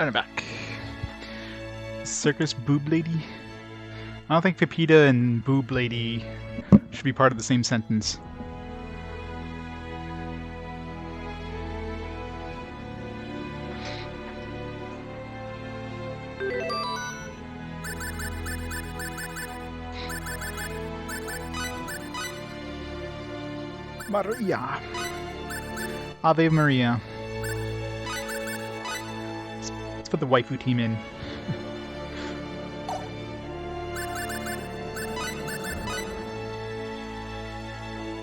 And I'm back. Circus boob lady? I don't think Pepita and boob lady should be part of the same sentence. Maria. Ave Maria. Let's put the waifu team in.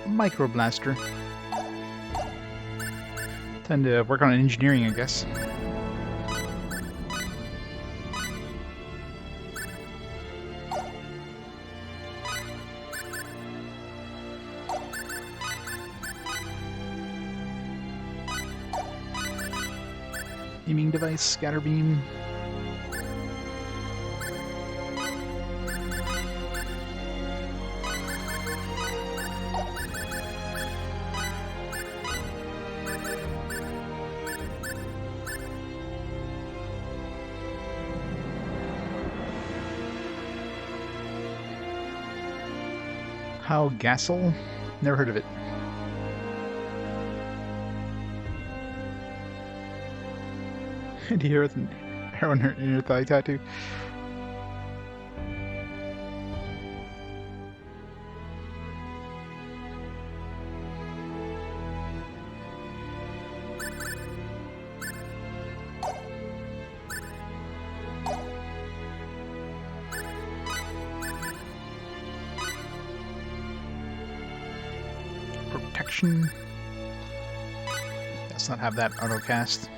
Microblaster. Tend to work on engineering, I guess. Aiming device, scatter beam. How Gassel? Never heard of it. Do you hear with an arrow in your thigh tattoo? Protection. Let's not have that auto cast.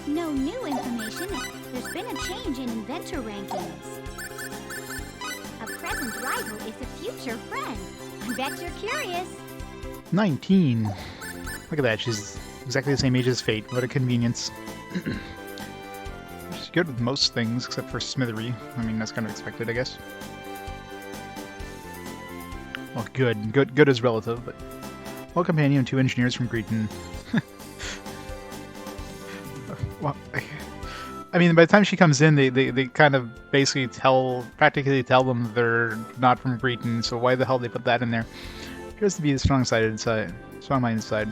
No new information. There's been a change in inventor rankings. A present rival is a future friend. I bet you're curious. 19. Look at that, she's exactly the same age as Fayt. What a convenience. She's good with most things, except for Smithery. I mean, that's kind of expected, I guess. Well, good is relative, but... Well, companion and 2 engineers from Greeton. Well, I mean, by the time she comes in, they kind of basically practically tell them they're not from Greeton, so why the hell they put that in there? Appears to be the strong-minded side.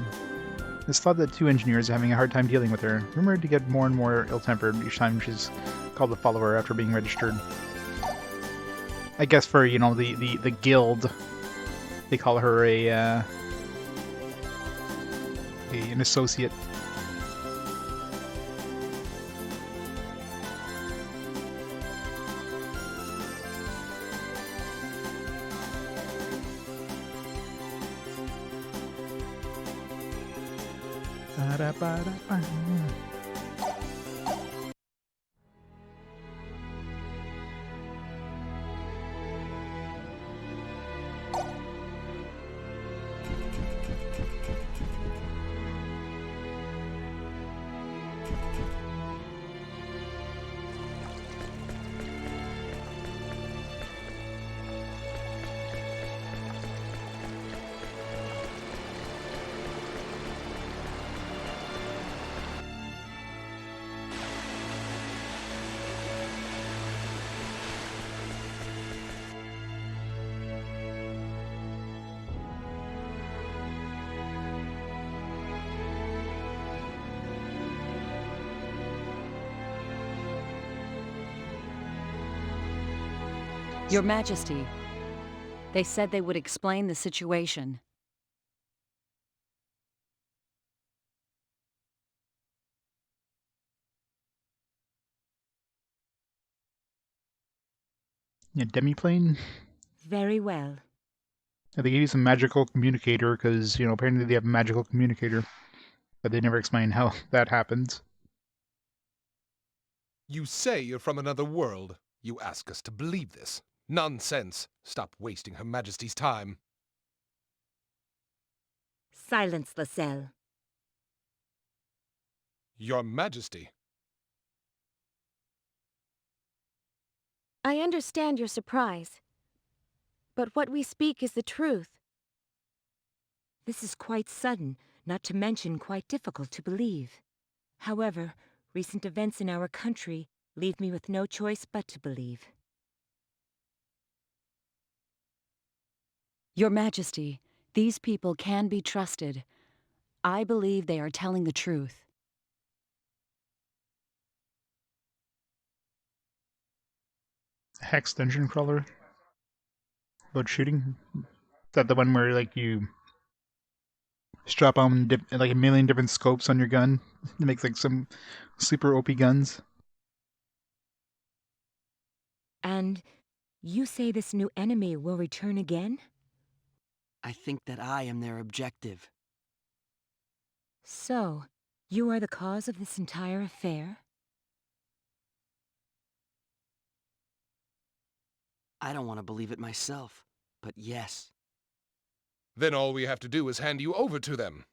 It's thought that 2 engineers are having a hard time dealing with her, rumored to get more and more ill-tempered each time she's called a follower after being registered. I guess for, you know, the guild, they call her an associate. Your Majesty, they said they would explain the situation. Yeah, demiplane. Very well. Yeah, they gave you some magical communicator because, apparently they have a magical communicator. But they never explain how that happens. You say you're from another world. You ask us to believe this. Nonsense. Stop wasting Her Majesty's time. Silence, Lascelles. Your Majesty. I understand your surprise, but what we speak is the truth. This is quite sudden, not to mention quite difficult to believe. However, recent events in our country leave me with no choice but to believe. Your Majesty, these people can be trusted. I believe they are telling the truth. Hex dungeon crawler. About shooting. Is that the one where you strap on like a million different scopes on your gun? It makes like some super OP guns. And you say this new enemy will return again? I think that I am their objective. So, you are the cause of this entire affair? I don't want to believe it myself, but yes. Then all we have to do is hand you over to them.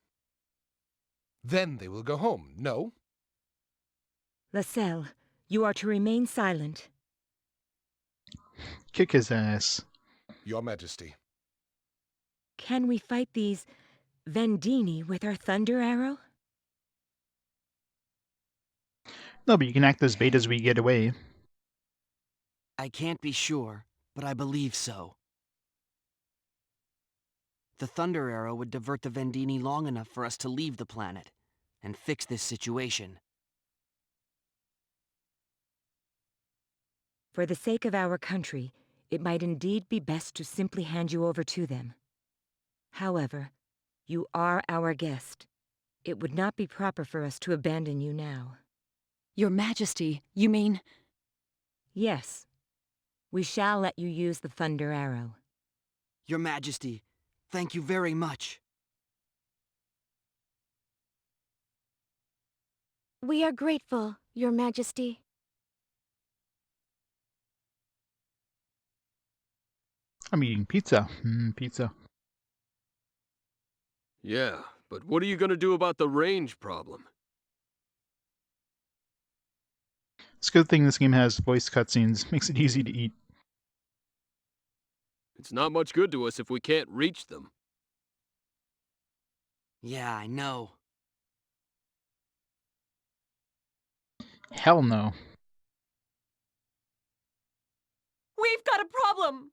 Then they will go home, no? Lascelles, you are to remain silent. Kick his ass. Your Majesty. Can we fight these Vendini with our thunder arrow? No, but you can act as bait as we get away. I can't be sure, but I believe so. The Thunder Arrow would divert the Vendini long enough for us to leave the planet and fix this situation. For the sake of our country, it might indeed be best to simply hand you over to them. However, you are our guest. It would not be proper for us to abandon you now. Your Majesty, you mean? Yes. We shall let you use the Thunder Arrow. Your Majesty, thank you very much. We are grateful, Your Majesty. I'm eating pizza. Pizza. Yeah, but what are you gonna do about the range problem? It's a good thing this game has voice cutscenes. Makes it easy to eat. It's not much good to us if we can't reach them. Yeah, I know. Hell no. We've got a problem!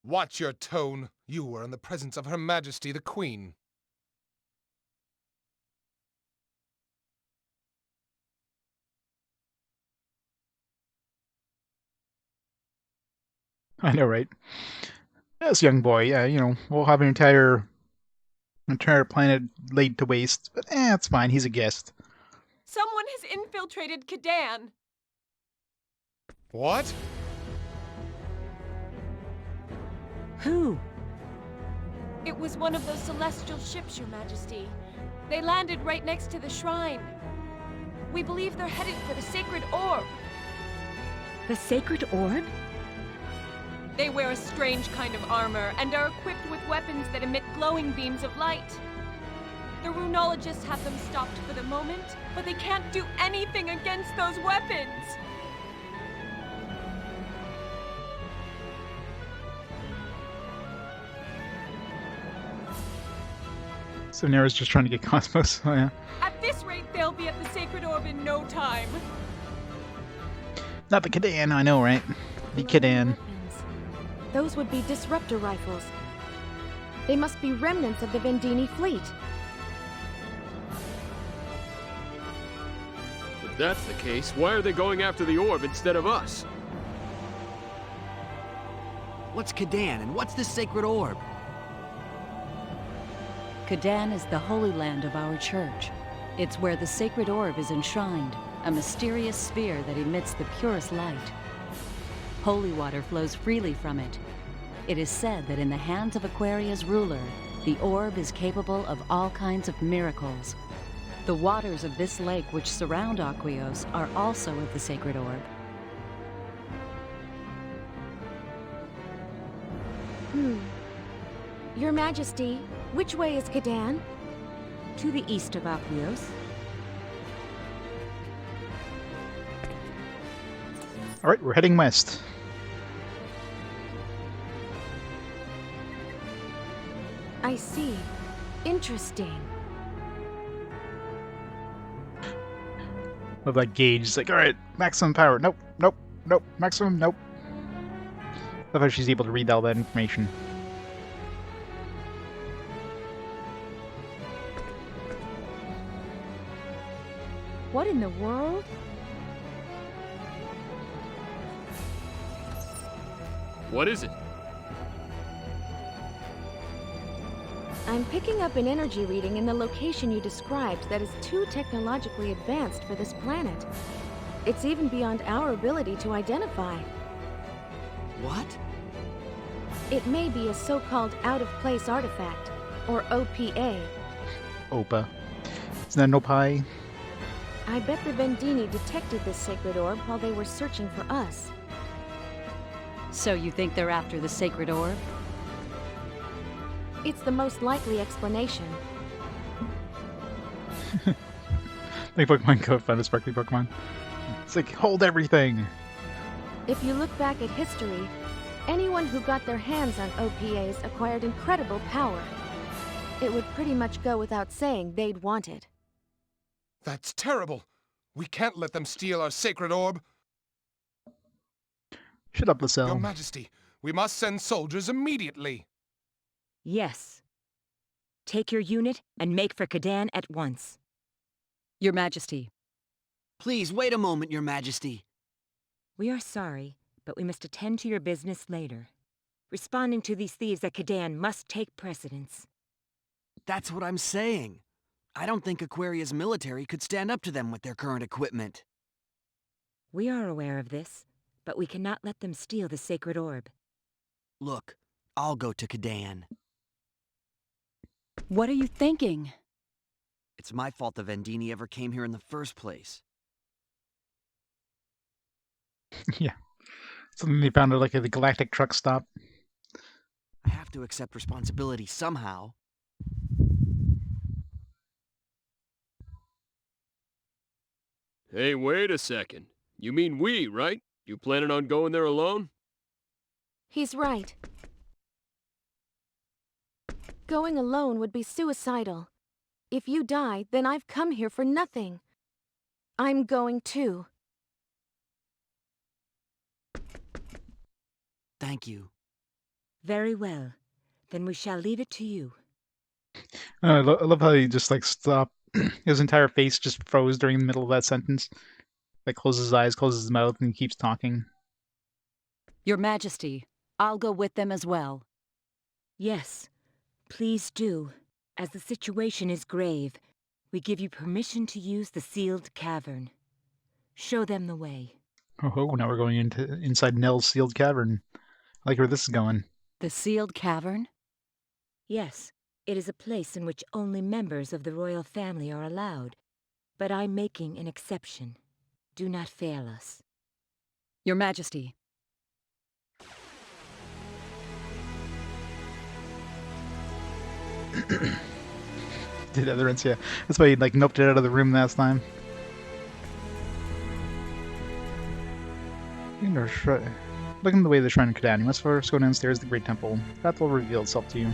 Watch your tone. You are in the presence of Her Majesty the Queen. I know, right? Yes, young boy. Yeah, we'll have an entire planet laid to waste. But it's fine. He's a guest. Someone has infiltrated Kadan. What? Who? It was one of those celestial ships, Your Majesty. They landed right next to the shrine. We believe they're headed for the sacred orb. The Sacred Orb? They wear a strange kind of armor and are equipped with weapons that emit glowing beams of light. The runologists have them stopped for the moment, but they can't do anything against those weapons. So Nera's just trying to get Cosmos. Oh, yeah. At this rate, they'll be at the sacred orb in no time. Not the Kadan, I know, right? The Kadan. Weapons. Those would be disruptor rifles. They must be remnants of the Vendini fleet. If that's the case, why are they going after the orb instead of us? What's Kadan, and what's this sacred orb? Kadan is the holy land of our church. It's where the sacred orb is enshrined, a mysterious sphere that emits the purest light. Holy water flows freely from it. It is said that in the hands of Aquaria's ruler, the orb is capable of all kinds of miracles. The waters of this lake which surround Aquios are also of the sacred orb. Your Majesty, which way is Kadan? To the east of Aquios. Alright, we're heading west. I see. Interesting. Love that gauge. It's like, alright, maximum power. Nope, nope, nope, maximum, nope. Love how she's able to read all that information. What in the world? What is it? I'm picking up an energy reading in the location you described that is too technologically advanced for this planet. It's even beyond our ability to identify. What? It may be a so-called out-of-place artifact, or OPA. Opa. Isn't that an Opie? I bet the Vendini detected this sacred orb while they were searching for us. So you think they're after the sacred orb? It's the most likely explanation. Like Pokemon Go found a sparkly Pokemon. It's like, hold everything! If you look back at history, anyone who got their hands on OPAs acquired incredible power. It would pretty much go without saying they'd want it. That's terrible. We can't let them steal our sacred orb. Shut up, Your Lacelle. Majesty, we must send soldiers immediately. Yes. Take your unit and make for Kadan at once. Your Majesty. Please, wait a moment, Your Majesty. We are sorry, but we must attend to your business later. Responding to these thieves at Kadan must take precedence. That's what I'm saying. I don't think Aquaria's military could stand up to them with their current equipment. We are aware of this, but we cannot let them steal the sacred orb. Look, I'll go to Kadan. What are you thinking? It's my fault the Vendini ever came here in the first place. Yeah. Something they found at like the galactic truck stop. I have to accept responsibility somehow. Hey, wait a second. You mean we, right? You planning on going there alone? He's right. Going alone would be suicidal. If you die, then I've come here for nothing. I'm going too. Thank you. Very well. Then we shall leave it to you. I love how he just like stopped. His entire face just froze during the middle of that sentence. Like closes his eyes, closes his mouth, and he keeps talking. Your Majesty, I'll go with them as well. Yes, please do. As the situation is grave, we give you permission to use the sealed cavern. Show them the way. Oh, now we're going inside Nell's sealed cavern. I like where this is going. The sealed cavern? Yes, it is a place in which only members of the royal family are allowed. But I'm making an exception. Do not fail us. Your Majesty. Did utterance, yeah. That's why he like noped it out of the room last time. Looking the way of the Shrine of Kadan, you must first go downstairs to the Great Temple. That will reveal itself to you.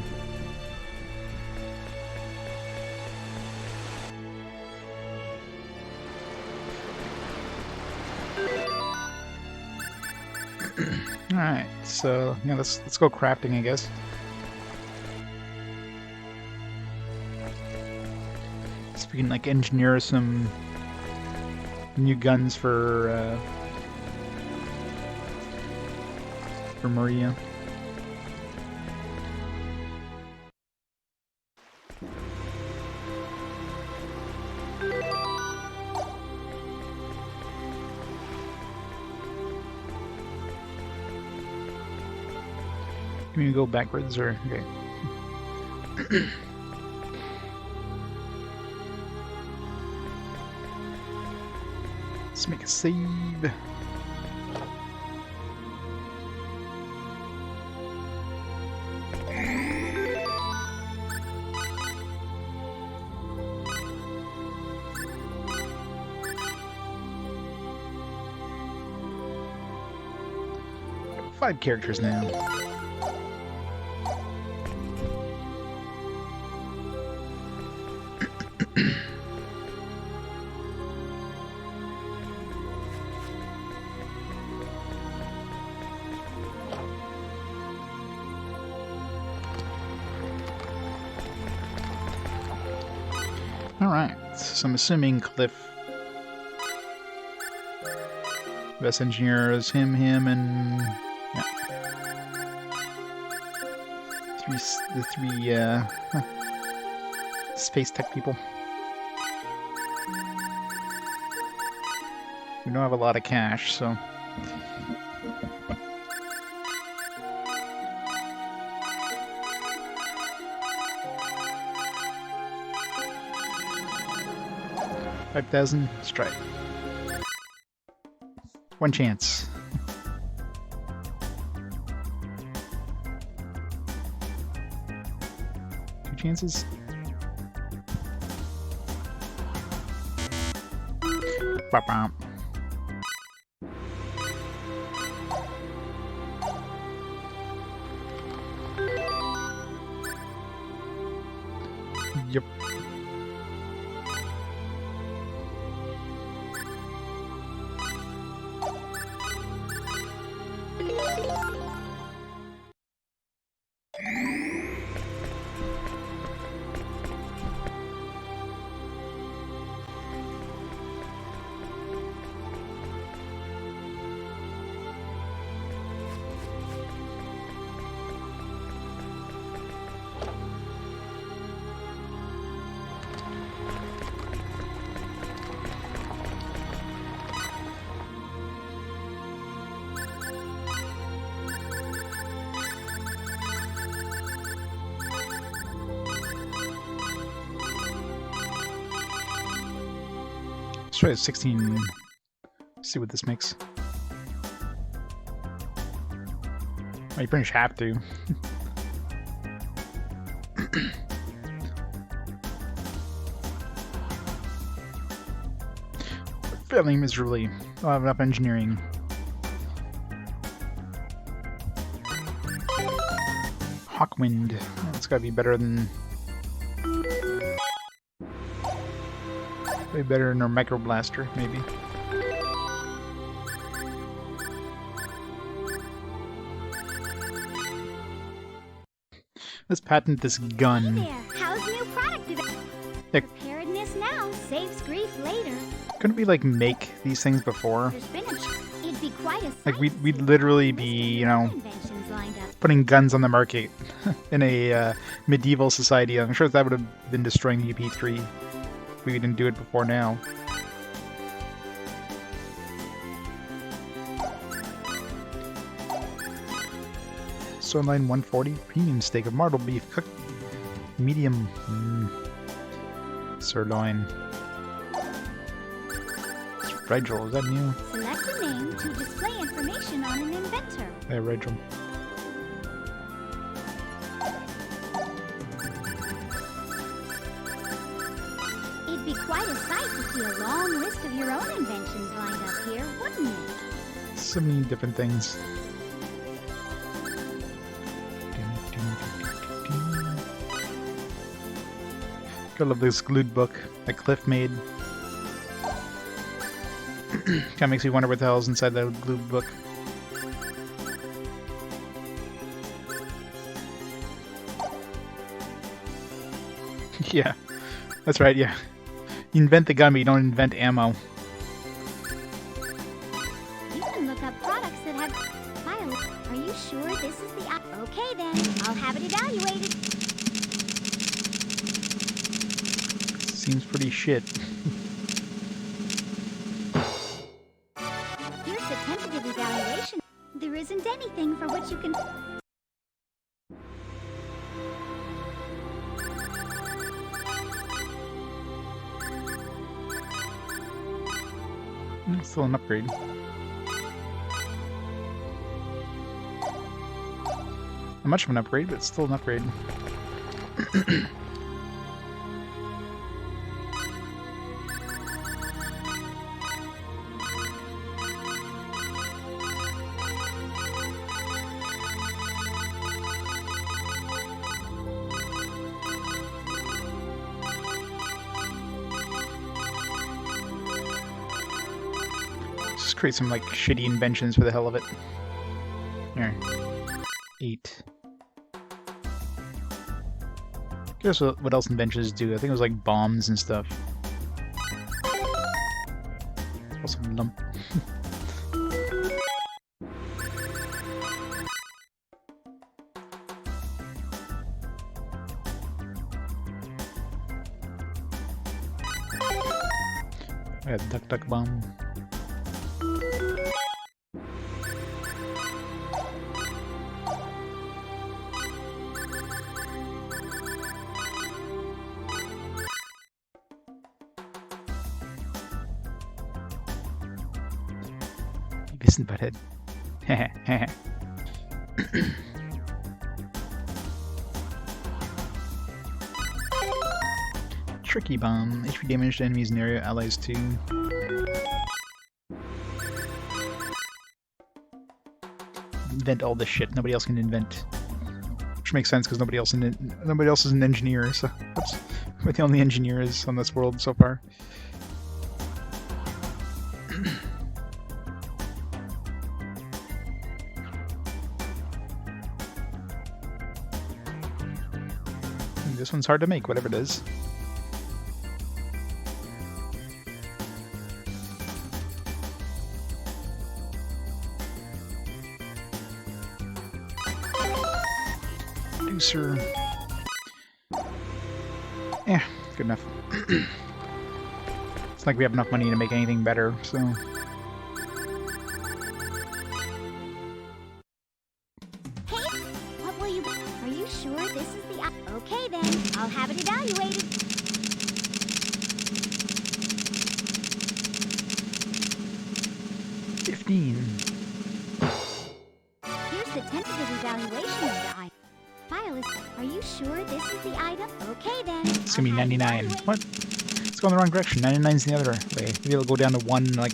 Alright, so yeah, let's go crafting, I guess. So we can like engineer some new guns for Maria. Can we go backwards or okay? Let's make a save. Five characters now. Alright, so I'm assuming Cliff. Best engineer is him, and yeah. The three space tech people. We don't have a lot of cash, so. $5,000 strike. One chance. Two chances. Ba-bam. Yep. Let's try 16. See what this makes. Oh, you pretty much have to. Failing miserably. I don't have enough engineering. Hawkwind. It's gotta be better than. Way better than our microblaster, maybe. Let's patent this gun. Hey there, how's new product development? Yeah. Preparedness now saves grief later. Couldn't we like make these things before? There's been it'd be quite a Like sight we'd to see literally all be, these you know, inventions lined up. putting guns on the market in a medieval society. I'm sure that would have been destroying the UP3 if we didn't do it before now. Sirloin 140, premium steak of marbled beef, cooked medium sirloin. Rigel, is that new? Select a name to display information on an inventor. Yeah, Rigel. It'd be quite a sight to see a long list of your own inventions lined up here, wouldn't it? So many different things. I love this glued book that Cliff made. Kinda makes me wonder what the hell's inside that glued book. Yeah, that's right, yeah. You invent the gun, but you don't invent ammo. You can look up products that have Are you sure this is the Okay then, I'll have it evaluated. Seems pretty shit. Here's the tentative evaluation. There isn't anything for which you can Still an upgrade. Not much of an upgrade, but still an upgrade. Just create some like shitty inventions for the hell of it. Here. 8. Guess what else inventions do? I think it was like bombs and stuff. Also lump. I got duck bomb. Beavis and Butthead. Tricky bomb. HP damage to enemies in area, allies too. Invent all this shit. Nobody else can invent. Which makes sense because nobody else is an engineer. So we're the only engineers on this world so far. This one's hard to make, whatever it is. Producer. Yeah, good enough. It's like we have enough money to make anything better, so. Hey, what will you... Are you sure this is the... Okay then, I'll have it evaluated. Here's the tentative evaluation of the item. File is... Are you sure this is the item? Okay then. It's gonna be 99. What? Let's go in the wrong direction. 99's the other way. Maybe it'll go down to 1, like...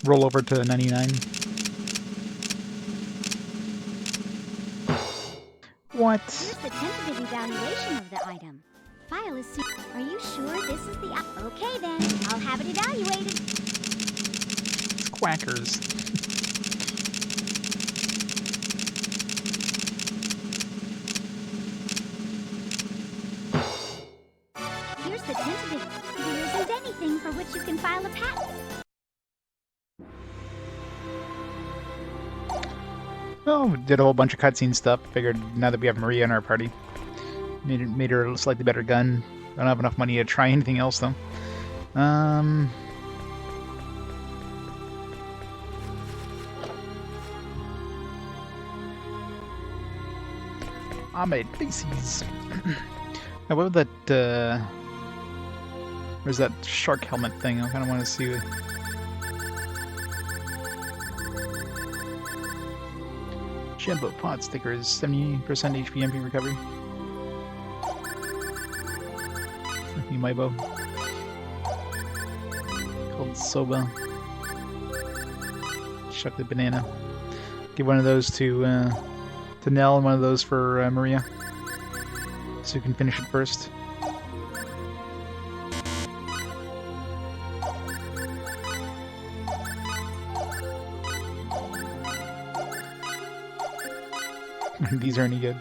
roll over to 99. What? Here's the tentative evaluation of the item. File is... Are you sure this is the... Okay then, I'll have it evaluated. It's quackers. Here's the tentative... There isn't anything for which you can file a patent. Well, we did a whole bunch of cutscene stuff. Figured now that we have Maria in our party, made her a slightly better gun. I don't have enough money to try anything else though. Ahmed Faces. Now what about that? Where's that shark helmet thing? I kind of want to see. Jumbo pod stickers, 70% HP MP recovery. Umaibo. Called Soba. Chocolate banana. Give one of those to Nell and one of those for Maria. So you can finish it first. These are any good.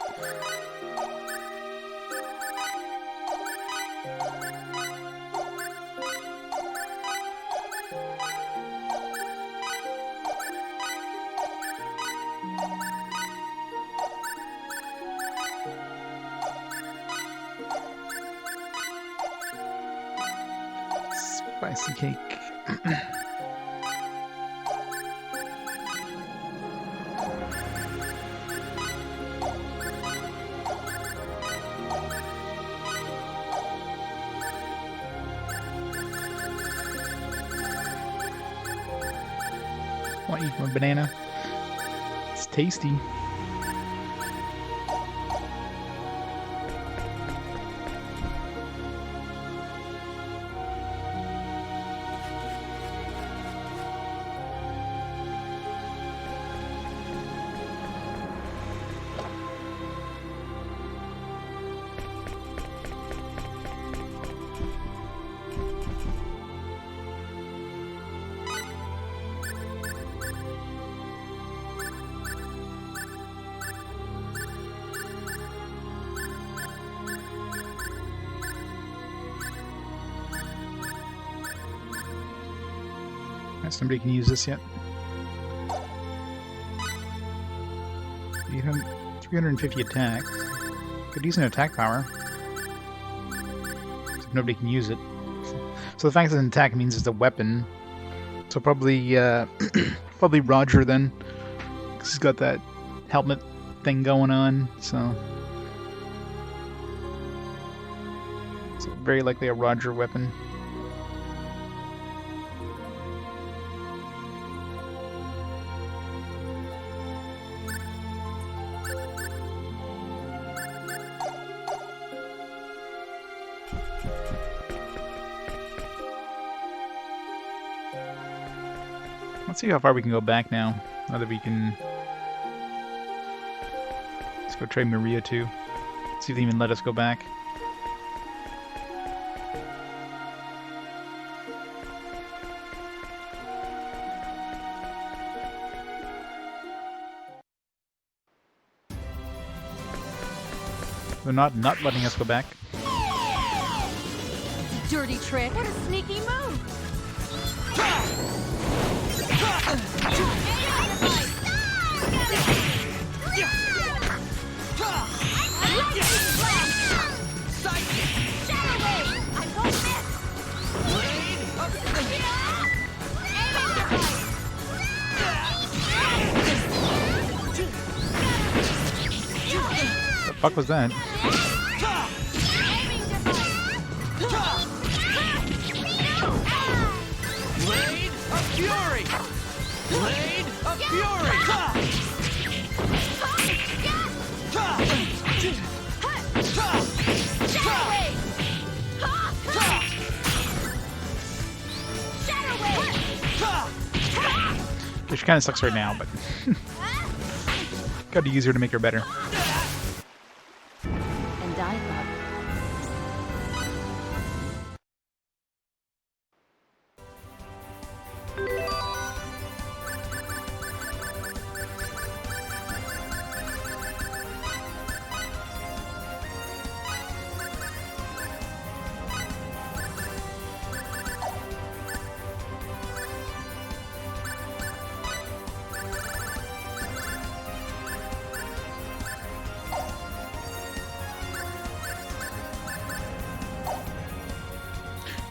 Spicy cake. want to eat a banana. It's tasty. Somebody can use this yet. 350 attack. Could use an attack power. So nobody can use it. So the fact that it's an attack means it's a weapon. So probably probably Roger then. Because he's got that helmet thing going on. So it's very likely a Roger weapon. Let's see how far we can go back now. Now that we can... Let's go try Maria too. See if they even let us go back. They're not letting us go back. Dirty trick. What a sneaky move. The fuck was that? Blade of Fury! Blade of Fury! She kind of sucks right now, but got to use her to make her better. And I thought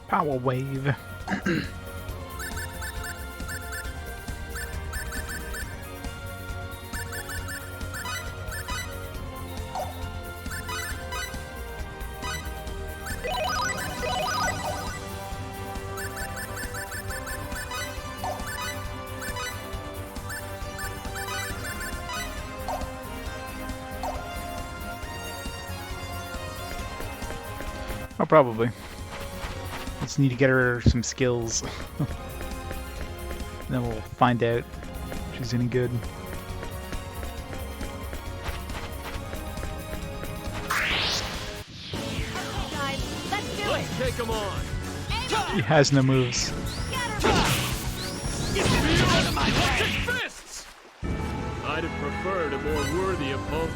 Power wave. Oh, probably. Just need to get her some skills. Then we'll find out if she's any good. Guys, let's do it. Take him on. She has no moves. Fists! I'd have preferred a more worthy opponent.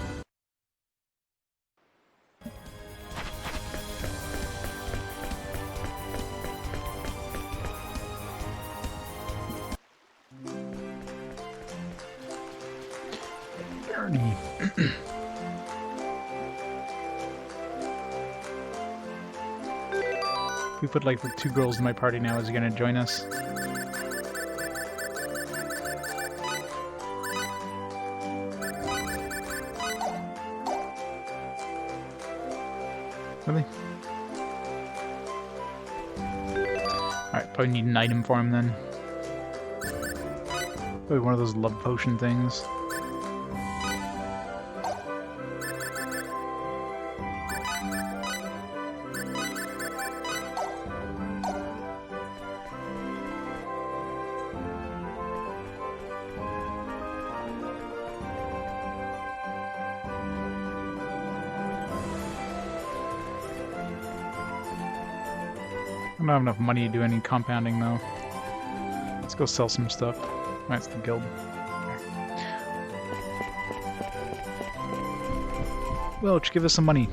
We put like the 2 girls in my party now. Is he gonna join us? Really? Alright, probably need an item for him then. Probably one of those love potion things. I don't have enough money to do any compounding though. Let's go sell some stuff. That's the guild. Welch, give us some money.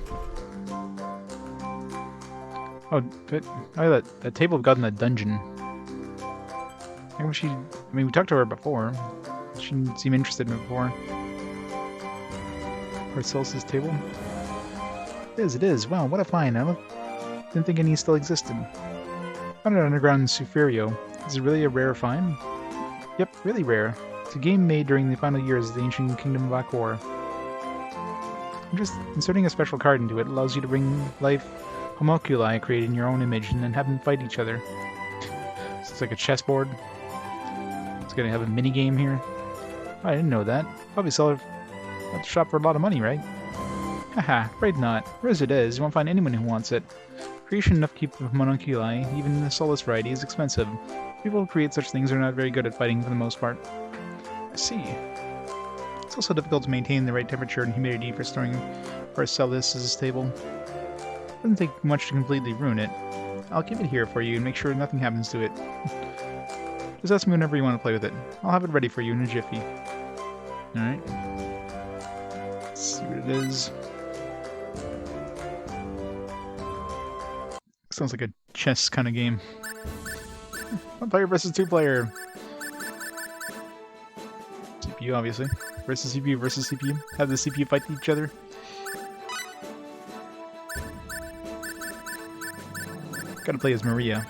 Oh, but that table got in that dungeon. I mean, we talked to her before. She didn't seem interested in it before. Paracelsus' table? It is. Wow, what a find. Didn't think any still existed. Found it underground in Suferio. Is it really a rare find? Yep, really rare. It's a game made during the final years of the ancient kingdom of Akor. Just inserting a special card into it allows you to bring life homunculi created in your own image and then have them fight each other. So it's like a chessboard. It's gonna have a mini game here. Oh, I didn't know that. Probably sell it at the shop for a lot of money, right? Haha, afraid not. Rare as it is, you won't find anyone who wants it. Creation and upkeep of homunculi, even the soulless variety, is expensive. People who create such things are not very good at fighting for the most part. I see. It's also difficult to maintain the right temperature and humidity for storing Paracelsus' table. It doesn't take much to completely ruin it. I'll keep it here for you and make sure nothing happens to it. Just ask me whenever you want to play with it. I'll have it ready for you in a jiffy. Alright. Let's see what it is. Sounds like a chess kind of game. 1 player versus 2 player. CPU, obviously. Versus CPU versus CPU. Have the CPU fight each other. Gotta play as Maria.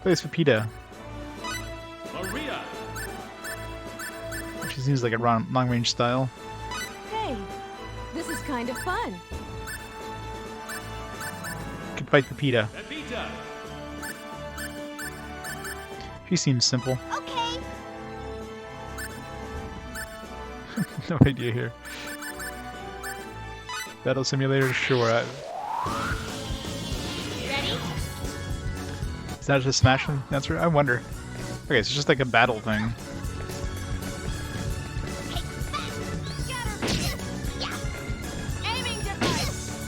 Play as Pepita. Maria! She seems like a long-range style. Hey, this is kind of fun. Could fight Pepita. Pepita! She seems simple. Okay. No idea here. Battle simulator, sure. Ready? Is that just Smash answer? I wonder. Okay, it's just like a battle thing. Aiming device!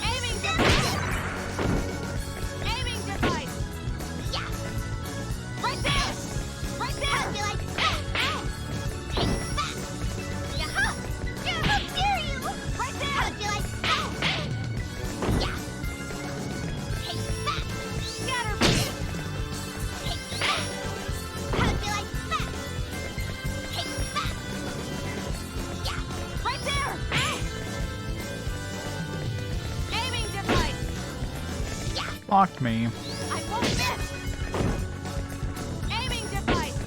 Aiming device! Aiming device! Yeah. Right there! Right there! How'd you like that? Take that. Yaha! Yeah, how dare you? Right there! How'd you like that? Yeah. Take that. Scatter! Take that. How'd you like that? Take that. Yeah. Right there! Aiming device! Yeah. Blocked me. I won't miss! Aiming device!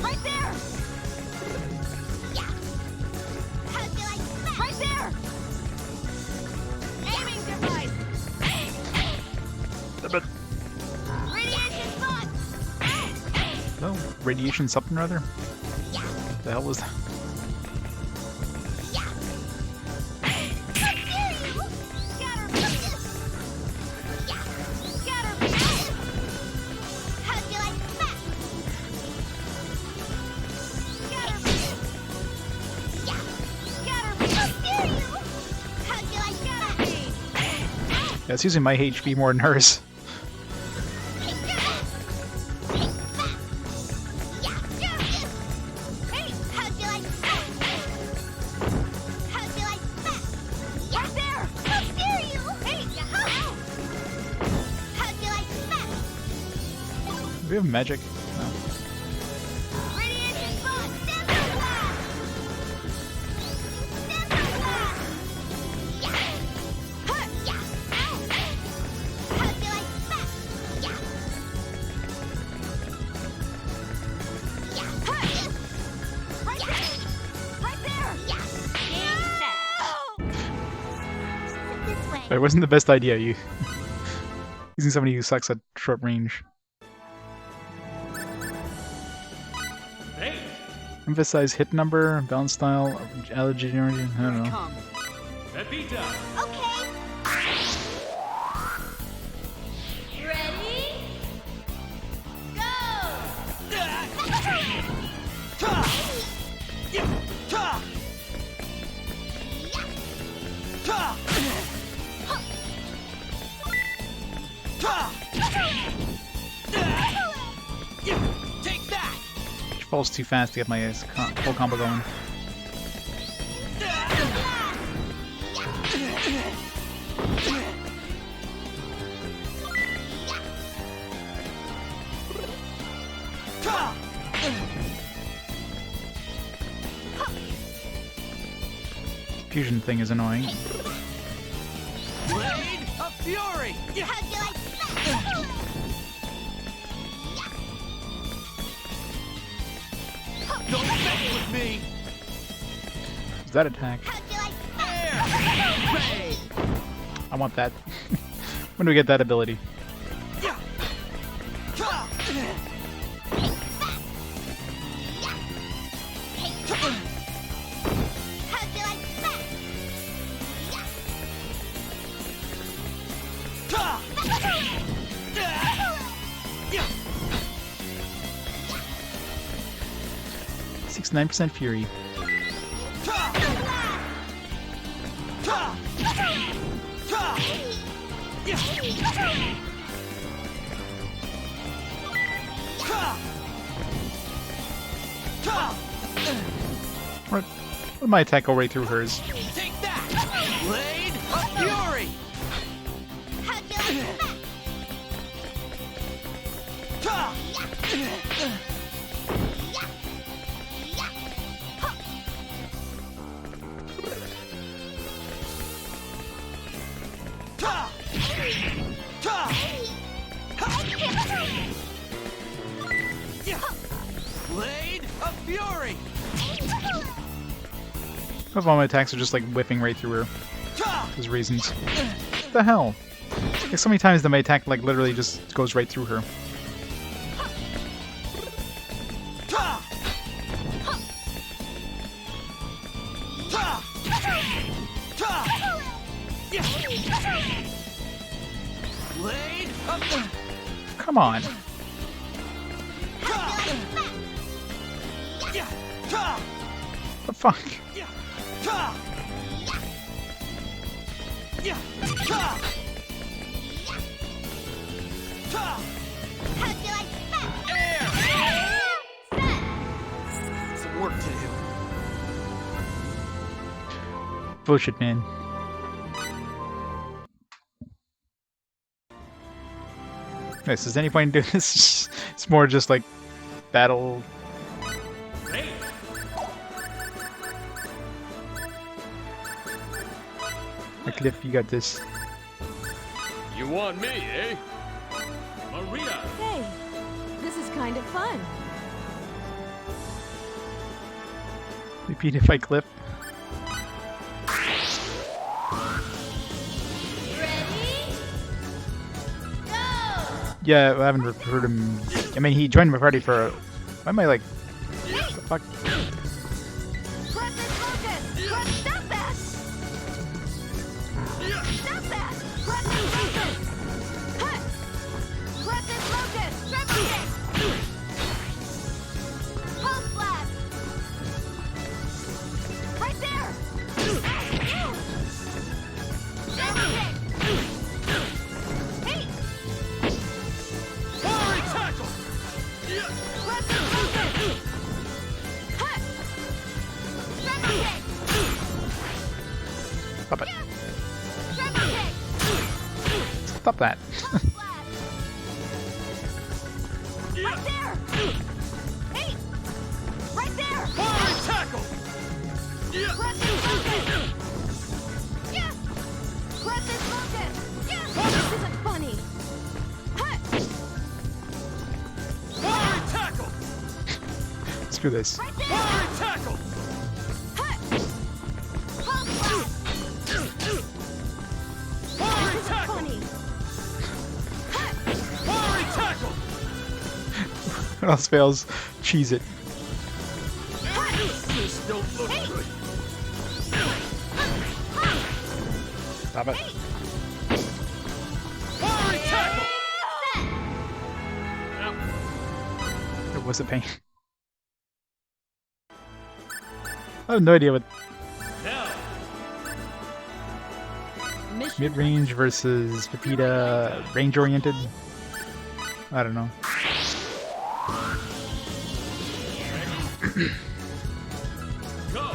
Right there! Yeah. How'd you like that? Right there! Aiming device! But Radiation box. no, radiation something or other. Yeah. The hell was that? Yeah. How dare you? Scatter! Yeah. Scatter! How'd you like that? Scatter! Yeah. Scatter! How dare you? How'd you like that? Yeah, it's using my HP more than hers. Take that. Take that. Yeah. Hey! How'd you like that? How'd you like that? Right there! How dare you? Hey! How'd you like that? Do we have magic? No. Radiation box. Dental blast. Dental blast. Yeah. Huh. Yeah. How'd you like that? Yeah. Yeah. Huh. Right there! Right there! Yeah. This way. It wasn't the best idea. You using somebody who sucks at short range. Emphasize hit number, balance style, allergy origin. I don't know. Come. Evita. Okay. Ready? Go! Take that! She falls too fast to get my full combo going. Fusion thing is annoying. Blade of Fury! How'd you like that? Don't mess with me! Is that attack? How'd you like that? Ray! I want that. When do we get that ability? How'd you like that? 69% Fury. Let my attack go right through hers. Take that! Blade of Fury! How'd you like that? Blade of Fury! If all my attacks are just like whipping right through her. There's reasons. What the hell? Like so many times that my attack like literally just goes right through her. Blade of Come on. The fuck? How'd you like that? some work to do. Bullshit, man. Yes, is any point in doing this? It's more just like battle. Fayt. Cliff, you got this. You want me, eh? Maria. Hey, this is kind of fun. Repeat if I clip. Ready? Go! Yeah, I haven't heard him. I mean, he joined my party for a... Why am I like... What the fuck? Press and focus! Press, stop that! Stop that! Press and focus! Cut! Press and focus! Replicate! Pulse blast! Right there! Replicate! Hey! Fiery tackle. Press and focus! Cut! Replicate! Stop it. Replicate! Stop that. Pulse blast! Right there! Hey! Right there! Fiery tackle. Press and focus! Yeah! Press and focus! Yeah! This isn't funny! Hut! Fiery tackle. Screw this. Right there! Fiery tackle. Hut! Pulse blast! Fiery This isn't tackle. funny! Hut! Fiery tackle. What else fails? Cheese it. Hut! Stop it. Fiery tackle! It was a pain. I have no idea what Now, Mission mid-range versus Pepita range-oriented. I don't know. go!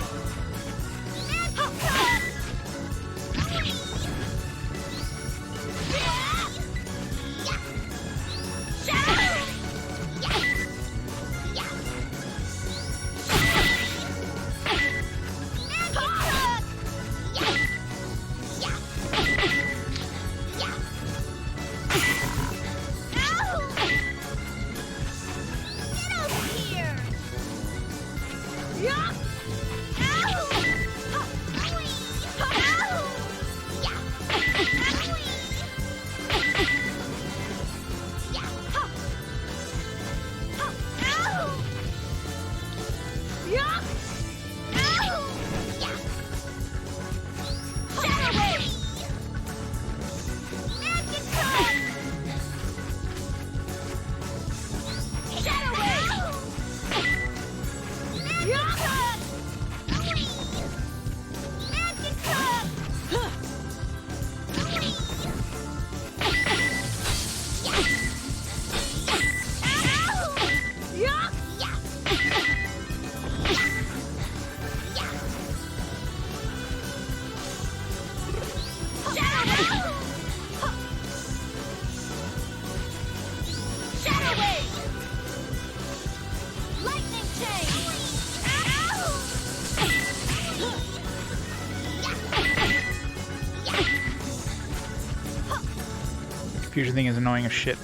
Fusion thing is annoying as shit.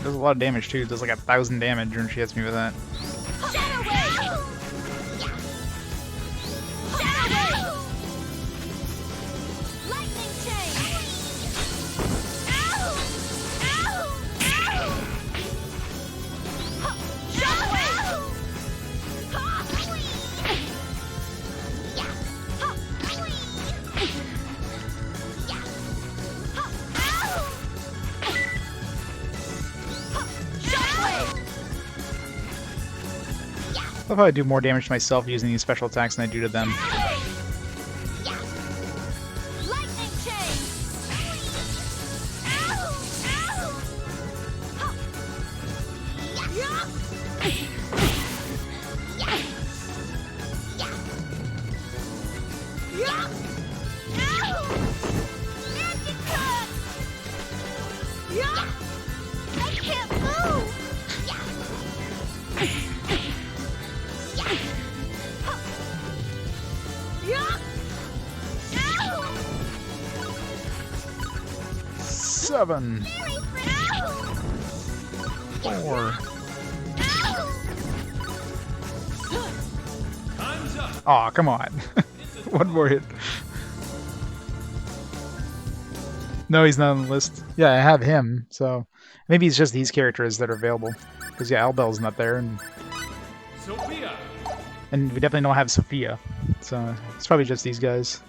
Does a lot of damage too. It does like 1,000 damage when she hits me with that. I love how I do more damage to myself using these special attacks than I do to them. Seven. 4. Time's up. Aw, come on. One more hit. No, he's not on the list. Yeah, I have him, so maybe it's just these characters that are available. Because yeah, Albel's not there, Sophia! and we definitely don't have Sophia. So it's probably just these guys.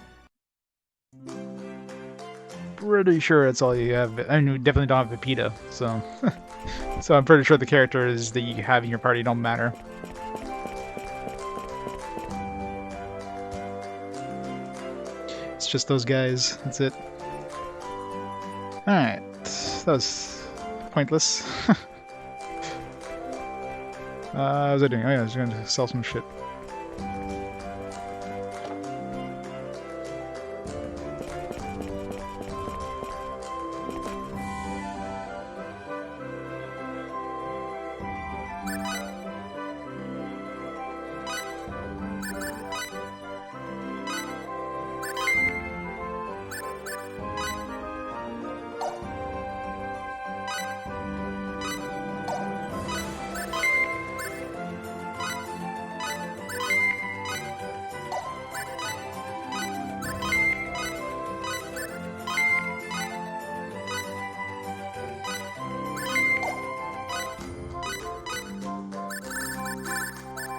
Pretty sure it's all you have. I mean, we definitely don't have Pepita, so so I'm pretty sure the characters that you have in your party don't matter. It's just those guys. That's it. Alright. That was pointless. What was I doing? Oh yeah, I was going to sell some shit.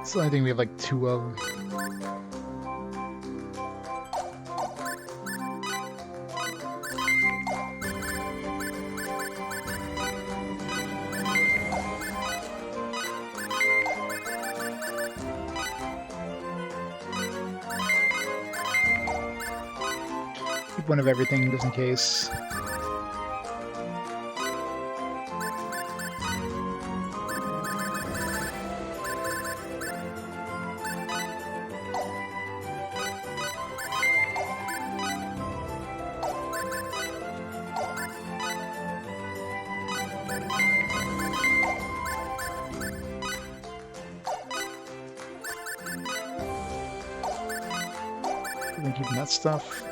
So I think we have like 2 of. one of everything just in case. I'm keeping that stuff.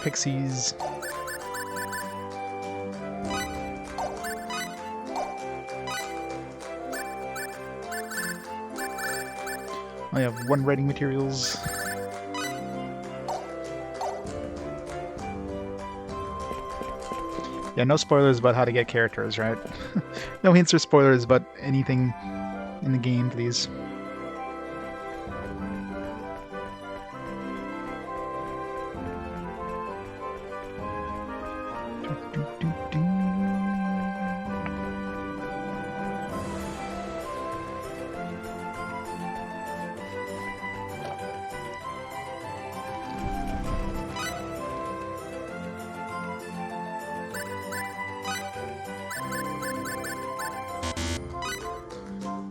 Pixies. I have 1 writing materials. Yeah, no spoilers about how to get characters, right? No hints or spoilers about anything in the game, please.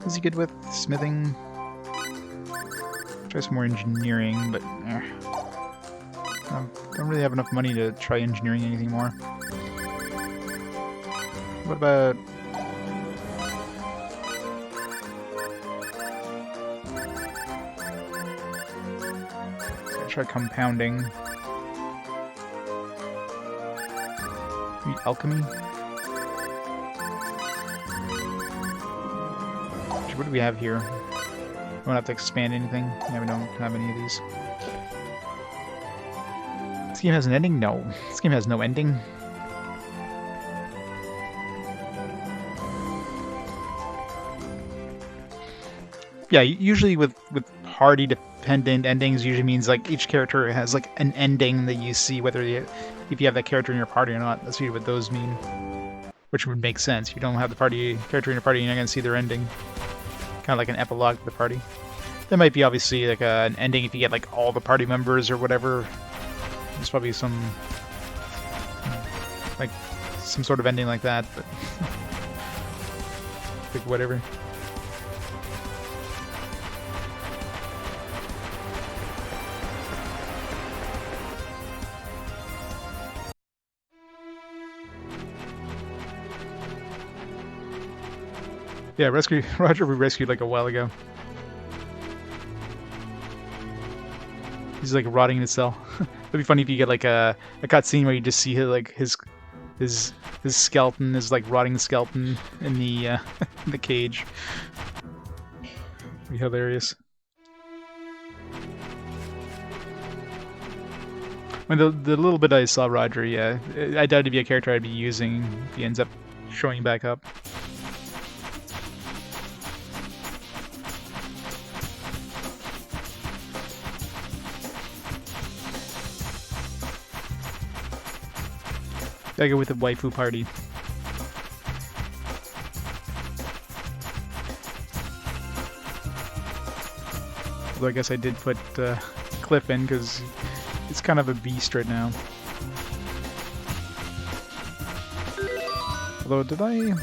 Is he good with smithing? Try some more engineering, but don't really have enough money to try engineering anything more. What about try compounding? Maybe alchemy? What do we have here? We don't have to expand anything. Yeah, we don't have any of these. This game has an ending? No. This game has no ending. Yeah, usually with party-dependent endings usually means like each character has like an ending that you see whether if you have that character in your party or not. That's usually what those mean. Which would make sense. If you don't have the character in your party, you're not going to see their ending. Kind of like an epilogue to the party. There might be obviously like an ending if you get like all the party members or whatever. There's probably some sort of ending like that, but like whatever. Yeah, Roger we rescued like a while ago. He's like rotting in his cell. It'd be funny if you get like a cutscene where you just see his skeleton, his like rotting skeleton in the in the cage. It'd be hilarious. I mean, the little bit I saw Roger, yeah, I doubt it'd be a character I'd be using if he ends up showing back up. Gotta go with the waifu party. Although I guess I did put Cliff in because it's kind of a beast right now. Although, did I... Yeah,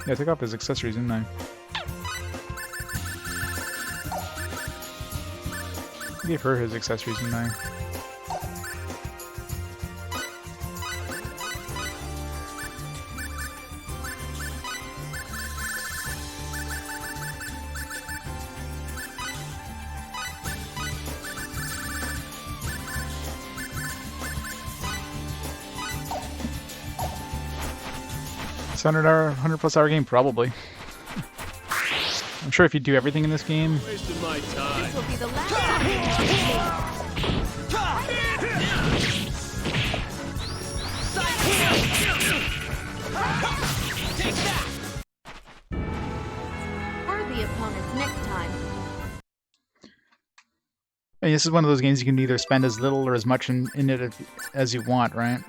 I took off his accessories, didn't I? I gave her his accessories, didn't I? $100+ hour game, probably. I'm sure if you do everything in this game. Wasting my time. This will be the last time. Worthy opponents next time. I mean, this is one of those games you can either spend as little or as much in it as you want, right?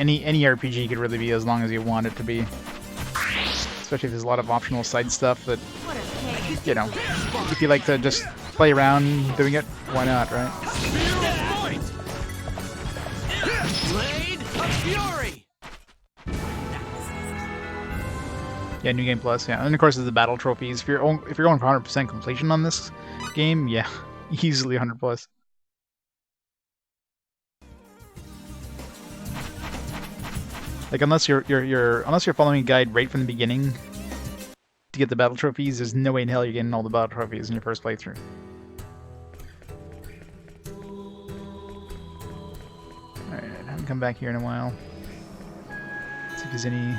any RPG could really be as long as you want it to be. Especially if there's a lot of optional side stuff that, you know, if you like to just play around doing it, why not, right? Blade of Fury! Yeah, New Game Plus, yeah. And of course there's the battle trophies. If you're going for 100% completion on this game, yeah, easily 100 plus. Like unless you're following a guide right from the beginning to get the battle trophies, there's no way in hell you're getting all the battle trophies in your first playthrough. Alright, I haven't come back here in a while. Let's see if there's any.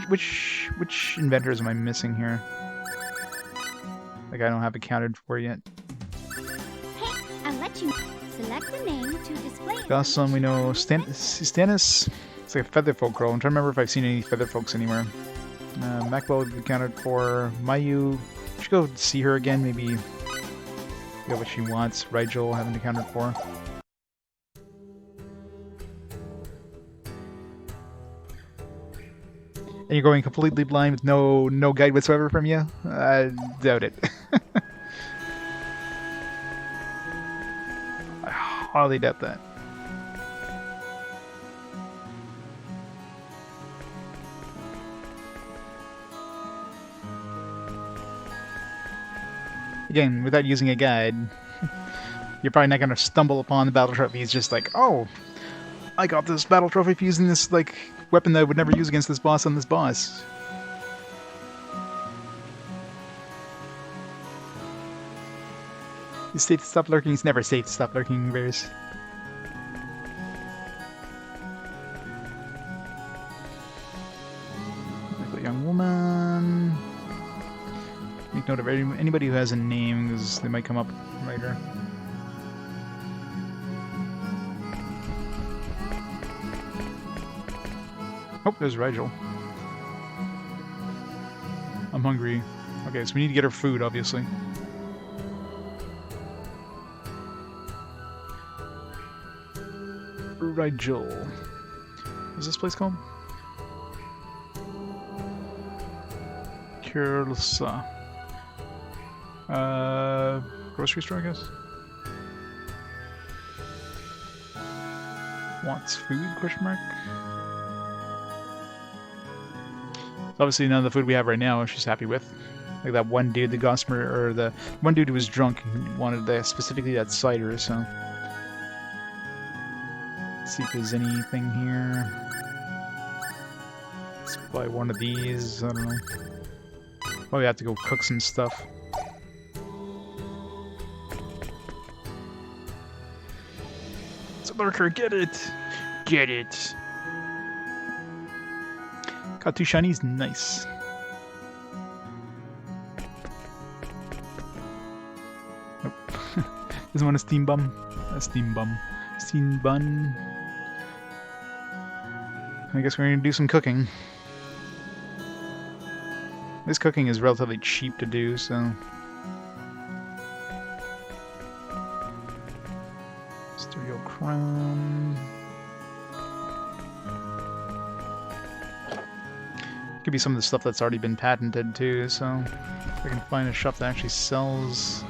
Which inventors am I missing here? Like I don't have accounted for yet. Hey, I'll let you select the name to display it. Goslin, we know. Stannis, it's like a featherfolk girl. I'm trying to remember if I've seen any featherfolks anywhere. Macwell we've accounted for. Mayu, we should go see her again, maybe get what she wants. Rigel, haven't accounted for. And you're going completely blind with no guide whatsoever from you? I doubt it. I hardly doubt that. Again, without using a guide, you're probably not going to stumble upon the battle trophies just like, oh, I got this battle trophy for using this, like, weapon that I would never use against this boss on this boss. It's safe to stop lurking. It's never safe to stop lurking, bears. Like a young woman. Make note of anybody who has a name, because they might come up later. Oh, there's Rigel. I'm hungry. Okay, so we need to get her food, obviously. Rigel. What's this place called? Kirlsa. Grocery store, I guess? Wants food, question mark? Obviously none of the food we have right now she's happy with. Like that one dude, the Gossamer, or the one dude who was drunk and wanted specifically that cider, so. Let's see if there's anything here. Let's buy one of these, I don't know. Probably have to go cook some stuff. It's a lurker, get it! Get it! Got 2 shinies, nice. Nope. Doesn't want a steam bum. A steam bum. Steam bun. I guess we're gonna do some cooking. This cooking is relatively cheap to do, so. Stereo Chrome. Could be some of the stuff that's already been patented too, so if I can find a shop that actually sells.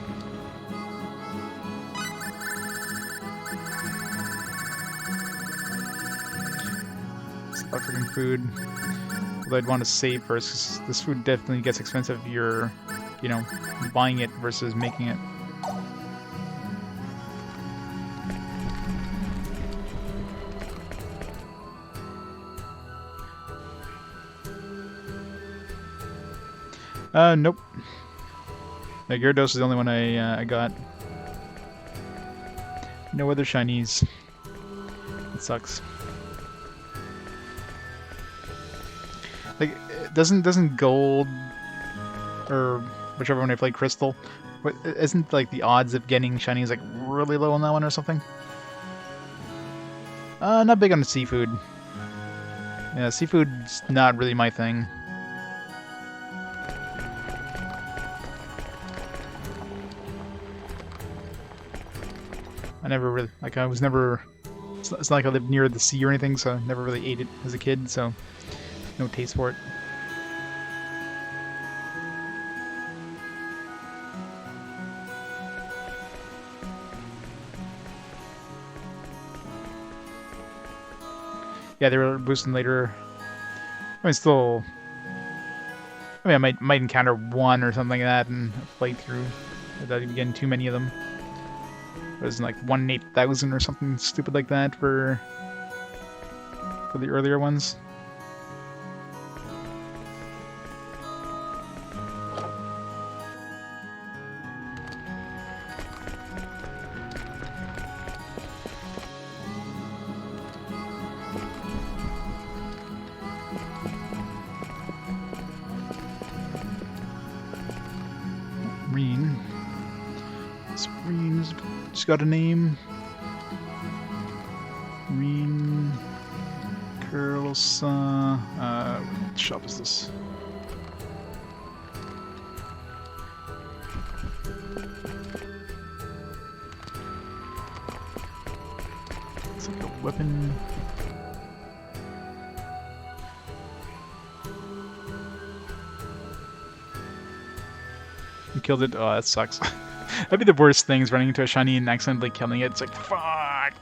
Stop freaking food. Although I'd want to save first, 'cause this food definitely gets expensive if you're, you know, buying it versus making it. Nope. The Gyarados is the only one I got. No other shinies. It sucks. Like, doesn't gold or whichever one I played, Crystal, isn't like the odds of getting shinies like really low on that one or something? Not big on the seafood. Yeah, seafood's not really my thing. I never really, like, I was never It's not like I lived near the sea or anything, so I never really ate it as a kid, so no taste for it. Yeah, they were boosting later. I mean, still. I mean, I might encounter one or something like that in a playthrough without even getting too many of them. It was like 1 in 8,000 or something stupid like that for the earlier ones. She's got a name. Reen Curlsa. What shop is this? It's like a weapon. You killed it? Oh, that sucks. That'd be the worst things, running into a shiny and accidentally killing it. It's like, fuck!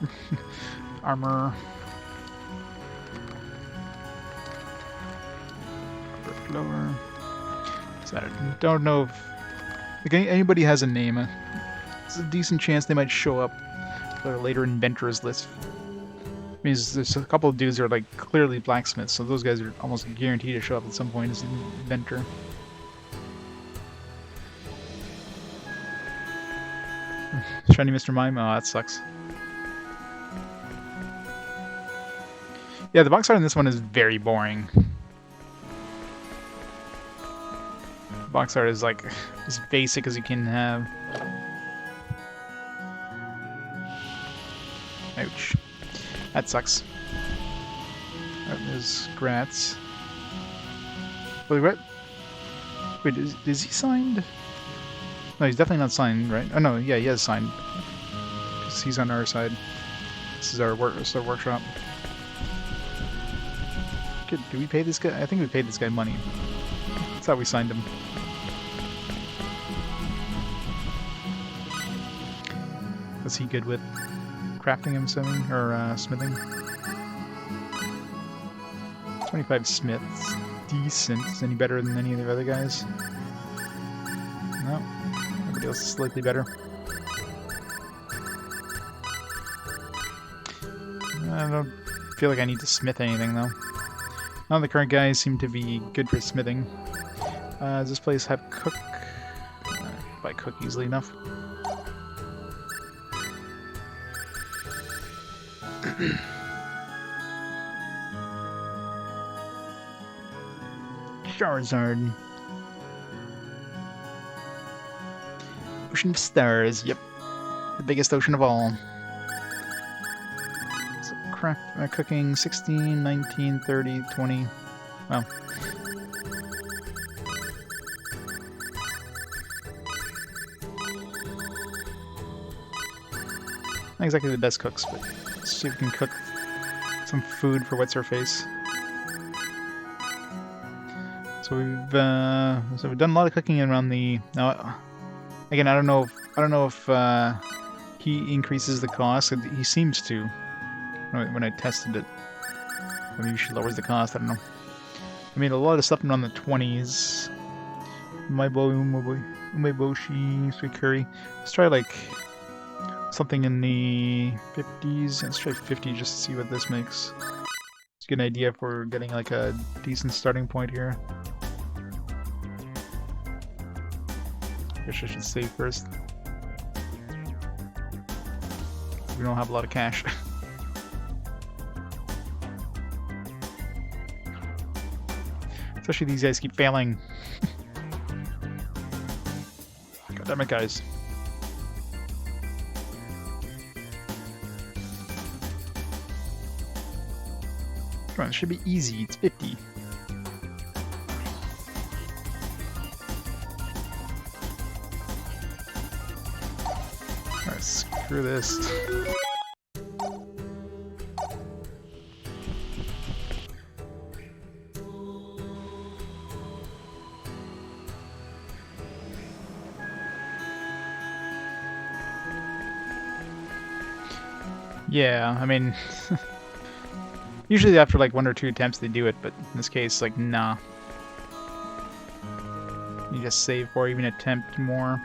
Armor. Lower. So I don't know if like anybody has a name. It's a decent chance they might show up for a later inventors list. I mean, there's a couple of dudes that are like clearly blacksmiths, so those guys are almost guaranteed to show up at some point as an inventor. Shiny Mr. Mime? Oh, that sucks. Yeah, the box art in this one is very boring. The box art is like as basic as you can have. Ouch. That sucks. Alright, there's Gratz. Wait, what? Wait, is he signed? No, he's definitely not signed, right? Oh no, yeah, he is signed. Because he's on our side. This is our workshop. Good. Do we pay this guy? I think we paid this guy money. That's how we signed him. Was he good with crafting, I'm assuming? Or smithing? 25 smiths. Decent. Is any better than any of the other guys? No. Nobody else is slightly better. I don't feel like I need to smith anything, though. None of the current guys seem to be good for smithing. Does this place have cook? Buy cook easily enough. Charizard. Ocean of Stars, yep. The biggest ocean of all. So craft, cooking 16, 19, 30, 20. Wow. Not exactly the best cooks, but let's see if we can cook some food for what's her face. So we've done a lot of cooking around the. Now, again, I don't know if he increases the cost. He seems to. When I tested it, maybe she lowers the cost. I don't know. I made a lot of stuff around the 20s. Umeboshi, sweet curry. Let's try like something in the 50s. Let's try 50 just to see what this makes. It's a good idea if we're getting like a decent starting point here. Guess I should save first. We don't have a lot of cash. Especially these guys keep failing. God damn it, guys. Come on, it should be easy. It's 50. Alright, screw this. Yeah, I mean, usually after like 1 or 2 attempts they do it, but in this case, like, nah. You just save or even attempt more.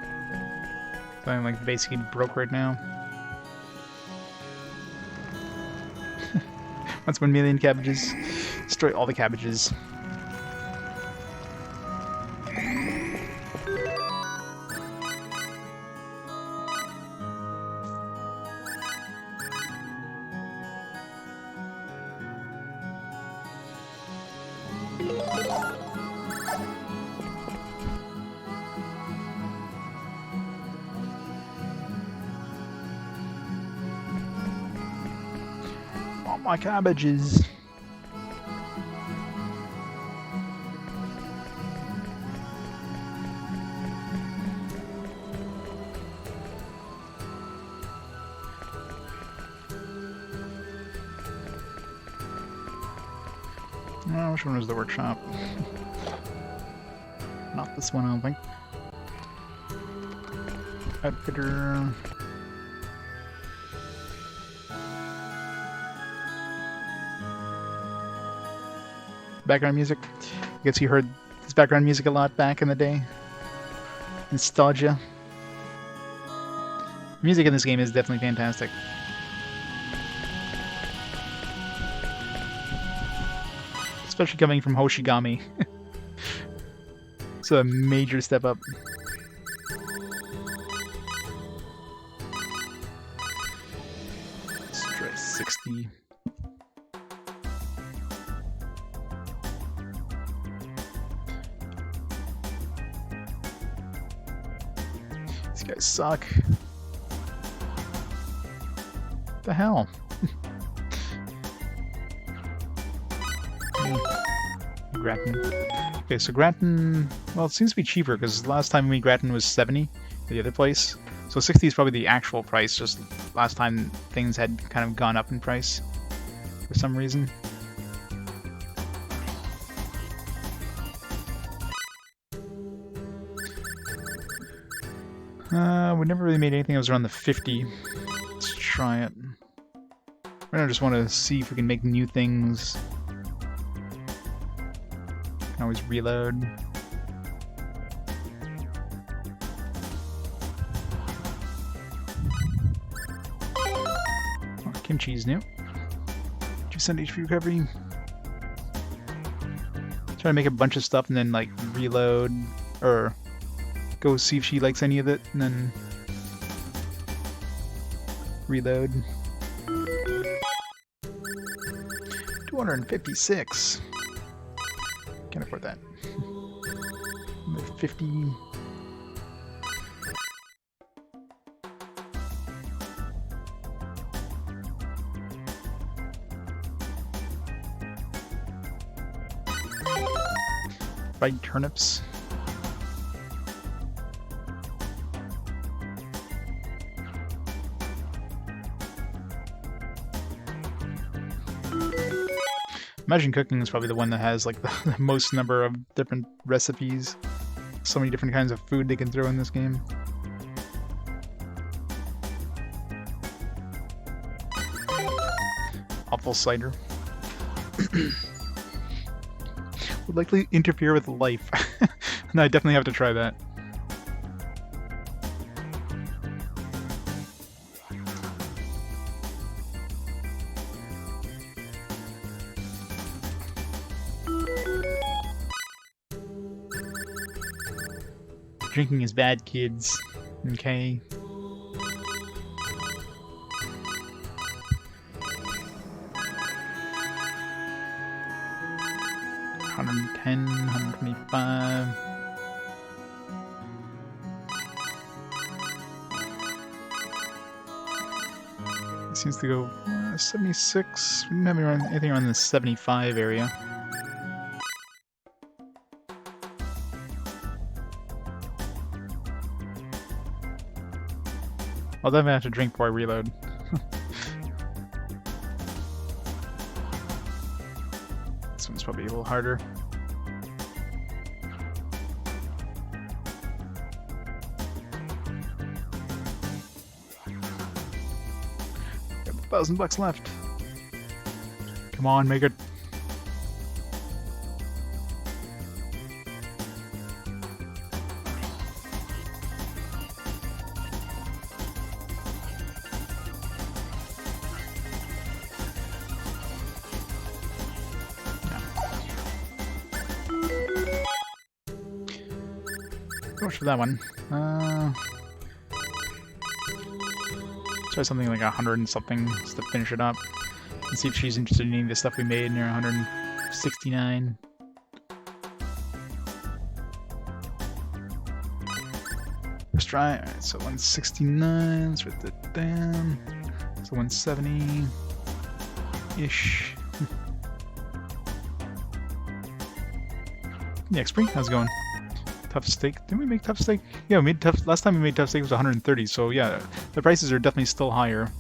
So I'm like basically broke right now. That's 1 million cabbages. Destroy all the cabbages. All my cabbages. Which one was the workshop? Not this one, I don't think. Outfitter. Background music. I guess you heard this background music a lot back in the day. Nostalgia. Music in this game is definitely fantastic. Especially coming from Hoshigami. It's a major step up. Let's try 60. These guys suck. What the hell? Grattan. Okay, so Grattan, well, it seems to be cheaper because last time we Grattan was 70 at the other place. So 60 is probably the actual price, just last time things had kind of gone up in price for some reason. We never really made anything that was around the 50. Let's try it. I just want to see if we can make new things. Can always reload. Oh, kimchi's new. 2% HP recovery. Try to make a bunch of stuff and then like reload or go see if she likes any of it and then reload. 256. Can't afford that. 50. Fried turnips. Imagine Cooking is probably the one that has like the most number of different recipes. So many different kinds of food they can throw in this game. Apple cider. Would likely interfere with life. No, I definitely have to try that. Drinking is bad, kids. Okay. $110, $125. It seems to go 76. We didn't have anything around the 75 area. I'll definitely have to drink before I reload. This one's probably a little harder. Got the $1,000 left. Come on, make it. How much for that one? Try something like 100 and something just to finish it up. And see if she's interested in any of the stuff we made near 169. First try. Alright, so 169. Let's write that down. So 170-ish. Yeah, Spring, how's it going? Tough steak. Didn't we make tough steak? Yeah, we made tough. Last time we made tough steak was 130. So yeah, the prices are definitely still higher.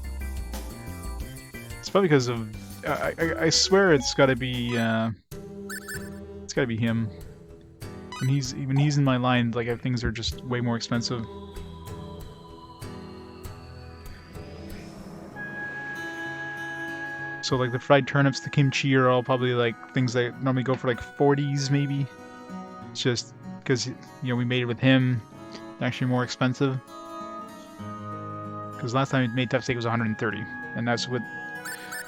It's probably because of. I swear it's got to be. It's got to be him. When he's in my line, like things are just way more expensive. So like the fried turnips, the kimchi are all probably like things that normally go for like 40s maybe. It's just because we made it with him, they're actually more expensive. Because last time we made tough steak was 130, and that's with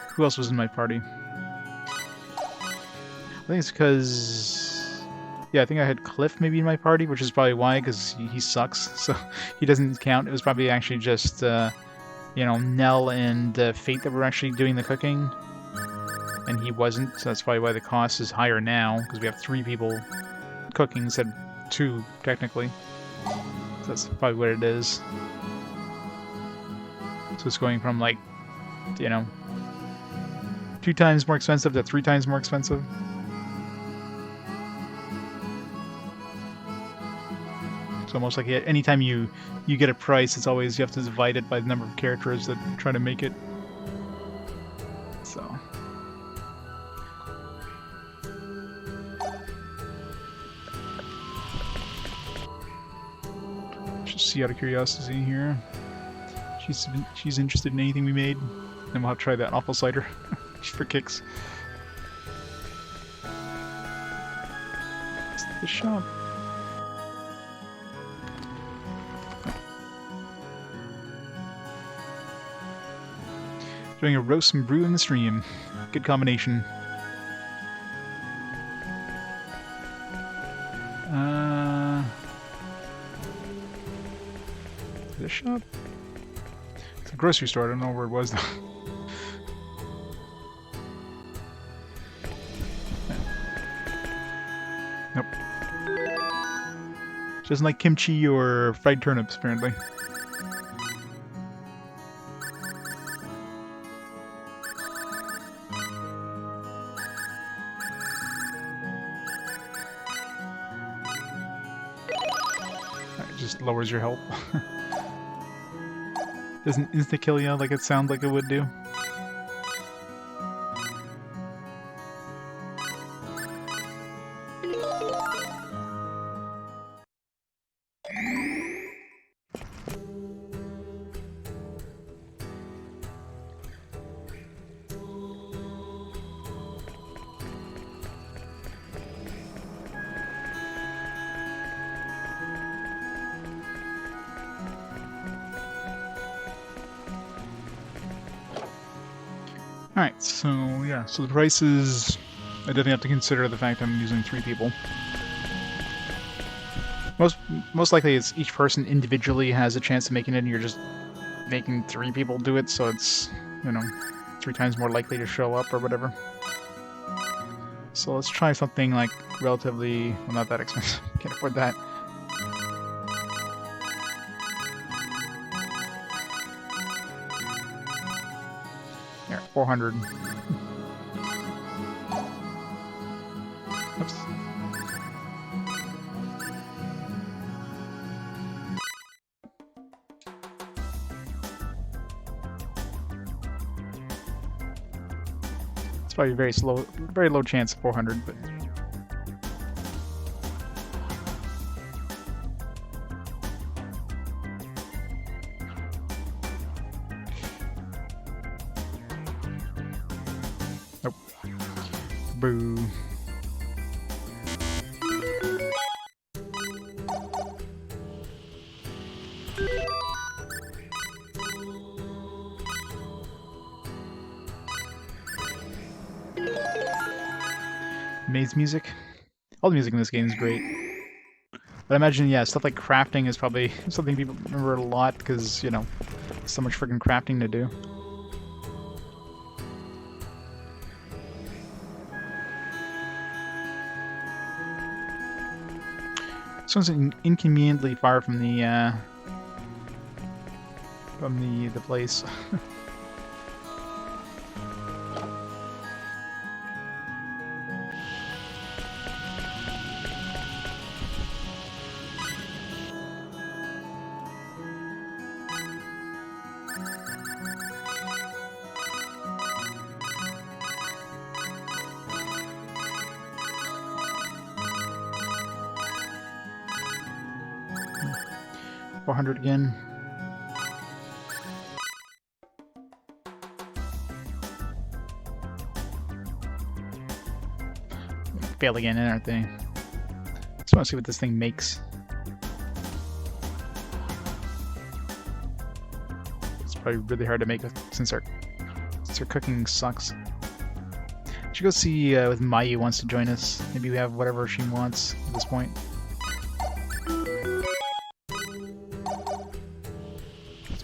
who else was in my party? I think it's because I think I had Cliff maybe in my party, which is probably why, because he sucks, so he doesn't count. It was probably actually just Nell and Fayt that were actually doing the cooking, and he wasn't. So that's probably why the cost is higher now, because we have 3 people cooking instead of 2 technically. So that's probably what it is. So it's going from like 2 times more expensive to 3 times more expensive. It's almost like anytime you get a price, it's always you have to divide it by the number of characters that try to make it. So. Just see out of curiosity here. She's interested in anything we made. Then we'll have to try that apple cider for kicks. It's the shop. Doing a roast and brew in the stream. Good combination. The shop? It's a grocery store. I don't know where it was though. Nope. She doesn't like kimchi or fried turnips, apparently. It just lowers your health. Doesn't insta-kill you like it sounds like it would do. Alright, so yeah, so the prices, I definitely have to consider the fact I'm using 3 people. Most likely it's each person individually has a chance of making it and you're just making 3 people do it, so it's, 3 times more likely to show up or whatever. So let's try something like relatively, well, not that expensive, can't afford that. Here, 400. Oops. It's probably very low chance of 400, but. Boo. Maze music. All the music in this game is great. But I imagine, yeah, stuff like crafting is probably something people remember a lot because, you know, so much freaking crafting to do. This one's inconveniently far from the place. $400 again. Fail again, aren't they? Just want to see what this thing makes. It's probably really hard to make since our cooking sucks. Should go see if Mayu wants to join us. Maybe we have whatever she wants at this point.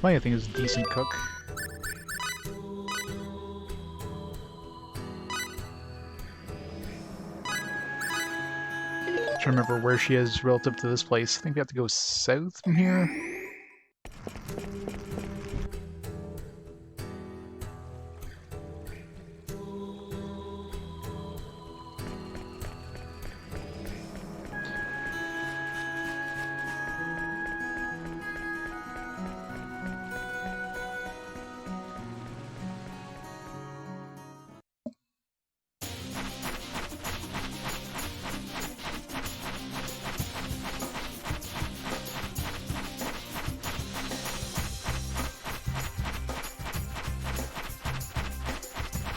Mayu, I think, is a decent cook. Trying to remember where she is relative to this place. I think we have to go south from here.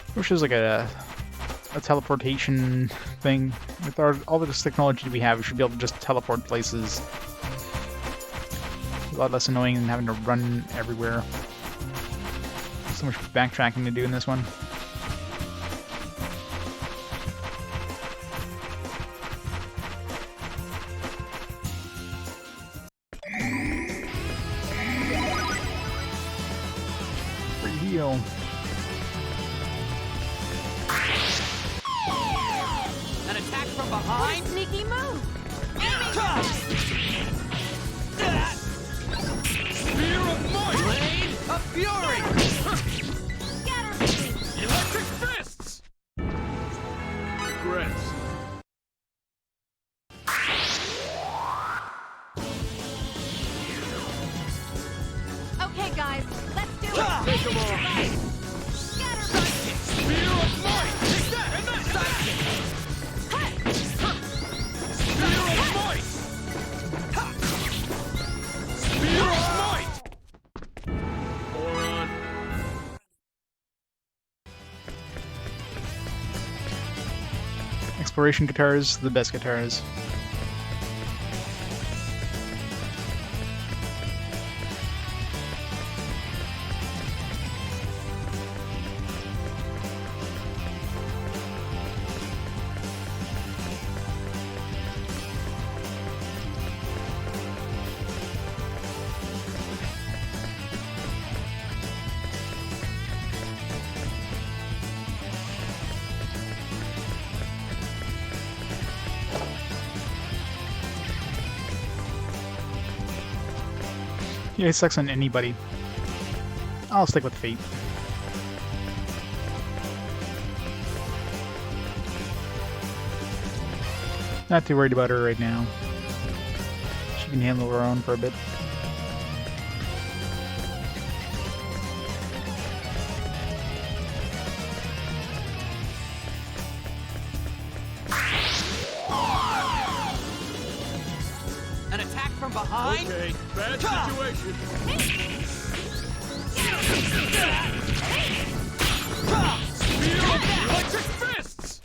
I wish there was like a teleportation thing. With all this technology we have, we should be able to just teleport places. A lot less annoying than having to run everywhere. So much backtracking to do in this one. Free heal. An attack from behind? Sneaky move! Spear of might! Blade of fury! Electric fists! Regrets. Okay, guys, let's do it! Take 'em all. Spear of might! Take that! And that! Spear of might! Spear of might! Moron. Exploration guitars, the best guitars. Yeah, it sucks on anybody. I'll stick with Fayt. Not too worried about her right now. She can handle her own for a bit. An attack from behind? Okay, bad situation. Spear of electric fists!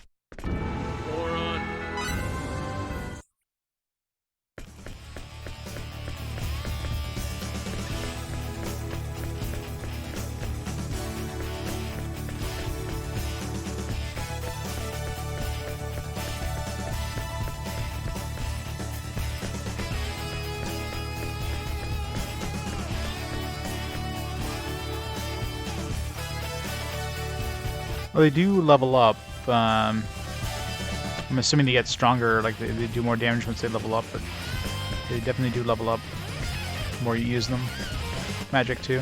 Well, they do level up. I'm assuming they get stronger, like they do more damage once they level up, but they definitely do level up the more you use them. Magic too.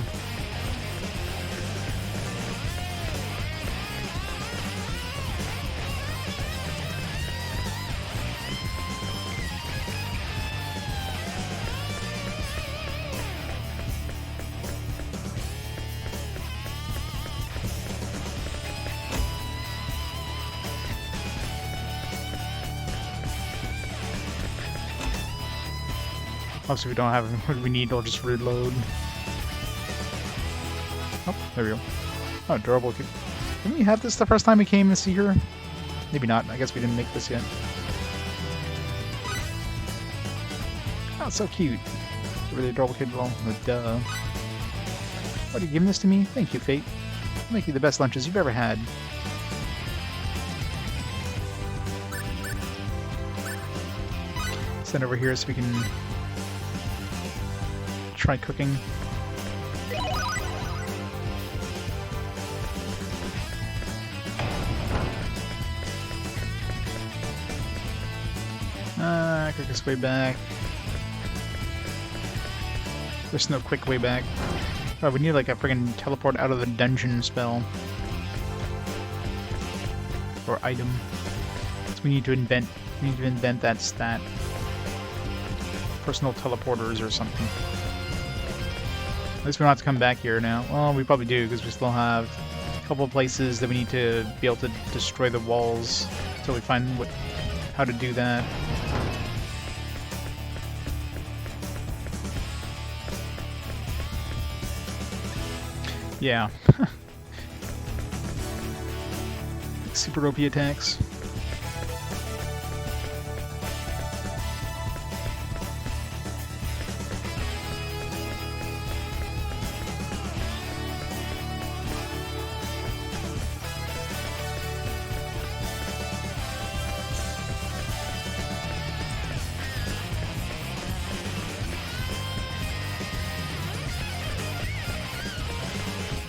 Also, if we don't have what we need, we'll just reload. Oh, there we go. Oh, durable kit. Didn't we have this the first time we came to see her? Maybe not. I guess we didn't make this yet. Oh, it's so cute. Give her the durable kit. Well, duh. What, are you giving this to me? Thank you, Fayt. I'll make you the best lunches you've ever had. Send over here so we can try cooking. Cook this way back. There's no quick way back. Oh, we need like a friggin' teleport out of the dungeon spell. Or item. So we need to invent that stat. Personal teleporters or something. At least we don't have to come back here now. Well, we probably do, because we still have a couple of places that we need to be able to destroy the walls until we find how to do that. Yeah. Super OP attacks.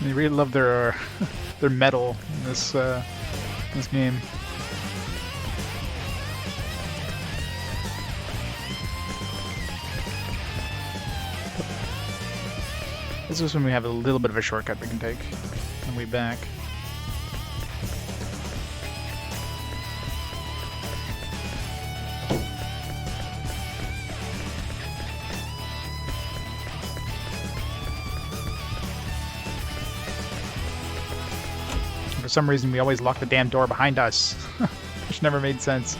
They really love their their metal in this game. This is when we have a little bit of a shortcut we can take on the way back. For some reason, we always lock the damn door behind us, which never made sense.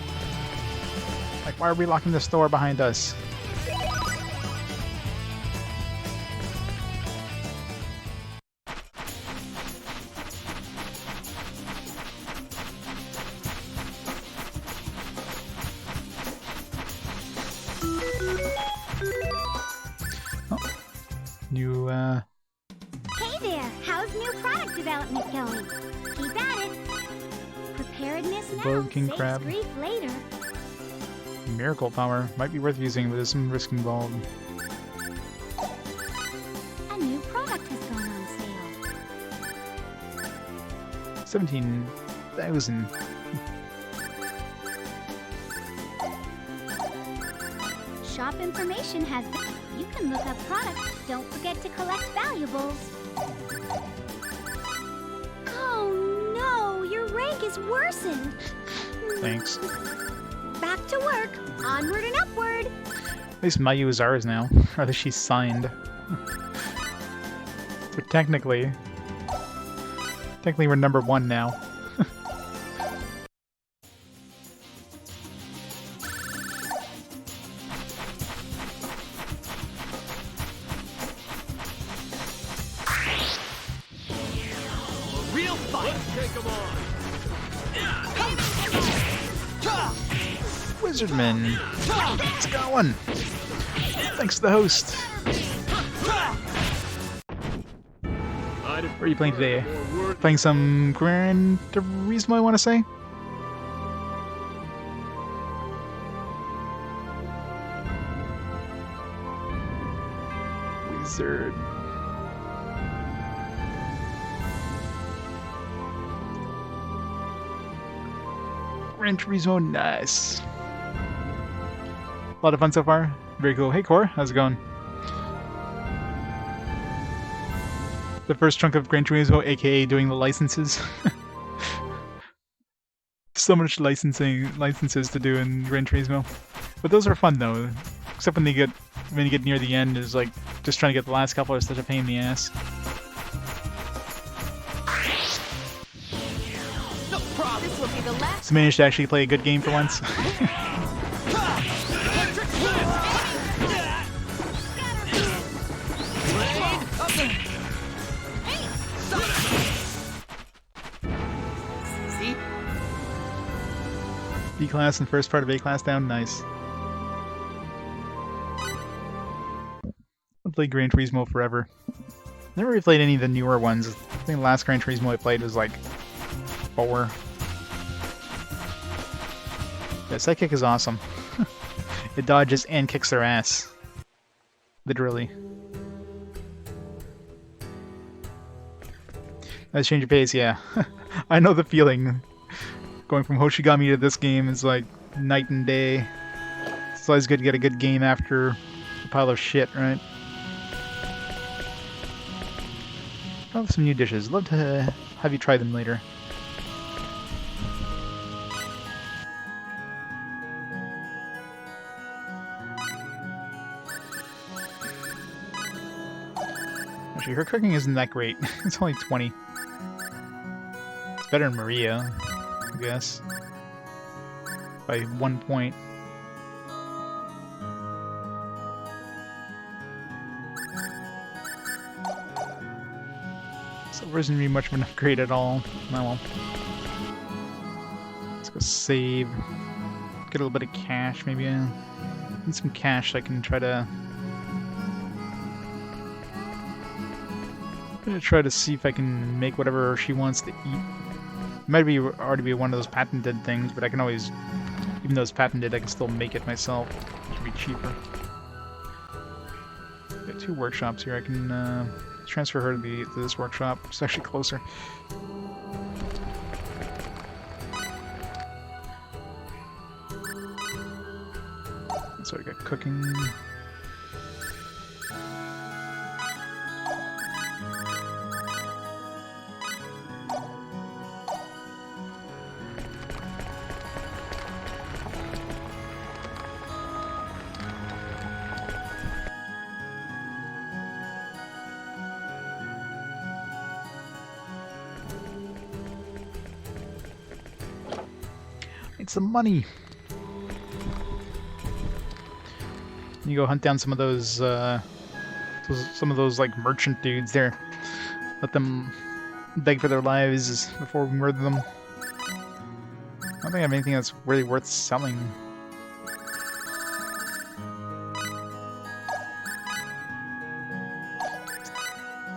Like, why are we locking this door behind us? Oh, new, Hey there, how's new product development going? Keep at it. Preparedness now, Bug King saves Crab. grief later. Miracle power. Might be worth using, but there's some risk involved. A new product has gone on sale. 17,000. Shop information has been. You can look up products. Don't forget to collect valuables. Oh no, your rank is worsened. Thanks. Back to work. Onward and upward. At least Mayu is ours now. Or at least she's signed. So technically we're number 1 now. Real fight. Let's take them on. Wizardman. It's going. Thanks to the host. Where are you playing today? Playing some Gran Turismo, I want to say? Wizard. Gran Turismo, nice. A lot of fun so far. Very cool. Hey, Core, how's it going? The first chunk of Gran Turismo, aka doing the licenses. So much licenses to do in Gran Turismo, but those are fun though. Except when you get near the end, is like just trying to get the last couple are such a pain in the ass. No problem. This will be the last. So managed to actually play a good game for once. See? B class and first part of A class down, nice. I've played Gran Turismo forever. Never really played any of the newer ones. I think the last Gran Turismo I played was like 4. Yeah, Sidekick is awesome. It dodges and kicks their ass. Literally. Nice change of pace, yeah. I know the feeling. Going from Hoshigami to this game is like night and day. It's always good to get a good game after a pile of shit, right? I have some new dishes. Love to have you try them later. Actually, her cooking isn't that great. It's only 20. It's better than Maria, I guess. By 1 point. Silver isn't really much of an upgrade at all. Oh well. Let's go save. Get a little bit of cash, maybe. Need some cash so I can try to... I'm gonna try to see if I can make whatever she wants to eat. It might be already be one of those patented things, but I can always, even though it's patented, I can still make it myself. It should be cheaper. Got 2 workshops here. I can transfer her to this workshop. It's actually closer. So I got cooking. Need some money. You go hunt down some of those like merchant dudes there. Let them beg for their lives before we murder them. I don't think I have anything that's really worth selling.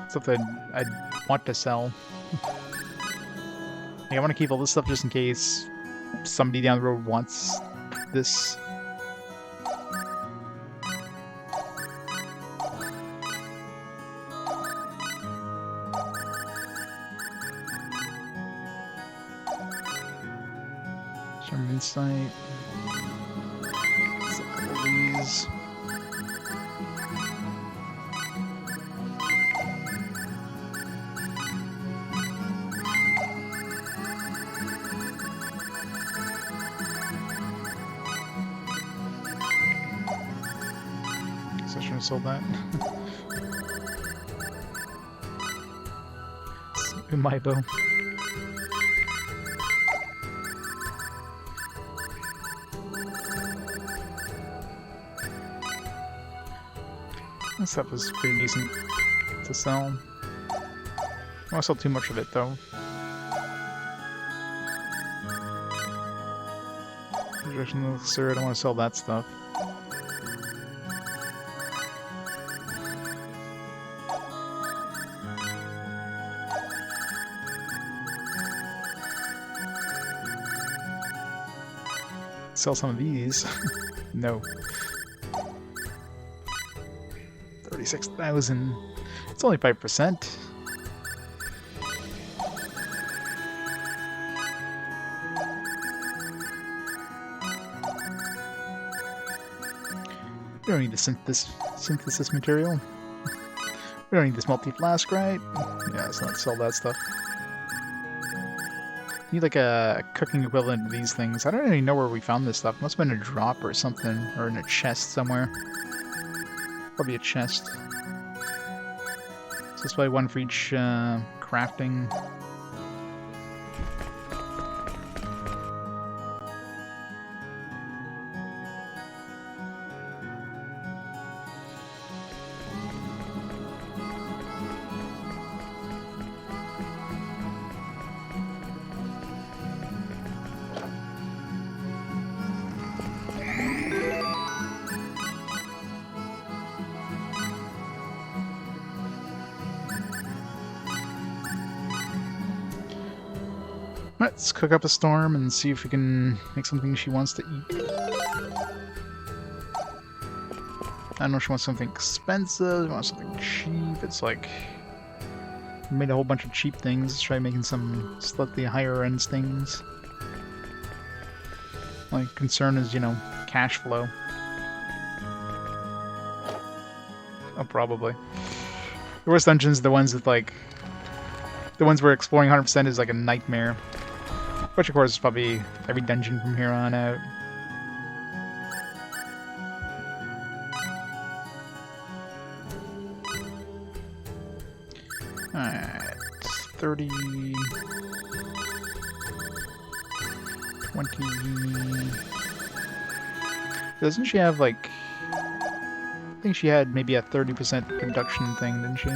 Stuff that I'd want to sell. Like, I want to keep all this stuff just in case somebody down the road wants this. Some insight. A couple of these. Guess I shouldn't have sold that. My bow. This stuff is pretty decent to sell. I don't want to sell too much of it though. Projection elixir, I don't want to sell that stuff. Sell some of these. No. 36,000. It's only 5%. We don't need the synthesis material. We don't need this multi-flask, right? Yeah, let's not sell that stuff. Need like a cooking equivalent of these things. I don't really know where we found this stuff. Must have been a drop or something, or in a chest somewhere. Probably a chest. So it's probably one for each crafting. Let's cook up a storm and see if we can make something she wants to eat. I don't know if she wants something expensive, she wants something cheap. It's like, we made a whole bunch of cheap things. Let's try making some slightly higher end things. My concern is, you know, cash flow. Oh, probably. The worst dungeons are the ones that, like, the ones we're exploring 100% is like a nightmare. Which, of course, is probably every dungeon from here on out. Alright. 30... 20... Doesn't she have, like... I think she had maybe a 30% conduction thing, didn't she?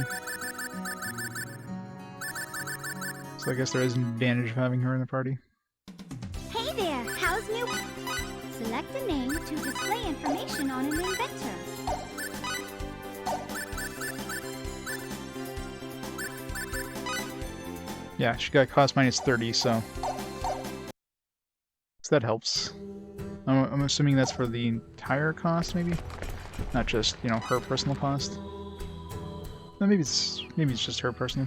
So I guess there is an advantage of having her in the party. Hey there, how's new? Select a name to display information on an inventor. Yeah, she got cost minus 30, so that helps. I'm assuming that's for the entire cost, maybe? Not just, you know, her personal cost. No, maybe it's just her personal.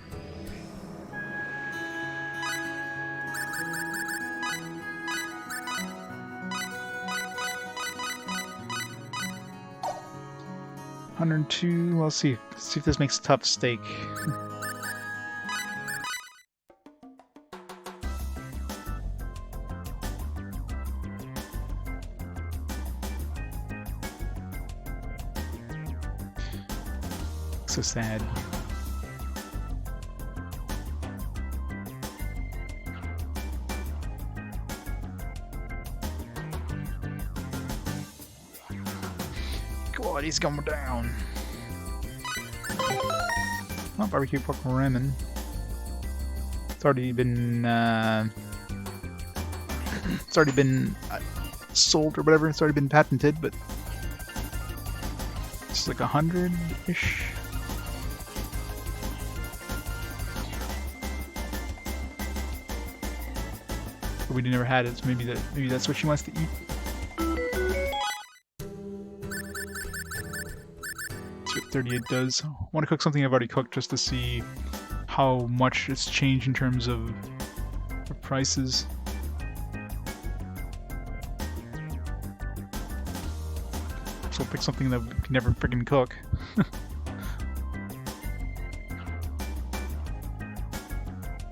$102. Well, let's see if this makes a tough steak. So sad. Quality's going down. Oh, barbecue pork ramen. It's already been sold or whatever. It's already been patented, but it's like 100-ish. But we never had it, so maybe that's what she wants to eat. That's what 38 does. I want to cook something I've already cooked just to see how much it's changed in terms of the prices. So I'll pick something that we can never friggin' cook.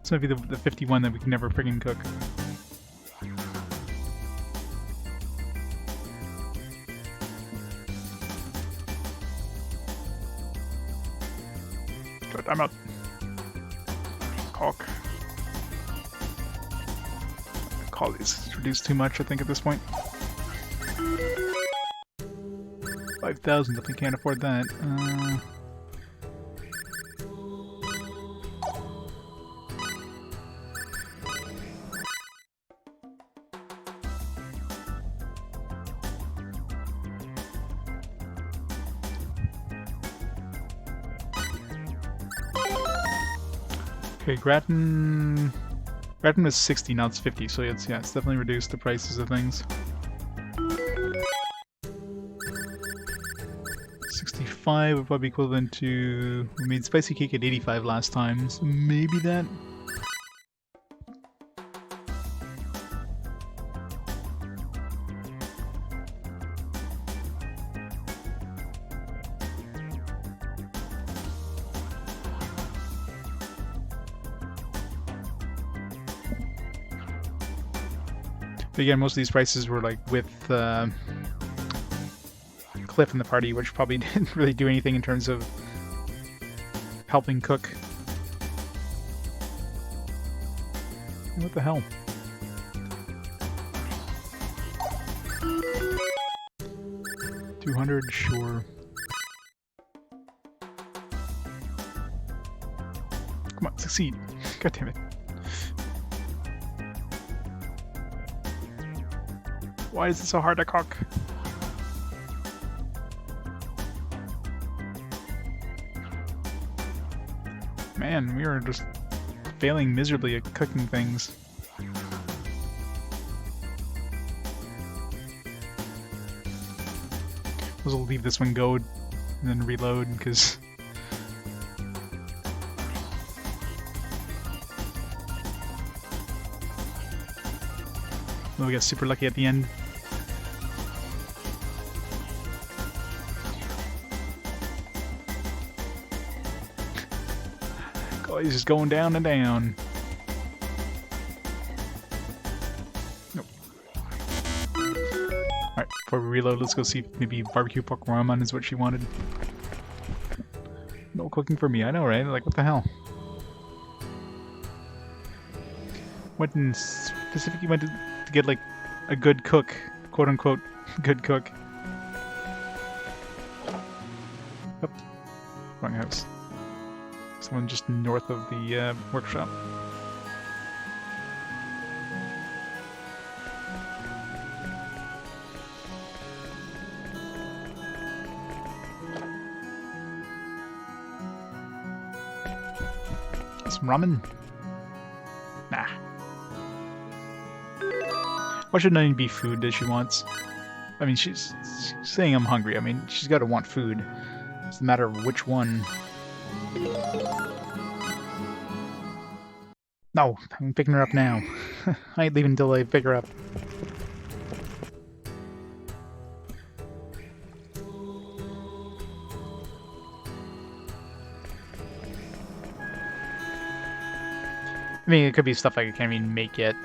This might be the 51 that we can never friggin' cook. Good, I'm up. Cock. Quality is reduced too much, I think, at this point. 5,000, but they can't afford that. Okay, Gratin was 60, now it's 50, so it's definitely reduced the prices of things. 65 would probably be equivalent to... We made spicy cake at 85 last time, so maybe that? But again, most of these prices were like with Cliff in the party, which probably didn't really do anything in terms of helping cook. What the hell? $200, sure. Come on, succeed. God damn it. Why is it so hard to cook? Man, we are just failing miserably at cooking things. We'll leave this one go and then reload because we got super lucky at the end. Oh, he's just going down and down. Nope. Alright, before we reload, let's go see if maybe barbecue pork ramen is what she wanted. No cooking for me, I know, right? Like, what the hell? Went and specifically went to get, like, a good cook. Quote-unquote, good cook. Oh, wrong house. Someone just north of the workshop. Some ramen? Nah. Why should not be food that she wants? I mean, she's saying I'm hungry. I mean, she's got to want food. It's a matter of which one. No, I'm picking her up now. I ain't leaving until I pick her up. I mean, it could be stuff I can't even make yet,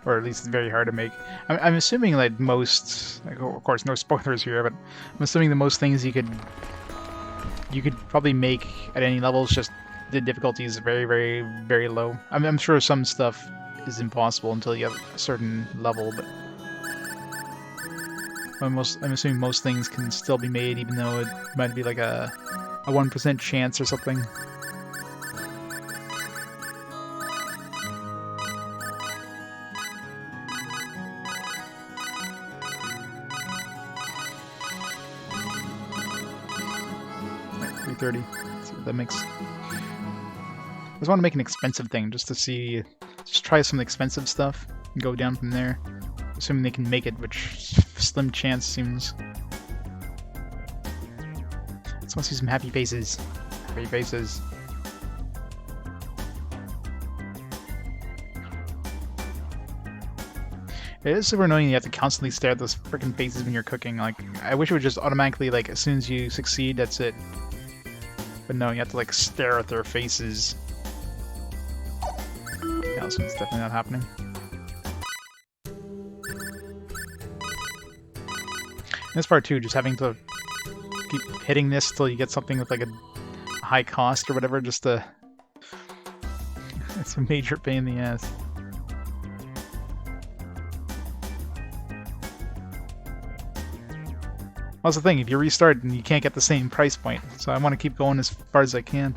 or at least it's very hard to make. I'm assuming that most, like, of course, no spoilers here, but I'm assuming that most things you could probably make at any level. It's just the difficulty is very, very, very low. I'm sure some stuff is impossible until you have a certain level, but I'm assuming most things can still be made, even though it might be like a 1% chance or something. Right, 330. Let's see what that makes. I just want to make an expensive thing just to see, just try some expensive stuff and go down from there. Assuming they can make it, which slim chance seems. Just want to see some happy faces. Happy faces. It is super annoying you have to constantly stare at those freaking faces when you're cooking. Like, I wish it would just automatically, like, as soon as you succeed, that's it. But no, you have to, like, stare at their faces. Yeah, this one's definitely not happening. This part too, just having to keep hitting this till you get something with like a high cost or whatever, just to... It's a major pain in the ass. Well, that's the thing, if you restart and you can't get the same price point, so I want to keep going as far as I can.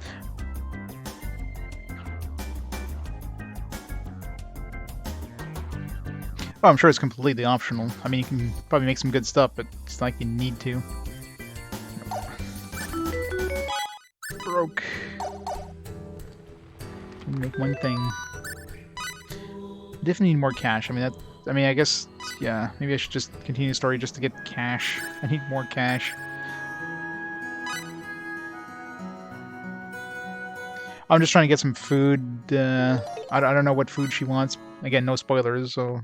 Oh, I'm sure it's completely optional. I mean, you can probably make some good stuff, but it's not like you need to. Broke. Make one thing. Definitely need more cash. I mean, I guess, yeah. Maybe I should just continue the story just to get cash. I need more cash. I'm just trying to get some food. I don't know what food she wants. Again, no spoilers, so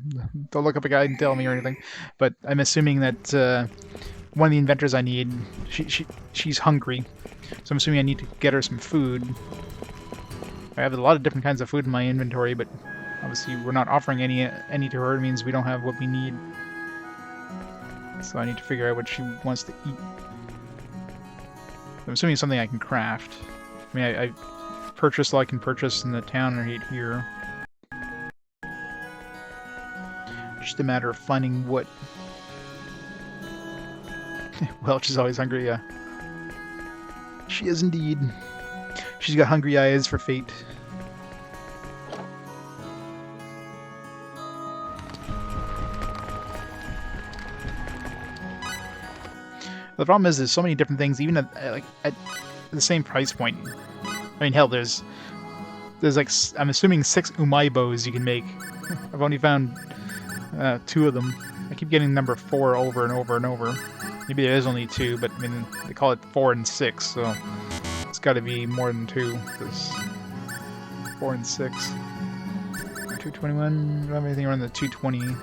don't look up a guide and tell me or anything. But I'm assuming that one of the inventors I need, she's hungry. So I'm assuming I need to get her some food. I have a lot of different kinds of food in my inventory, but Obviously, we're not offering any to her. It means we don't have what we need. So I need to figure out what she wants to eat. I'm assuming something I can craft. I mean, I purchase all I can purchase in the town or here. Just a matter of finding what. Welch is always hungry, yeah. She is indeed. She's got hungry eyes for Fayt. The problem is there's so many different things, even at the same price point. I mean, hell, there's like, I'm assuming 6 umaibos you can make. I've only found 2 of them. I keep getting number 4 over and over and over. Maybe there is only 2, but I mean, they call it 4 and 6, so it's got to be more than 2, because 4 and 6. 221, I don't have anything around the 220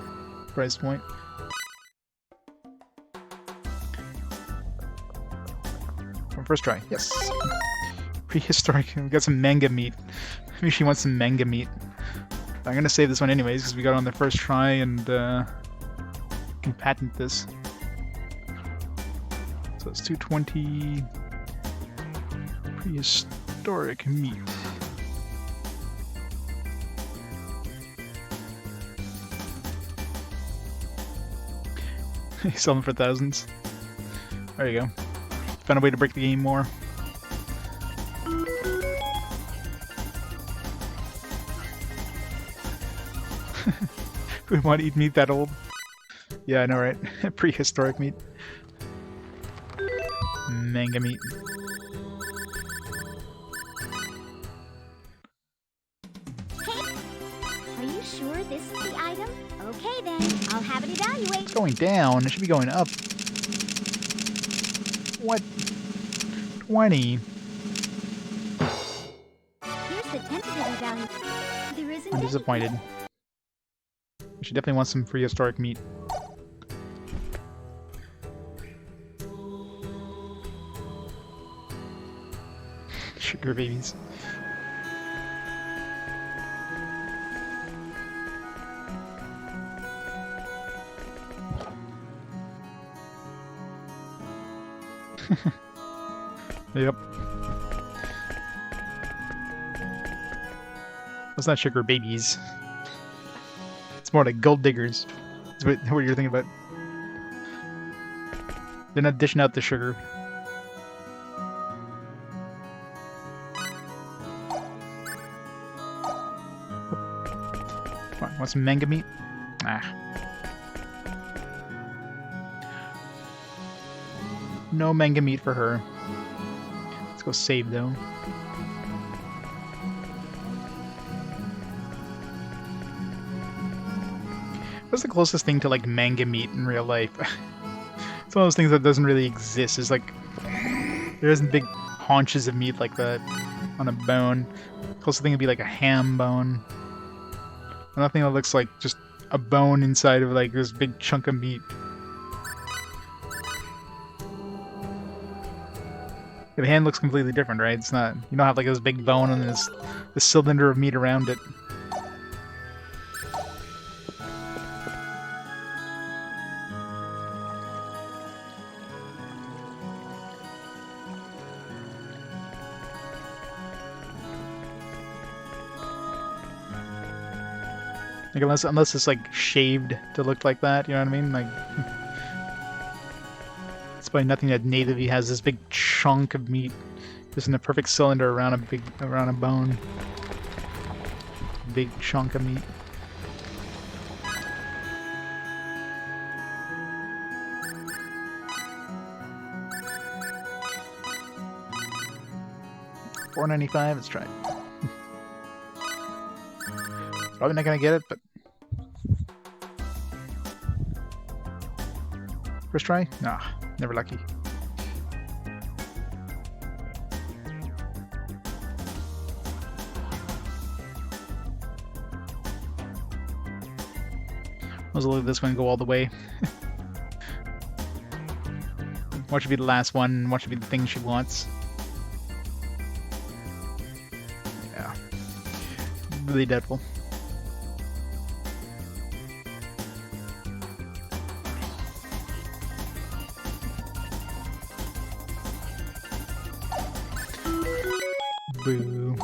price point. First try, yes. Prehistoric, we got some manga meat. Maybe she wants some manga meat. I'm gonna save this one anyways, because we got it on the first try and can patent this. So it's 220 prehistoric meat. Sell them for thousands. There you go. Found a way to break the game more. Who would want to eat meat that old? Yeah, I know, right? Prehistoric meat. Manga meat. Hey, are you sure this is the item? Okay then, I'll have it evaluate. It's going down. It should be going up. What? 20. Here's the tentative evaluation. There isn't I'm any- disappointed. She definitely wants some prehistoric meat. Sugar babies. Yep. That's not sugar babies. It's more like gold diggers. That's what you're thinking about. They're not dishing out the sugar. Want some manga meat? Ah. No manga meat for her. Let's go save though. What's the closest thing to like manga meat in real life? It's one of those things that doesn't really exist. It's like there isn't big haunches of meat like that on a bone. Closest thing would be like a ham bone. Nothing that looks like just a bone inside of like this big chunk of meat. The hand looks completely different, right? It's not, you don't have like this big bone and this cylinder of meat around it. Like unless it's like shaved to look like that, you know what I mean? Like it's probably nothing that natively has this big chunk of meat just in a perfect cylinder around a bone. Big chunk of meat. $4.95, let's try it. Probably not gonna get it, but first try? Nah, never lucky. Let's look at this one go all the way. What should be the last one? What should be the thing she wants? Yeah. Really doubtful. Boo.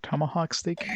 Tomahawk steak.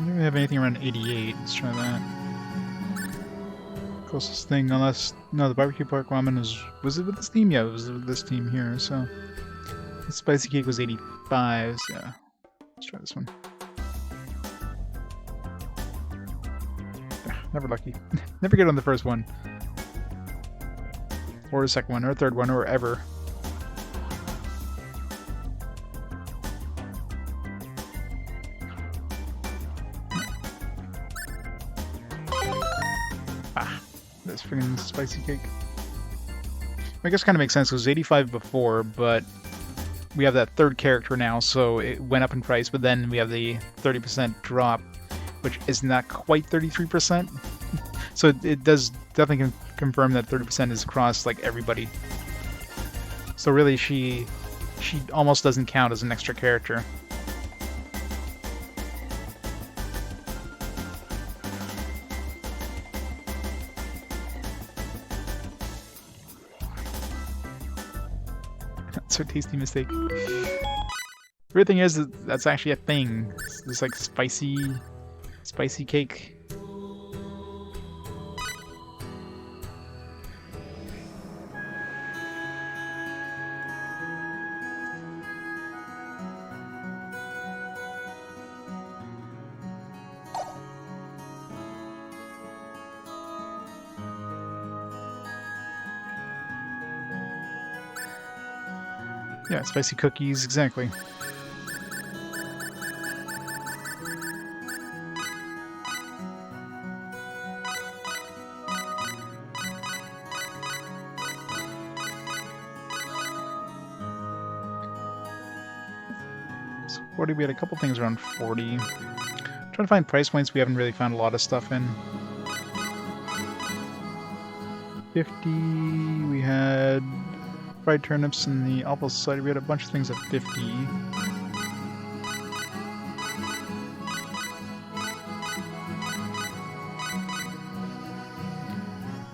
We have anything around 88. Let's try that. Closest thing, unless no, the barbecue pork ramen was it with this team? Yeah, it was with this team here. So the spicy cake was 85. So yeah, let's try this one. Never lucky. Never get on the first one, or the second one, or third one, or ever. This freaking spicy cake. I guess kind of makes sense. It was 85 before, but we have that third character now, so it went up in price. But then we have the 30% drop, which is not quite 33%. So it does definitely confirm that 30% is across like everybody. So really, she almost doesn't count as an extra character. So tasty mistake. The weird thing is that that's actually a thing. It's this like spicy cake. Yeah, spicy cookies, exactly. So 40, we had a couple things around 40. Trying to find price points, we haven't really found a lot of stuff in. 50, we had fried turnips in the Alpha Society. We had a bunch of things at 50.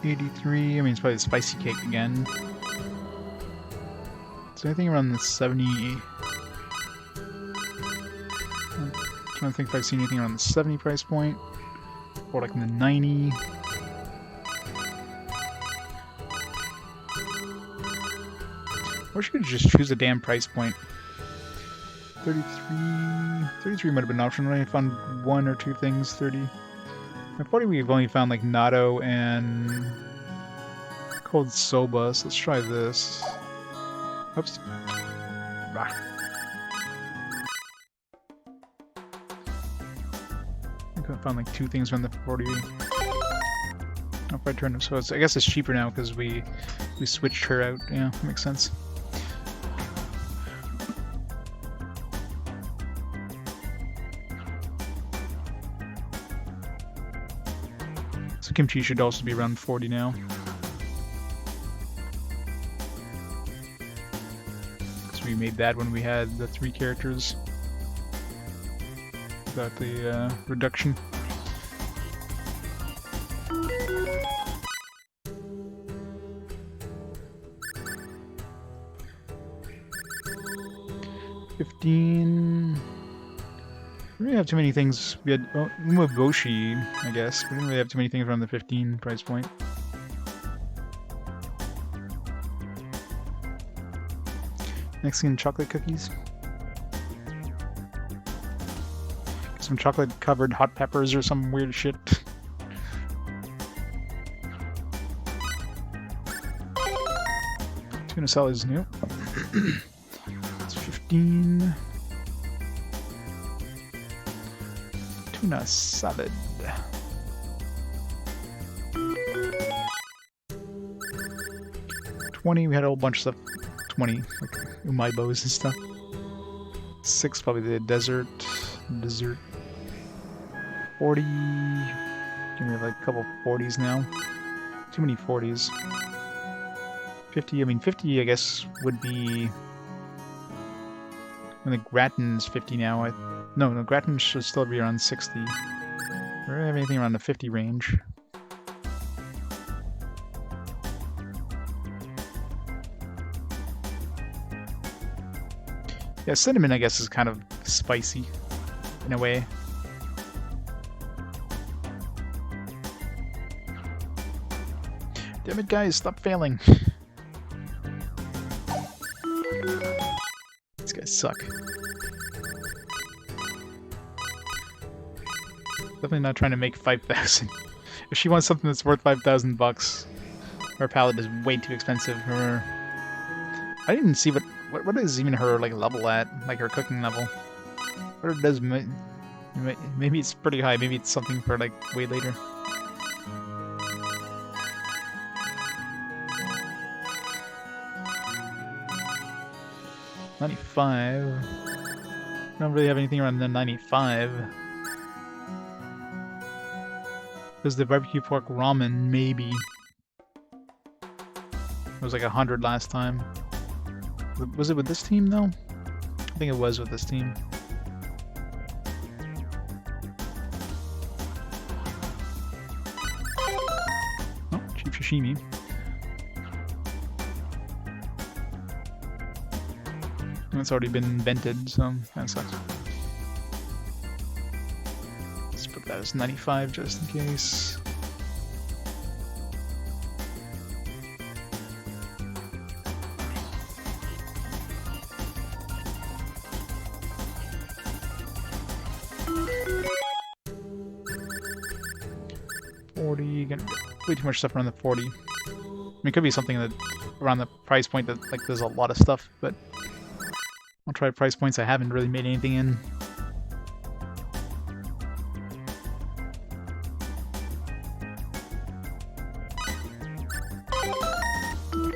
$83. I mean, it's probably the spicy cake again. Is there anything around the 70? I'm trying to think if I've seen anything around the 70 price point, or like in the 90. Or she could just choose a damn price point. 33 might have been an option, right? I found one or two things, 30. At 40 we've only found like natto and cold soba, so let's try this. Oops. Ah. I think I found like two things around the 40. If I turn it, so I guess it's cheaper now because we switched her out. Yeah, makes sense. So kimchi should also be around 40 now. Because we made that when we had the 3 characters. without the reduction. $15. We didn't have too many things. We had Umaboshi, I guess. We didn't really have too many things around the 15 price point. Mexican chocolate cookies. Some chocolate covered hot peppers or some weird shit. Tuna salad is new. It's 15. Tuna salad. $20. We had a whole bunch of stuff. 20, like umaibos and stuff. 6, probably the dessert. 40. Give me like a couple 40s now. Too many 40s. 50. I mean, 50. I guess would be. And the gratin's 50 now. No, gratin should still be around 60. We don't have anything around the 50 range. Yeah, cinnamon, I guess, is kind of spicy in a way. Damn it, guys, stop failing. These guys suck. Definitely not trying to make 5,000. If she wants something that's worth $5,000, her palette is way too expensive. I didn't see what is even her like level at, like her cooking level. What it does, maybe it's pretty high. Maybe it's something for like way later. $95. Don't really have anything around the 95. There's the barbecue pork ramen, maybe. It was like 100 last time. Was it with this team, though? I think it was with this team. Oh, cheap sashimi. It's already been invented, so kind of sucks. Let's put that as 95 just in case. Way too much stuff around the 40. I mean, it could be something that around the price point that like there's a lot of stuff, but I'll try price points I haven't really made anything in.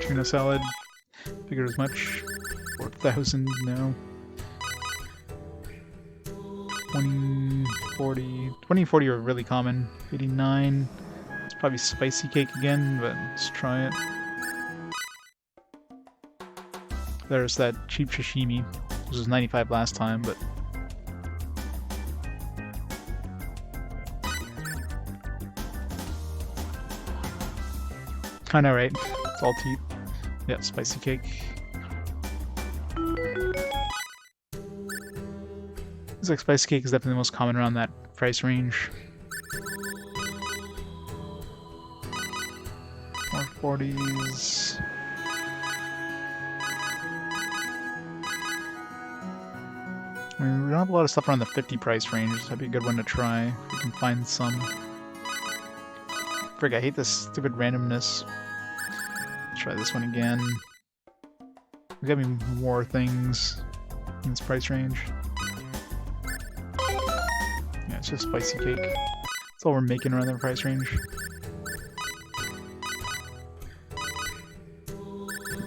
Tuna salad. Figured as much. 4,000, no. 20, 40. 20 and 40 are really common. 89. It's probably spicy cake again, but let's try it. There's that cheap sashimi. This was 95 last time, but I know, right? It's all cheap. Yeah, spicy cake. Looks like spicy cake is definitely the most common around that price range. 440s. I mean, we don't have a lot of stuff around the 50 price range, so that'd be a good one to try if we can find some. Frig, I hate this stupid randomness. Let's try this one again. We got me more things in this price range. Yeah, it's just spicy cake. That's all we're making around that price range.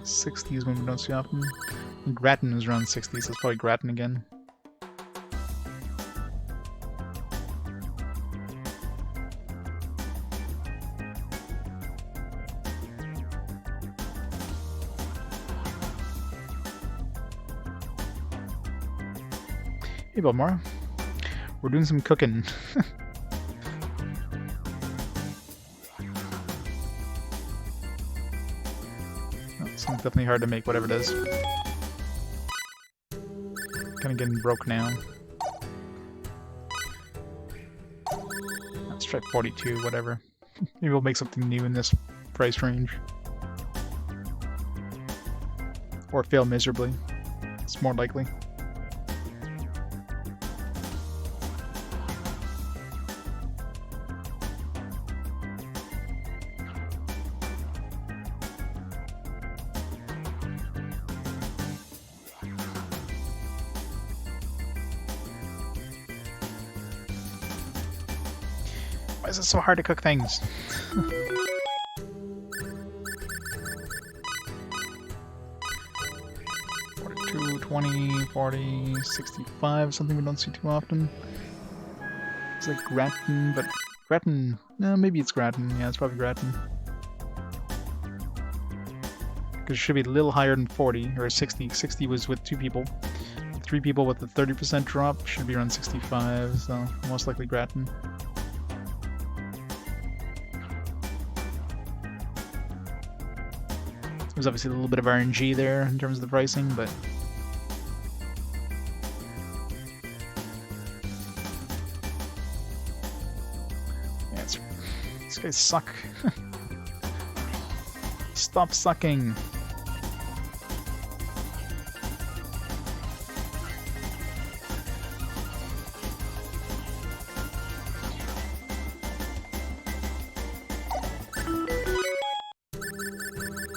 60s one we don't see often. And gratin is around 60s, so it's probably gratin again. Hey Balmora. We're doing some cooking. Oh, it's definitely hard to make, whatever it is. Kind of getting broke now. Let's try 42, whatever. Maybe we'll make something new in this price range. Or fail miserably. It's more likely. Why is it so hard to cook things? 20, 40, 65, something we don't see too often. It's like gratin, but gratin, no, maybe it's gratin. Yeah, it's probably gratin. Because it should be a little higher than 40, or 60. 60 was with 2 people. 3 people with the 30% drop should be around 65, so most likely gratin. There's obviously a little bit of RNG there in terms of the pricing, but these guys suck. Stop sucking.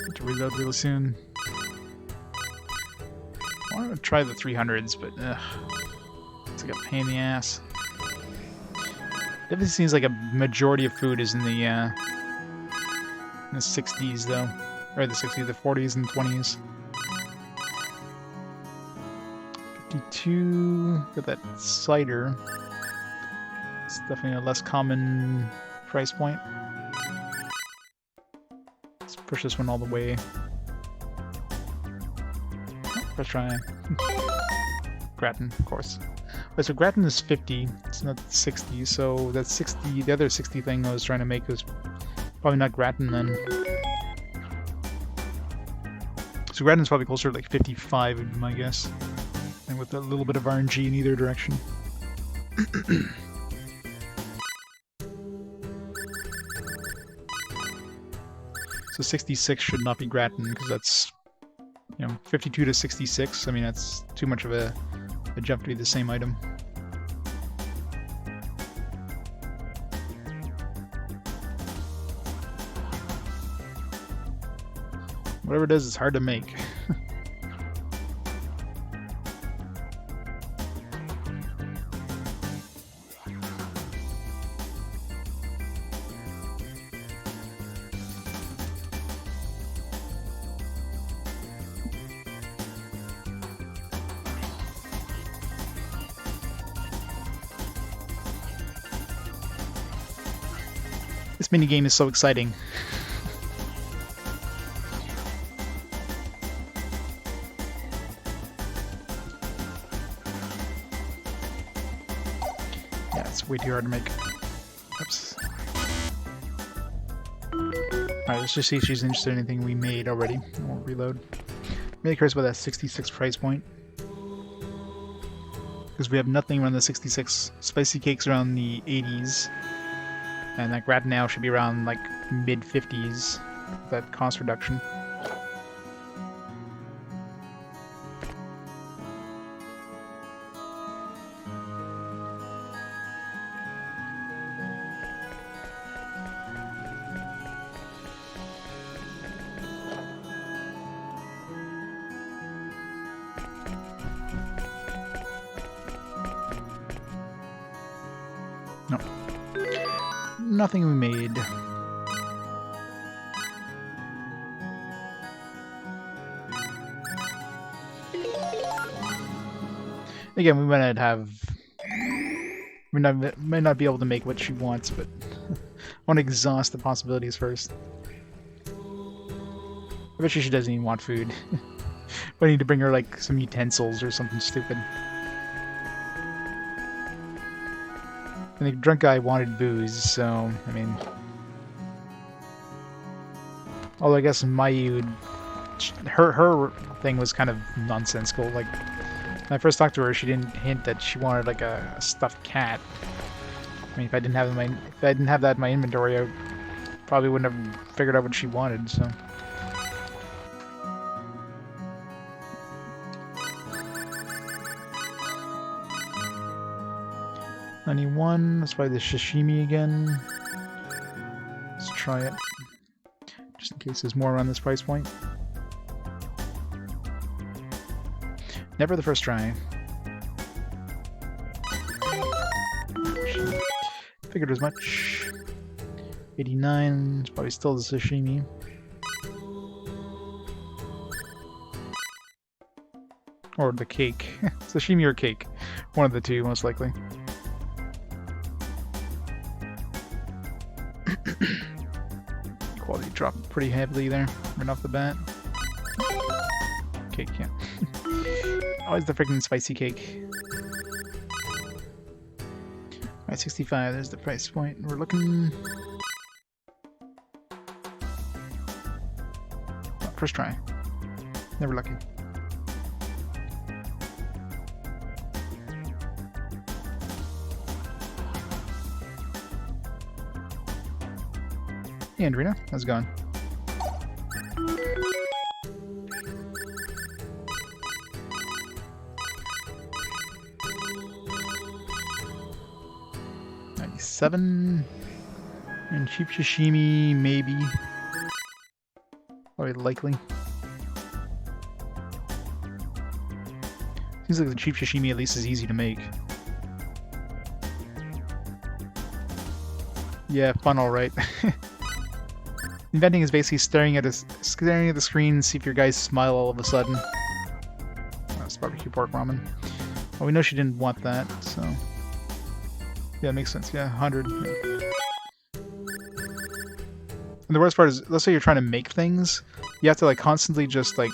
Have to reload really soon. I want to try the 300s, but it's like a pain in the ass. Definitely seems like a majority of food is in the 60s though, or the 60s, the 40s and 20s. 52. Got that cider. It's definitely a less common price point. Let's push this one all the way. Oh, first try. Gratin, of course. Wait, so gratin is 50, it's not 60, so that's 60, the other 60 thing I was trying to make was probably not gratin then. So gratin's probably closer to like 55 would be my guess. And with a little bit of RNG in either direction. So 66 should not be gratin, because that's, 52 to 66, I mean that's too much of a jump to be the same item. Whatever it is, it's hard to make. This minigame is so exciting. Yeah, it's way too hard to make. Oops. Alright, let's just see if she's interested in anything we made already. We'll reload. I'm really curious about that 66 price point. Because we have nothing around the 66. Spicy cakes around the 80s. And that gratin now should be around like mid-50s, that cost reduction. No. Nothing we made. Again, we might not be able to make what she wants, but I want to exhaust the possibilities first. I bet she doesn't even want food. I need to bring her like some utensils or something stupid. And the drunk guy wanted booze, so, I mean... Although I guess Mayu, her thing was kind of nonsensical. Like, when I first talked to her, she didn't hint that she wanted like a stuffed cat. I mean, if I didn't have that in my inventory, I probably wouldn't have figured out what she wanted. So. 91. Let's try the sashimi again. Let's try it. Just in case there's more around this price point. Never the first try. Figured as much. 89. It's probably still the sashimi. Or the cake. Sashimi or cake. One of the two, most likely. Quality dropped pretty heavily there, right off the bat. Cake, yeah. Always the freaking spicy cake. Alright, 65, there's the price point. We're looking... Oh, first try. Never lucky. Hey, Andrina, how's it going? $97 and cheap sashimi, maybe. Probably likely. Seems like the cheap sashimi at least is easy to make. Yeah, fun, all right. Inventing is basically staring at the screen, see if your guys smile all of a sudden. That's barbecue pork ramen. Well, we know she didn't want that, so yeah, it makes sense. Yeah, 100. Yeah. And the worst part is, let's say you're trying to make things, you have to like constantly just like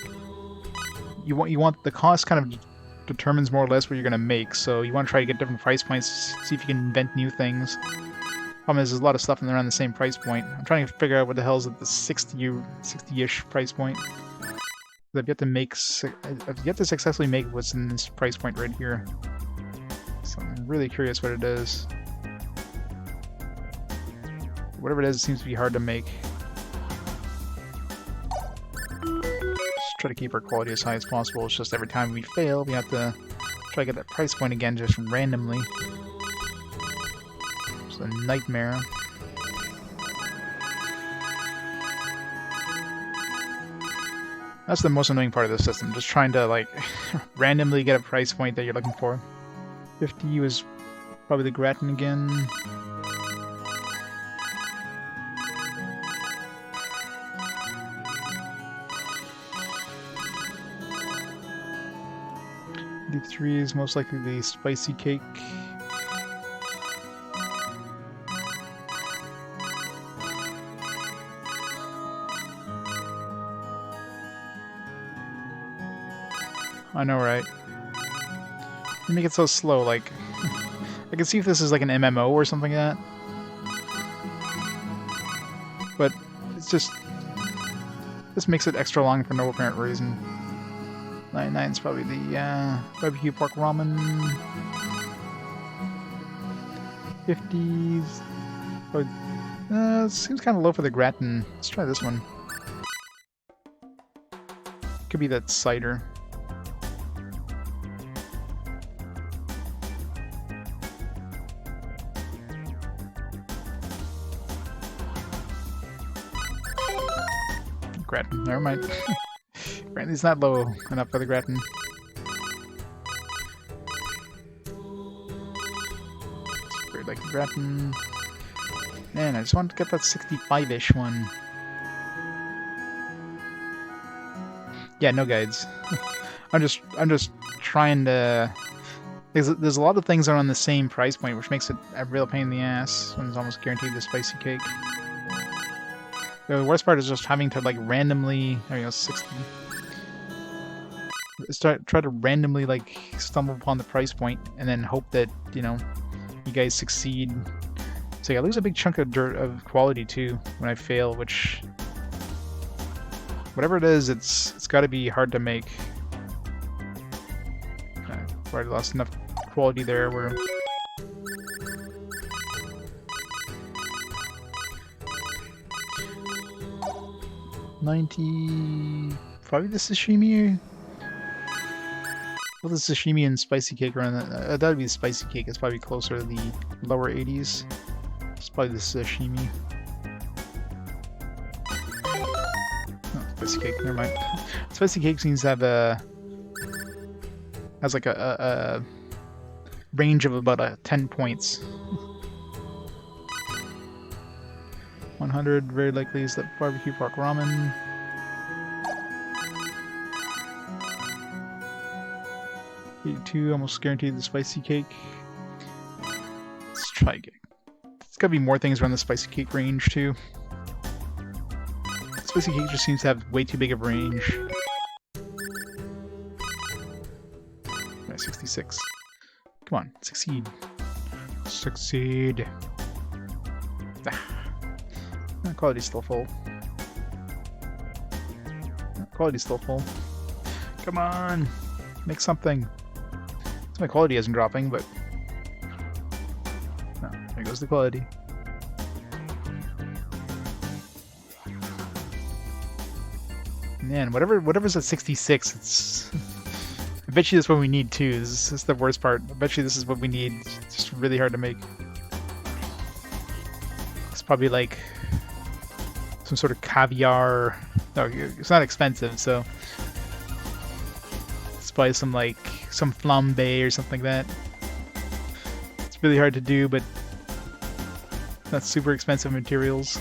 you want the cost kind of determines more or less what you're gonna make. So you want to try to get different price points, see if you can invent new things. Problem is, there's a lot of stuff in around the same price point. I'm trying to figure out what the hell is at the 60-ish price point. I've yet to successfully make what's in this price point right here. So I'm really curious what it is. Whatever it is, it seems to be hard to make. Just try to keep our quality as high as possible. It's just every time we fail, we have to try to get that price point again just randomly. It's a nightmare. That's the most annoying part of the system, just trying to like randomly get a price point that you're looking for. 50 was probably the gratin again. D3 is most likely the spicy cake. I know, right? You make it so slow, like... I can see if this is like an MMO or something like that. But it's just... This makes it extra long for no apparent reason. 99 is probably the barbecue pork ramen. 50s... It seems kind of low for the gratin. Let's try this one. Could be that cider. Gratin, never mind. Gratin's not low enough for the gratin. It's very like gratin. Man, I just want to get that 65-ish one. Yeah, no guides. I'm just trying to. There's a lot of things that are on the same price point, which makes it a real pain in the ass when it's almost guaranteed the spicy cake. The worst part is just having to like randomly, there you go, 60. Try to randomly like stumble upon the price point and then hope that, you know, you guys succeed. So yeah, I lose a big chunk of dirt of quality too when I fail, which whatever it is, it's got to be hard to make. I've already lost enough quality there where. Probably the sashimi. Well, the sashimi and spicy cake around that. That would be the spicy cake. It's probably closer to the lower 80s. It's probably the sashimi. Oh, spicy cake. Never mind. Spicy cake seems to have has like a range of about 10 points. 100 very likely is that barbecue pork ramen. $82 almost guaranteed the spicy cake. Let's try again. There's gotta be more things around the spicy cake range too. Spicy cake just seems to have way too big of a range. 66. Come on, succeed. Succeed. Quality's still full. Quality's still full. Come on, make something. So my quality isn't dropping, but no, there goes the quality. Man, whatever's at 66, it's. I bet you this is what we need too. This is the worst part. I bet you this is what we need. It's just really hard to make. It's probably like some sort of caviar. No, it's not expensive, so it's probably some flambe or something like that. It's really hard to do, but not super expensive materials.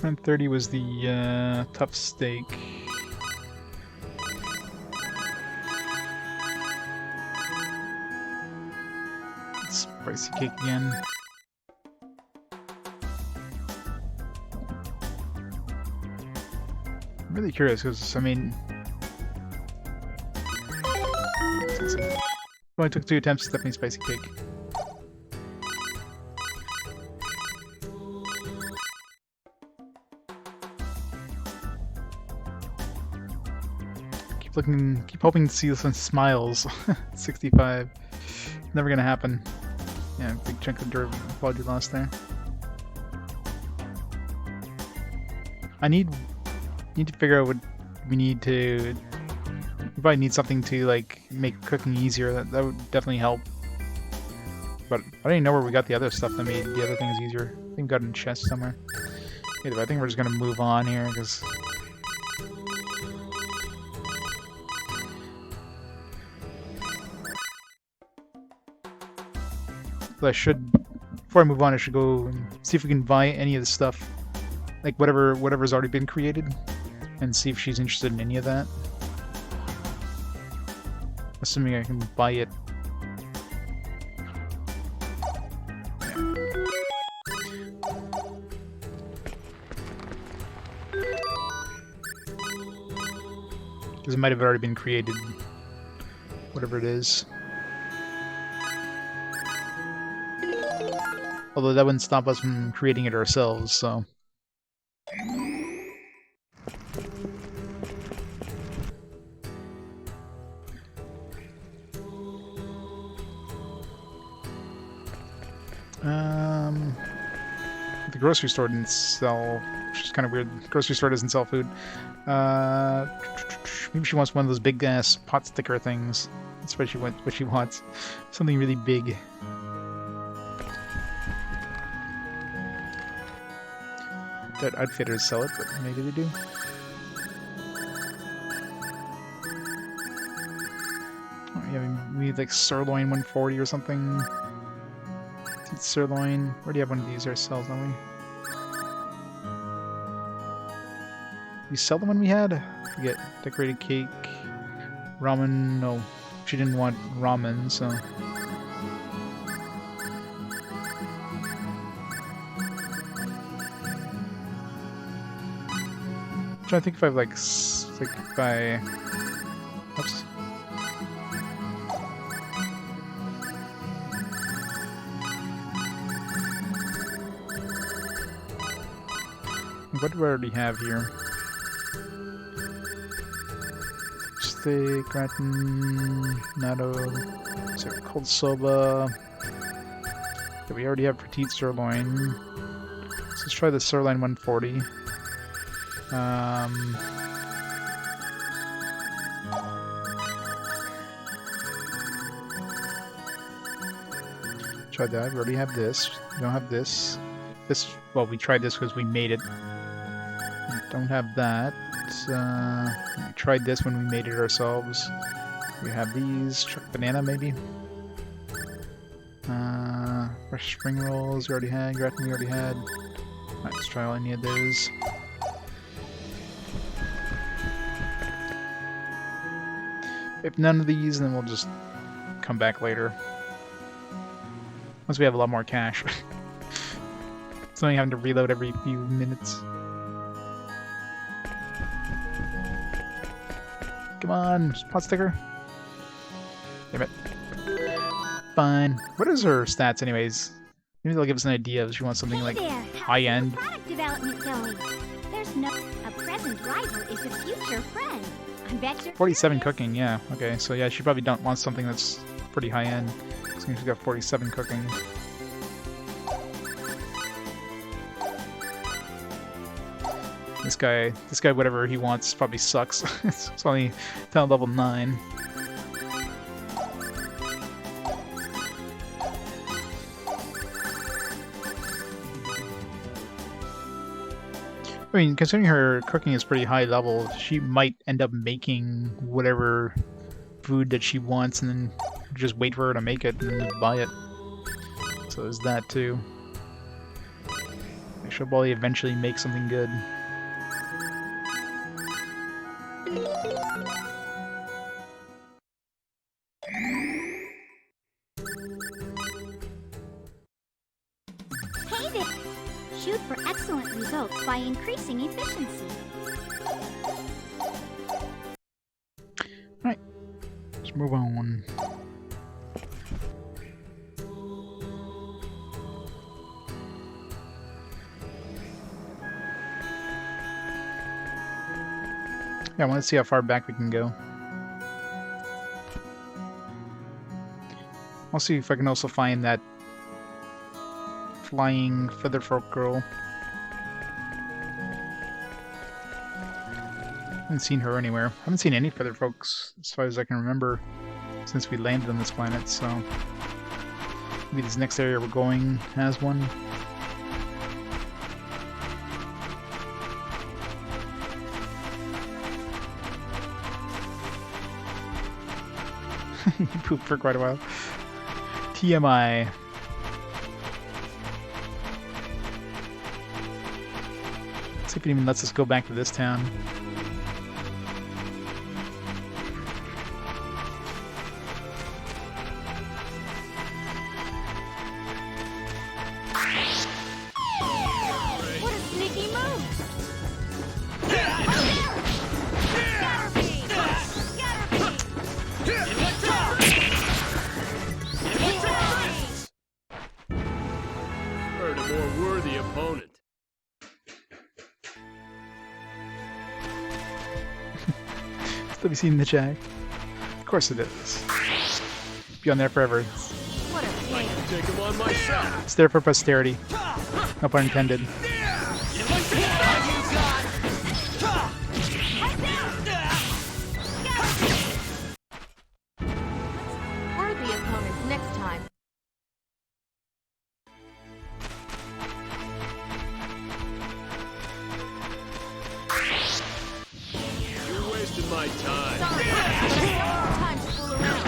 130 was the tough steak. Spicy cake again. I'm really curious because, I mean, only took 2 attempts at Stephanie's spicy cake. Keep hoping to see this one smiles. 65. Never gonna happen. Yeah, big chunk of dirt quality lost there. I need to figure out what we need to. We probably need something to like make cooking easier. That would definitely help. But I don't even know where we got the other stuff that made the other things easier. I think we got it in chest somewhere. Either way, I think we're just gonna move on here because. Before I move on, I should go and see if we can buy any of the stuff, like whatever's already been created, and see if she's interested in any of that. Assuming I can buy it. Because it might have already been created, whatever it is. Although that wouldn't stop us from creating it ourselves, so. The grocery store didn't sell, which is kind of weird. The grocery store doesn't sell food. Maybe she wants one of those big ass pot sticker things. That's what she wants. Something really big. That outfitters sell it, but maybe they do. Oh, yeah, we need like sirloin 140 or something. It's sirloin. We already have one of these ourselves, don't we? We sell the one we had? I forget. Decorated cake. Ramen. No. She didn't want ramen, so. I'm trying to think if I have like It's like by... Oops. What do I already have here? Steak, gratin, natto, so cold soba. Yeah, we already have petite sirloin. So let's try the sirloin 140. Try that. We already have this. We don't have this. This, well, we tried this because we made it. We don't have that. We tried this when we made it ourselves. We have these. Chuck banana, maybe. Fresh spring rolls we already had. Gratin we already had. Alright, let's try any of those. If none of these, then we'll just come back later. Once we have a lot more cash. It's only having to reload every few minutes. Come on, pot sticker. Damn it. Fine. What is her stats anyways? Maybe they'll give us an idea if she wants something like high-end. Product development going. There's no... A present rival is a future friend. I bet you're 47 curious. cooking, yeah. Okay, so yeah, she probably don't want something that's pretty high-end. So she's got 47 cooking. This guy, whatever he wants, probably sucks. It's only down level 9. I mean, considering her cooking is pretty high level, she might end up making whatever food that she wants and then just wait for her to make it and then buy it. So there's that too. She'll probably eventually make something good. Hey there. Shoot for excellent results by increasing efficiency. Alright, let's move on. Yeah, I want to see how far back we can go. I'll see if I can also find that flying featherfolk girl. Haven't seen her anywhere. Haven't seen any featherfolks as far as I can remember since we landed on this planet, so maybe this next area we're going has one. He pooped for quite a while. TMI. Let's see if it even lets us go back to this town. What a sneaky move! Heard a more worthy opponent. Still be seen in the chat. Of course it is. Be on there forever. What a pain. Take him on myself. It's there for posterity. No pun intended. Worthy opponents next time. You're wasting my time. Sorry. Time to fool around.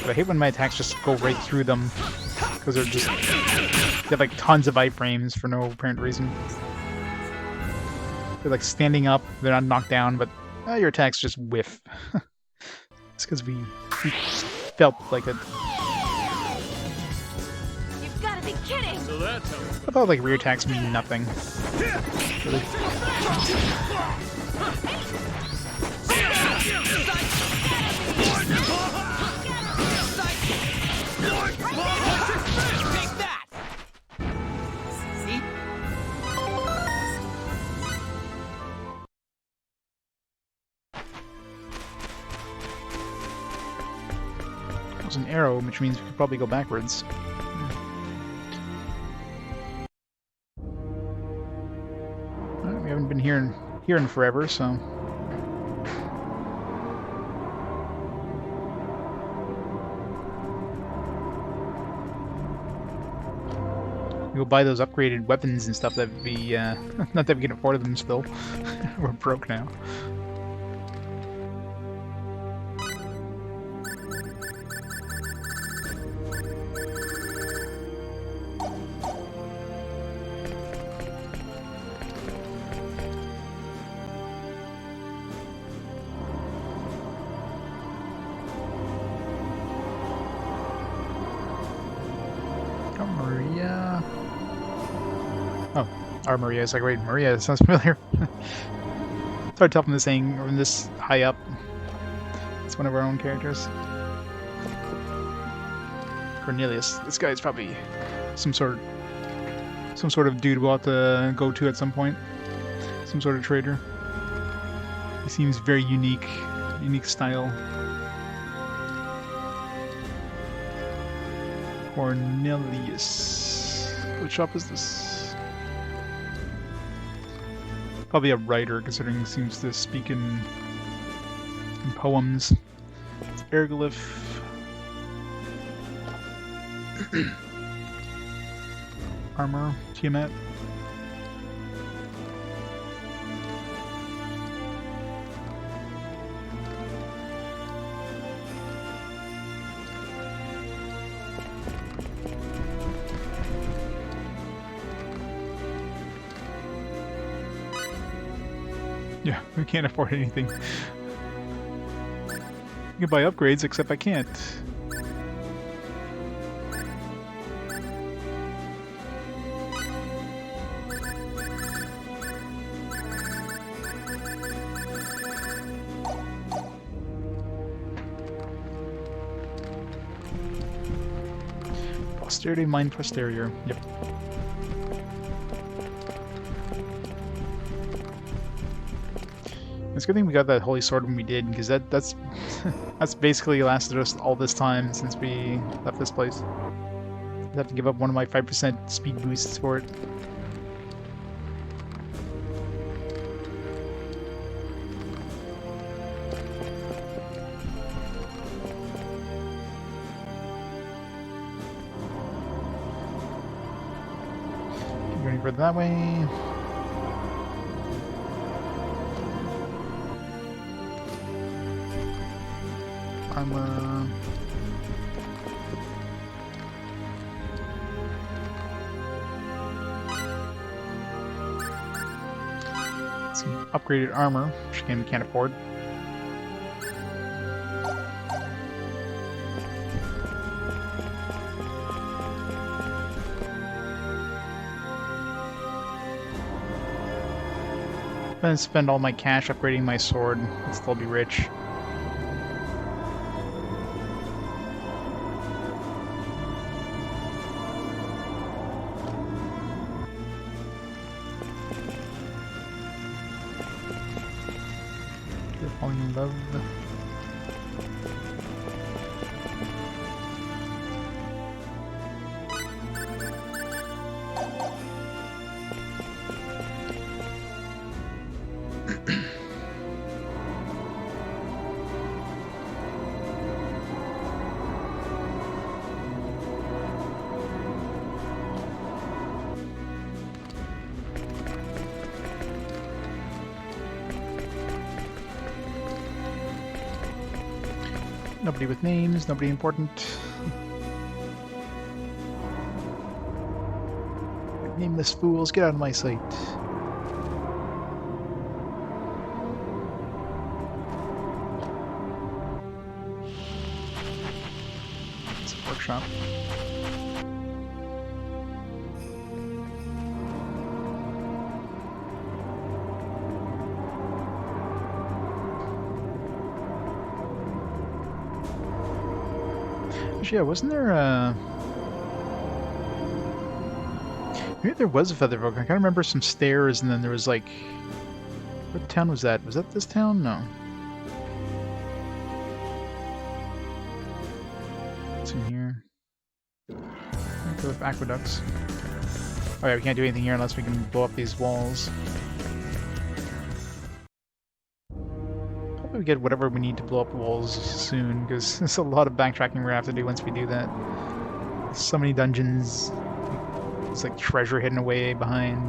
But I hate when my attacks just go right through them. Because they're just... They have like tons of iframes for no apparent reason. They're like standing up, they're not knocked down, but your attacks just whiff. It's because we felt like it. that's how I thought like rear attacks mean nothing. Really. Take that! See? It was an arrow, which means we could probably go backwards. Well, we haven't been here in forever, so. Go buy those upgraded weapons and stuff that we, not that we can afford them still. We're broke now. Maria. Oh, our Maria is like, wait, Maria sounds familiar. It's hard to tell from this thing, or this high up. It's one of our own characters. Cornelius. This guy's probably some sort of dude we'll have to go to at some point. Some sort of trader. He seems very unique style. Cornelius. What shop is this? Probably a writer, considering he seems to speak in poems. It's Erglyph. Armor, Tiamat. Yeah, we can't afford anything. You can buy upgrades, except I can't. Posterity mine posterior. Yep. It's a good thing we got that holy sword when we did, because that's that's basically lasted us all this time since we left this place. I have to give up one of my 5% speed boosts for it. Keep going further that way. Armor. Some upgraded armor, which again we can't afford. I'm gonna spend all my cash upgrading my sword and still be rich. Falling in love. Nobody with names, nobody important. Nameless fools, get out of my sight. It's a workshop. Actually, yeah, wasn't there maybe there was a feather folk. I kind of remember some stairs, and then there was like, what town was that? Was that this town? No. What's in here? Go with aqueducts. Oh yeah, we can't do anything here unless we can blow up these walls. Hopefully we get whatever we need to blow up walls soon, because there's a lot of backtracking we're gonna have to do once we do that. So many dungeons. It's like treasure hidden away behind.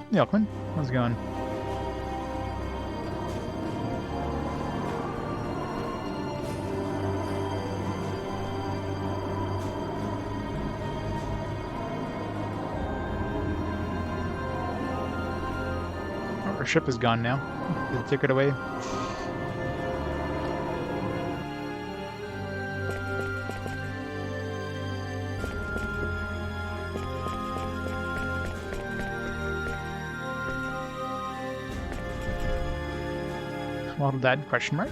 Yeah, Quinn, how's it going? Oh, our ship is gone now. They took it away. Model Dad, question mark.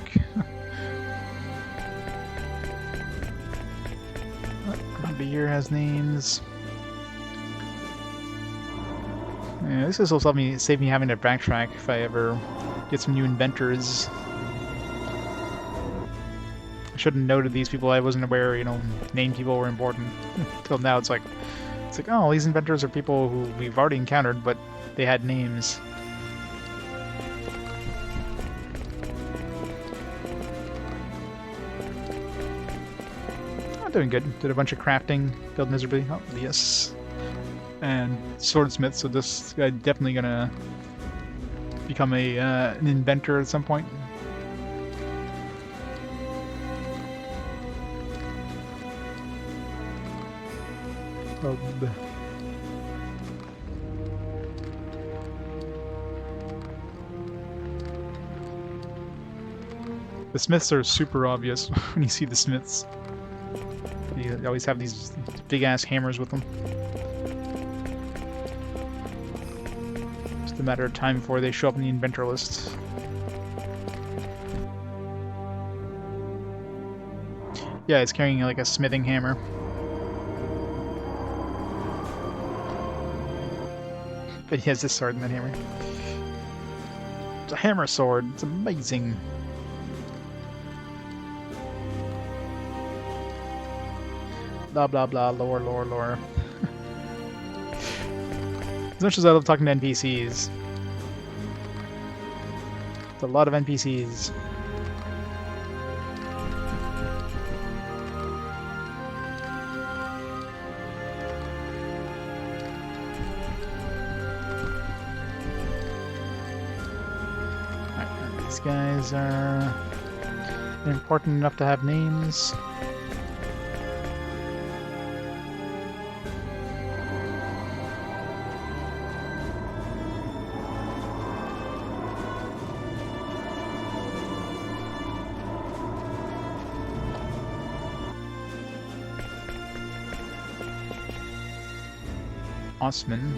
Beer has names. Yeah, this will save me having to backtrack if I ever get some new inventors. I should have noted these people. I wasn't aware, name people were important. Till now it's like, oh, these inventors are people who we've already encountered, but they had names. Doing good. Did a bunch of crafting, failed miserably. Oh, yes. And swordsmith, so this guy definitely gonna become an inventor at some point. The smiths are super obvious when you see the smiths. They always have these big-ass hammers with them. Just a matter of time before they show up in the inventor list. Yeah, it's carrying like a smithing hammer. But he has this sword and that hammer. It's a hammer sword. It's amazing. Blah blah blah, lore. As much as I love talking to NPCs, it's a lot of NPCs. Alright, these guys are important enough to have names. Osman.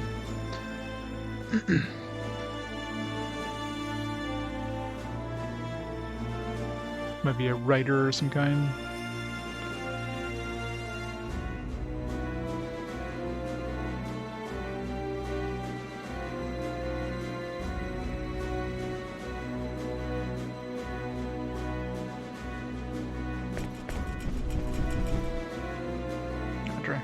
Might be a writer or some kind. Andre.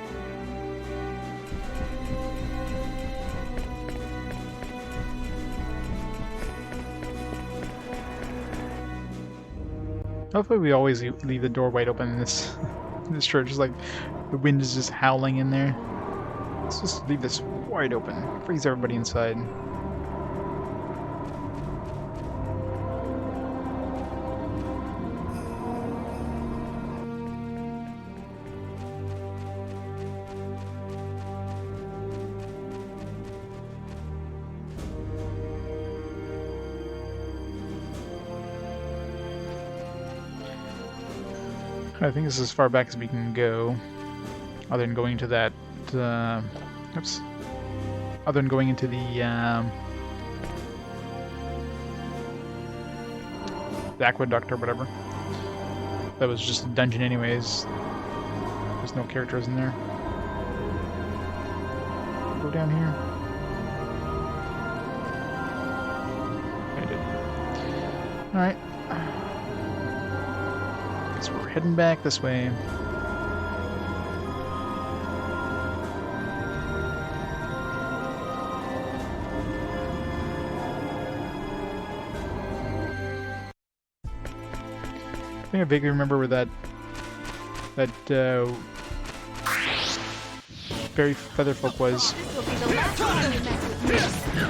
Hopefully we always leave the door wide open in this in this church. It's like the wind is just howling in there. Let's just leave this wide open. Freeze everybody inside. I think this is as far back as we can go, other than going to that. Oops. Other than going into the aqueduct or whatever. That was just a dungeon, anyways. There's no characters in there. Go down here. I did. All right. Guess we're heading back this way. I think I vaguely remember where that fairy featherfolk was. This will be the last time you mess with me.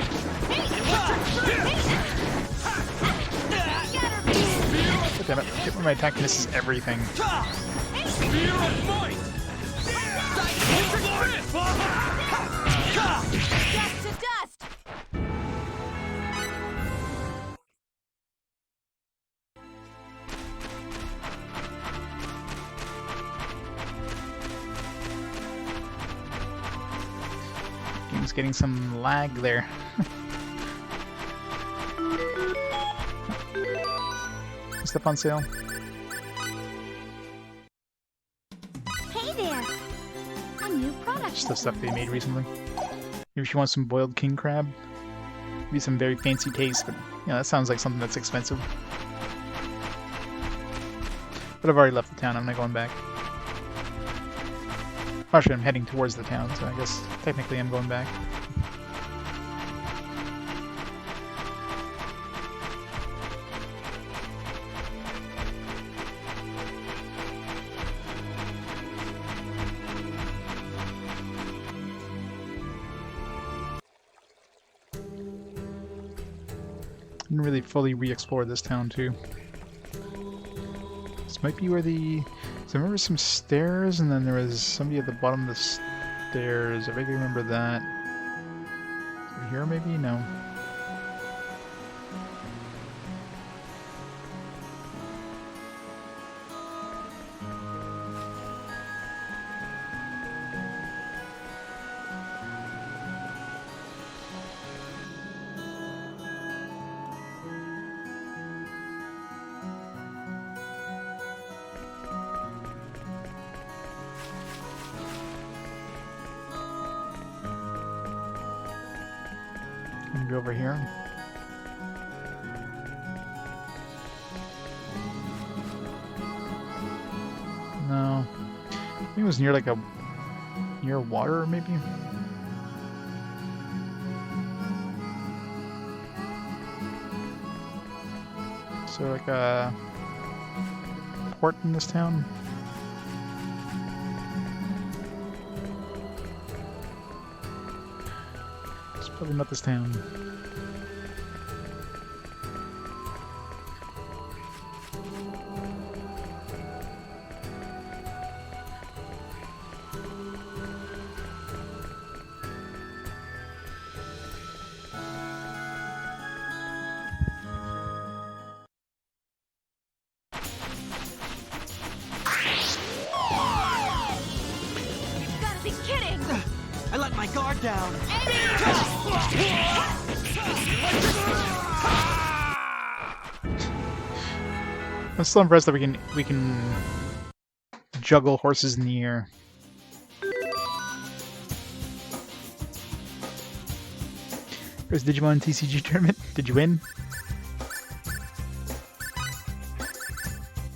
God damn it! Get where my attack misses everything. Dust to dust! Game's getting some lag there. Stuff on sale. Hey there! A new product. Just the stuff they made recently. Maybe she wants some boiled king crab. Maybe some very fancy taste, but that sounds like something that's expensive. But I've already left the town. I'm not going back. Actually, I'm heading towards the town, so I guess technically I'm going back. Didn't really fully re-explore this town too. This might be where the... So I remember some stairs, and then there was somebody at the bottom of the stairs. I vaguely remember that. Over here maybe? No. Over here. No. I think it was near near water maybe. So like a port in this town. It's probably not this town. I let my guard down. I'm still impressed that we can juggle horses in the air. First Digimon TCG tournament. Did you win?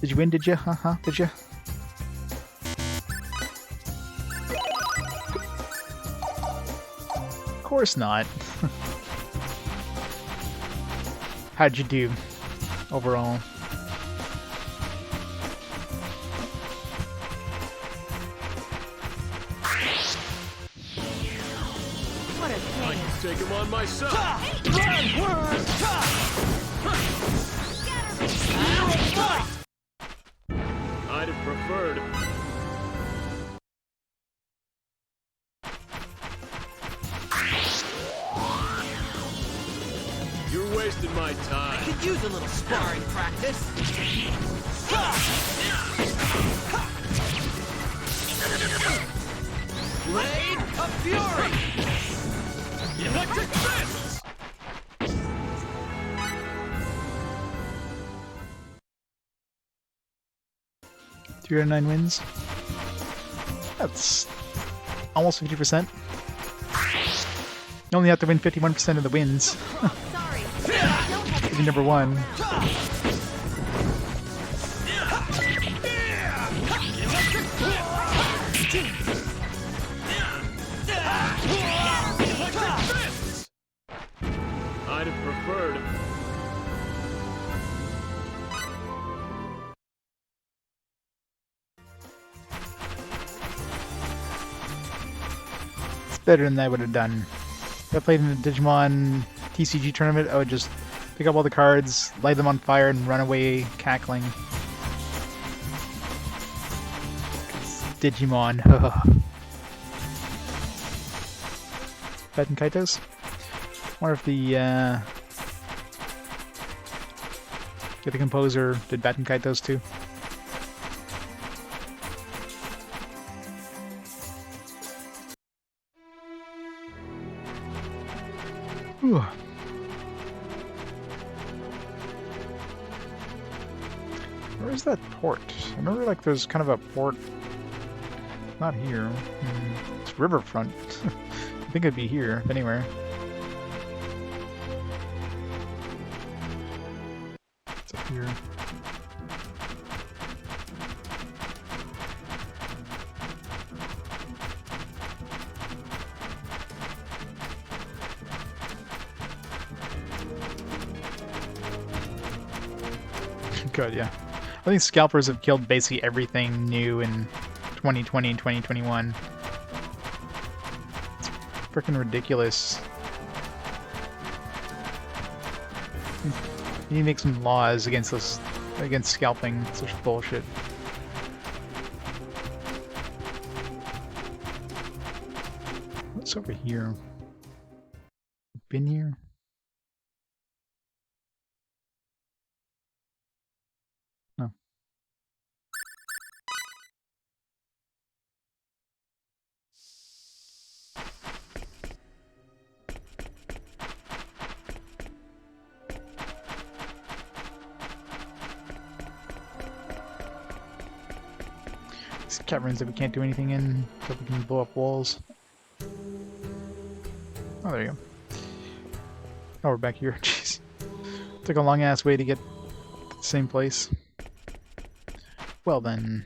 Did you win? Did you? Haha. Did you? Of course not. How'd you do overall? What a I pain. can take him on myself. I'd have preferred. You're wasting my time. Could use a little sparring practice. 3 out of 9 wins. That's almost 50%. You only have to win 51% of the wins. Sorry. To be number 1. I'd have preferred. It's better than I would have done. If I played in the Digimon TCG tournament, I would just pick up all the cards, light them on fire, and run away cackling. It's Digimon. Fayt and Kaitos? Wonder if the composer did Fayt and Kaitos too. Whew. Where's that port? I remember like there's kind of a port. Not here. It's riverfront. I think it'd be here, if anywhere. It's up here. Good, yeah. I think scalpers have killed basically everything new in 2020 and 2021. It's freaking ridiculous. You need to make some laws against this, against scalping. It's such bullshit. What's over here? Been here? No. These caverns that we can't do anything in, so we can blow up walls. Oh, there you go. Oh, we're back here. Jeez. Took a long ass way to get to the same place. Well then.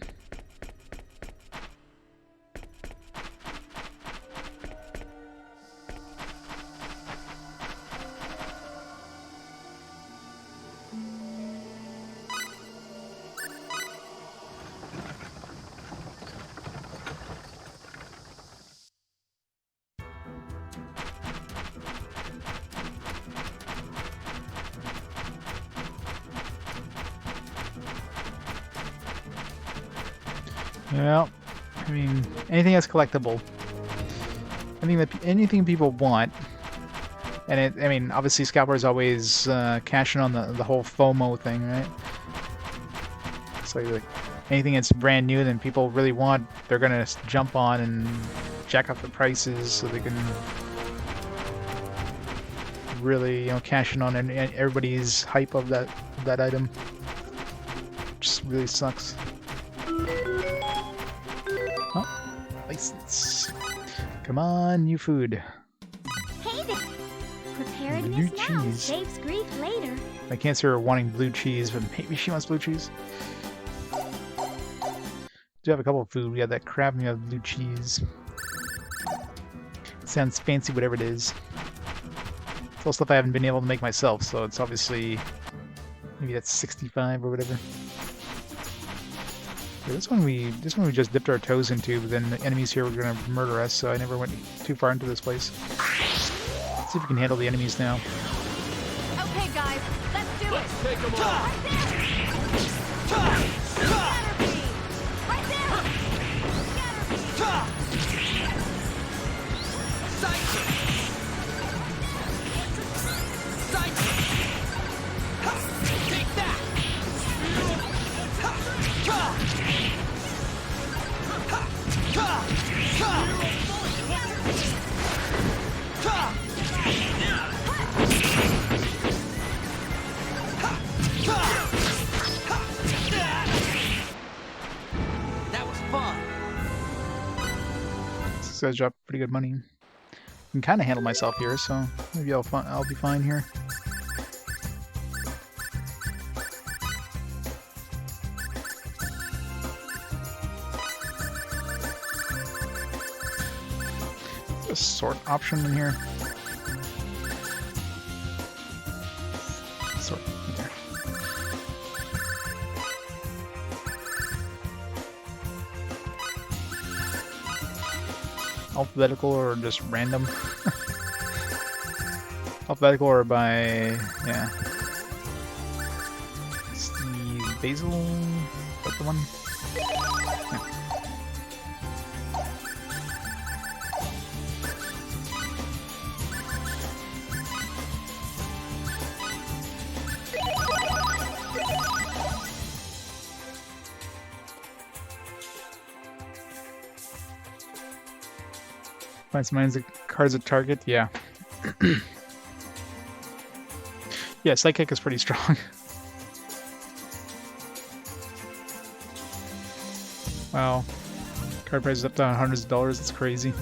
Yeah, I mean, anything that's collectible. Anything people want. And I mean, obviously scalpers always cashing on the whole FOMO thing, right? So like anything that's brand new that people really want, they're gonna jump on and jack up the prices so they can really, cash in on everybody's hype of that item. Just really sucks. Oh, license. Come on, new food. Hey there. Preparedness Blue now cheese. saves grief later. I can't see her wanting blue cheese, but maybe she wants blue cheese. Do have a couple of food. We have that crab and we have blue cheese. Sounds fancy, whatever it is. It's all stuff I haven't been able to make myself, so it's obviously maybe that's 65 or whatever. Yeah, this one we just dipped our toes into, but then the enemies here were gonna murder us, so I never went too far into this place. Let's see if we can handle the enemies now. Okay, guys, let's do it. Take them on. Right there. These guys drop pretty good money. I can kind of handle myself here, so maybe I'll be fine here. A sort option in here. Sort in there. Alphabetical or just random? Alphabetical or by, yeah. It's the basil, is that the one? Yeah. Find some mines, cards at target, yeah. Yeah, Psychic is pretty strong. Wow. Card price is up to hundreds of dollars, that's crazy.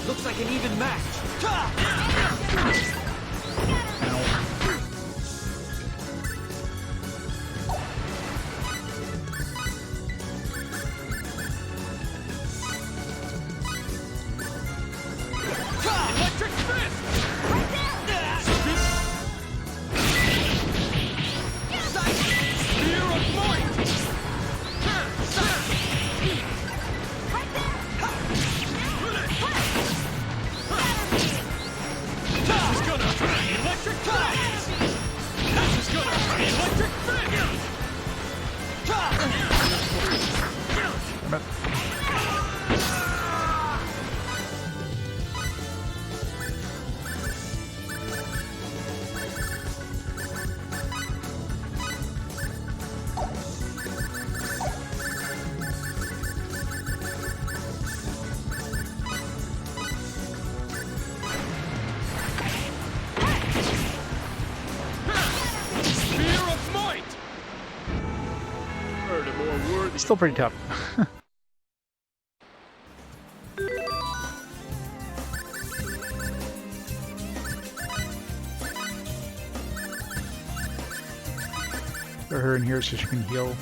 Looks like an even match. Electric fist! Spear of point! This is gonna be electric ties! This is gonna be electric fist! Spear of might! Heard a more worthy. Still pretty tough. Put her in here so she can heal.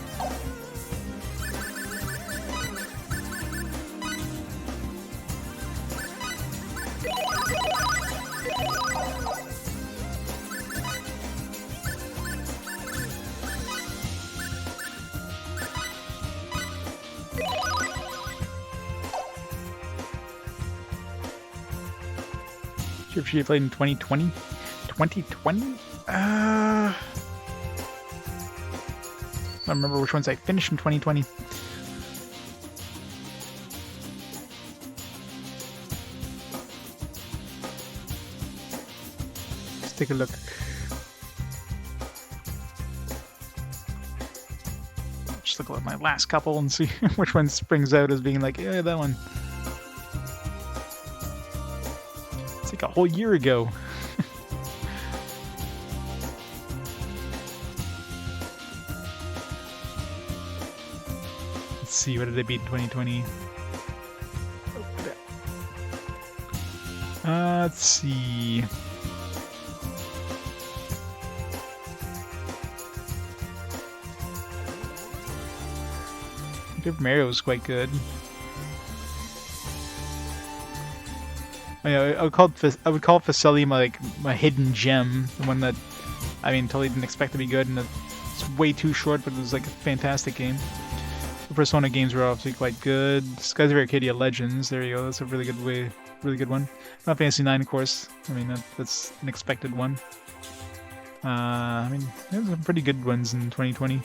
JRPG played in 2020? 2020? I don't remember which ones I finished in 2020. Let's take a look. Just look at my last couple and see which one springs out as being like, yeah, that one. It's like a whole year ago. Let's see, what did they beat in 2020? Let's see. Super Mario was quite good. I would call Facility my hidden gem, the one that totally didn't expect to be good, and it's way too short, but it was like a fantastic game. The Persona games were obviously quite good. Skies of Arcadia Legends, there you go. That's a really good one. Final Fantasy IX, of course. That's an expected one. There's some pretty good ones in 2020.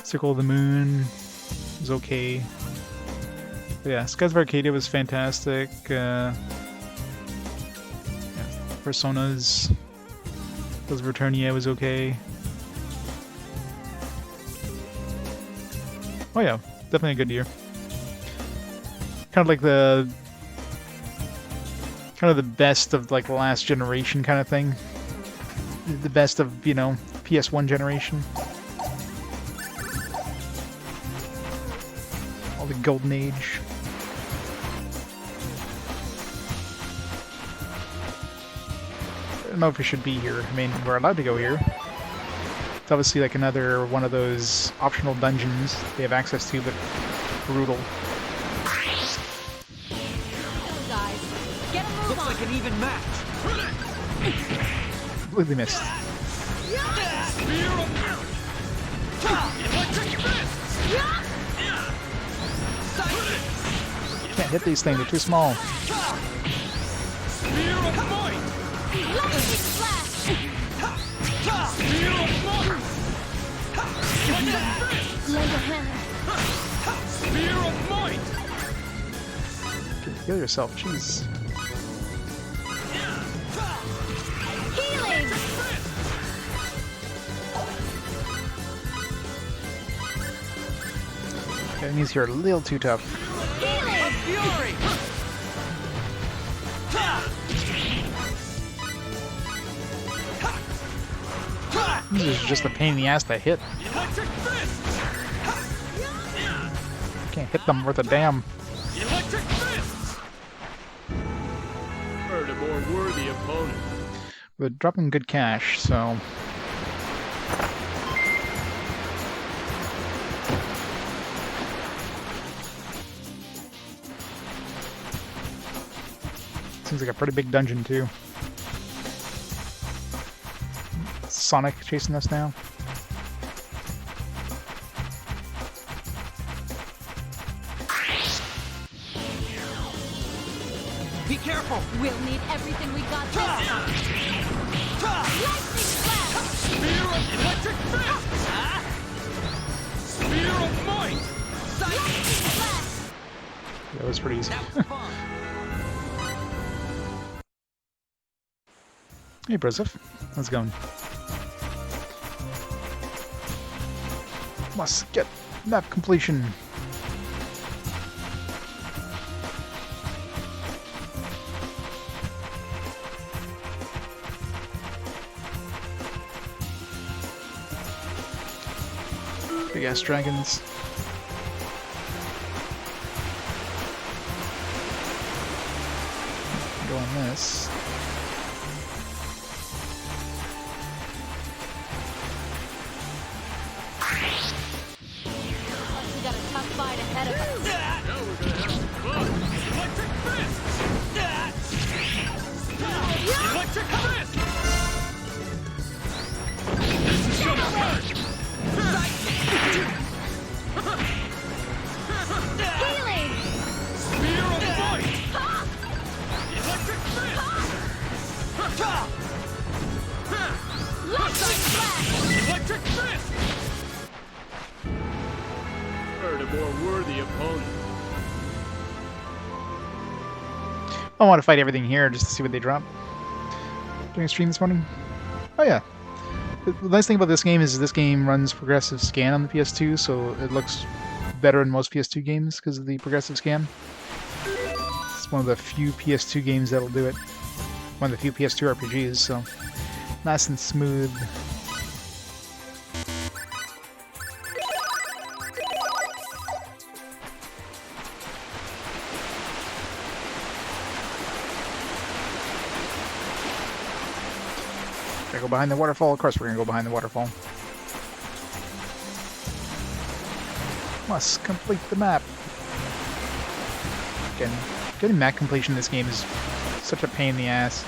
Circle of the Moon was okay. But yeah, Skies of Arcadia was fantastic. Personas. Tales of Eternia was okay. Oh yeah, definitely a good year. Kind of like the kind of the best of like the last generation kind of thing. The best of, you know, PS1 generation. All the golden age. I don't know if we should be here. I mean, we're allowed to go here. It's obviously like another one of those optional dungeons they have access to, but brutal. Guys, get a move Looks on. like an even match. Completely missed. Spear of electric fists. Can't hit these things, they're too small. Spear of might. Lightning flash. Spear of might. Electric fists. Lend a hand. Spear of might. Kill yourself, jeez. Healing. Enemies here are a little too tough. Healing. Fury! This is just a pain in the ass to hit. Electric fists. Can't hit them worth a damn. Electric fists. Heard a more worthy opponent. We're dropping good cash, so... Seems like a pretty big dungeon, too. Sonic chasing us now. Be careful! We'll need everything we got this time. Lightning flash. Spear of electric fists. Spear of might. Lightning flash. That was pretty easy. That was fun. Hey, Broseph. How's it going? Must get map completion. Big ass dragons. Go on this. We got a tough fight ahead of us. Now we're gonna have some fun. Electric fists. Electric fists. This is gonna hurt. Healing. Spear of might. Electric fists. Lightning flash. Electric fists. Heard a more worthy opponent. I want to fight everything here just to see what they drop. Doing a stream this morning? Oh yeah. The nice thing about this game is this game runs progressive scan on the PS2, so it looks better in most PS2 games because of the progressive scan. It's one of the few PS2 games that'll do it. One of the few PS2 RPGs, so nice and smooth. Gotta go behind the waterfall. Of course we're gonna go behind the waterfall. Must complete the map. Again, getting map completion in this game is such a pain in the ass.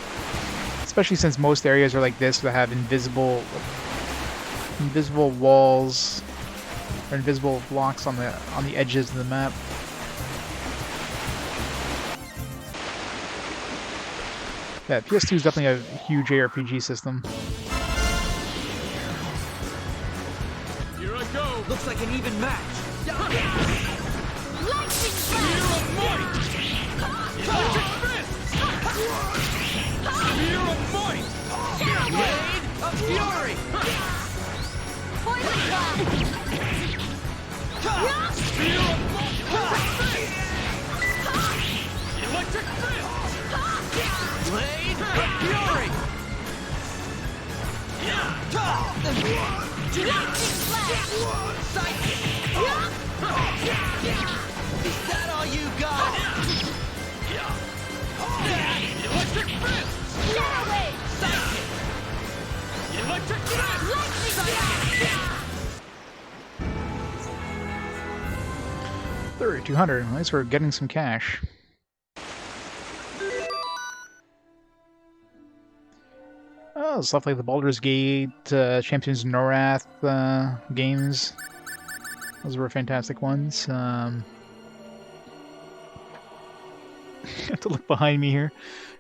Especially since most areas are like this that have invisible walls or invisible blocks on the edges of the map. Yeah, PS2 is definitely a huge JRPG system. Here I go. Looks like an even match. Lightning Spear flash. of might. Electric fists. Spear of might. Blade of Fury! Poison blast. Spear of might. Electric fists. Electric fists. 200. At least we're getting some cash. Oh, stuff like the Baldur's Gate, Champions of Norath games. Those were fantastic ones. I have to look behind me here.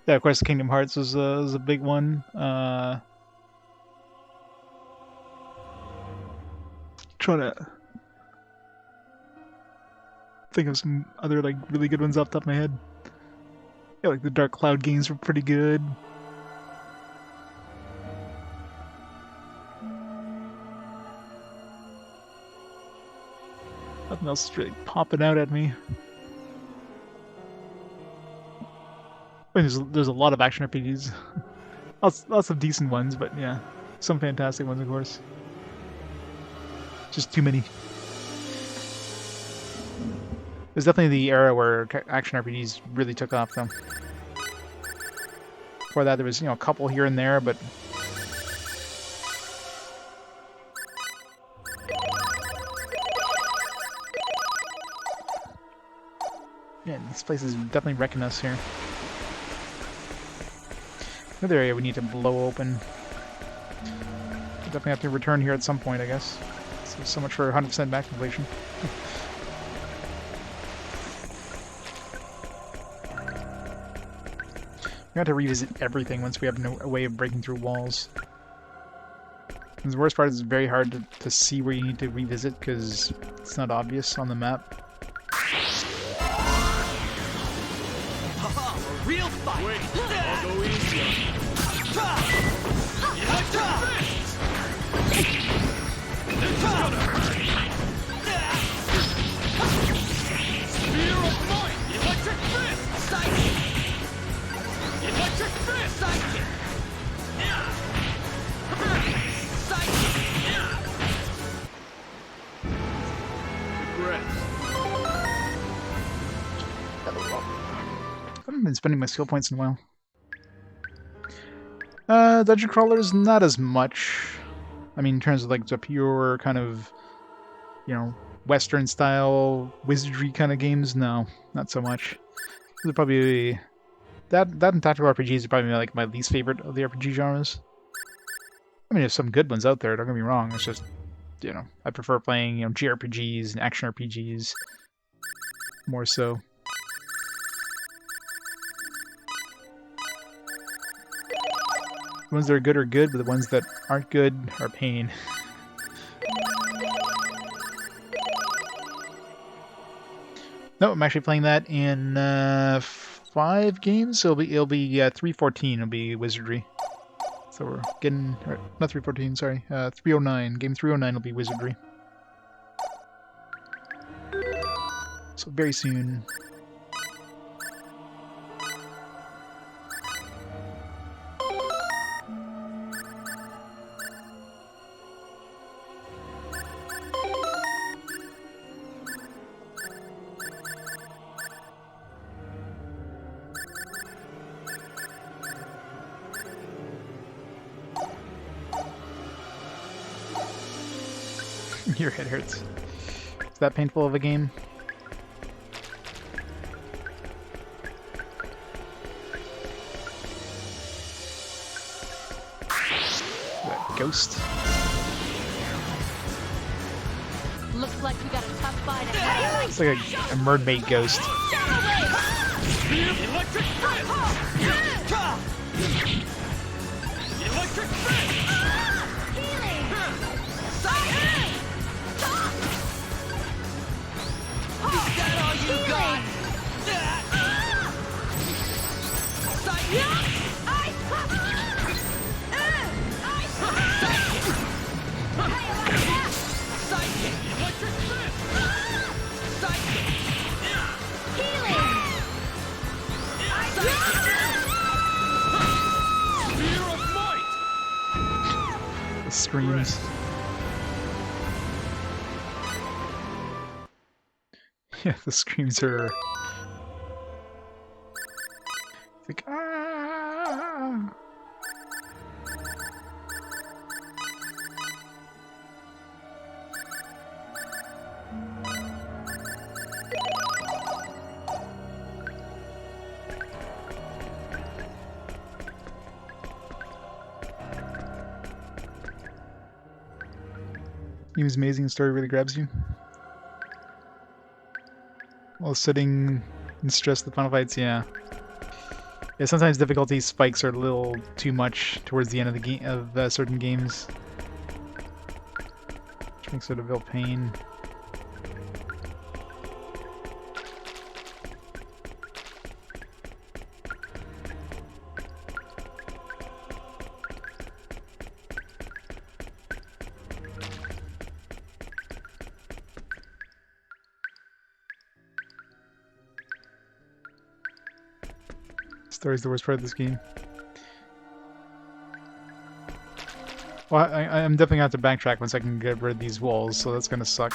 Yeah, of course, Kingdom Hearts was a big one. Trying to think of some other like really good ones off the top of my head. Yeah, like the Dark Cloud games were pretty good. Nothing else is really popping out at me. I mean, there's a lot of action RPGs. lots of decent ones, but yeah, some fantastic ones, of course. Just too many. It was definitely the era where action RPGs really took off, though. Before that, there was, a couple here and there, but... Yeah, these places definitely reckon us here. Another area we need to blow open. We'll definitely have to return here at some point, I guess. So much for 100% back completion. We have to revisit everything once we have a way of breaking through walls. And the worst part is it's very hard to see where you need to revisit because it's not obvious on the map. A real fight! Wait, I'll go easy on you. This is gonna hurt! Spear of Might! Electric Fist! Psychic! Electric Fist! Psychic! I haven't been spending my skill points in a while. Dungeon crawlers, not as much. I mean, in terms of like the pure kind of, Western style wizardry kind of games, no, not so much. They're probably that and tactical RPGs are probably like my least favorite of the RPG genres. I mean, there's some good ones out there. Don't get me wrong. It's just, I prefer playing JRPGs and action RPGs more so. The ones that are good, but the ones that aren't good are pain. No, I'm actually playing that in 5 games. So it'll be 314. It'll be Wizardry. So we're getting not 314. Sorry, 309. Game 309 will be Wizardry. So very soon. Your head hurts. Is that painful of a game? That ghost. Looks like we got a tough fight ahead. It's like a mermaid ghost. Electric Fist! Electric Fist! The screams. Yeah, the screams are like ah. Game's amazing, the story really grabs you. While sitting in stress, the final fights, yeah. Yeah, sometimes difficulty spikes are a little too much towards the end of the game of certain games, which makes it a real pain. Story's the worst part of this game. Well, I'm definitely gonna have to backtrack once I can get rid of these walls, so that's gonna suck.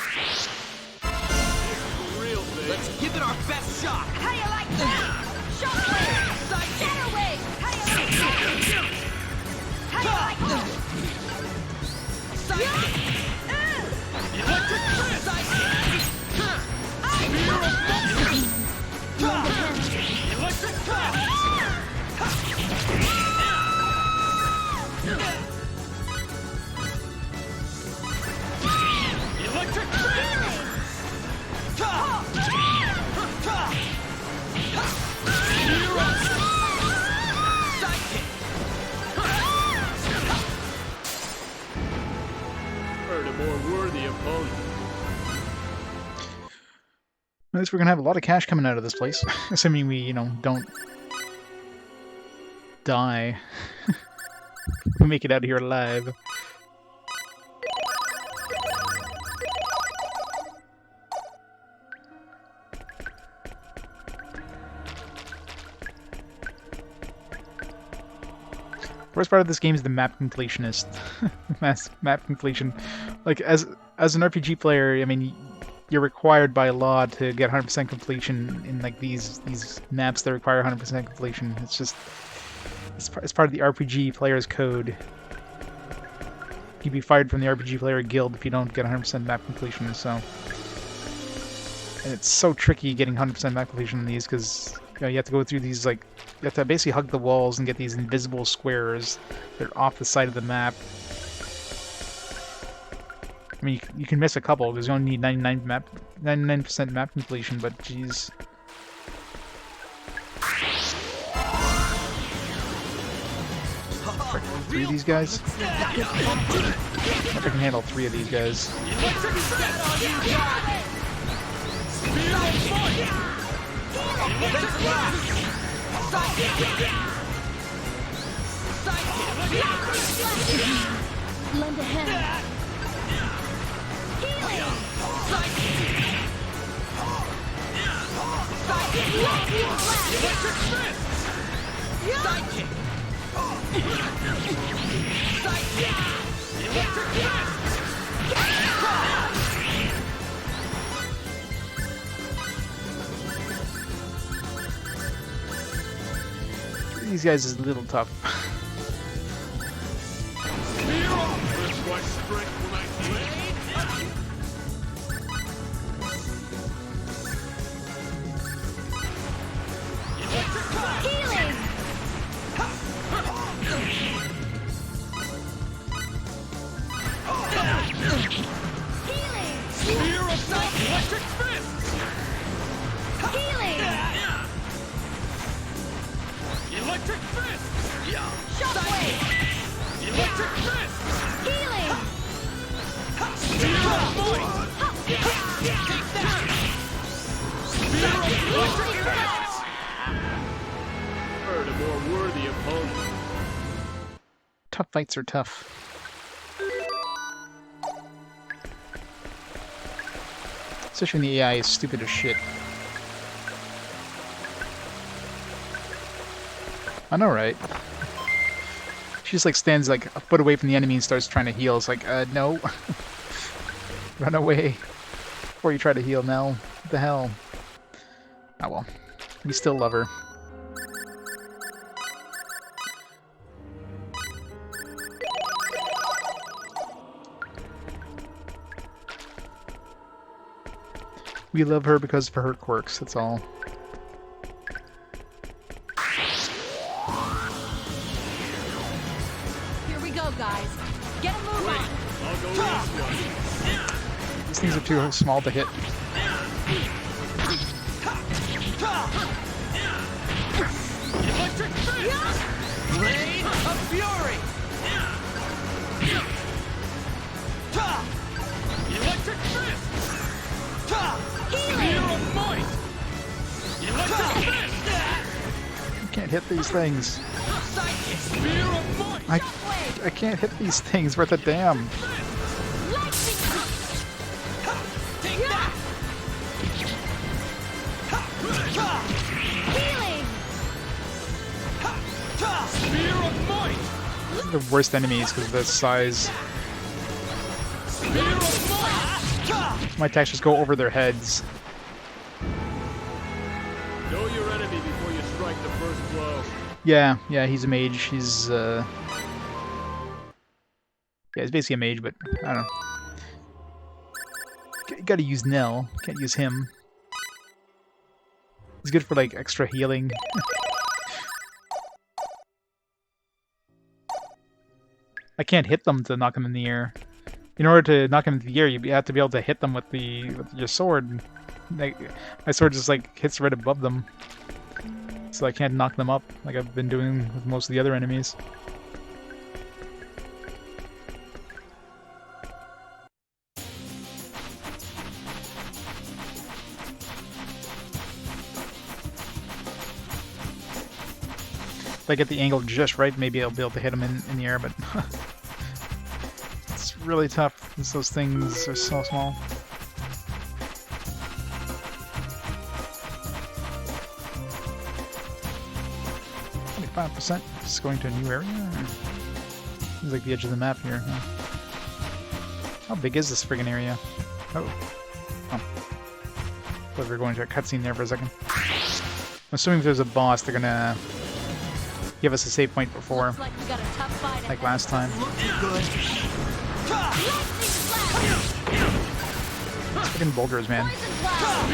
Real thing. Let's give it our best shot! How you like that? Shockwave! Shatterwave! How you like that? How you like that? Electric fist! Electric fist! Electric Heard a more worthy opponent. At least we're gonna have a lot of cash coming out of this place, assuming we, you know, don't die. We make it out of here alive. Worst part of this game is the map completionist. Map completion. Like, as an RPG player, I mean, you're required by law to get 100% completion in like these maps that require 100% completion. It's just it's part of the RPG player's code. You'd be fired from the RPG player guild if you don't get 100% map completion. So, and it's so tricky getting 100% map completion in these because you have to go through these like. You have to basically hug the walls and get these invisible squares that are off the side of the map. I mean, you can miss a couple because you only need 99% map completion, but jeez. Three of these guys? I think I can handle 3 of these guys. Lend a hand. These guys is a little tough. Electric fist! Shockwave! Electric fist! Healing! Spear of void! Take that! Spear of electric fist! Heard a more worthy opponent. Tough fights are tough. Especially when the AI is stupid as shit. I know, right? She just like stands like a foot away from the enemy and starts trying to heal. It's like, no. Run away before you try to heal now. What the hell? Oh well. We still love her. We love her because of her quirks, that's all. Here we go, guys. Get a move on. I'll go this way. These things are too small to hit. Electric fist! Blade of Fury! Electric fist! Spear of might! Electric fist! I can't hit these things. Spear of might! I can't hit these things worth a damn. Take that! Healing! Spear of might! These are the worst enemies because of the size. Spear of might! My attacks just go over their heads. Know your enemy before you strike the first blow. Yeah, he's a mage. He's yeah, he's basically a mage, but I don't know. Gotta use Nell. Can't use him. He's good for like extra healing. I can't hit them to knock them in the air. In order to knock them into the air, you have to be able to hit them with your sword. Like, my sword just like hits right above them, so I can't knock them up like I've been doing with most of the other enemies. If I get the angle just right, maybe I'll be able to hit him in the air, but it's really tough because those things are so small. 25%. Just going to a new area? Seems like the edge of the map here. Huh? How big is this friggin' area? Oh. Thought we were going to a cutscene there for a second. I'm assuming if there's a boss, they're gonna give us a save point before, Looks like we got a tough fight like ahead. last time. Friggin' boulders, man. Poison cloud.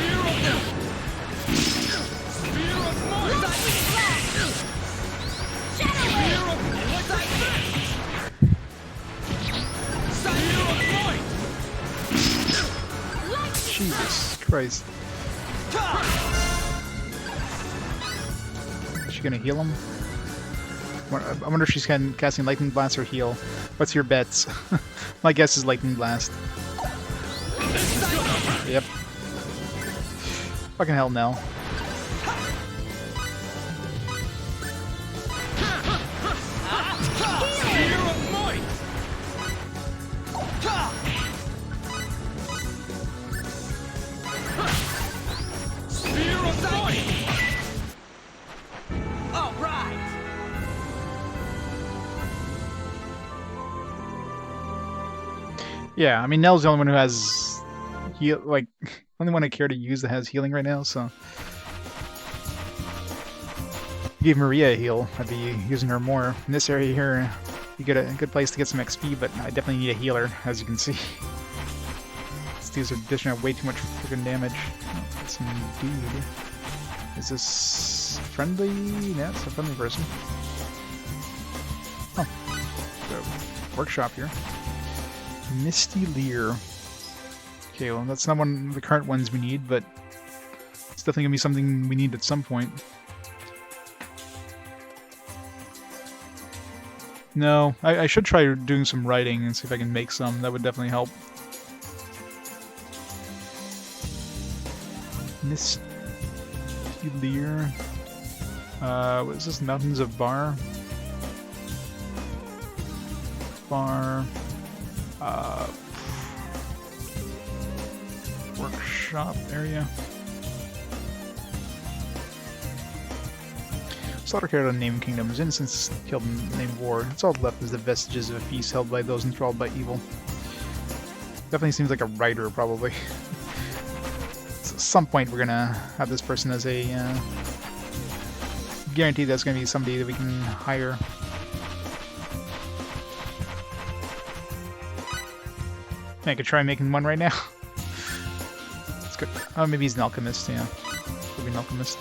Jesus Christ. Is she gonna heal him? I wonder if she's casting Lightning Blast or heal. What's your bets? My guess is Lightning Blast. Yep. Fucking hell, Nell. Yeah, I mean, Nell's the only one who has heal, like, only one I care to use that has healing right now, so. Give Maria a heal, I'd be using her more. In this area here, you get a good place to get some XP, but I definitely need a healer, as you can see. These dudes are dishing out way too much freaking damage. Oh, that's some dude. Is this friendly? Yeah, it's a friendly person. Oh, the workshop here. Misty Lear. Okay, well, that's not one of the current ones we need, but it's definitely gonna be something we need at some point. No, I should try doing some writing and see if I can make some. That would definitely help. Misty Lear. What is this? Mountains of Bar? Bar. Workshop area. Slaughter carried on Name Kingdoms. Innocents killed in the name of war. It's all left is the vestiges of a feast held by those enthralled by evil. Definitely seems like a writer, probably. So at some point we're gonna have this person as a guarantee that's gonna be somebody that we can hire. I could try making one right now. It's good. Oh, maybe he's an alchemist, yeah. Could be an alchemist.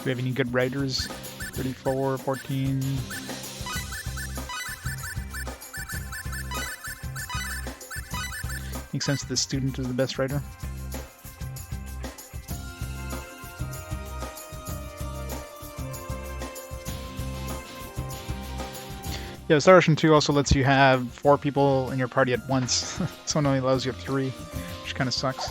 we have any good writers? 34, 14. Makes sense that the student is the best writer. Yeah, Star Ocean 2 also lets you have 4 people in your party at once. So it only allows you 3, which kind of sucks.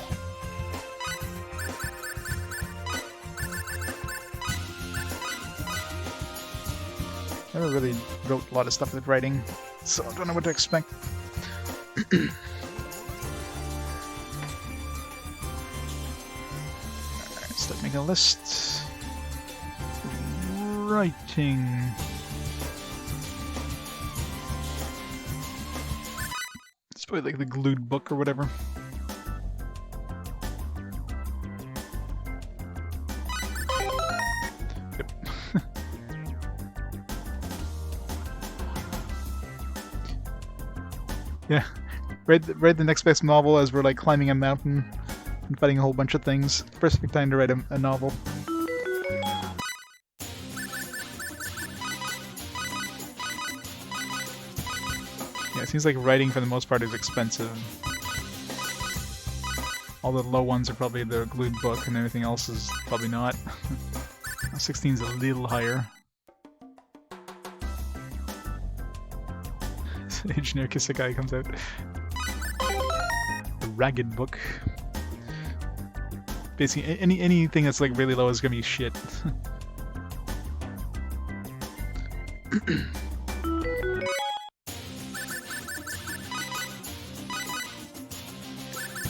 I never really wrote a lot of stuff with writing, so I don't know what to expect. Alright, so let's make a list. Writing. It's probably like the glued book or whatever. Yep. Yeah. Read the next best novel as we're like climbing a mountain and fighting a whole bunch of things. Perfect time to write a novel. Yeah, it seems like writing for the most part is expensive. All the low ones are probably the glued book and everything else is probably not. 16's a little higher. Engineer Kisekai comes out. The Ragged Book. Basically, anything that's like really low is gonna be shit.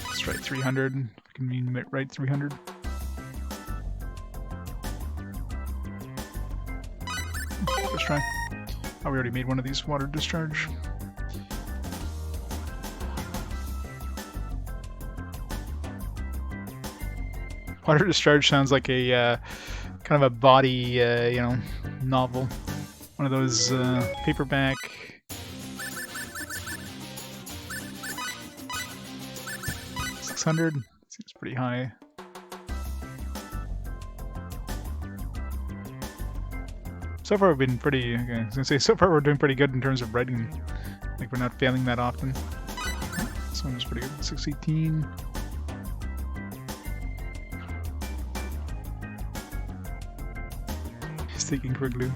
Let's write 300. Can we write 300? First try. Oh, we already made one of these water discharge. Water discharge sounds like a kind of a body, you know, novel. One of those paperback. $600 seems pretty high. So far we've been pretty. Okay, I was gonna say so far we're doing pretty good in terms of writing. Like we're not failing that often. This one was pretty good. 618. Taking for glue.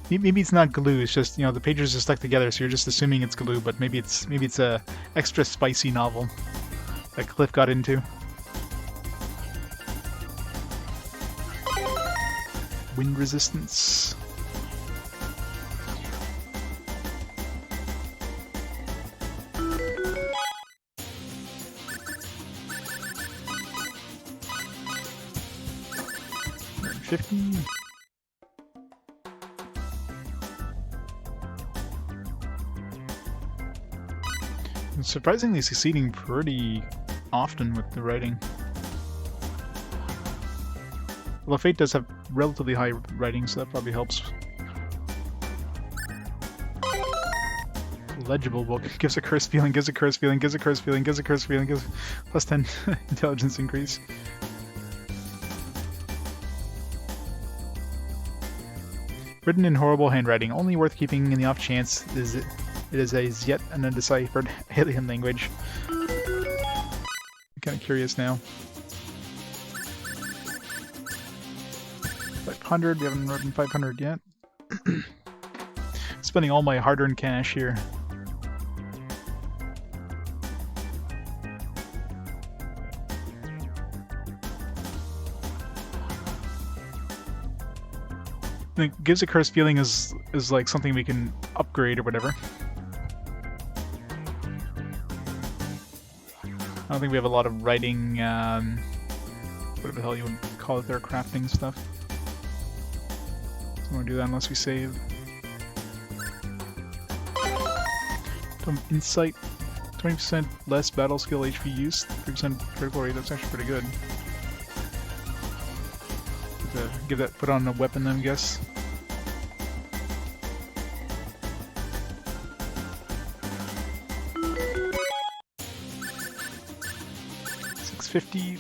Maybe it's not glue. It's just, you know, the pages are stuck together, so you're just assuming it's glue. But maybe it's a extra spicy novel that Cliff got into. Wind resistance. I'm surprisingly succeeding pretty often with the writing. Well, Fayt does have relatively high writing, so that probably helps. Legible book. Gives a cursed feeling, gives a cursed feeling, gives a cursed feeling, gives a cursed feeling, gives plus 10 intelligence increase. Written in horrible handwriting, only worth keeping in the off chance is it is as yet an undeciphered alien language. I'm kind of curious now. 500, we haven't written 500 yet. Spending all my hard-earned cash here. It gives a cursed feeling is like something we can upgrade or whatever. I don't think we have a lot of writing, whatever the hell you would call it there, crafting stuff. Don't want to do that unless we save. Some insight, 20% less battle skill HP use, 3% critical rate, that's actually pretty good. Give that, put on a weapon, I guess. 50.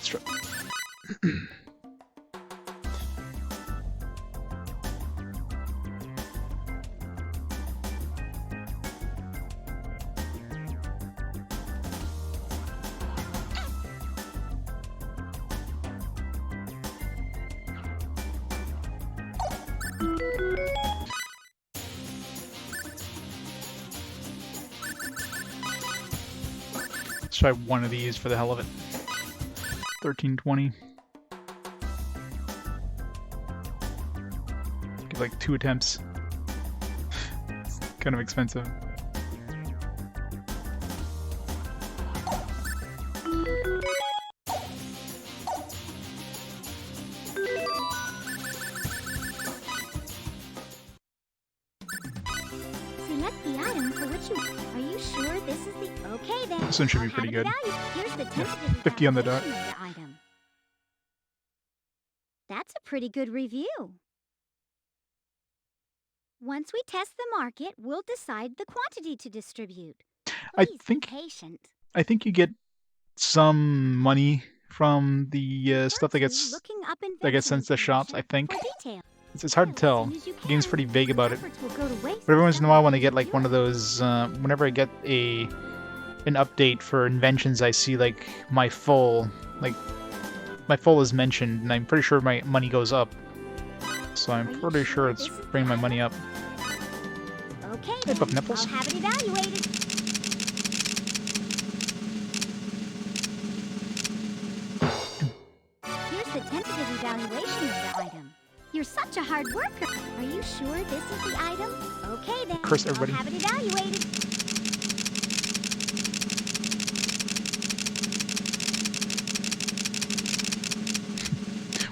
Let's try one of these for the hell of it. 1320. Give like 2 attempts. It's kind of expensive. Select the item for which you... Are you sure this is the... Okay then. This one should be I'll pretty have good. it value. Here's the Yeah, tentative 50 on the dot. evaluation of the item. That's a pretty good review. Once we test the market, we'll decide the quantity to distribute. I Please think- be patient. I think you get some money from the stuff that Firstly, gets looking up that gets sent to inventory shops, I information think. for detail. It's hard to tell. As soon as you The game's can. pretty vague about it. Efforts will go to waste But every once in a while, when I if get like you one of those, whenever I get an update for inventions, I see like my full is mentioned, and I'm pretty sure my money goes up. So Are I'm you pretty sure sure it's this is bringing my the money up. Okay, Hey, then. Buff Nipples. I'll have it evaluated. Here's the tentative evaluation of the item. You're such a hard worker. Are you sure this is the item? Okay then. Curse everybody. I'll have it evaluated.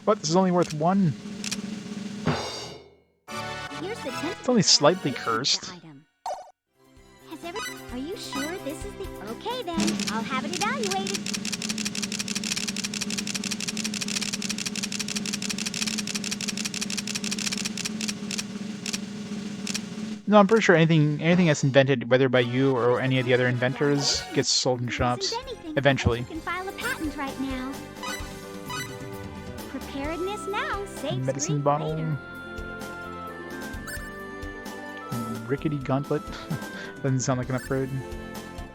What? This is only worth 1? Here's the tentative It's only slightly evaluation of the cursed. item. Are you sure this is the... Okay then. I'll have it evaluated. No, I'm pretty sure anything that's invented, whether by you or any of the other inventors, gets sold in There shops isn't anything eventually. You can file a patent right now. Preparedness now saves Medicine grief bottle. later. Rickety gauntlet. Doesn't sound like an upgrade.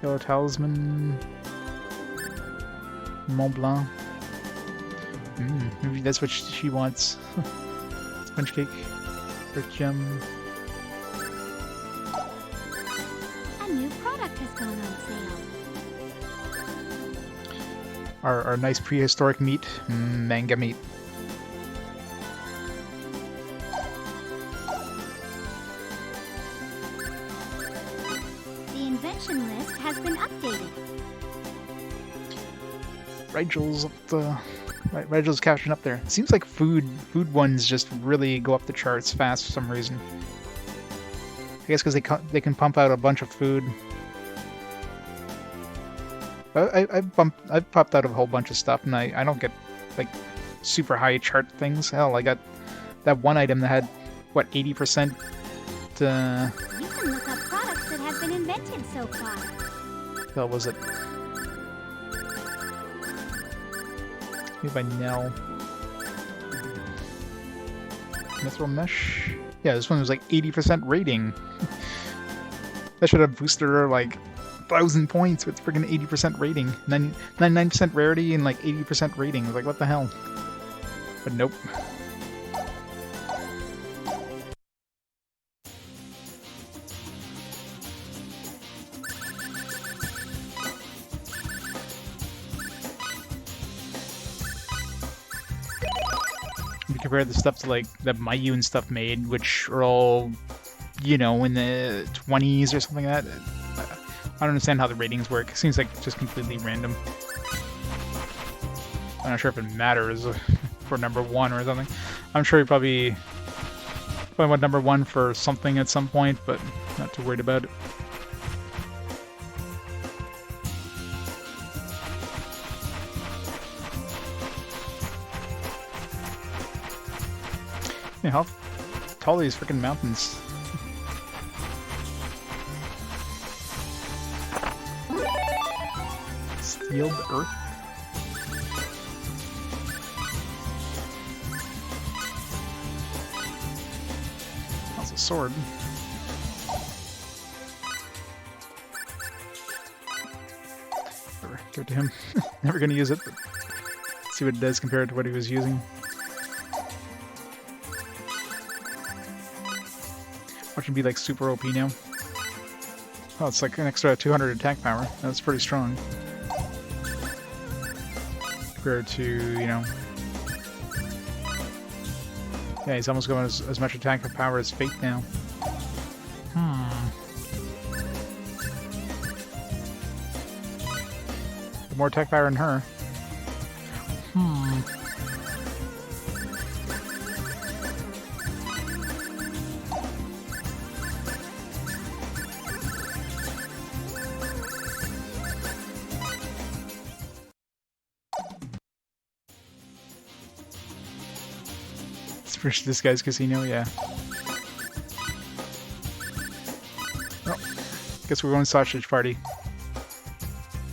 Yellow talisman. Mont Blanc. Maybe that's what she wants. Sponge cake. Earth gem. A new product has gone on sale. Our nice prehistoric meat. Manga meat. The invention list has been updated. Rigel's catching up there. It seems like food ones just really go up the charts fast for some reason. I guess because they can pump out a bunch of food. I've popped out a whole bunch of stuff, and I don't get like super high chart things. Hell, I got that one item that had what 80%. You can look up products that have been invented so far. What was it? Made by Nell. Mithril mesh. Yeah, this one was like 80% rating. That should have boosted her like 1,000 points with friggin' 80% rating. 99% rarity and like 80% rating. I was like, what the hell? But nope. You compare the stuff to like that Mayu and stuff made, which are all, you know, in the 20s or something like that. I don't understand how the ratings work. It seems like just completely random. I'm not sure if it matters for number 1 or something. I'm sure you probably want number 1 for something at some point, but not too worried about it. Yeah, how tall are these freaking mountains? Sealed earth? a sword. Whatever, give it to him. Never gonna use it, but see what it does compared to what he was using. Watch him be like super OP now. Oh, it's like an extra 200 attack power. That's pretty strong. Compared to, you know... Yeah, he's almost going as much attack power as Fayt now. More attack power than her. This guy's casino, yeah. Oh, guess we're going sausage party.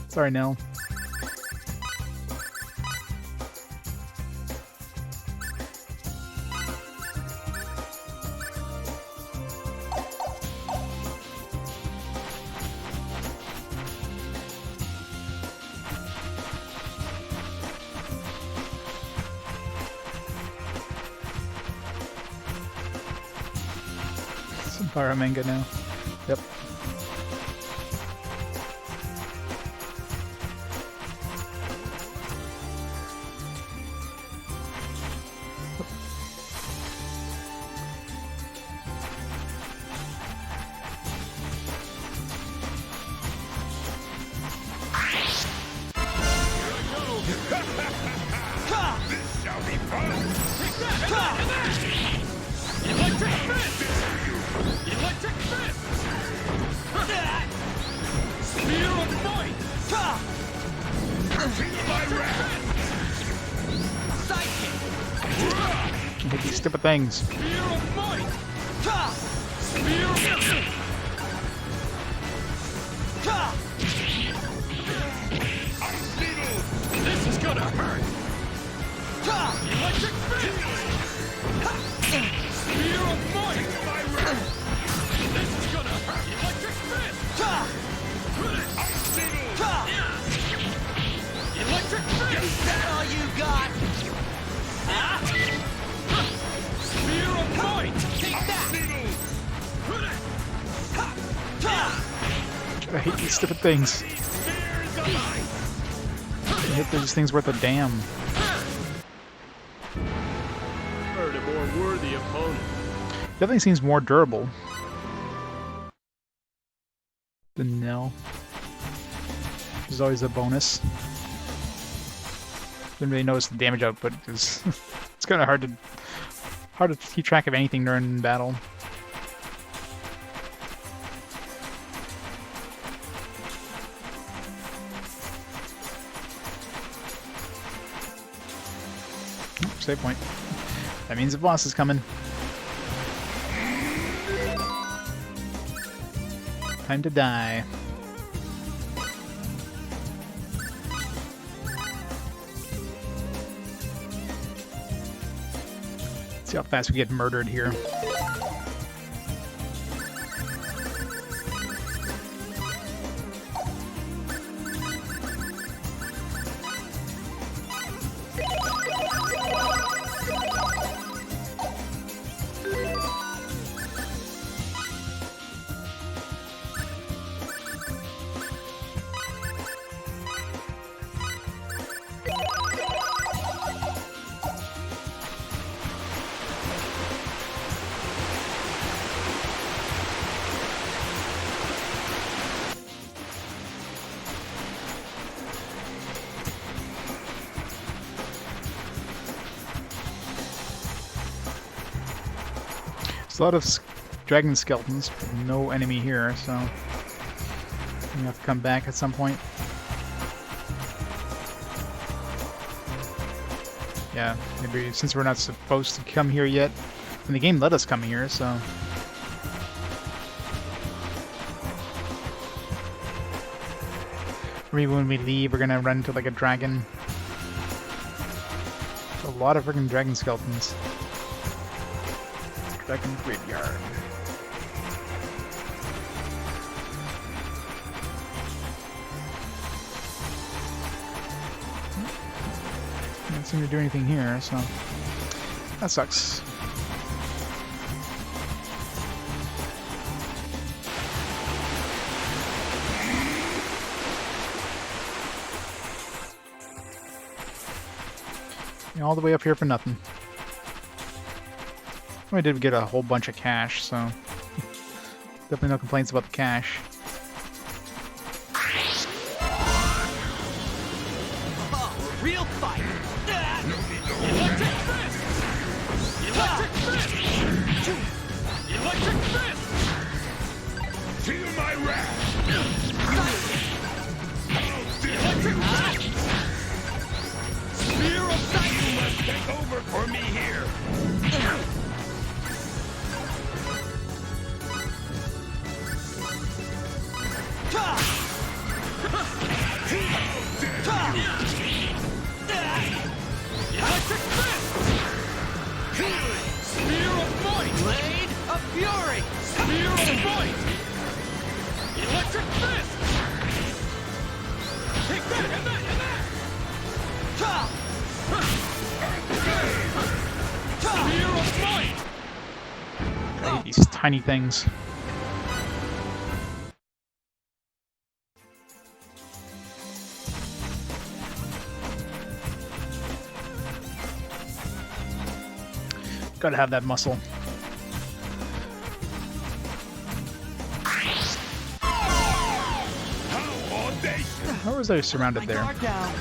Sorry, Nell. Paramanga now. Yep. This shall be fun! Electric fist! Electric fist! Spear of might! Electric fist! Sidekick! Hit these stupid things. Spear of might! Spear of... This is gonna hurt! Electric fist! Spear of might! This is gonna hurt! Electric fist! Electric fist! Is that all you got? Spear of might! Take that! I hate these stupid things. I hit these things worth a damn. Heard a more worthy opponent. Definitely seems more durable than Nell. Which is always a bonus. Didn't really notice the damage output because it's kind of hard to keep track of anything during battle. Save point. That means the boss is coming. Time to die. Let's see how fast we get murdered here. There's a lot of dragon skeletons, but no enemy here, so you have to come back at some point. Yeah, maybe since we're not supposed to come here yet, and the game let us come here, so... Maybe when we leave, we're gonna run into like a dragon. There's a lot of freaking dragon skeletons. Dragon graveyard. seem to do anything here, so that sucks. All the way up here for nothing. We did get a whole bunch of cash, so definitely no complaints about the cash. Oh, real fight! Electric fist! Electric fist! Electric fist! Feel my wrath! Electric fist! Spear of Titan must take over for me here! Electric fist! Spear of might! Blade of fury! Spear of might! Electric fist! Take that and that and that! Spear of might! I hate these tiny things. Gotta have that muscle. How audacious! How was I surrounded there? Guard down.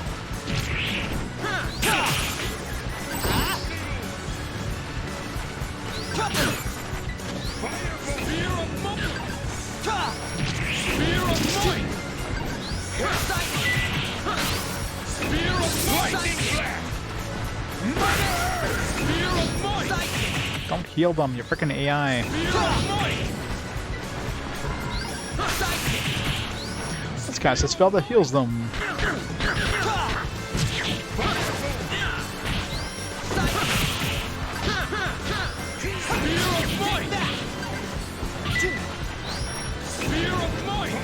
Spear of might! Spear of might! Spear of might! Spear of might! Don't heal them, you freaking AI. Spear of might! Let's cast a spell that heals them. Spear of might! Spear of might!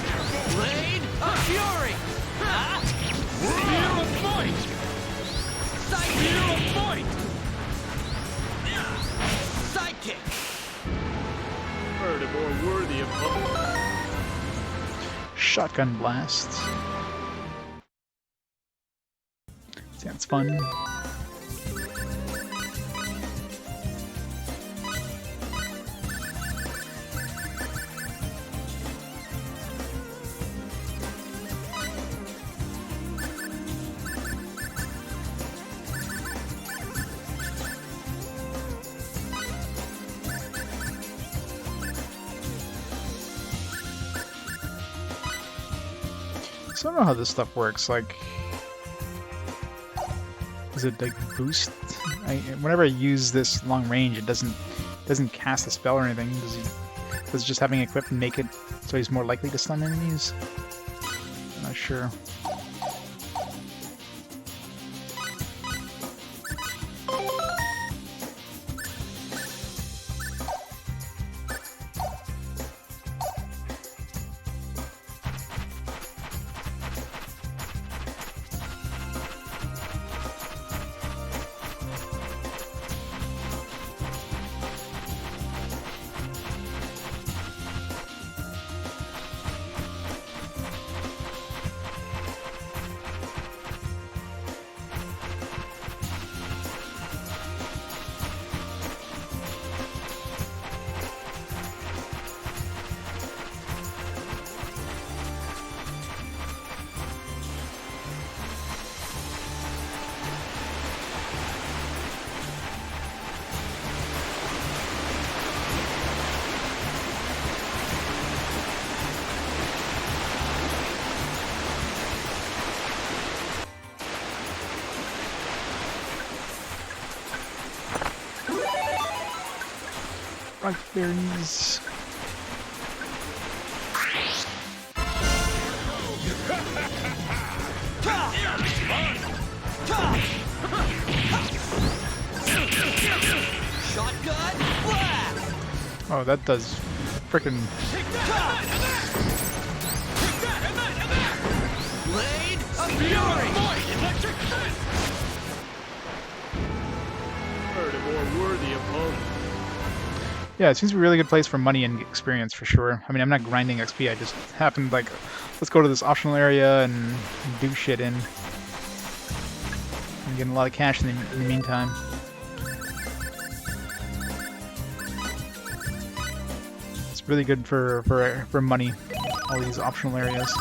Blade of fury. Spear of might! Spear of might! Sidekick. Heard it more worthy of public. Shotgun blast. Sounds fun. So I don't know how this stuff works. Like, does it like boost? Whenever I use this long range, it doesn't cast a spell or anything. Does just having it equipped make it so he's more likely to stun enemies? I'm not sure. Blackberries. Shotgun blast. Oh, that does frickin' Blade of fury. Electric fist! prepared a more worthy opponent. Yeah, it seems to be a really good place for money and experience for sure. I mean, I'm not grinding XP. I just happened like, let's go to this optional area and do shit in. I'm getting a lot of cash in the meantime. It's really good for money. All these optional areas.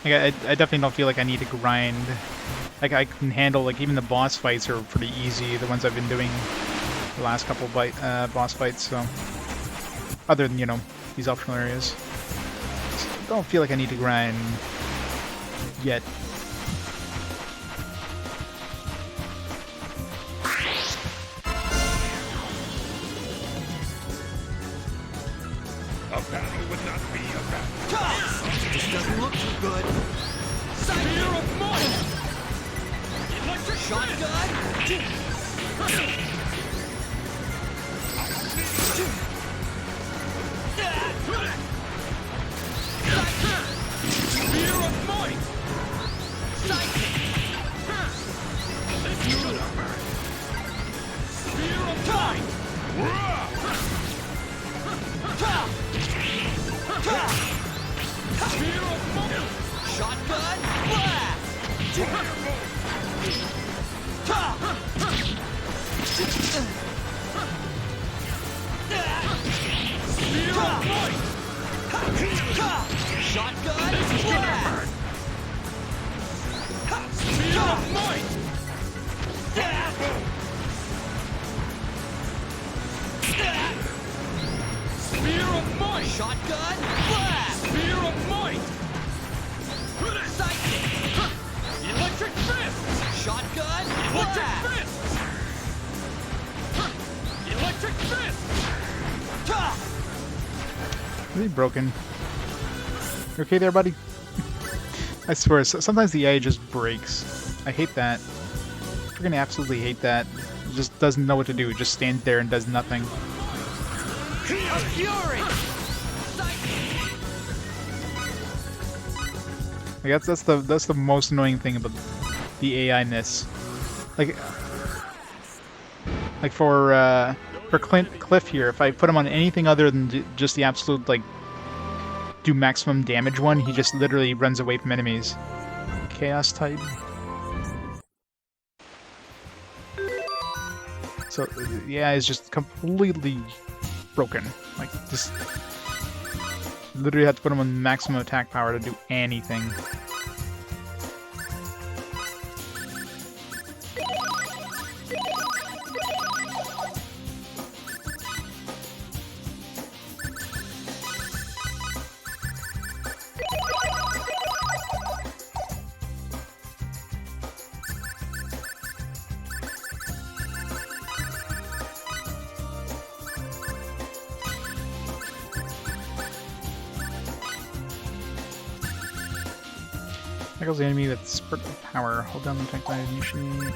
Like, I definitely don't feel like I need to grind. Like, I can handle, like, even the boss fights are pretty easy, the ones I've been doing the last couple boss fights, so... Other than, you know, these optional areas. So I don't feel like I need to grind yet. A battle would not be a battle. This doesn't look too good. Spear of might! Electric Shotgun! Spear of might! This is gonna hurt. Spear of might! Spear of might! Shotgun! Blast! Spear of might! Shotgun! This is gonna Blast! hurt. Spear of might! Spear of might! Shotgun! Blast! Spear of might! Psychic! Electric fist! Shotgun! Electric Blast! fist! Electric fist! Really broken. You okay there, buddy? I swear, sometimes the AI just breaks. I hate that. We're gonna absolutely hate that. It just doesn't know what to do. It just stands there and does nothing. A fury! Like that's the most annoying thing about the AI-ness. Like for Cliff here, if I put him on anything other than just the absolute like do maximum damage one, he just literally runs away from enemies. Chaos type. So yeah, it's just completely broken. Like just literally have to put him on maximum attack power to do anything. Tackles the enemy with spurt of power. Hold down the attack by initiate.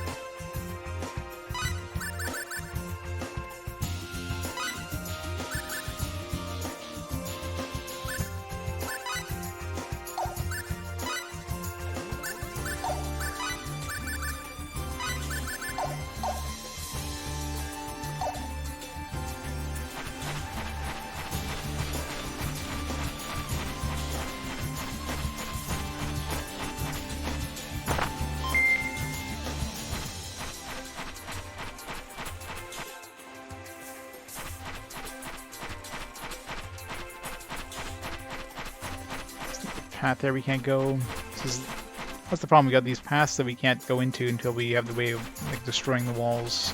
Path there we can't go. That's the problem. We got these paths that we can't go into until we have the way of like destroying the walls.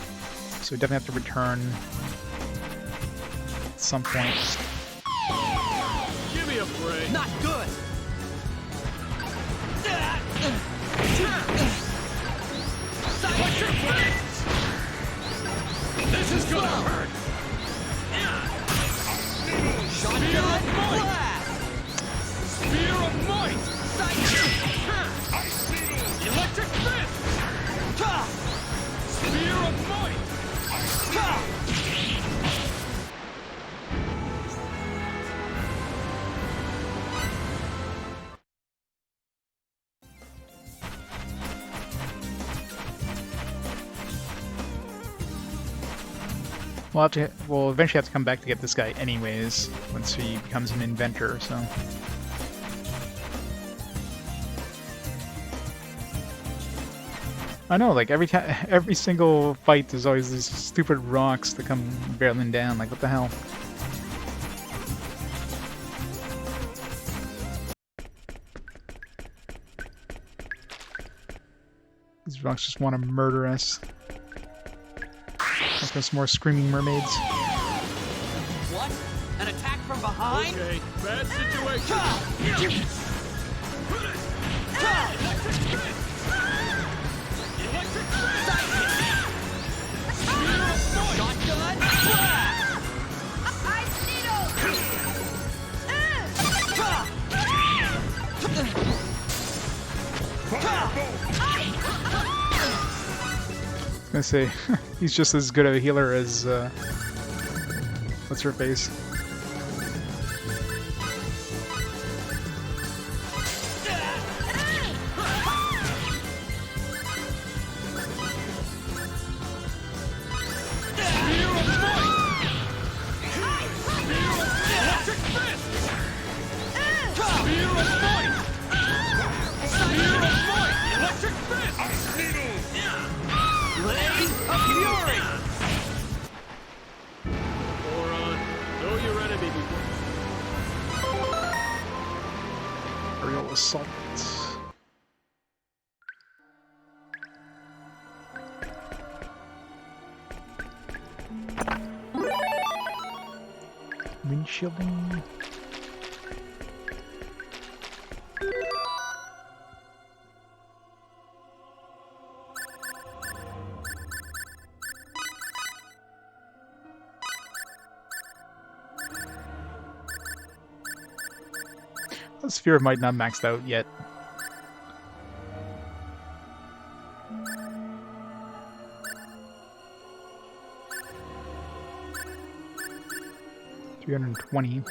So we definitely have to return at some point. Give me a break. Not good! Electric fist! This is gonna hurt! Shotgun! Blast! Spear of might! Psychic! Electric fist! Spear of might! We'll eventually have to come back to get this guy anyways, once he becomes an inventor, so... I know, like, every single fight, there's always these stupid rocks that come barreling down, like, what the hell? These rocks just want to murder us. Let's go some more screaming mermaids. What? An attack from behind? Okay, bad situation. Shotgun? I was gonna say, he's just as good a healer as, what's her face? Moron, know your enemy before... Aerial assault. Windshielding. The sphere might not maxed out yet. $320.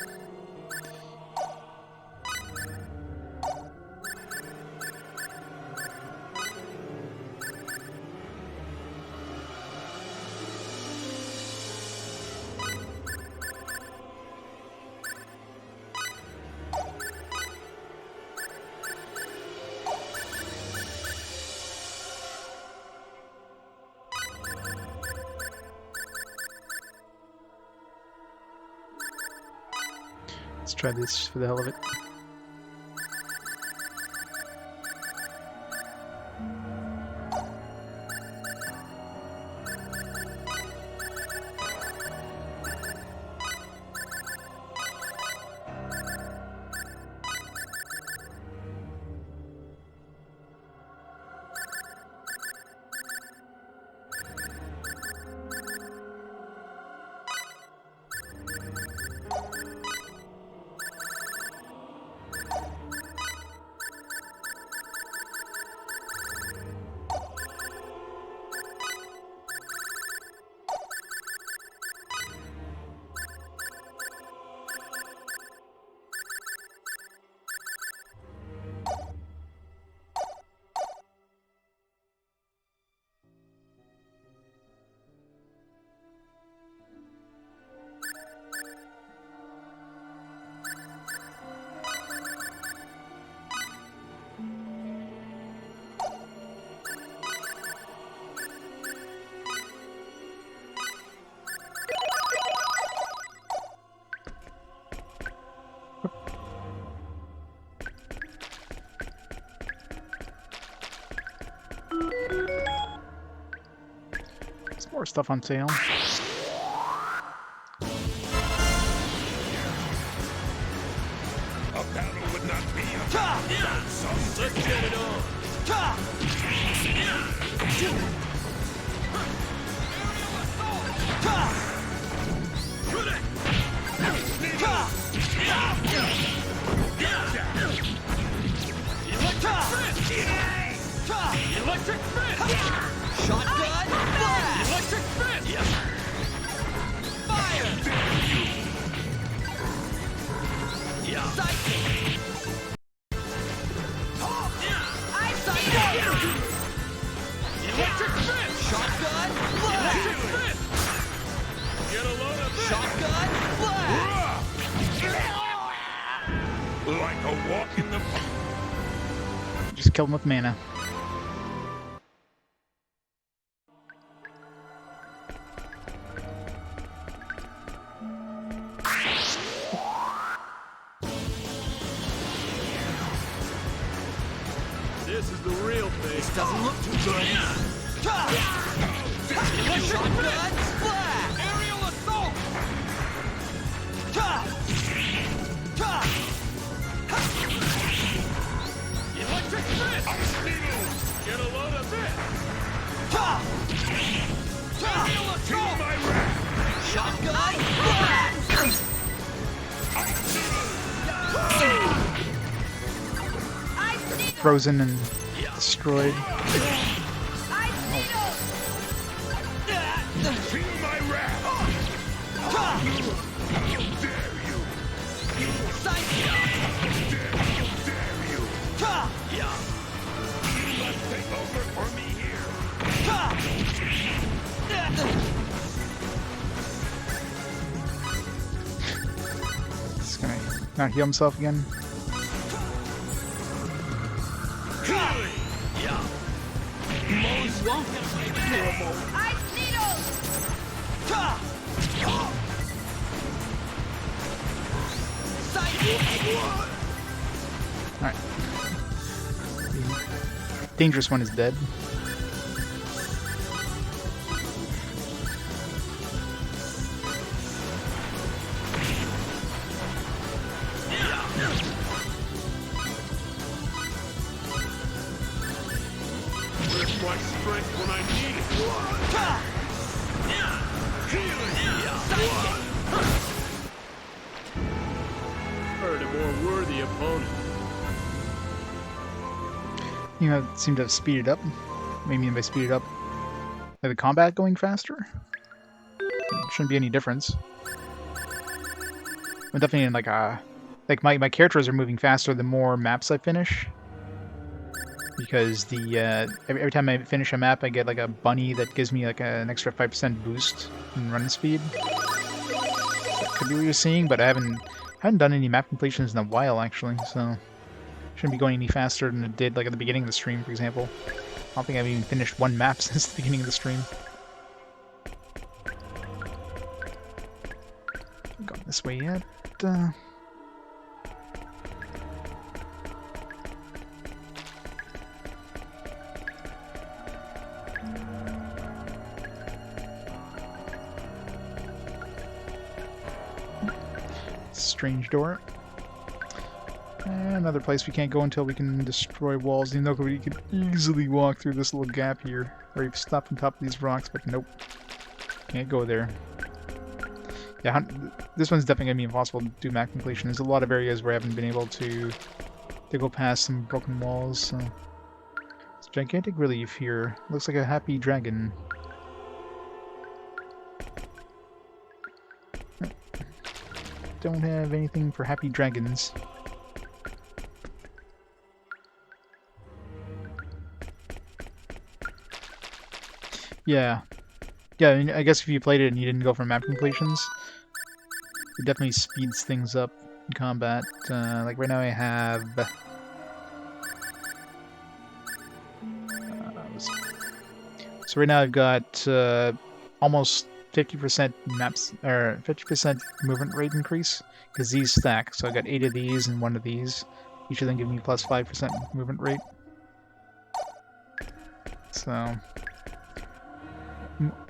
Let's try this just for the hell of it. Some more stuff on sale. A battle would not be without some. Let's get it on. Electric fist! Shotgun! Blast! Electric fist! Fire! Psychic! Electric fist! Shotgun! Blast! Electric fist! Get a load of this! Shotgun blast! Like a walk in the... Just kill him with mana. This is the real thing. This doesn't look too good. Shotgun blast! Aerial assault! Electric fist! Ice needle! Get a load of this! Aerial assault! My wrath! Shotgun blast! Frozen and destroyed. Feel my wrath! How dare you! How dare you! You must take over for me here! He's gonna not heal himself again. Most welcome, Ice needles! Alright. The dangerous one is dead. Where's my strength when I need it? Heard a more worthy opponent. You know, it seemed to have speeded up. What do you mean by speeded up? Like the combat going faster? Shouldn't be any difference. I'm definitely in like a... Like my characters are moving faster the more maps I finish. Because the every time I finish a map, I get like a bunny that gives me like an extra 5% boost in run speed. That could be what you're seeing, but I haven't done any map completions in a while actually, so shouldn't be going any faster than it did like at the beginning of the stream, for example. I don't think I've even finished one map since the beginning of the stream. Gone this way yet? Strange door. And another place we can't go until we can destroy walls. You know, we could easily walk through this little gap here, or you stop on top of these rocks, but nope. Can't go there. Yeah, this one's definitely gonna be impossible to do map completion. There's a lot of areas where I haven't been able to go past some broken walls. So. It's a gigantic relief here. Looks like a happy dragon. Don't have anything for happy dragons. Yeah. Yeah, I mean, I guess if you played it and you didn't go for map completions, it definitely speeds things up in combat. Like right now I have... so right now I've got almost 50% maps, or 50% movement rate increase, because these stack. So I got 8 of these and 1 of these. Each of them give me plus 5% movement rate. So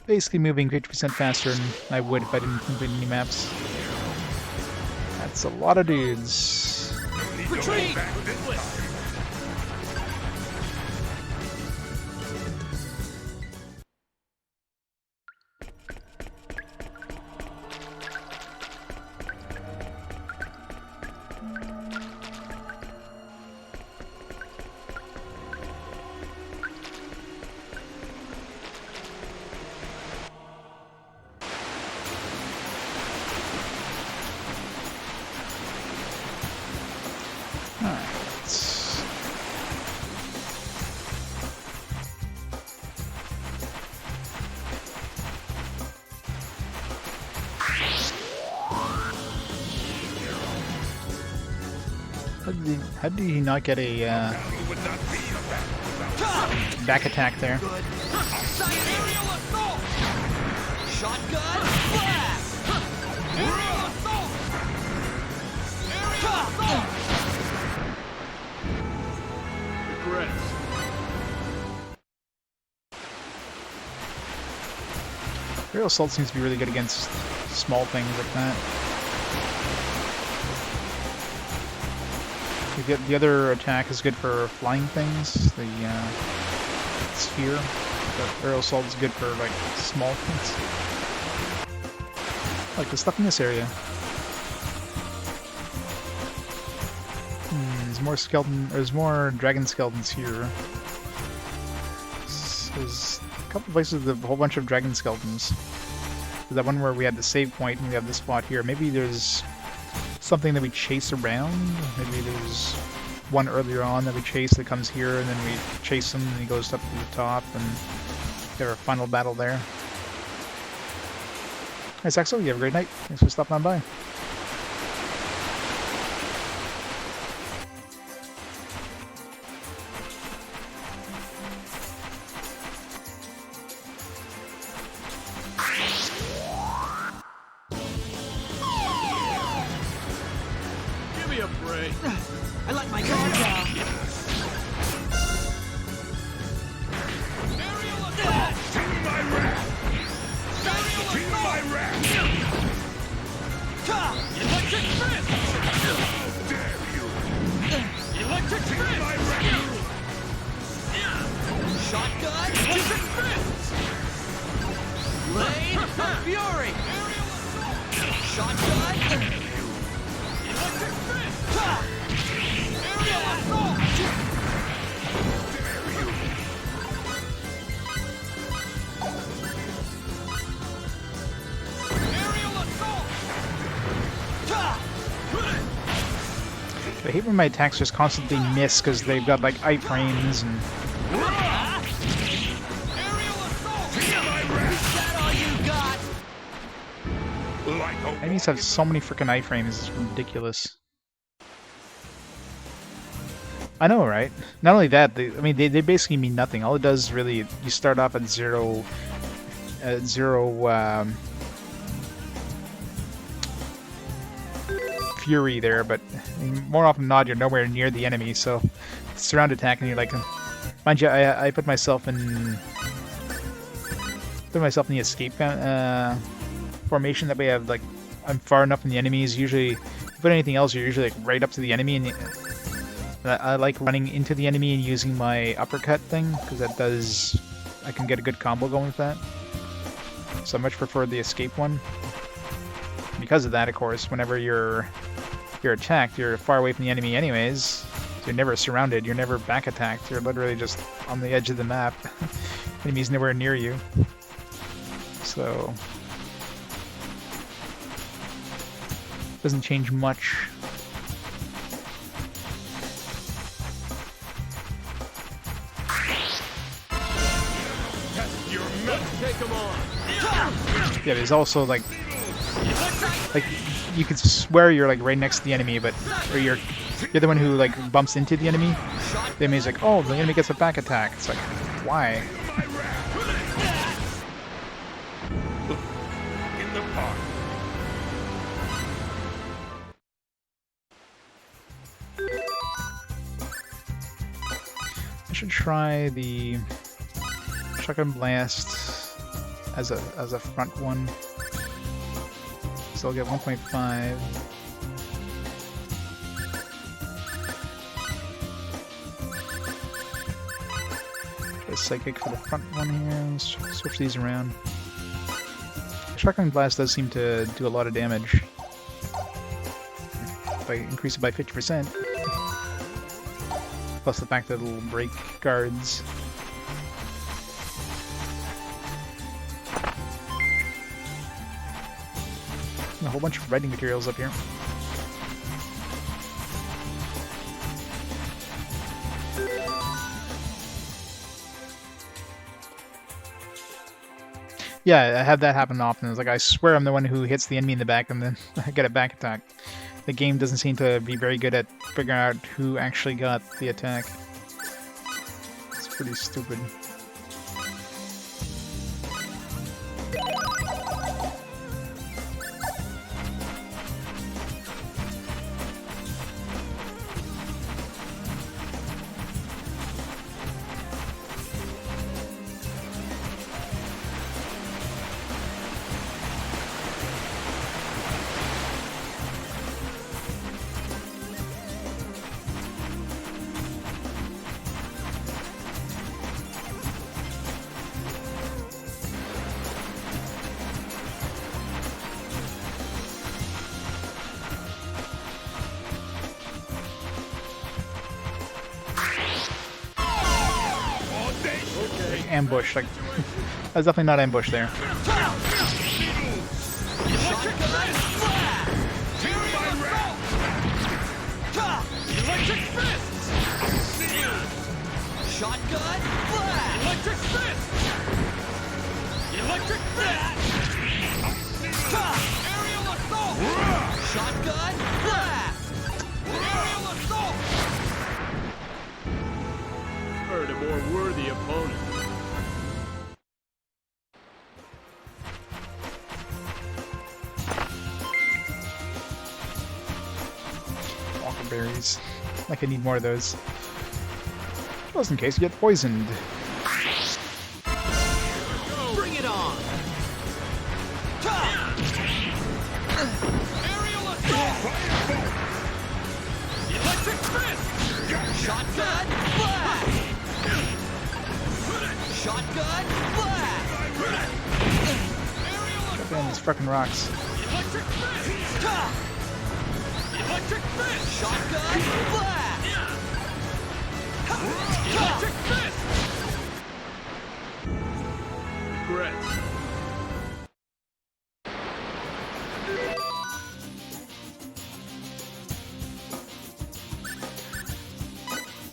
basically moving 50% faster than I would if I didn't complete any maps. That's a lot of dudes. Retreat! Alright. How did he not get a back attack there? Good. Aerial assault! Shotgun blast! Aerial assault! Aerial assault! Regrets. Aerial assault seems to be really good against small things like that. The other attack is good for flying things. The sphere. But aerial assault is good for like small things. Like the stuff in this area. There's more skeleton. There's more dragon skeletons here. There's a couple places with a whole bunch of dragon skeletons. There's that one where we had the save point and we have this spot here. Maybe there's something that we chase around. Maybe there's one earlier on that we chase that comes here, and then we chase him, and he goes up to the top, and get our final battle there. Hey, Saxo, you have a great night. Thanks for stopping on by. Give me a break. I let my guard down. Aerial assault! To my wrath! Aerial To assault! my wrath! Electric fist! How dare you! Electric To my fist! wrath! Shotgun! Electric fist! Blade of fury! Shotgun! Electric fist! Aerial assault! Dare you! Aerial assault! I hate when my attacks just constantly miss because they've got like iframes and Aerial assault! To my wrath! Is that all you got? Like a enemies have so many freaking iframes. It's ridiculous. I know, right? Not only that, I mean, they basically mean nothing. All it does is really, you start off at zero fury there, but I mean, more often than not, you're nowhere near the enemy, so surround attack, and you're like, mind you, I put myself in the escape formation. That way, I have like, I'm far enough from the enemies. Usually, if you put anything else, you're usually like right up to the enemy, and I like running into the enemy and using my uppercut thing, because that does, I can get a good combo going with that. So I much prefer the escape one. Because of that, of course, whenever you're attacked, you're far away from the enemy anyways. So you're never surrounded, you're never back attacked, you're literally just on the edge of the map. Enemy's nowhere near you. So doesn't change much. test your metal! Take him on. Yeah, there's also like you could swear you're like right next to the enemy, but or you're the one who like bumps into the enemy. The enemy's like, oh, the enemy gets a back attack. It's like, why? My wrath! In the park! I should try the shotgun blast as a front one. So I'll get 1.5. A psychic for the front one here. Let's switch these around. Shotgun blast does seem to do a lot of damage. If I increase it by 50%. Plus the fact that it'll break guards. A whole bunch of writing materials up here. Yeah, I have that happen often. It's like, I swear I'm the one who hits the enemy in the back and then I get a back attack. The game doesn't seem to be very good at figure out who actually got the attack. It's pretty stupid. Ambush, like that's definitely not ambush there. Electric fists! Shotgun blast! Electric fist! Electric fist! Aerial assault! Shotgun blast! Aerial assault! Heard a more worthy opponent. Walker berries. Like I need more of those. Just in case you get poisoned. Bring it on! Aerial assault! Electric fist! Shotgun blast! Shotgun blast! Aerial Damn these fucking rocks. Electric fist! Electric fist! Shotgun blast! Electric fist! Regrets.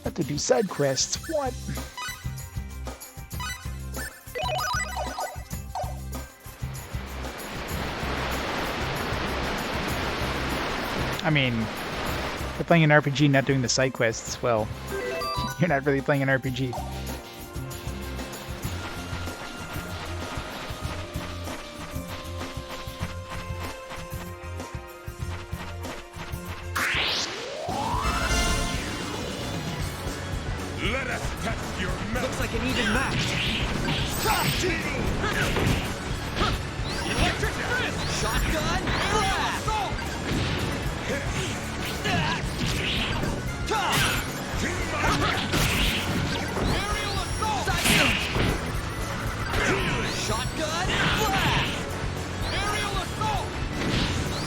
Have to do side quests. What? I mean, if you're playing an RPG not doing the side quests, well, you're not really playing an RPG. Let us test your metal. Looks like an even match. Electric fist! Shotgun blast! Aerial assault! Shotgun blast! Aerial assault!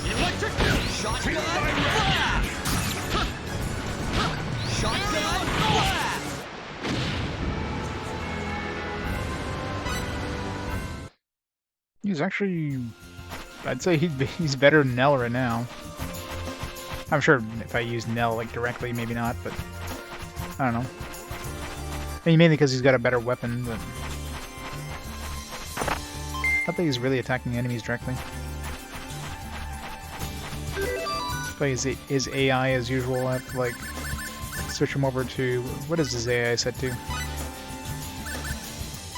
Electric shotgun blast! Shotgun blast! He's actually, I'd say he's better than Nell right now. I'm sure if I use Nell like directly, maybe not, but I don't know. I mean, mainly because he's got a better weapon, but I don't think he's really attacking enemies directly. But his AI as usual. I have to like switch him over to, what is his AI set to?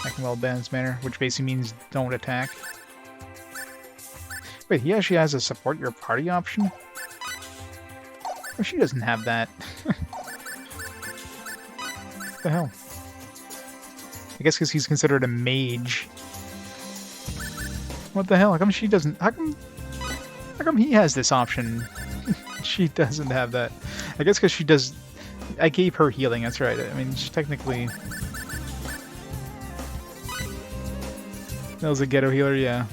Acting well balanced manner, which basically means don't attack. Wait, he actually has a support your party option? Oh, she doesn't have that. What the hell? I guess because he's considered a mage. What the hell? How come she doesn't? How come he has this option? She doesn't have that. I guess because she does. I gave her healing. That's right. I mean, she technically. That was a ghetto healer, yeah.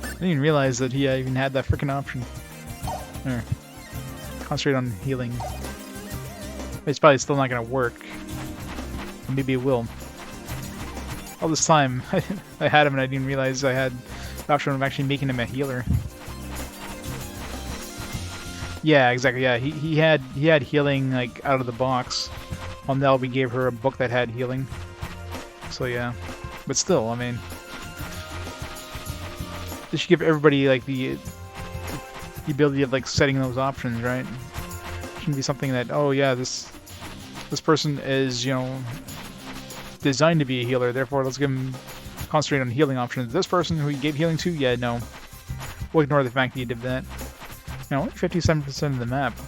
I didn't even realize that he even had that freaking option. There. Concentrate on healing. It's probably still not going to work. Maybe it will. All this time, I had him and I didn't realize I had the option of actually making him a healer. Yeah, exactly. Yeah, he had healing like out of the box. On Nell, we gave her a book that had healing. So yeah, but still, I mean, they should give everybody like the ability of like setting those options, right? shouldn't be something that, oh yeah, this person is, you know, designed to be a healer, therefore let's give him concentrate on healing options. This person who he gave healing to, yeah, no. We'll ignore the fact that he did that. You know, only 57% of the map. I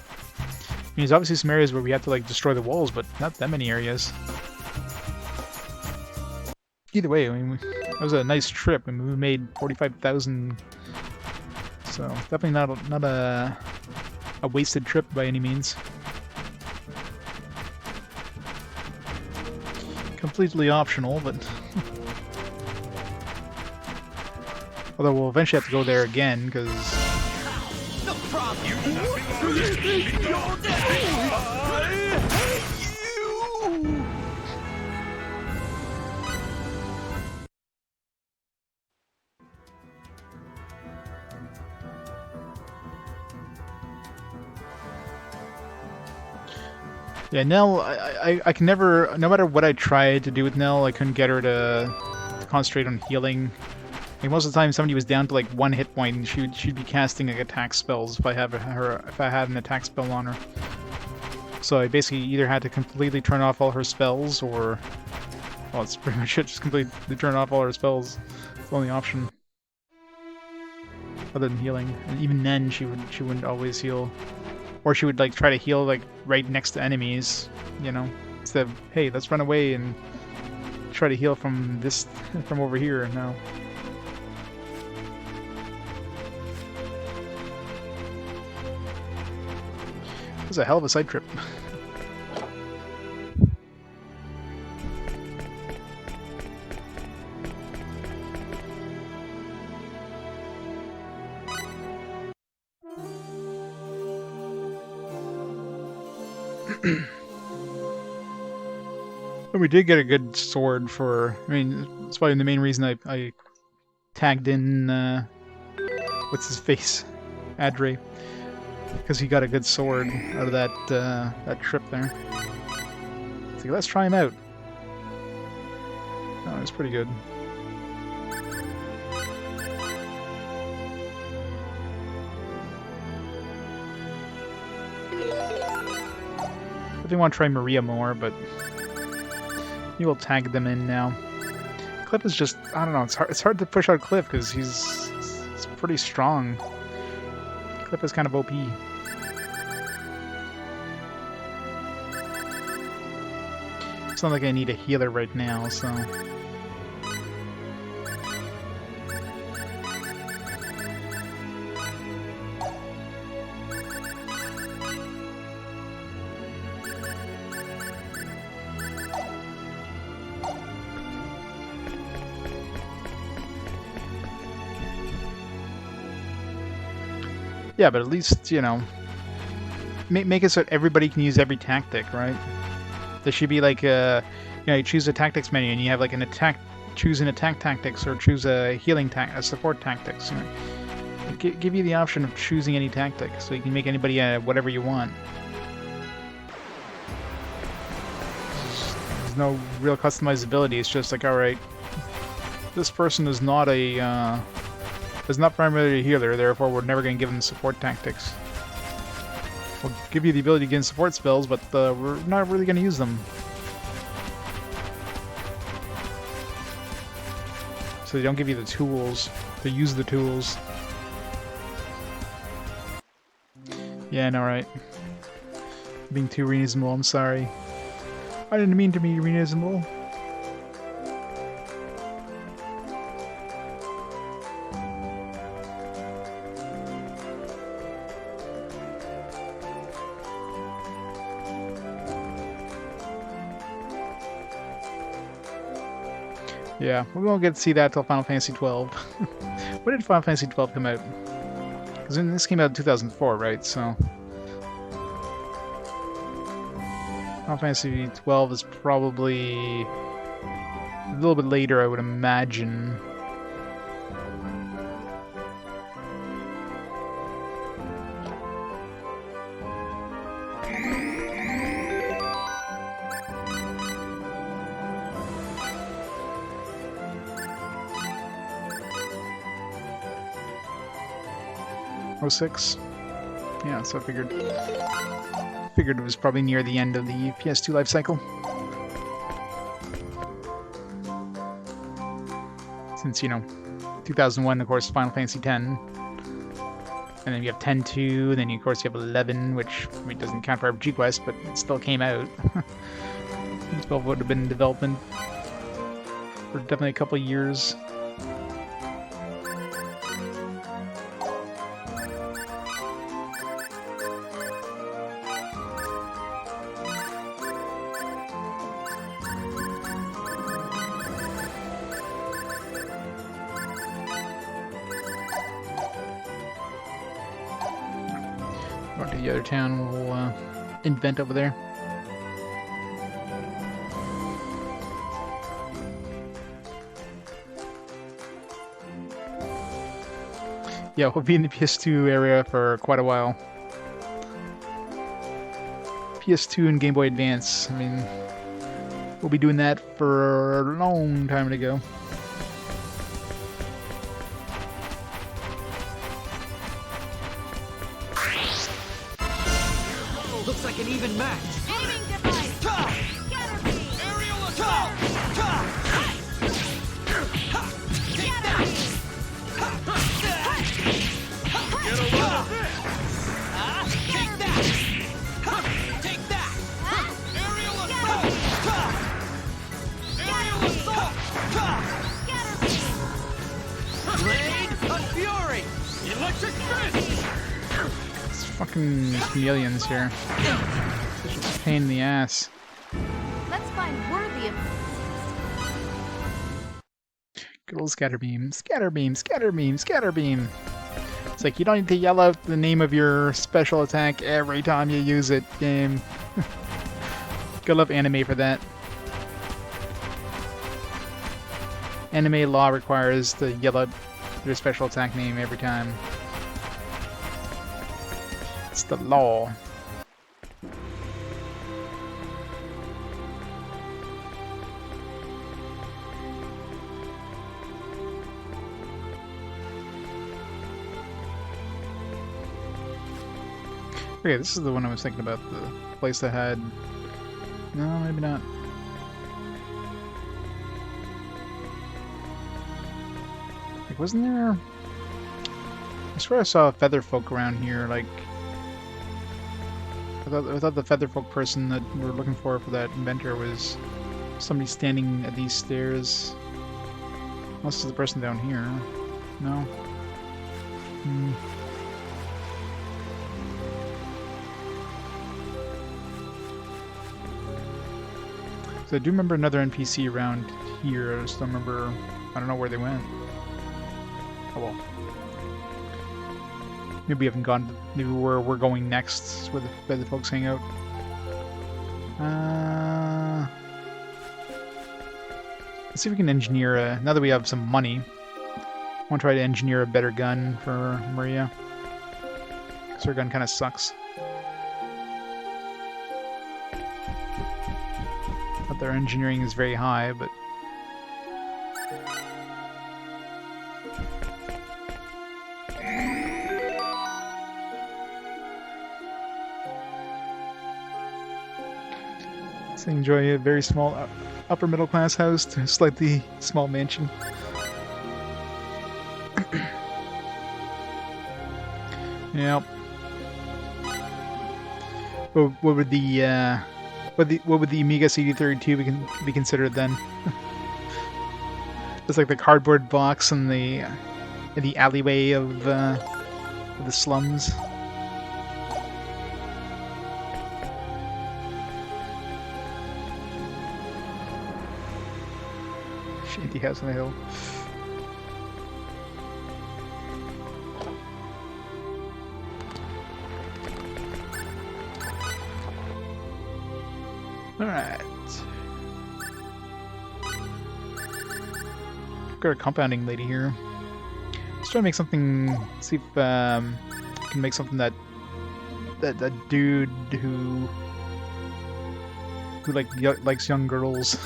mean, there's obviously some areas where we have to, like, destroy the walls, but not that many areas. Either way, I mean, that was a nice trip. I mean, we made 45,000, so definitely not a wasted trip by any means. Completely optional, but although we'll eventually have to go there again because. No problem. You hate you. Yeah, Nell, I can never, no matter what I tried to do with Nell, I couldn't get her to concentrate on healing. Like most of the time, somebody was down to like 1 hit point, and she'd be casting like attack spells if I had an attack spell on her. So I basically either had to completely turn off all her spells, or well, it's pretty much it. Just completely turn off all her spells. It's the only option, other than healing. And even then, she wouldn't always heal. Or she would like try to heal like right next to enemies, you know, instead of, hey, let's run away and try to heal from this from over here. No. It was a hell of a side trip. But we did get a good sword for, I mean, it's probably the main reason I tagged in, what's his face? Adre. Because he got a good sword out of that, that trip there. So let's try him out. Oh, it's pretty good. I do want to try Maria more, but we will tag them in now. Cliff is just, I don't know, it's hard to push out Cliff because he's pretty strong. Cliff is kind of OP. It's not like I need a healer right now, so. Yeah, but at least, you know, make it so everybody can use every tactic, right? There should be like you know, you choose a tactics menu and you have like an attack, choose an attack tactics or choose a healing a support tactics. You know? Give you the option of choosing any tactic, so you can make anybody whatever you want. There's no real customizability. It's just like, all right, this person is not a is not primarily a healer, therefore we're never going to give them support tactics. We'll give you the ability to get support spells, but we're not really going to use them. So they don't give you the tools to use the tools. Yeah, no, right. Being too reasonable, I'm sorry. I didn't mean to be reasonable. Yeah, we won't get to see that till Final Fantasy XII. When did Final Fantasy XII come out? Because this came out in 2004, right? So Final Fantasy XII is probably a little bit later, I would imagine. '06? Yeah, so I figured. Figured it was probably near the end of the PS2 life cycle. Since, you know, 2001, of course, Final Fantasy X. And then you have 10-2, then of course you have 11, which I mean, doesn't count for RPG Quest, but it still came out. 12 would have been in development for definitely a couple of years. Going to the other town, we'll invent over there. Yeah, we'll be in the PS2 area for quite a while. PS2 and Game Boy Advance. I mean, we'll be doing that for a long time to go. Looks like an even match. Aiming device! Scatter beam! Aerial assault! Scatter beam! Get a load of this! Take that! Take that! Aerial assault! Aerial assault! Scatter beam! Blade of Fury! Electric fist! These fucking chameleons here. Such a pain in the ass. Let's find worthy of Good old scatter beam. Scatter beam, scatter beam, scatter beam. It's like you don't need to yell out the name of your special attack every time you use it, game. Gotta love anime for that. Anime law requires to yell out your special attack name every time. It's the law. Okay, this is the one I was thinking about, the place that had... No, maybe not. Like, wasn't there... I swear I saw a feather folk around here, like... I thought the feather folk person that we were looking for that inventor was somebody standing at these stairs. Unless it's the person down here. No? Hmm. So I do remember another NPC around here. I just don't remember. I don't know where they went. Oh well. Maybe we haven't gone. Maybe where we're going next, where the folks hang out. Let's see if we can engineer a. Now that we have some money, I want to try to engineer a better gun for Maria. Because her gun kind of sucks. Not that their engineering is very high, but... So enjoy a very small upper middle class house to a slightly small mansion. Yep. What would the what would the Amiga CD32 be considered then? It's like the cardboard box in the alleyway of the slums. Shanty house on the hill. Alright. Got a compounding lady here. Let's try to make something. See if can make something that dude who likes young girls.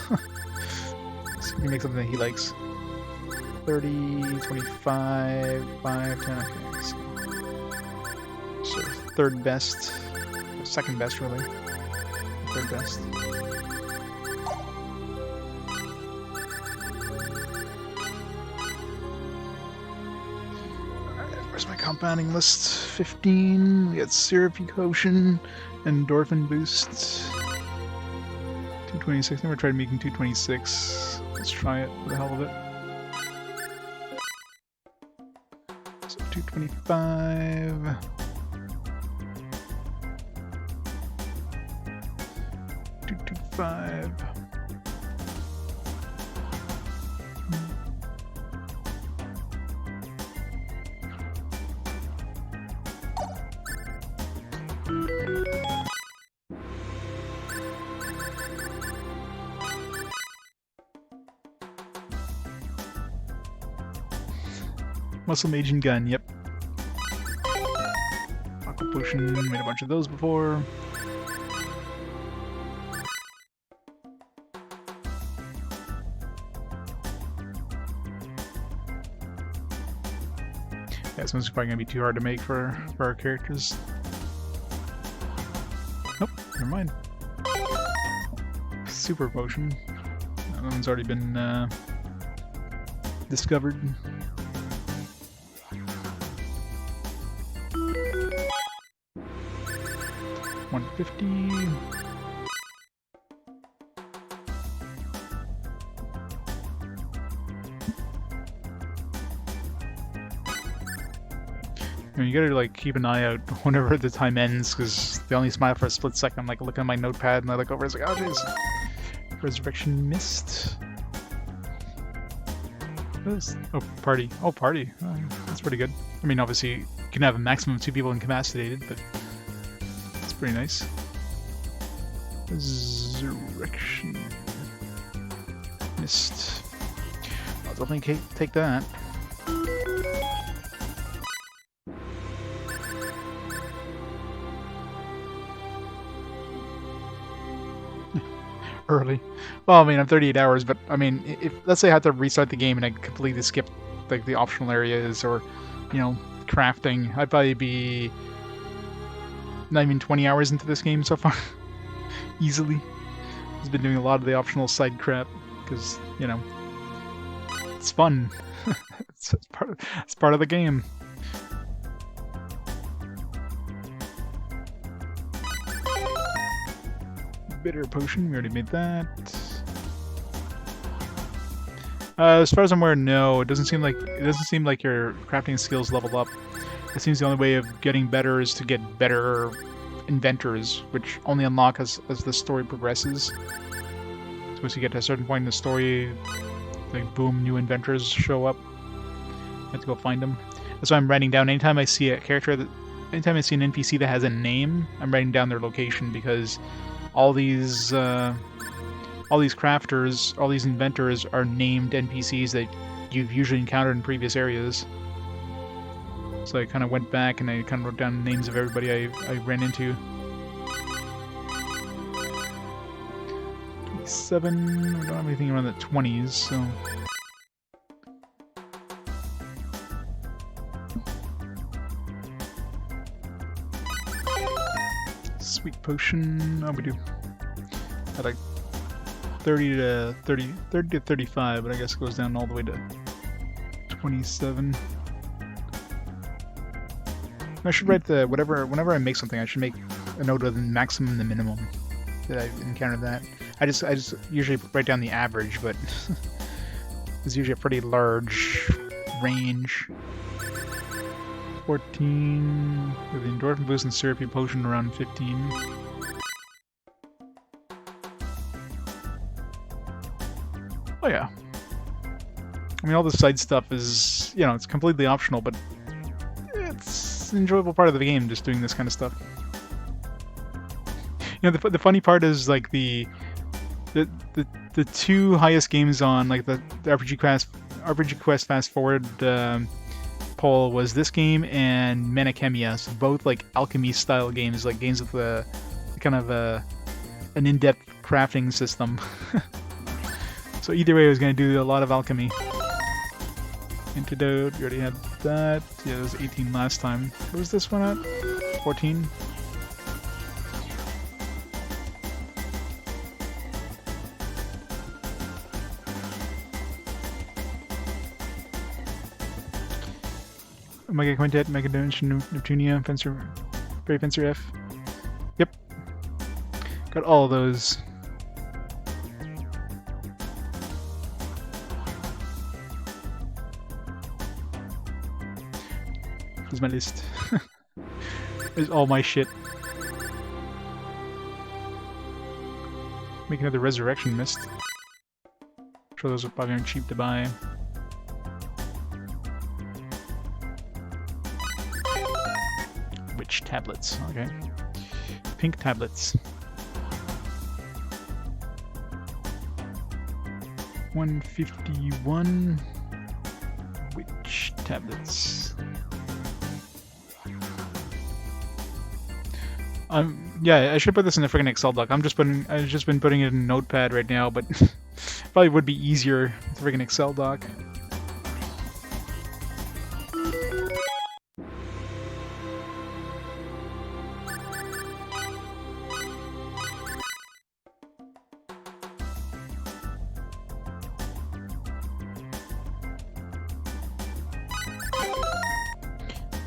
See if we can make something that he likes. 30, 25, 5, 10. Okay. So third best. second best, really. Third best. Where's my compounding list? 15. We got syrupy potion, endorphin boost. 226. Never tried making 226. Let's try it for the hell of it. So 225. 225. Muscle Mage and Gun, yep. Aqua Potion, made a bunch of those before. Yeah, this one's probably gonna be too hard to make for our characters. Nope, never mind. Super Potion. That one's already been discovered. 150. You gotta like keep an eye out whenever the time ends, because they only smile for a split second. I'm like looking at my notepad and I look over, it's like, oh jeez. Resurrection Mist. What is... Oh, party. Oh, party. Oh, that's pretty good. I mean, obviously, you can have a maximum of 2 people incapacitated, but it's pretty nice. Resurrection Mist. I'll definitely take that. Early. Well, I mean, I'm 38 hours, but I mean, if let's say I had to restart the game and I completely skipped like the optional areas or, you know, crafting, I'd probably be not even 20 hours into this game so far. Easily. I've been doing a lot of the optional side crap because, you know, it's fun. it's part of the game. Bitter Potion, we already made that. As far as I'm aware, no. It doesn't seem like your crafting skills level up. It seems the only way of getting better is to get better inventors, which only unlock as the story progresses. So once you get to a certain point in the story, like boom, new inventors show up. You have to go find them. That's why I'm writing down anytime I see a character anytime I see an NPC that has a name, I'm writing down their location, because all these crafters, all these inventors are named NPCs that you've usually encountered in previous areas. So I kind of went back and I kind of wrote down names of everybody I ran into. 27, we don't have anything around the 20s, so... Sweet Potion, oh we do. At like 30 to 35, but I guess it goes down all the way to 27. I should write the whenever I make something, I should make a note of the maximum and the minimum that I've encountered that. I just usually write down the average, but it's usually a pretty large range. 14 with the endorphin boost and syrupy potion around 15. Oh yeah. I mean, all the side stuff is, you know, it's completely optional, but it's an enjoyable part of the game, just doing this kind of stuff. You know, the funny part is like the 2 highest games on like the RPG Quest Fast Forward poll was this game and Menachemia, so both like alchemy style games, like games with a kind of an in-depth crafting system. So either way, I was going to do a lot of alchemy. Antidote, we already had that. Yeah, it was 18 last time. What was this one at? 14? Omega Quintet, Mega Dimension, Neptunia, Fencer, Fairy Fencer F. Yep. Got all of those. Here's my list. There's all my shit. Make another Resurrection Mist. I'm sure those are probably cheap to buy. Witch tablets, okay. Pink tablets. 151 witch tablets. Yeah, I should put this in the friggin' Excel doc. I've just been putting it in Notepad right now, but probably would be easier with the friggin' Excel doc.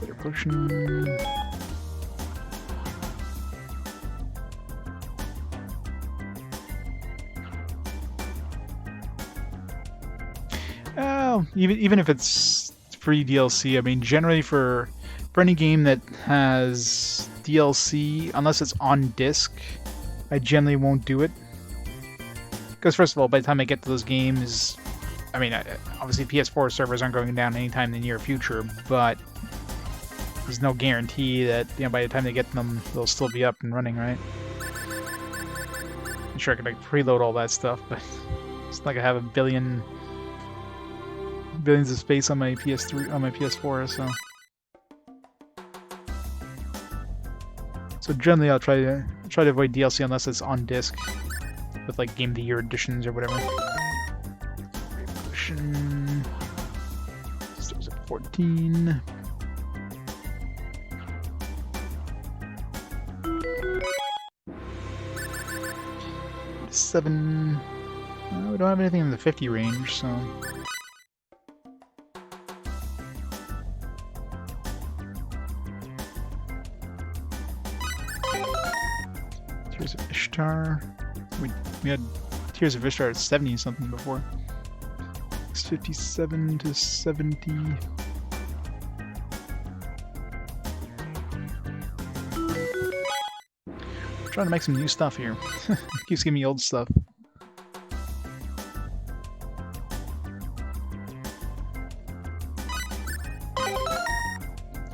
Better potion. Oh, even if it's free DLC, I mean, generally for any game that has DLC, unless it's on disc, I generally won't do it. Because first of all, by the time I get to those games, I mean, obviously PS4 servers aren't going down anytime in the near future, but there's no guarantee that, you know, by the time they get them, they'll still be up and running, right? I'm sure I could like preload all that stuff, but it's like I have billions of space on my PS3, on my PS4, so generally I'll try to avoid DLC unless it's on disc with like Game of the Year editions or whatever. Potion. Stars at 14. $7. We don't have anything in the 50 range, so. Tears of Ishtar. We had Tears of Ishtar at 70 something before. It's 57 to 70. Trying to make some new stuff here. Keeps giving me old stuff.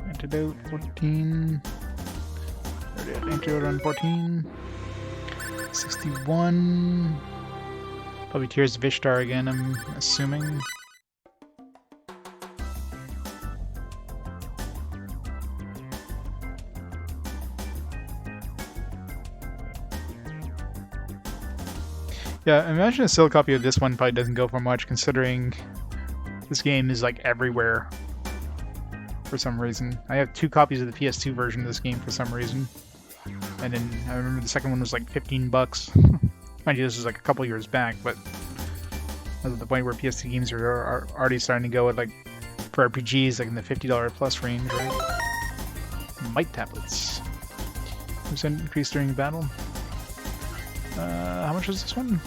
Antidote 14. Already had antidote on 14. 61. Probably Tears of Ishtar again, I'm assuming. Yeah, I imagine a sale copy of this one probably doesn't go for much, considering this game is like everywhere for some reason. I have 2 copies of the PS2 version of this game for some reason. And then I remember the second one was like $15. Mind you, this was like a couple years back, but I was at the point where PS2 games are already starting to go at like, for RPGs, like in the $50 plus range, right? Might tablets. % increase during battle. How much was this one?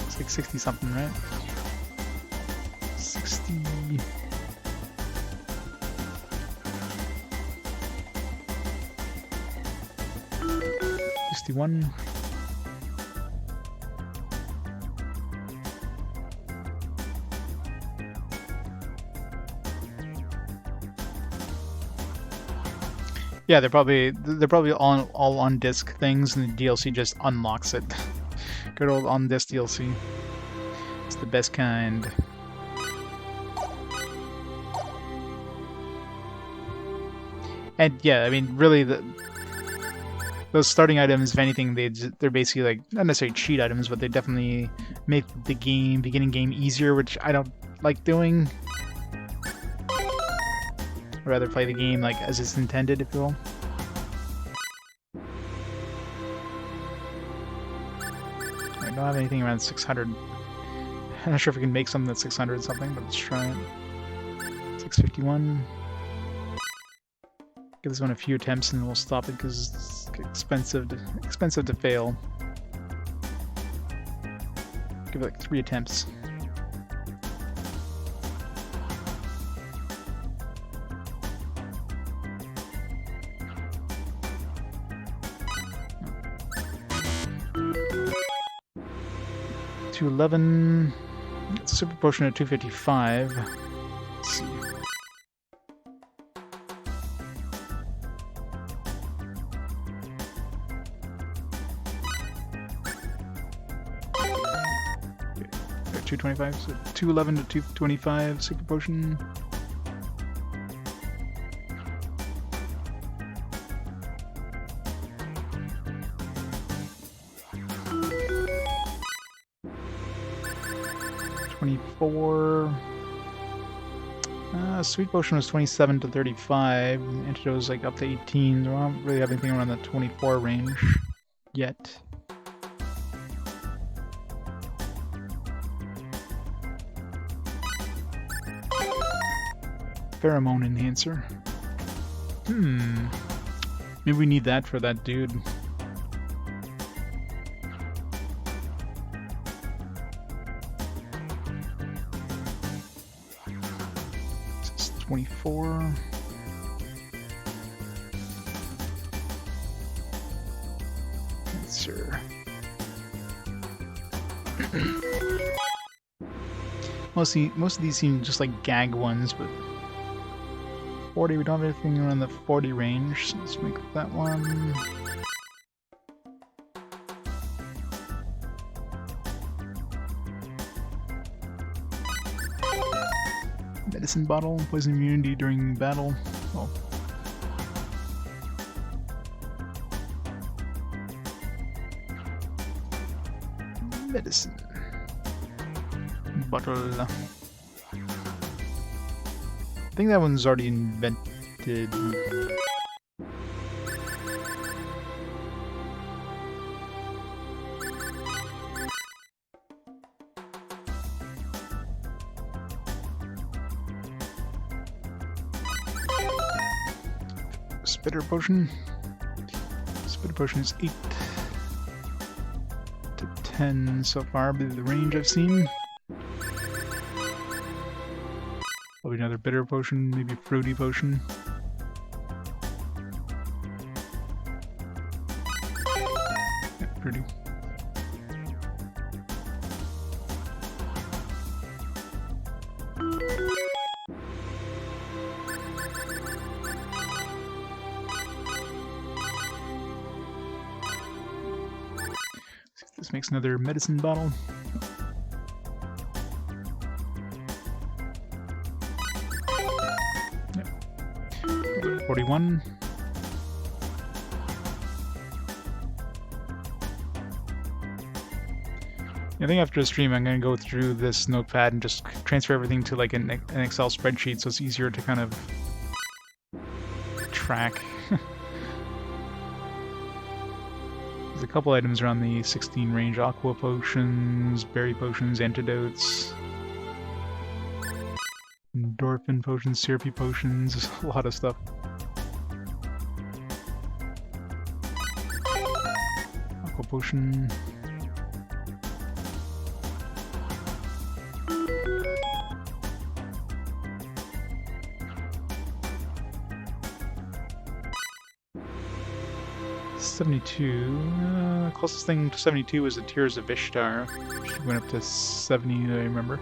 It's like 60 something, right? 60. $61. Yeah, they're probably all on disc things, and the DLC just unlocks it. Good old on disc DLC. It's the best kind. And yeah, I mean, really, those starting items, if anything, they're basically like not necessarily cheat items, but they definitely make the beginning game easier, which I don't like doing. I'd rather play the game like as it's intended, if you will. I don't have anything around 600. I'm not sure if we can make something that's 600 something, but let's try it. 651. Give this one a few attempts and then we'll stop it because it's expensive to fail. Give it like 3 attempts. $211. Super potion at 255. Let's see. Okay, 225, so 211 to 225 super potion. Sweet potion was 27 to 35. Antidote was like up to 18. We don't really have anything around the 24 range yet. Pheromone enhancer. Maybe we need that for that dude. 24. Yes, sir. Most of these seem just like gag ones, but 40, we don't have anything around the 40 range, so let's make that one. Medicine bottle, poison immunity during battle. Oh. Medicine bottle. I think that one's already invented. Spitter potion. Spitter potion is 8 to 10 so far, by the range I've seen. Probably another bitter potion, maybe fruity potion. Yeah, fruity. This makes another medicine bottle. Yep. 41. I think after the stream I'm going to go through this notepad and just transfer everything to like an Excel spreadsheet so it's easier to kind of track. There's a couple items around the 16 range. Aqua potions, berry potions, antidotes, endorphin potions, syrupy potions, a lot of stuff. Aqua potion. Closest thing to 72 was the Tears of Ishtar. She went up to 70, I remember.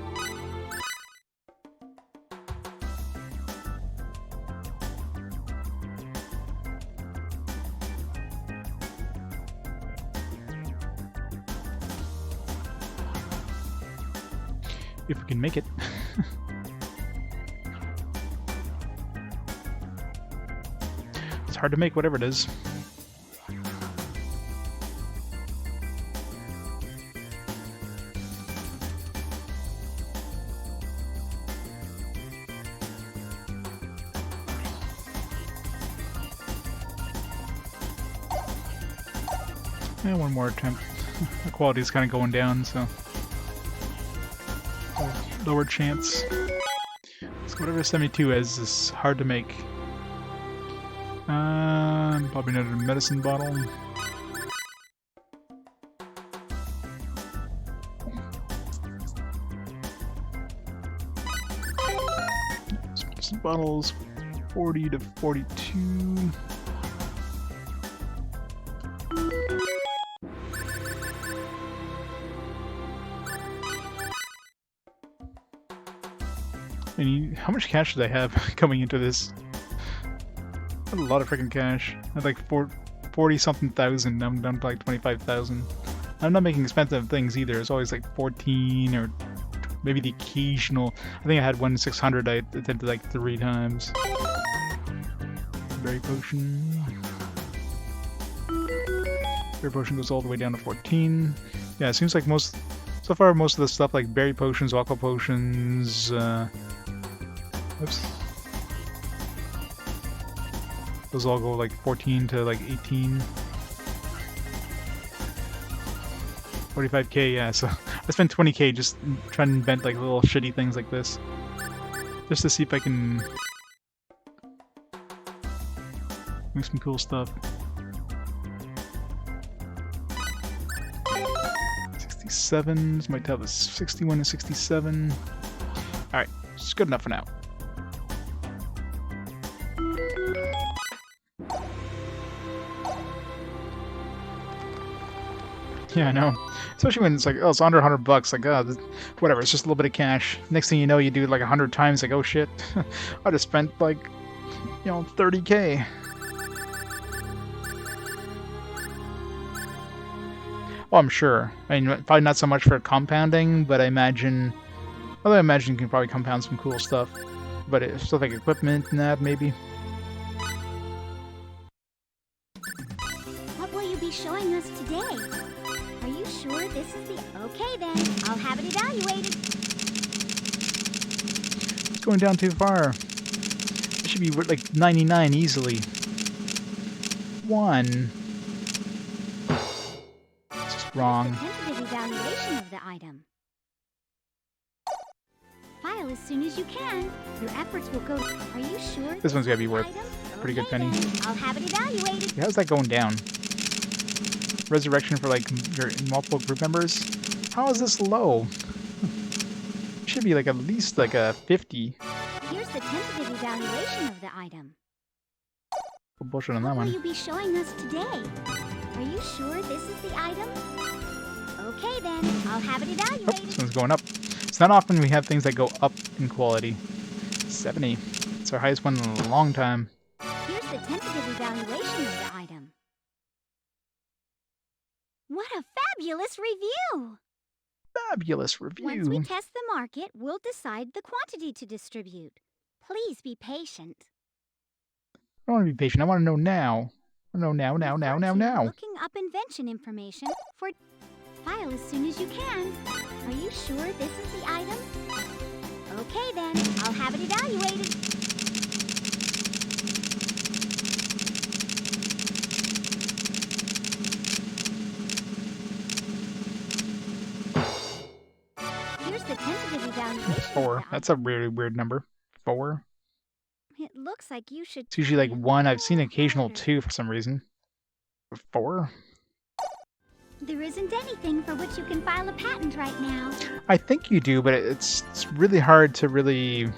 If we can make it. It's hard to make whatever it is. Yeah, one more attempt. The quality is kind of going down, so lower chance. So whatever 72 is hard to make. Probably another medicine bottle. Medicine bottles, 40 to 42. And how much cash did I have coming into this? I had a lot of freaking cash. I had like 40 something thousand. Now I'm down to like 25,000. I'm not making expensive things either. It's always like 14 or maybe the occasional. I think I had one 600 I attempted like 3 times. Berry potion. Berry potion goes all the way down to 14. Yeah, it seems like so far most of the stuff like berry potions, aqua potions, oops. Those all go like 14 to like 18. 45k, yeah, so I spent 20k just trying to invent like little shitty things like this. Just to see if I can make some cool stuff. 67s, might have a 61 and 67. Alright, it's good enough for now. Yeah, I know. Especially when it's like, oh, it's under 100 bucks. Like, oh, whatever, it's just a little bit of cash. Next thing you know, you do it like 100 times. Like, oh shit, I just spent like, 30k. Oh, I'm sure. I mean, probably not so much for compounding, but I imagine... Although I imagine you can probably compound some cool stuff. But it's stuff like equipment and that, maybe. What will you be showing us today? Are you sure this is the... Okay then, I'll have it evaluated. It's going down too far. It should be like 99 easily. 1. It's just wrong. Here's the tentative evaluation of the item. File as soon as you can. Your efforts will go... Are you sure? This one's gotta be worth a pretty good penny. Then, I'll have it evaluated. How's that going down? Resurrection for like your multiple group members? How is this low? It should be like at least like a 50. Here's the tentative evaluation of the item. Oh, bullshit on that What one. will you be showing us today? Are you sure this is the item? Okay then, I'll have it Oh, evaluated. this one's going up. It's not often we have things that go up in quality. 70. It's our highest one in a long time. Here's the tentative evaluation of the item. What a fabulous review! Fabulous review. Once we test the market, we'll decide the quantity to distribute. Please be patient. I don't want to be patient. I want to know now. I want to know now. Looking up invention information for... File as soon as you can. Are you sure this is the item? Okay then, I'll have it evaluated. Here's the tentative evaluation. 4. That's a really weird number. 4. It looks like you should... It's usually like try a 1. I've seen little occasional harder. 2 for some reason. 4? There isn't anything for which you can file a patent right now. I think you do, but it's really hard to really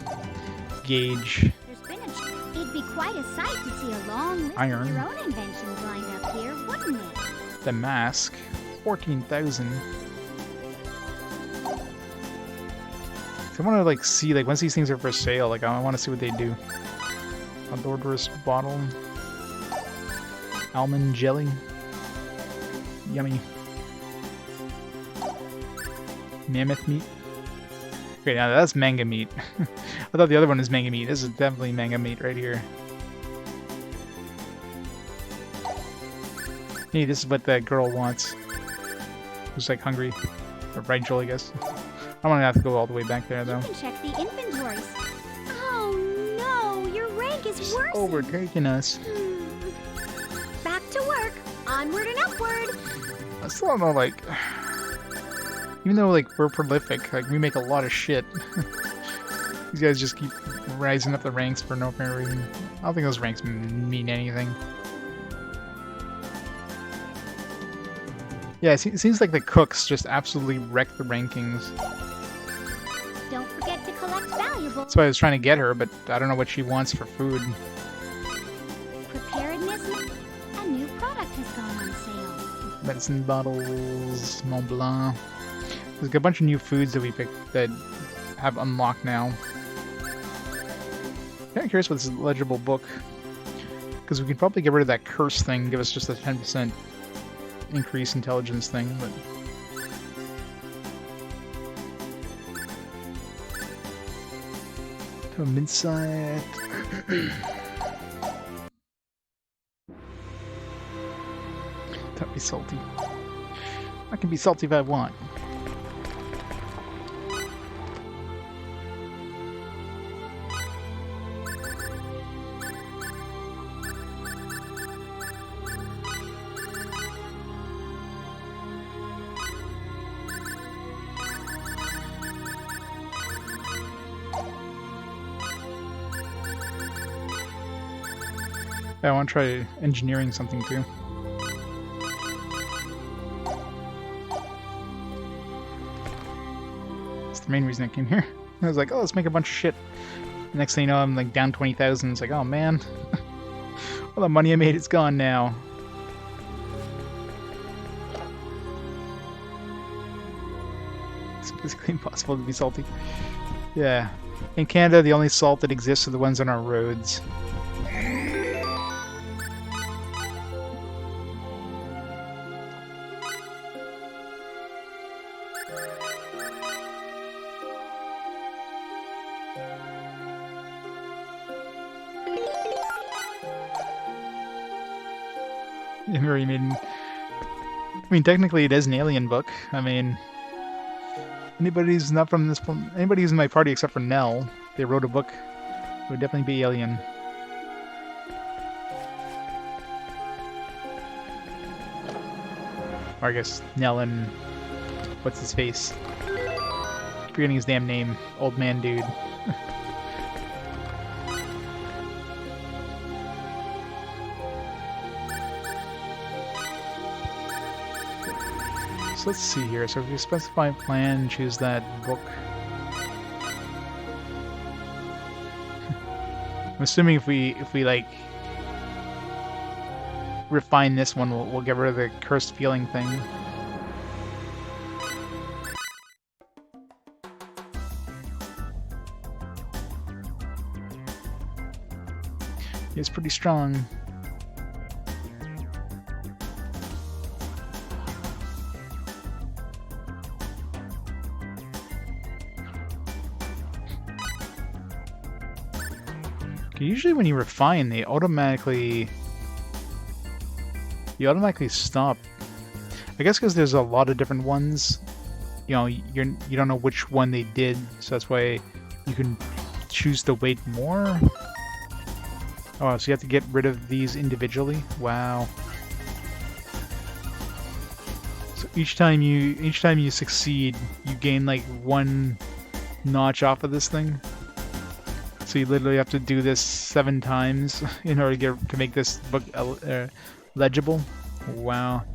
gauge. There's been a... It'd be quite a sight to see a long list Iron. of your own inventions lined up here, wouldn't it? The mask. 14,000. I want to like see like once these things are for sale, like I want to see what they do. A Lordress bottle. Almond jelly. Yummy. Mammoth meat. Okay, now that's manga meat. I thought the other one was manga meat. This is definitely manga meat right here. Hey, this is what that girl wants. Who's like hungry. Or Rachel, I guess. I don't want to have to go all the way back there though. You can check the inventories. Oh no, your rank is worse. Overtaking us. Back to work. Onward and upward. I still don't know, like... Even though, like, we're prolific, like, we make a lot of shit. These guys just keep rising up the ranks for no apparent reason. I don't think those ranks mean anything. Yeah, it seems like the cooks just absolutely wreck the rankings. Don't forget to collect valuables. That's why I was trying to get her, but I don't know what she wants for food. Preparedness. A new product has gone on sale. Medicine bottles, Mont Blanc. There's a bunch of new foods that we picked that have unlocked now. Kind of curious what this legible book, because we could probably get rid of that curse thing, give us just a 10% increase intelligence thing, but come inside. That'd be salty. I can be salty if I want. I want to try engineering something too. That's the main reason I came here. I was like, oh, let's make a bunch of shit. Next thing you know, I'm like down 20,000. It's like, oh man, all the money I made is gone now. It's physically impossible to be salty. Yeah. In Canada, the only salt that exists are the ones on our roads. Very mean. I mean, technically, it is an alien book. I mean, anybody who's not from this, anybody who's in my party except for Nell, they wrote a book. It would definitely be alien. Or I guess Nell and what's his face? Forgetting his damn name, old man dude. So let's see here. So if you specify a plan, choose that book. I'm assuming if we like refine this one, we'll get rid of the cursed feeling thing. It's pretty strong. Usually when you refine, they automatically stop. I guess because there's a lot of different ones. You know, you don't know which one they did, so that's why you can choose to wait more. Oh, so you have to get rid of these individually. Wow. So each time you succeed, you gain like one notch off of this thing. So you literally have to do this 7 times in order to make this book legible. Wow.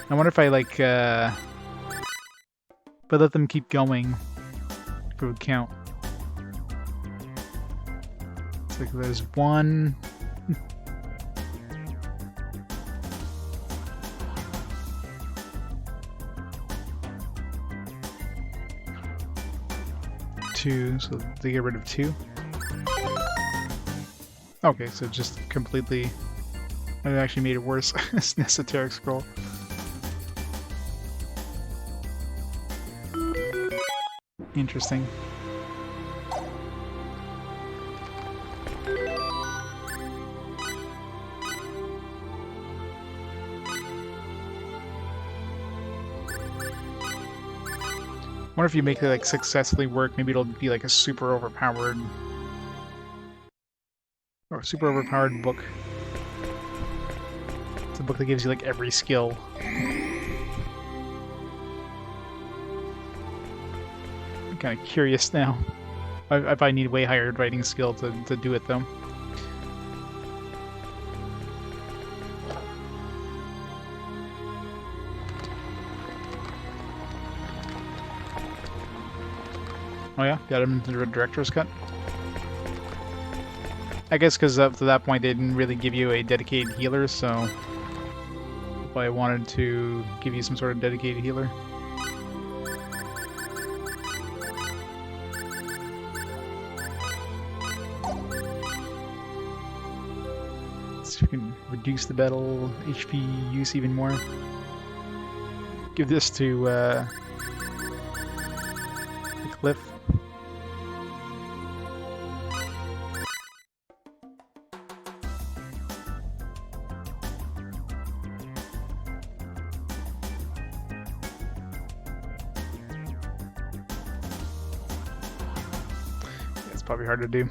I wonder if I like but let them keep going, if it would count. It's like there's 1. 2, so they get rid of 2. Okay, so just completely... It actually made it worse. It's an esoteric scroll. Interesting. I wonder if you make it like successfully work, maybe it'll be like a super overpowered book. It's a book that gives you like every skill. kind of curious now. I probably need way higher writing skill to do it, though. Oh yeah, got him into the director's cut. I guess because up to that point they didn't really give you a dedicated healer, so if I wanted to give you some sort of dedicated healer. See if we can reduce the battle HP use even more. Give this to the Cliff. It's probably hard to do.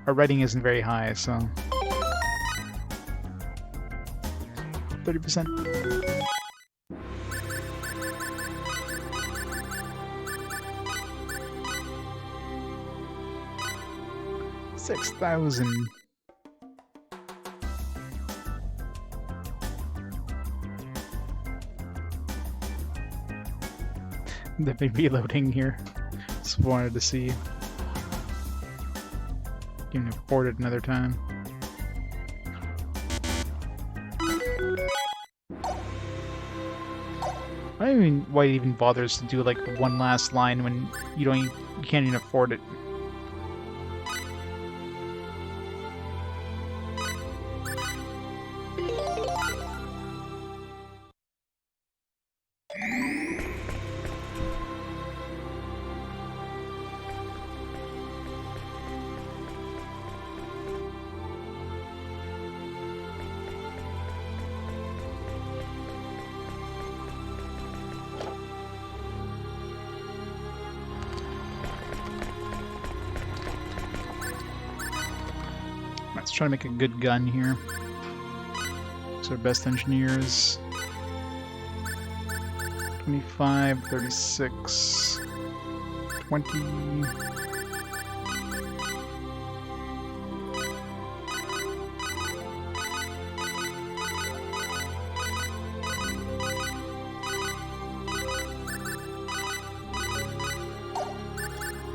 Our rating isn't very high, so 30%. 6,000. They may be loading here. Just wanted to see. Can afford it another time. I don't even why it even bothers to do like one last line when you can't even afford it. Let's try to make a good gun here. So our best engineers. 25, 36, 20.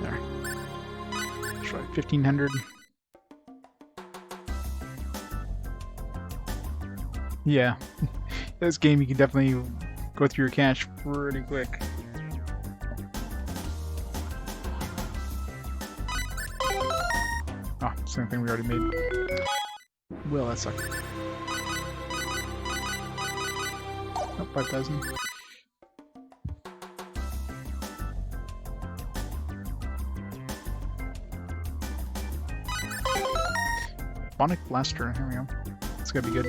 There. Try 1,500. Yeah, this game you can definitely go through your cash pretty quick. Oh, same thing we already made. Well, that sucked. Oh, 5,000. Sonic Blaster, here we go. It's gonna be good.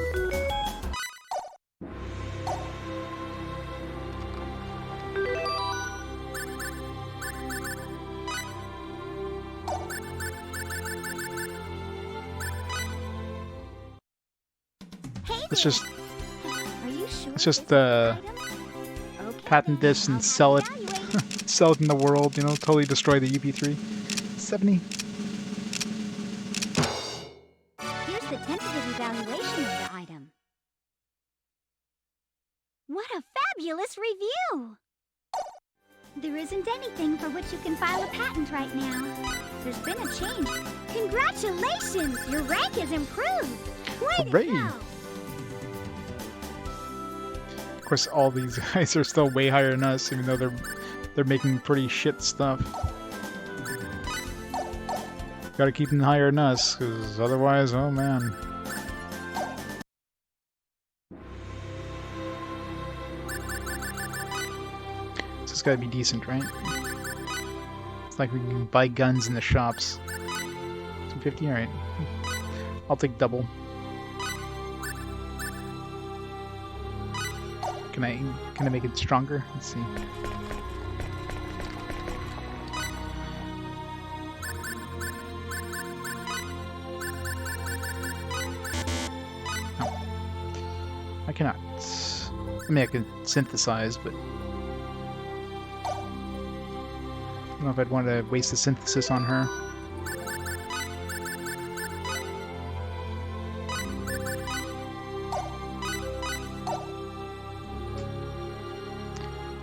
Let's just patent this and sell it, sell it in the world. You know, totally destroy the UP3. 70. Here's the tentative evaluation of the item. What a fabulous review! There isn't anything for which you can file a patent right now. There's been a change. Congratulations! Your rank has improved! Way to go! Of course, all these guys are still way higher than us, even though they're making pretty shit stuff. Gotta keep them higher than us, because otherwise, oh man. So it's gotta be decent, right? It's like we can buy guns in the shops. 250, alright. I'll take double. Can I make it stronger? Let's see. No. I cannot. I mean, I can synthesize, but don't know if I'd want to waste the synthesis on her.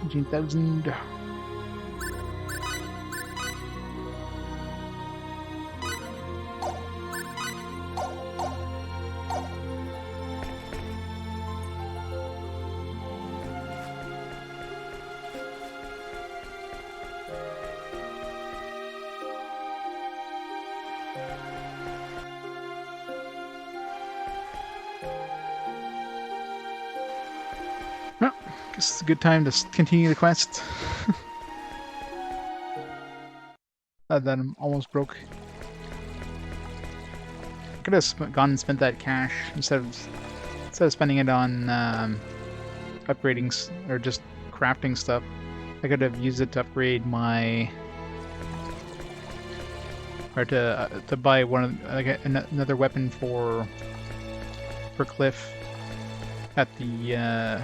$15,000. Well, guess it's a good time to continue the quest. Then I'm almost broke. I could have gone and spent that cash instead of spending it on upgrading or just crafting stuff. I could have used it to upgrade my, or to buy another weapon for Cliff at the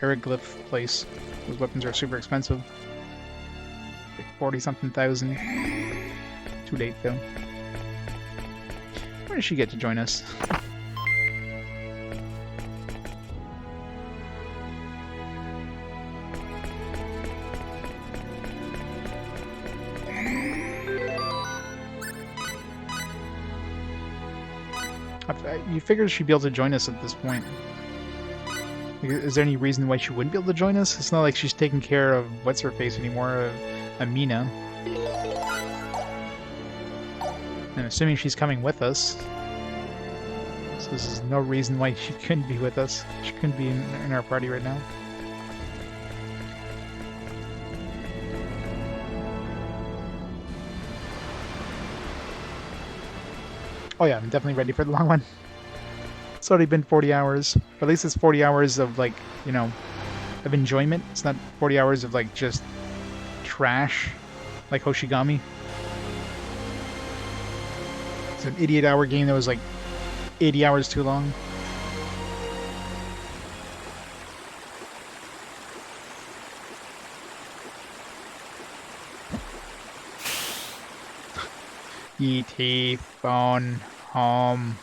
Eriglyph place. Those weapons are super expensive. Like 40-something thousand. Too late though. When does she get to join us? You figure she'd be able to join us at this point. Is there any reason why she wouldn't be able to join us? It's not like she's taking care of what's-her-face anymore, Amina. I'm assuming she's coming with us. So there's no reason why she couldn't be with us. She couldn't be in our party right now. Oh yeah, I'm definitely ready for the long one. It's already been 40 hours. But at least it's 40 hours of, like, you know, of enjoyment. It's not 40 hours of, like, just trash, like Hoshigami. It's an 88-hour game that was, like, 80 hours too long. E.T. phone home.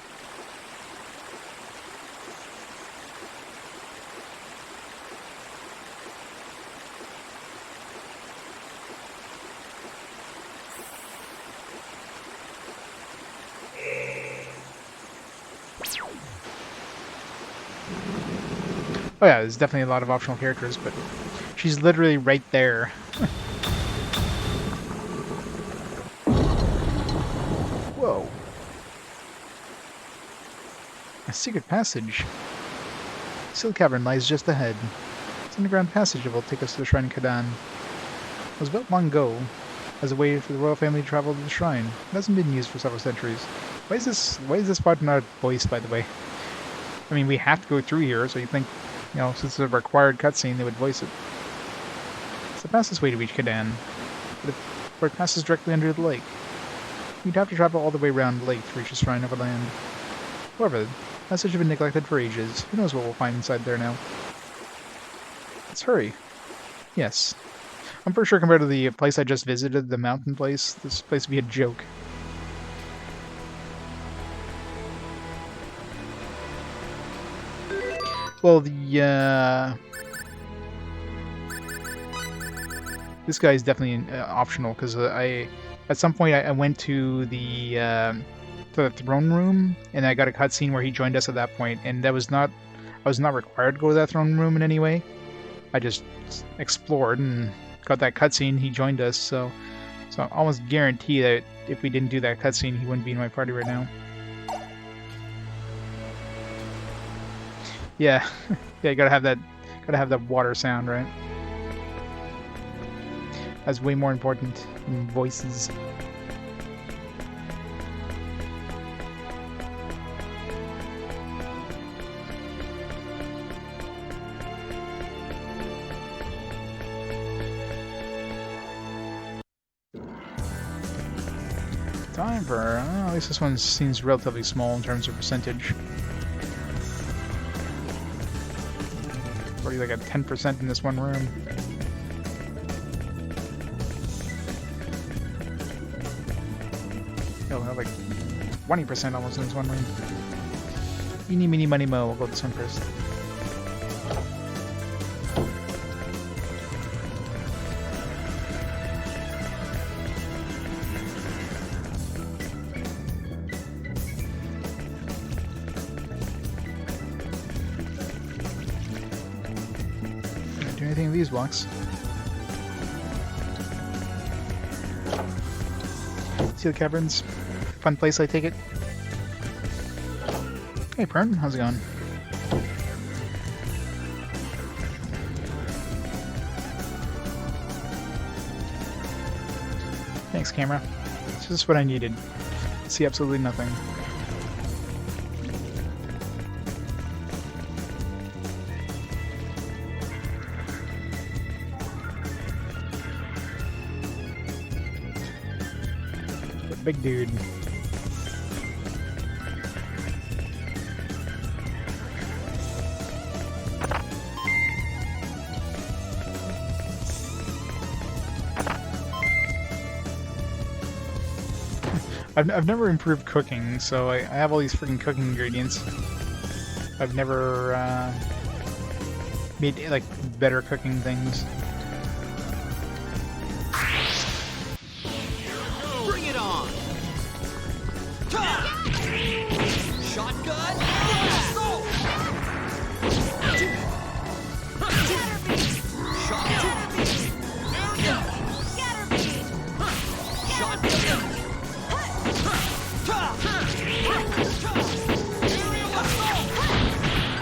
Oh yeah, there's definitely a lot of optional characters, but she's literally right there. Whoa. A secret passage. Seal Cavern lies just ahead. It's an underground passage that will take us to the Shrine of Kadan. It was built long ago as a way for the royal family to travel to the shrine. It hasn't been used for several centuries. Why is this part not voiced, by the way? I mean, we have to go through here, so you think, you know, since it's a required cutscene, they would voice it. It's the fastest way to reach Kadan, but it passes directly under the lake. You'd have to travel all the way around the lake to reach the Shrine of Land. However, the passage has been neglected for ages. Who knows what we'll find inside there now? Let's hurry. Yes. I'm pretty sure compared to the place I just visited, the mountain place, this place would be a joke. Well, this guy is definitely optional, because at some point I went to the throne room, and I got a cutscene where he joined us at that point, and I was not required to go to that throne room in any way. I just explored and got that cutscene. He joined us, so I almost guarantee that if we didn't do that cutscene, he wouldn't be in my party right now. Yeah, yeah, you gotta have that water sound, right? That's way more important than voices. Time for, at least this one seems relatively small in terms of percentage. Already like at 10% in this one room. like 20% almost in this one room. Eeny, meeny, money, mo. We'll go this one first. Can't do anything with these blocks. Seal caverns. Fun place, I take it. Hey, Pern, how's it going? Thanks, camera. It's just what I needed. See absolutely nothing. The big dude. I've never improved cooking, so I have all these freaking cooking ingredients. I've never made like better cooking things. Bring it on! Shotgun!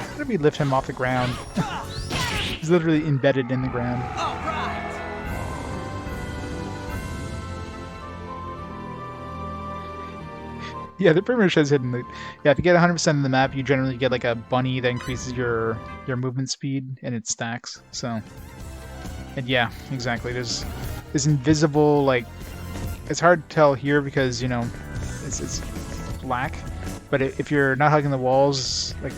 How do we lift him off the ground? He's literally embedded in the ground. Yeah, they're pretty much just hidden. Yeah, if you get 100% of the map, you generally get like a bunny that increases your movement speed, and it stacks. So, and yeah, exactly. There's this invisible, like, it's hard to tell here because, you know, it's black. But if you're not hugging the walls, like,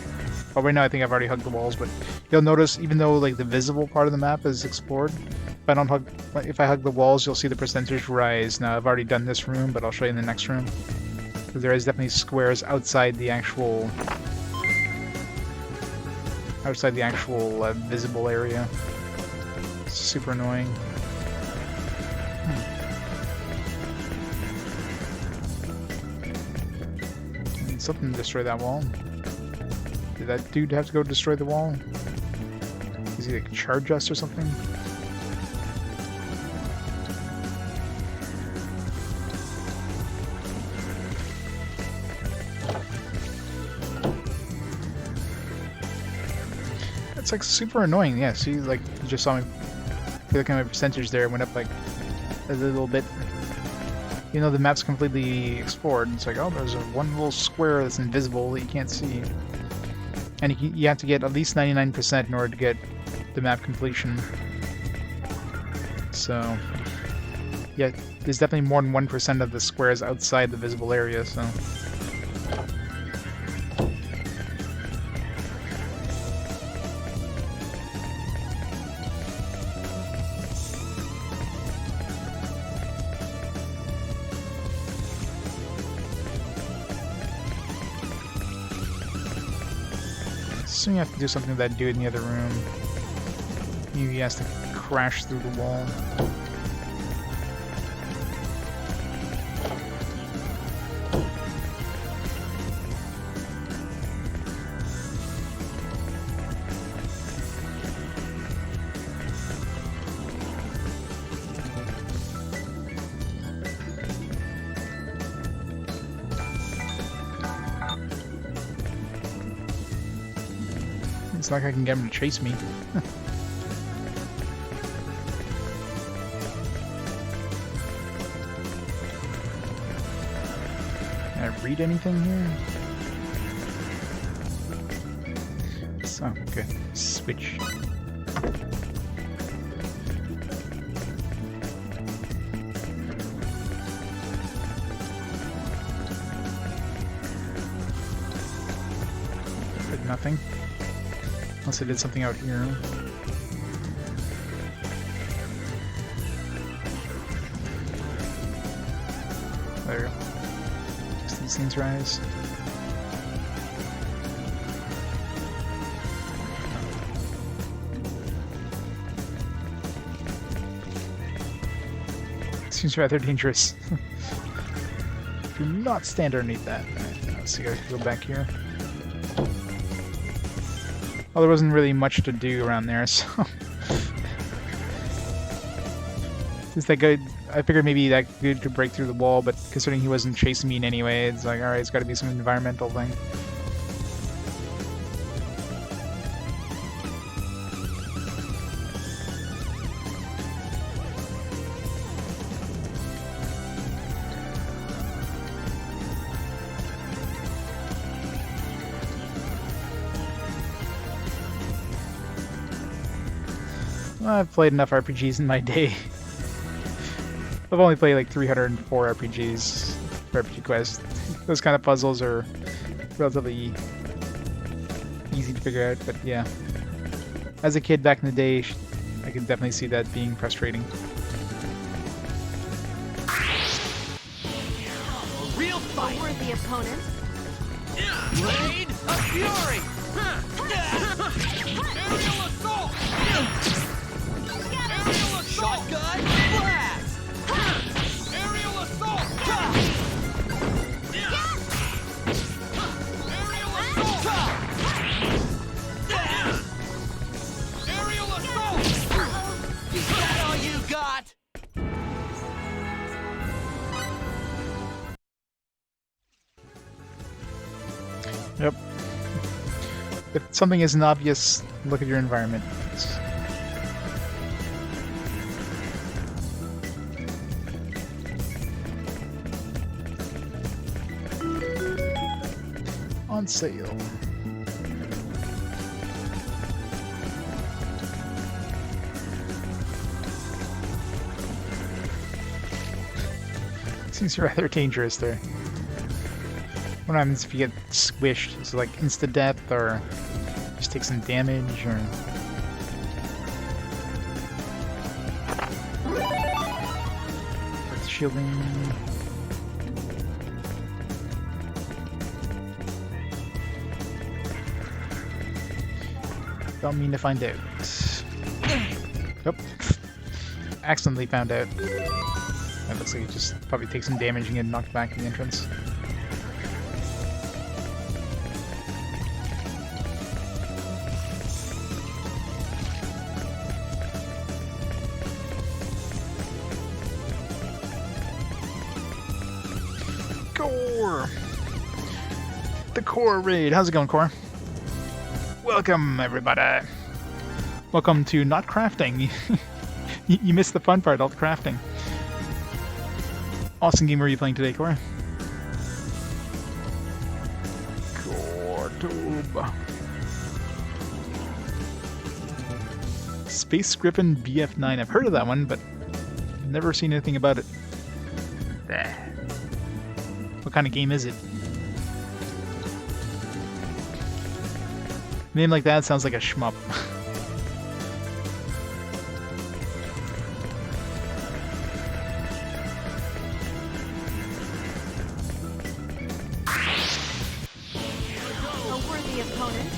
oh right now I think I've already hugged the walls, but you'll notice even though like the visible part of the map is explored, if I hug the walls, you'll see the percentage rise. Now I've already done this room, but I'll show you in the next room. There is definitely squares outside the actual visible area. It's super annoying. Something to destroy that wall. Did that dude have to go destroy the wall? Is he like charge us or something? It's like super annoying. Yeah, see, like you just saw me. Look at my percentage there. It went up like a little bit. You know, the map's completely explored. It's like, oh, there's one little square that's invisible that you can't see. And you have to get at least 99% in order to get the map completion. So, yeah, there's definitely more than 1% of the squares outside the visible area, so... So you have to do something with that dude in the other room. He has to crash through the wall. It's like I can get him to chase me. Can I read anything here? So, good. Switch. Good, nothing. Unless I did something out here. There we go. these things rise. Seems rather dangerous. Do not stand underneath that. Alright, let's see, I gotta go back here. Well, there wasn't really much to do around there, so... Since that guy, I figured maybe that dude could break through the wall, but considering he wasn't chasing me in any way, it's like, alright, it's gotta be some environmental thing. I've played enough RPGs in my day. I've only played like 304 RPGs for RPG Quest. Those kind of puzzles are relatively easy to figure out, but yeah. As a kid back in the day, I can definitely see that being frustrating. A real fight. A worthy opponent. Blade of Fury. Aerial assault. Aerial assault. Shotgun blast. Aerial assault. Aerial assault. Aerial assault. Is that all you got? Yep. If something isn't obvious, look at your environment. On sale. Seems rather dangerous there. What happens if you get squished? Is it like insta-death, or just take some damage, or... Earth shielding... Don't mean to find out. Nope. Accidentally found out. That looks like you just probably take some damage and get knocked back in the entrance. Core! The Core Raid. How's it going, Core? Welcome, everybody. Welcome to not crafting. You missed the fun part, all the crafting. Awesome game are you playing today, Core? Core-tube. Space Griffin BF9. I've heard of that one, but never seen anything about it. What kind of game is it? A name like that sounds like a shmup. A worthy opponent.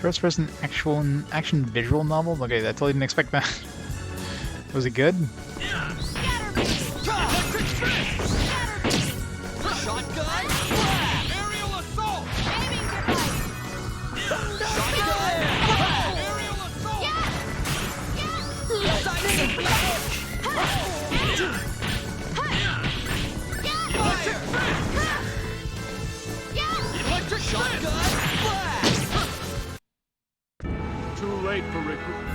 First person action visual novel? Okay, I totally didn't expect that. Was it good? Shotgun blast. Aerial assault. Aiming device. Shotgun blast. Aerial assault. Seismic launch. Electric fist. Electric shotgun blast. Too late for recruit.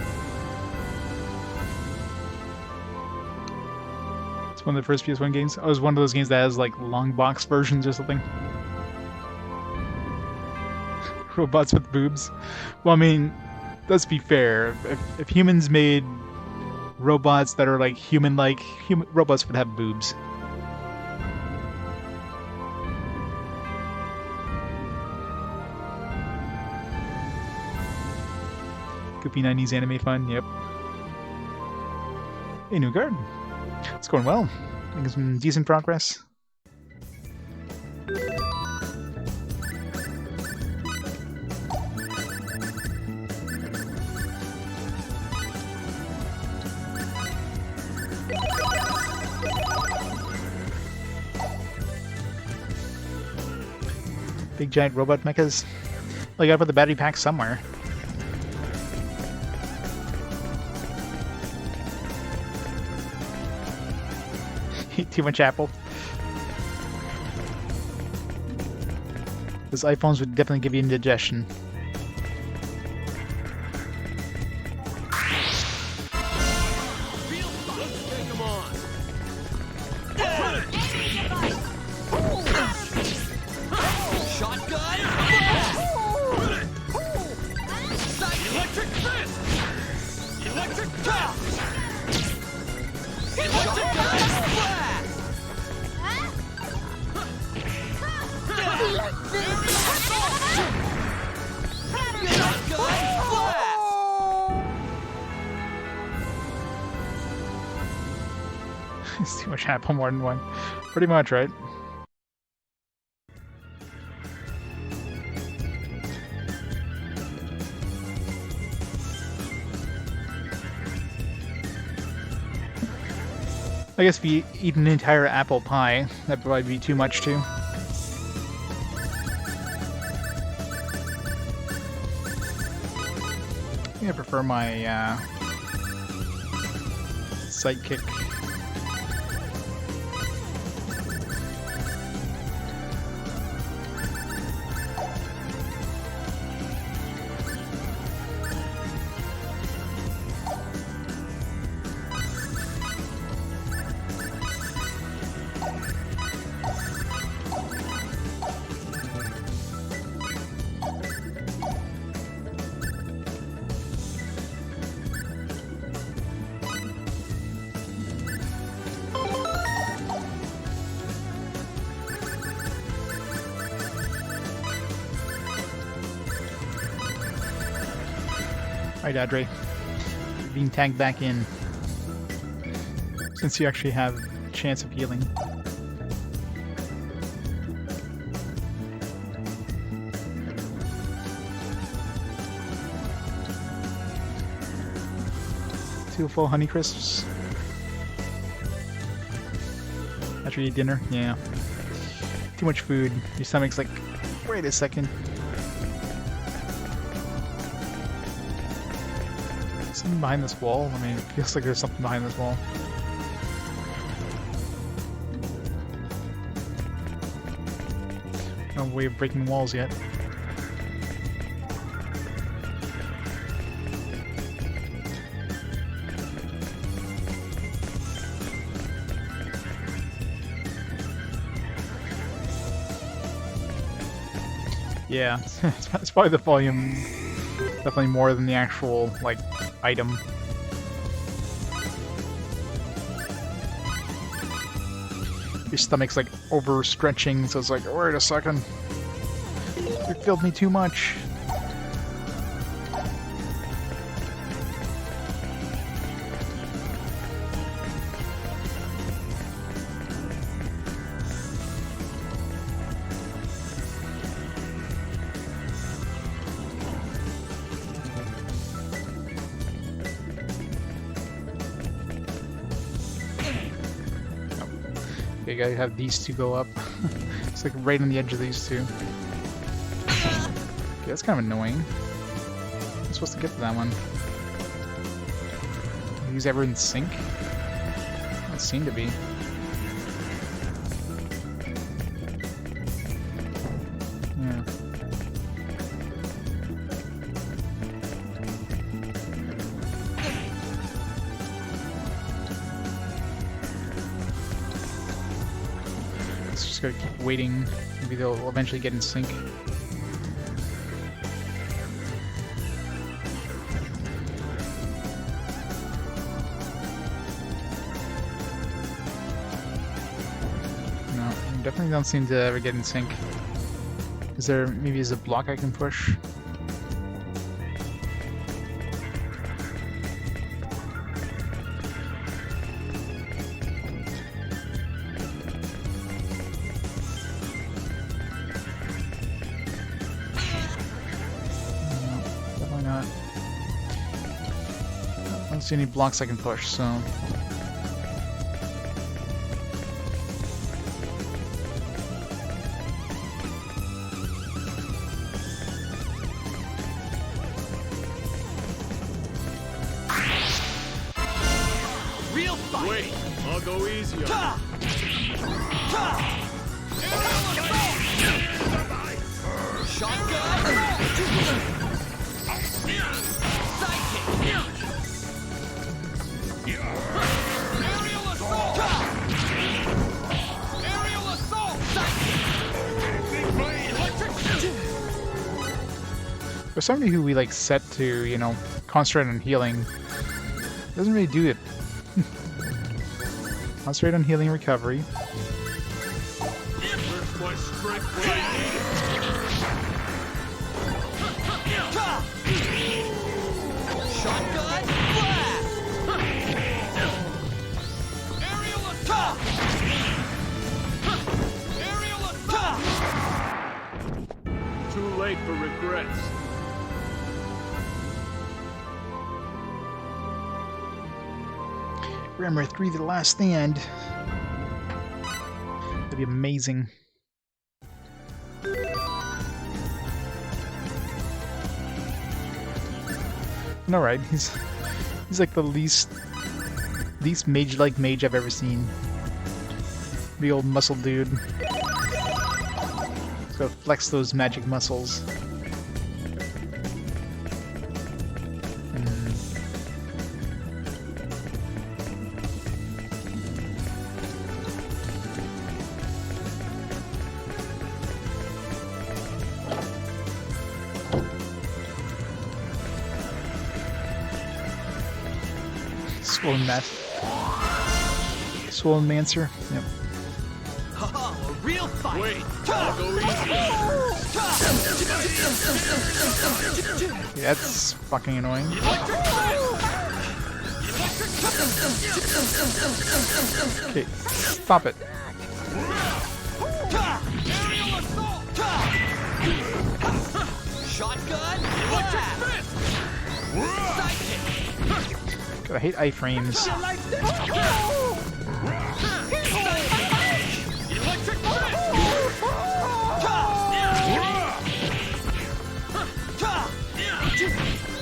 It's one of the first PS1 games. Oh, it was one of those games that has like long box versions or something. Robots with boobs. Well, I mean, let's be fair. If humans made robots that are like human-like, robots would have boobs. Goofy 90s anime fun, yep. Hey, new guard. It's going well. Making some decent progress. Big giant robot mechas. Well, you gotta put the battery pack somewhere. Eat too much apple. Those iPhones would definitely give you indigestion. It's too much apple, more than one. Pretty much, right? I guess if you eat an entire apple pie, that'd probably be too much too. I think I prefer my sidekick. Alright, Adre. You're being tagged back in. Since you actually have a chance of healing. Two full honey crisps. After you eat dinner? Yeah. Too much food. Your stomach's like, wait a second. Something behind this wall? I mean, it feels like there's something behind this wall. No way of breaking walls yet. Yeah, it's probably the volume. Definitely more than the actual, like, item. Your stomach's like overstretching, so it's like, wait a second. You filled me too much. You gotta have these two go up. It's like right on the edge of these two. Okay, that's kind of annoying. I'm supposed to get to that one. Are these ever in sync? Don't seem to be. Yeah. Just gotta keep waiting. Maybe they'll eventually get in sync. No, definitely don't seem to ever get in sync. Is there maybe a block I can push? not? I don't see any blocks I can push, so... Real fight! Wait, I'll go easy on you. Ta! Ta! Shotgun! Sidekick! Aerial assault! Aerial assault! Sidekick! Electric! For somebody who we like set to, you know, concentrate on healing, doesn't really do it. Concentrate on healing and recovery. Where's my strength when I need it? Shotgun! Blast! Aerial assault! Aerial assault! Too late for regrets. Remember 3, the last stand. That'd be amazing. Alright, he's like the least mage-like mage I've ever seen. Big old muscle dude. He's gotta flex those magic muscles. Swollen Math. Swollen Mancer. Yep. A real fight! Wait, I'll go easy on you. Yeah, that's fucking annoying. Okay, stop it. Aerial assault! Shotgun! Blast! Sidekick! God, I hate iframes. Electric fist!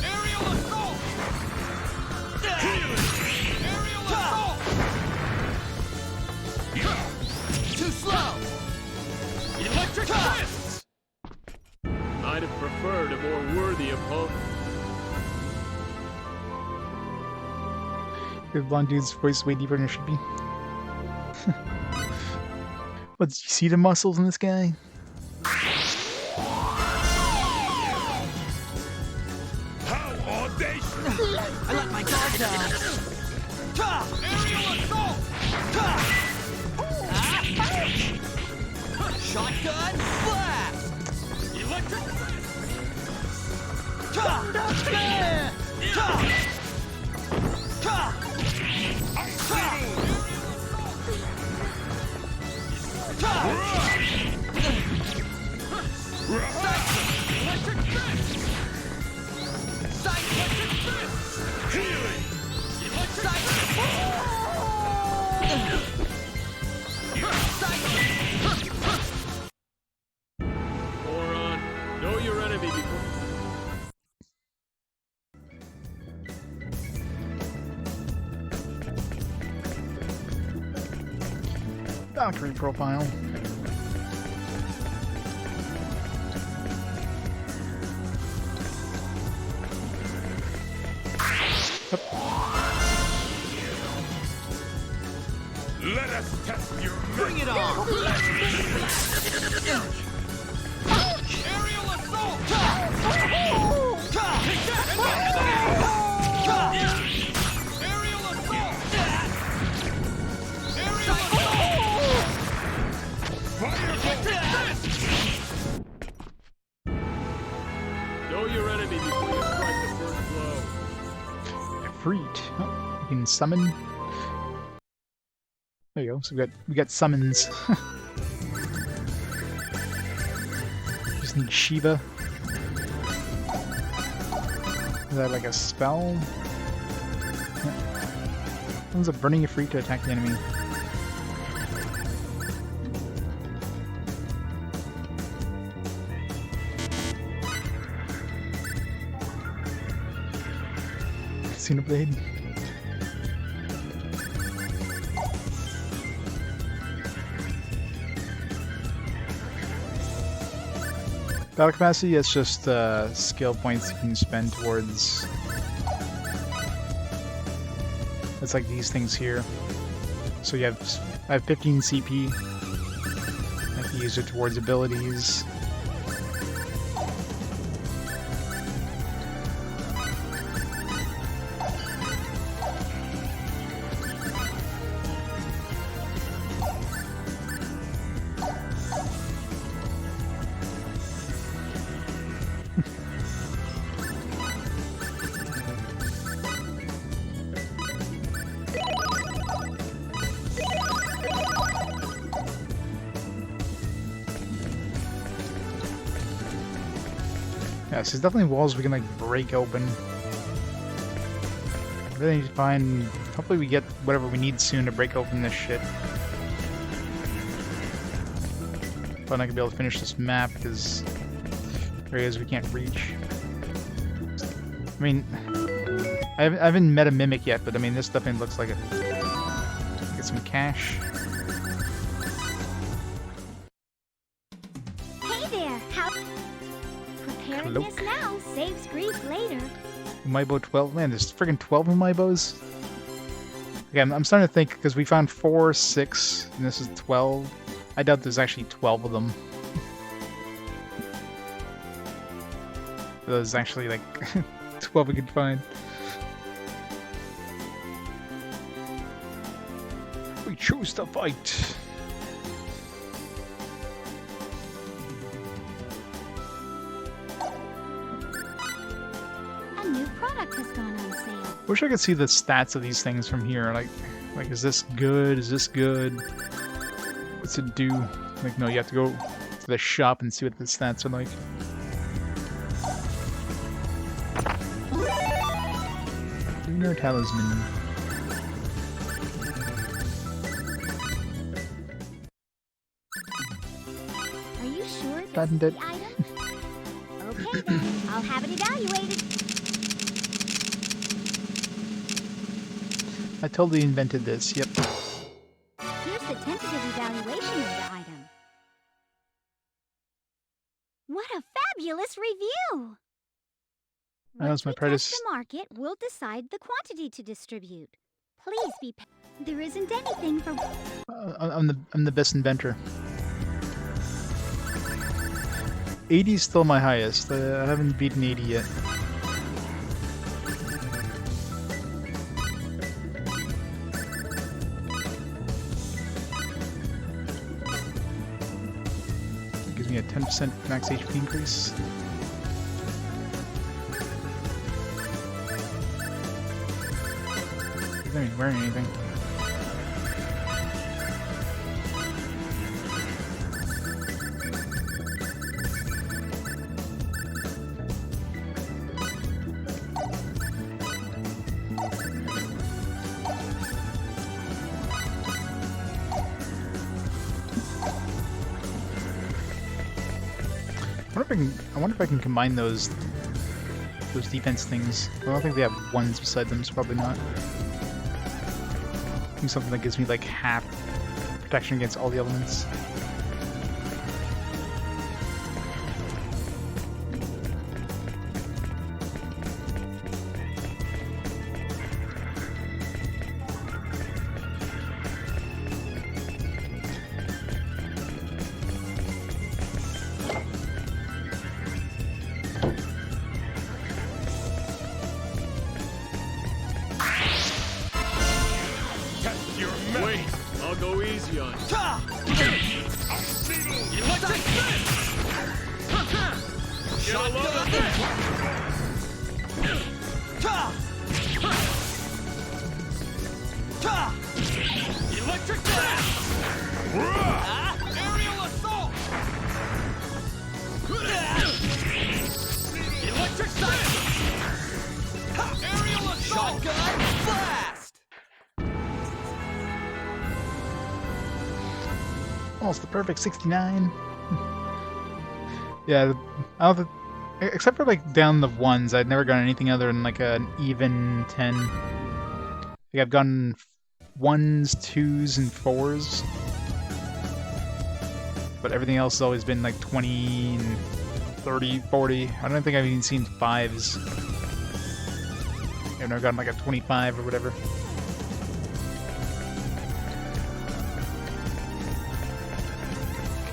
Aerial assault! Aerial assault! Too slow! Electric fists! I'd have preferred a more worthy opponent. The blonde dude's voice way deeper than it should be. What, did you see the muscles in this guy? How audacious! I let my guard down! Aerial assault! Shotgun blast! Electric Electric fist! Electric fist! Healing! Moron, know your enemy before... Valkyrie profile. Let us test your Bring it on! Aerial assault! Aerial assault! Aerial assault! Fire! Know your enemy before you strike the first blow. Freed. Oh, you can summon. There you go. So we got summons. Just need Shiva. Is that like a spell? Ends up burning you free to attack the enemy. Xenoblade. Battle capacity, it's just skill points you can spend towards... It's like these things here. So you have, I have 15 CP. I can use it towards abilities. Yeah, so there's definitely walls we can like break open. Really need to find. Hopefully, we get whatever we need soon to break open this shit. But I'm not gonna be able to finish this map because areas we can't reach. I mean, I haven't met a mimic yet, but I mean, this definitely looks like it. Get some cash. Hey there, how... Preparing this now saves grief later. Umaibo 12? Man, there's friggin' 12 Umaibos? Again, I'm starting to think, because we found 4, 6, and this is 12. I doubt there's actually 12 of them. There's actually like 12 we could find. We choose to fight. A new product has gone on sale. Wish I could see the stats of these things from here. Like, is this good? Is this good? What's it do? Like, no, you have to go to the shop and see what the stats are like. Lunar Talisman. Are you sure this is Patented. the item? Okay then, I'll have it evaluated. I totally invented this, yep. Here's the tentative evaluation of the item. What a fabulous review! That was my Once we test predecessor. the market, we'll decide the quantity to distribute. Please be there isn't anything for... I'm the best inventor. 80 is still my highest. I haven't beaten 80 yet. Gives me a 10% max HP increase. I ain't wearing anything. I wonder if I can combine those defense things. I don't think they have ones beside them, so probably not. I think something that gives me like half protection against all the elements. Wait, I'll go easy on you. Electric fist! Get a load of this! Electric fist! Aerial assault! Electric fist! Almost the perfect 69. Yeah, I don't think, except for like down the ones, I'd never gotten anything other than like an even 10. Like I've gotten 1s, 2s, and 4s. But everything else has always been like 20 and 30, 40. I don't think I've even seen 5s. I've never gotten like a 25 or whatever.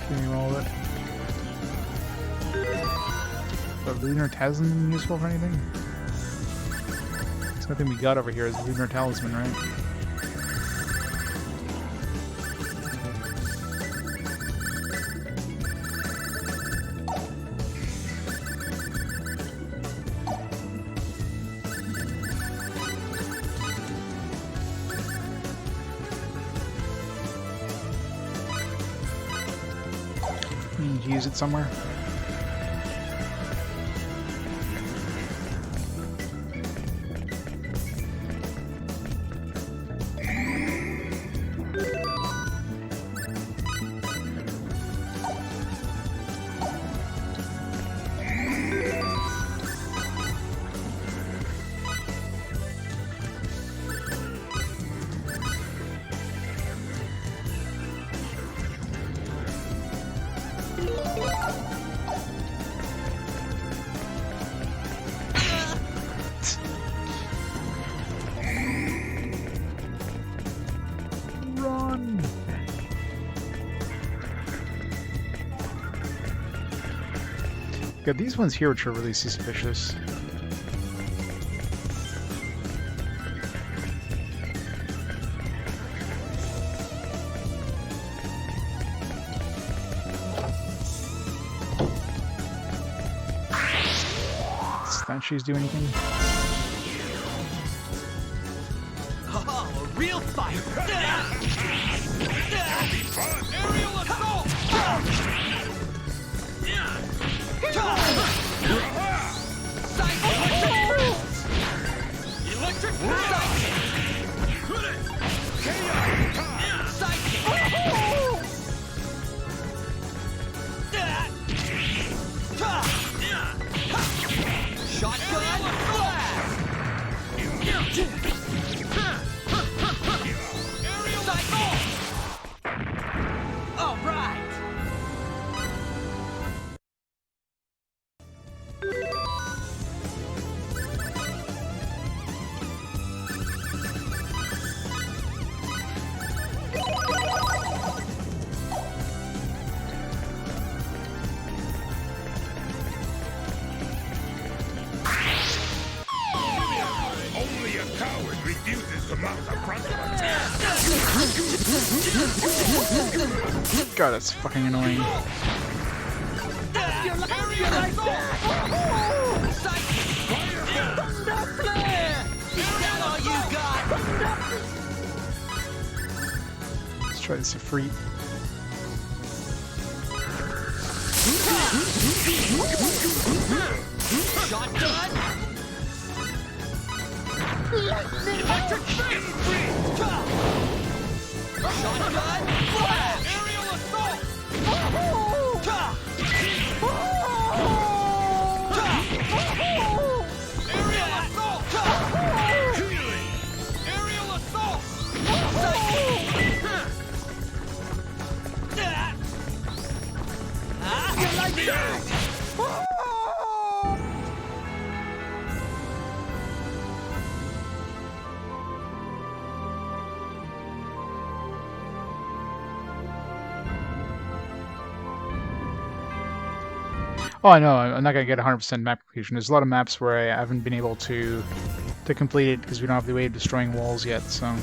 Can you roll it? The lunar talisman useful for anything? There's nothing we got over here is lunar talisman, right? We need to use it somewhere. Run! Got these ones here which are really suspicious. Statues do anything? Oh, a real fight! Aerial assault! Electric shotgun blast! Aerial assault! All right! Only a coward refuses to mount a frontal attack. God, that's fucking annoying. Let's try this Fayt. Shotgun! Electric shotgun blast! Aerial assault! Aerial assault! Aerial assault! You like that? Oh, I know. I'm not gonna get 100% map completion. There's a lot of maps where I haven't been able to complete it because we don't have the way of destroying walls yet. So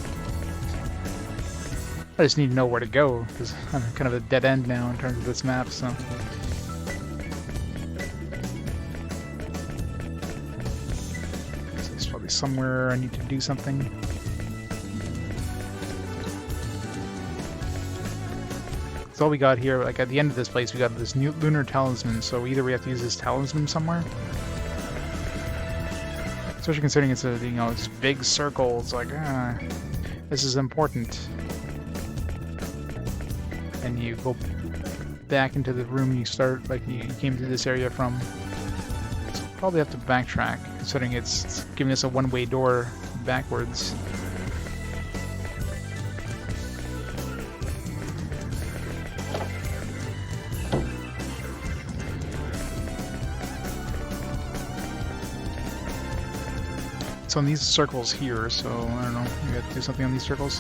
I just need to know where to go because I'm kind of a dead end now in terms of this map. So it's probably somewhere I need to do something. That's all we got here. Like at the end of this place, we got this new lunar talisman. So either we have to use this talisman somewhere, especially considering it's a this big circle. It's like this is important. and you go back into the room you start, like you came to this area from. So probably have to backtrack, considering it's giving us a one-way door backwards. On these circles here, so I don't know, we got to do something on these circles.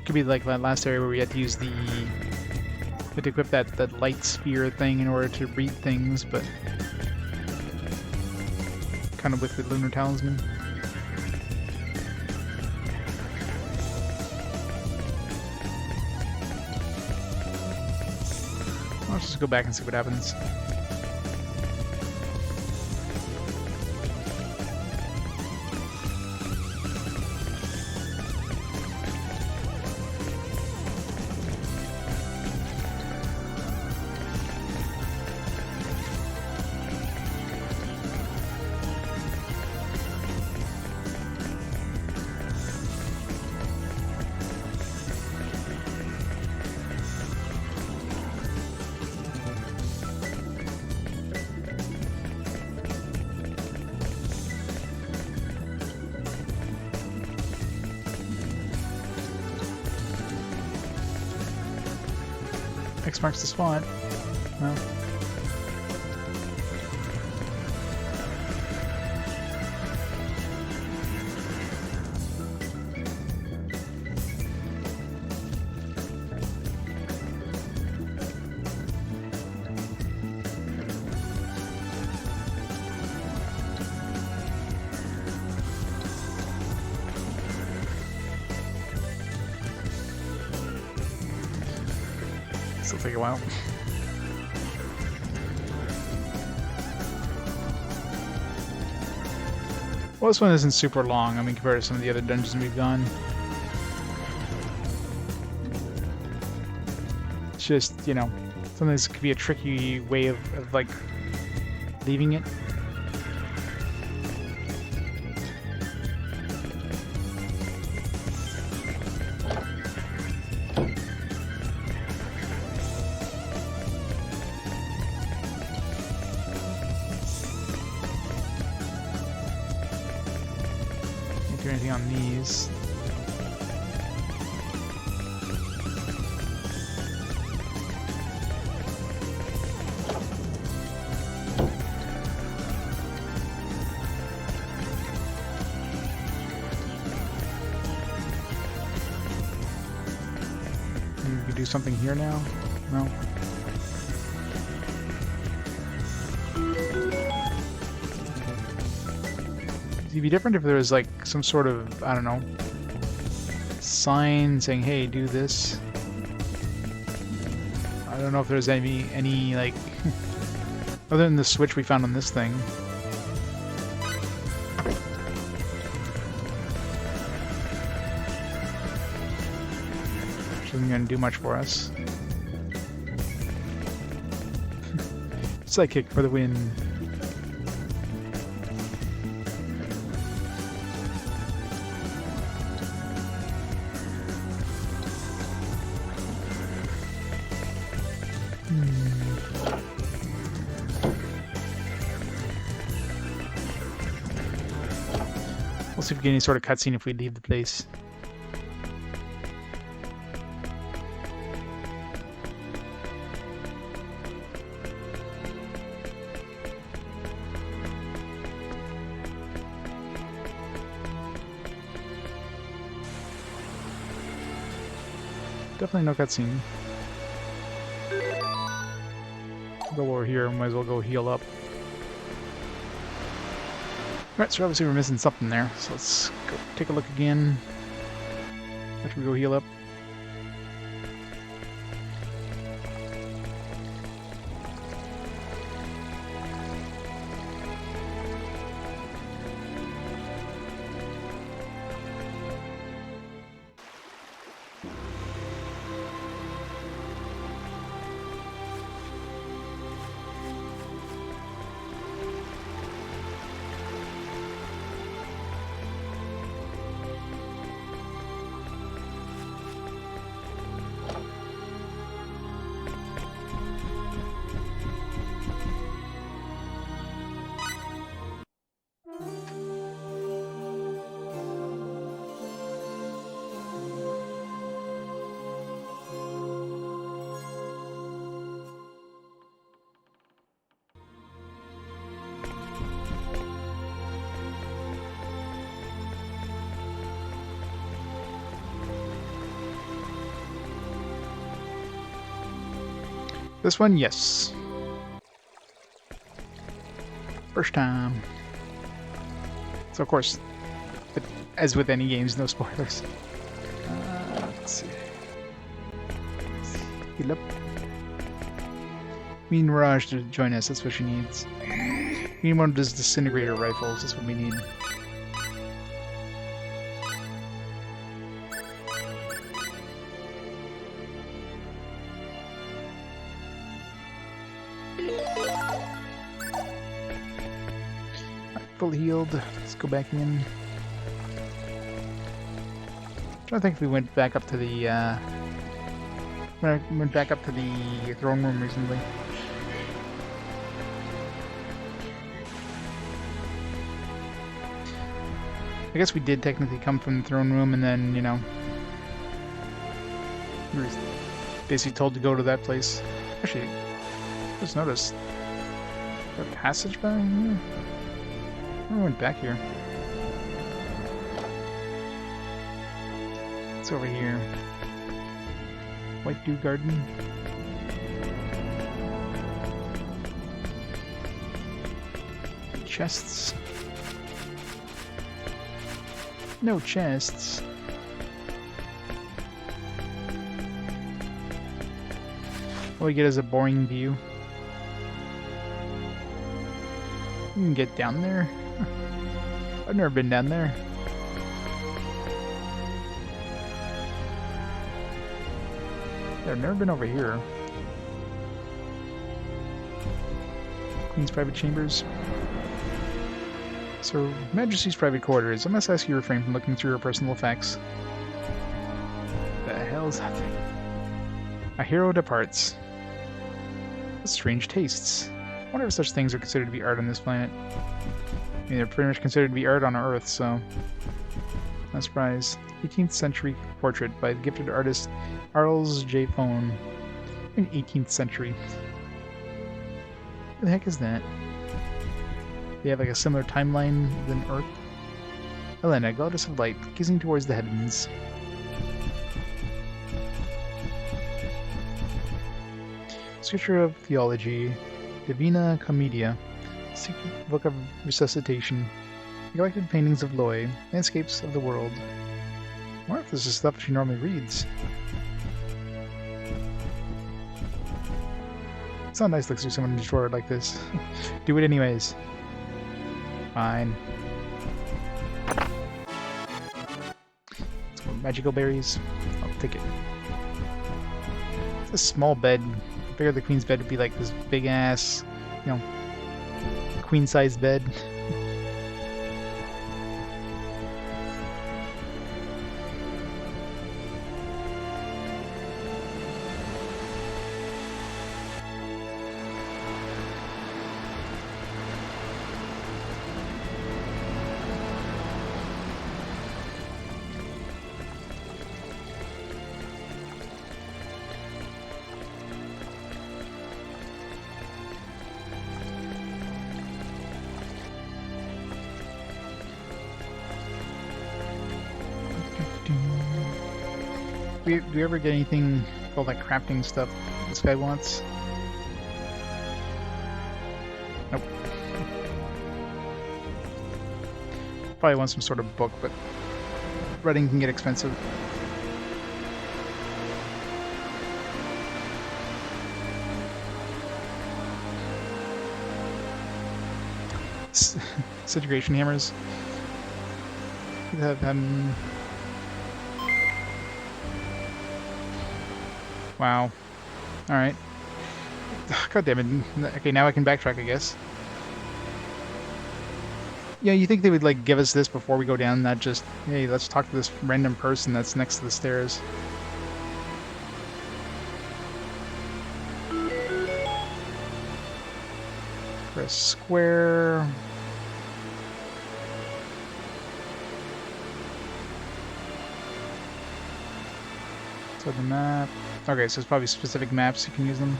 Could be like that last area where we had to use the... We had to equip that light spear thing in order to read things, but... kind of with the Lunar Talisman. Let's just go back and see what happens. X marks the spot. Well. This will take a while. Well, this one isn't super long, I mean, compared to some of the other dungeons we've gone. It's just, you know, sometimes it could be a tricky way of like, leaving it. Do anything on these. We could do something here now? No? It'd be different if there was like some sort of, I don't know, sign saying, hey, do this. I don't know if there's any like, other than the switch we found on this thing. Which isn't going to do much for us. Sidekick for the win. We'll see if we get any sort of cutscene if we leave the place. Definitely no cutscene. Go over here, might as well go heal up. Alright, so obviously we're missing something there, so let's go take a look again after we go heal up. This one, yes. First time. So of course, but as with any games, no spoilers. Let's see. Heal up. We need Mirage to join us, that's what she needs. We need one of those disintegrator rifles, that's what we need. Alright, fully healed. Let's go back in. I don't think if we went back up to the went back up to the throne room recently. I guess we did technically come from the throne room, and then, you know, we were basically told to go to that place. Actually, just noticed a passage back here. I went back here. It's over here. White Dew Garden. Chests. No chests. All we get is a boring view. You can get down there. I've never been down there. I've never been over here. Queen's private chambers. So, Majesty's private quarters. I must ask you to refrain from looking through her personal effects. The hell is that thing? A hero departs. What strange tastes. I wonder if such things are considered to be art on this planet. I mean, they're pretty much considered to be art on Earth, so... no surprise. 18th century portrait by the gifted artist Arles J. Fone. In 18th century. What the heck is that? They have like a similar timeline than Earth. Elena, goddess of light, gazing towards the heavens. Scripture of Theology, Divina Commedia, Secret Book of Resuscitation, Neglected Paintings of Loy, Landscapes of the World. I wonder if this is stuff she normally reads. It's not nice to look through someone's drawer like this. Do it anyways. Fine. Let's go magical berries. I'll take it. It's a small bed. I figured the queen's bed would be like this big ass, you know, queen-sized bed. Do we ever get anything called like crafting stuff this guy wants? Nope. Probably want some sort of book, but writing can get expensive. Disintegration hammers. You have Wow. Alright. God damn it. Okay, now I can backtrack, I guess. Yeah, you think they would, like, give us this before we go down, not just, hey, let's talk to this random person that's next to the stairs. Press square. So the map. Okay, so it's probably specific maps you can use them.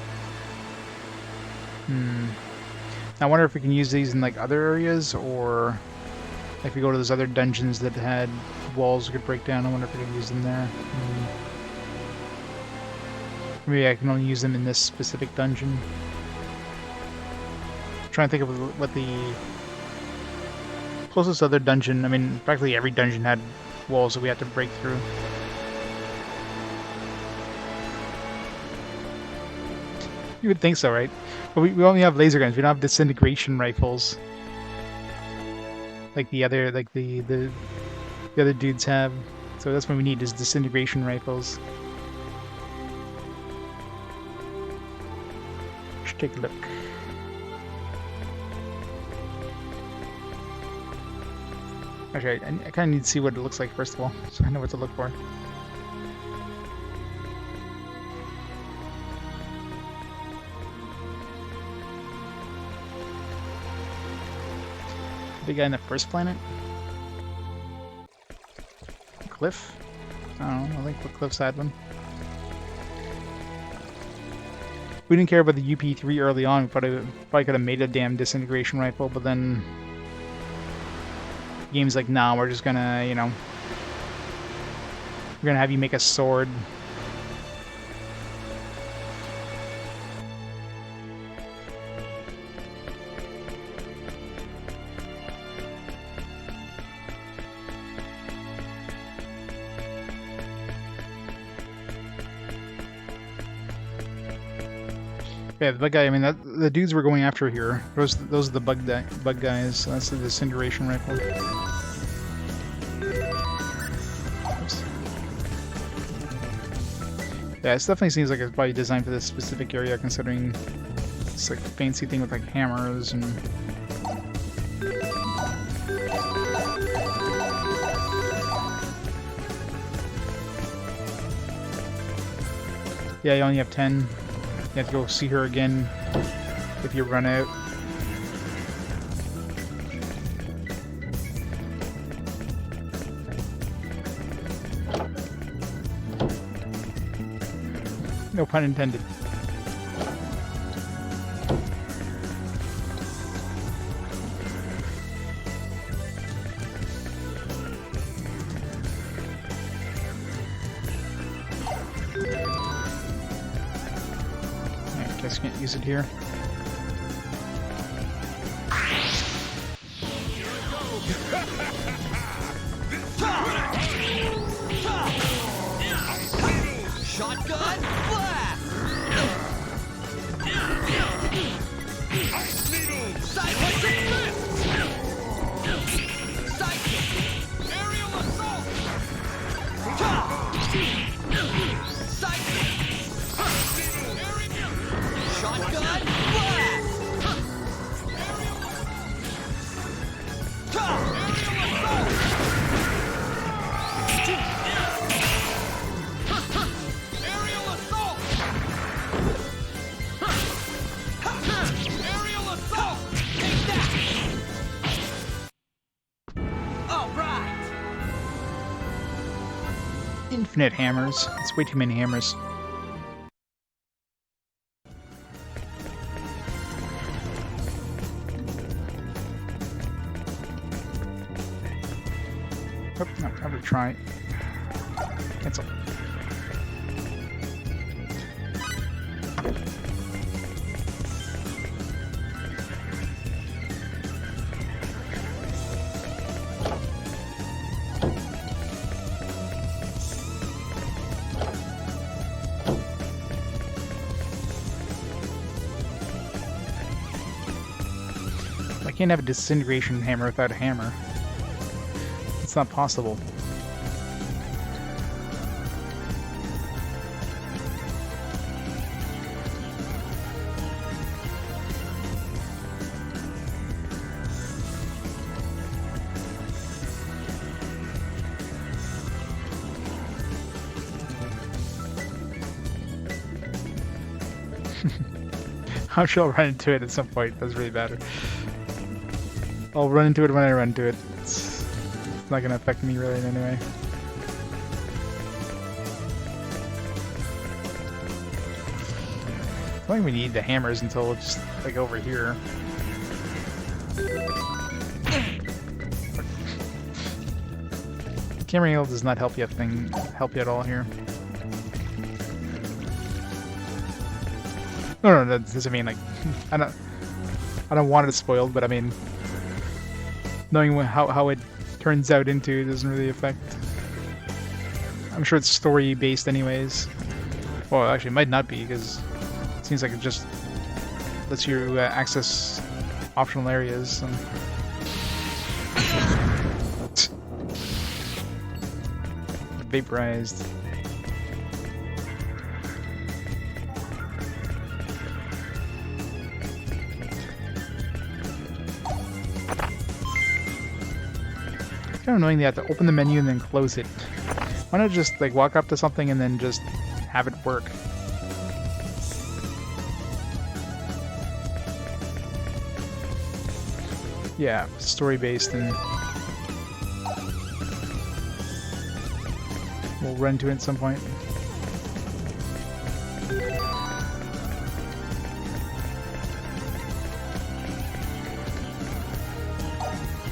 I wonder if we can use these in like other areas, or if we go to those other dungeons that had walls we could break down. I wonder if we could use them there. Maybe I can only use them in this specific dungeon. Trying to think of what the closest other dungeon. I mean, practically every dungeon had walls that we had to break through. You would think so, right? But we only have laser guns. We don't have disintegration rifles, like the other the other dudes have. So that's what we need is disintegration rifles. Let's take a look. Actually, I kind of need to see what it looks like first of all, so I know what to look for. Big guy in the first planet? Cliff? I don't know, I think Cliff's had one. We didn't care about the UP3 early on, we probably could have made a damn disintegration rifle, but then games like now, we're just gonna, you know, we're gonna have you make a sword. Yeah, the bug guy. I mean, the dudes we're going after here. Those are the bug guys. So that's the disintegration rifle. Oops. Yeah, it definitely seems like it's probably designed for this specific area, considering it's like a fancy thing with like hammers and. Yeah, you only have 10. You have to go see her again if you run out. No pun intended. Can't use it here. Shotgun blast! Sidekick lift! Sidekick! Aerial assault! Sidekick! Shotgun blast! Aerial assault! Aerial assault! Take that! All right! Infinite hammers. It's way too many hammers. Oh, no, I'm gonna try. Cancel. I can't have a disintegration hammer without a hammer. It's not possible. I'm sure I'll run into it at some point. That's really bad. I'll run into it when I run into it. It's not going to affect me really in any way. I don't think we need the hammers until it's just like over here. Camera angle does not help you at all here. No, that doesn't mean like I don't want it spoiled, but I mean knowing how it turns out into doesn't really affect. I'm sure it's story based anyways. Well, actually, it might not be because it seems like it just lets you access optional areas. Vaporized. It's kind of annoying they have to open the menu and then close it. Why not just like walk up to something and then just have it work? Yeah, story based, and we'll run to it at some point.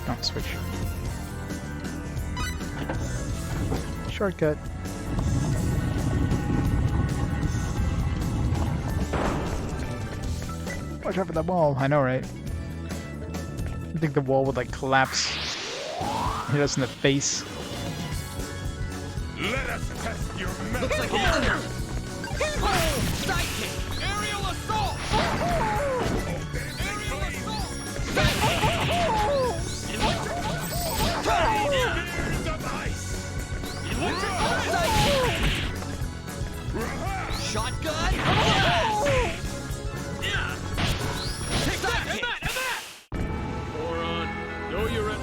Oh, switch. Shortcut. Watch out for that wall. I know, right? I think the wall would like collapse, hit us in the face. Let us test your metal. Looks like an sidekick! Aerial assault! Aerial assault! Spears of ice. Sidekick! Shotgun! Yeah! Take that! And that! Moron. Know you're at...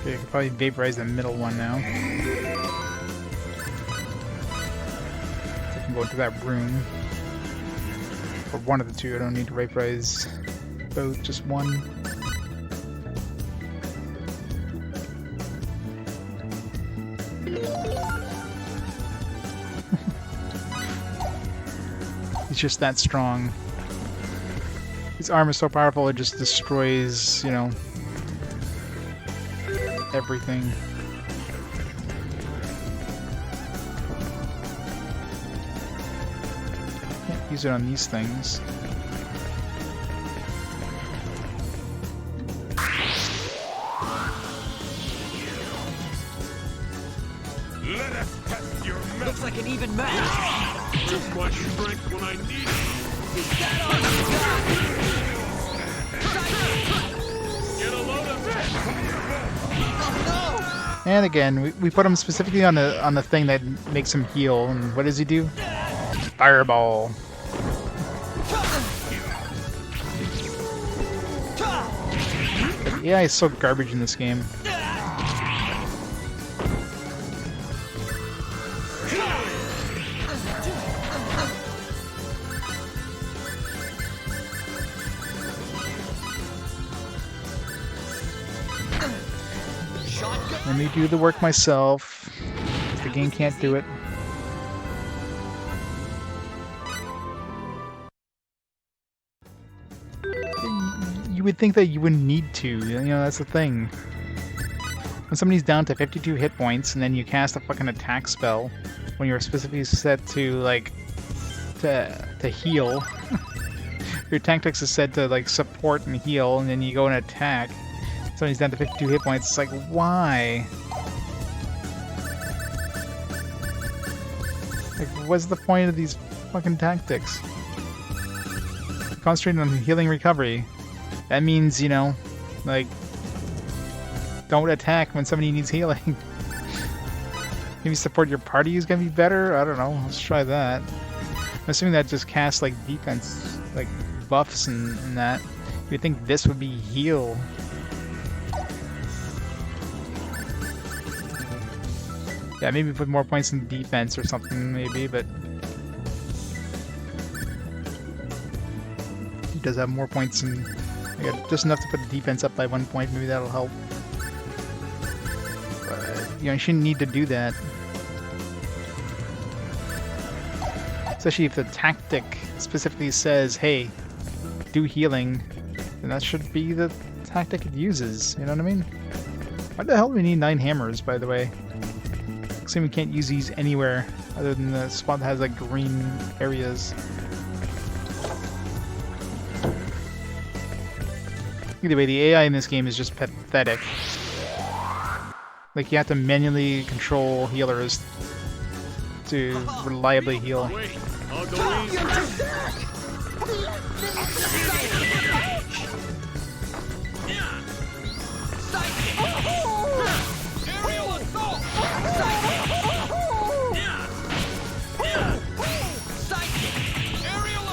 Okay, I can probably vaporize the middle one now. So I can go into that room. Or one of the two, I don't need to vaporize both, just one. He's just that strong. His arm is so powerful it just destroys, you know, everything. Can't use it on these things. Let us test your metal. Looks like an even match! Just my strength when I need it. That arm Get a load of this! Oh And again, we put him specifically on the thing that makes him heal. And what does he do? Fireball. Yeah, he's so garbage in this game. Let me do the work myself. The game can't do it. You would think that you wouldn't need to, you know, that's the thing. When somebody's down to 52 hit points and then you cast a fucking attack spell when you're specifically set to, like, to heal. Your tactics is set to, like, support and heal, and then you go and attack. Somebody's down to 52 hit points, it's like, why? Like, what's the point of these fucking tactics? Concentrating on healing recovery. That means, you know, like, don't attack when somebody needs healing. Maybe support your party is gonna be better? I don't know, let's try that. I'm assuming that just casts, like, defense, like, buffs and that. You'd think this would be heal. Yeah, maybe put more points in defense or something, maybe, but... He does have more points in... I got just enough to put defense up by 1 point, maybe that'll help. But, you know, you shouldn't need to do that. Especially if the tactic specifically says, hey, do healing, then that should be the tactic it uses, you know what I mean? Why the hell do we need 9 hammers, by the way? Looks like we can't use these anywhere other than the spot that has like green areas. Either way, the AI in this game is just pathetic. Like, you have to manually control healers to reliably heal. Wait, I'll go easy. Aerial assault! Aerial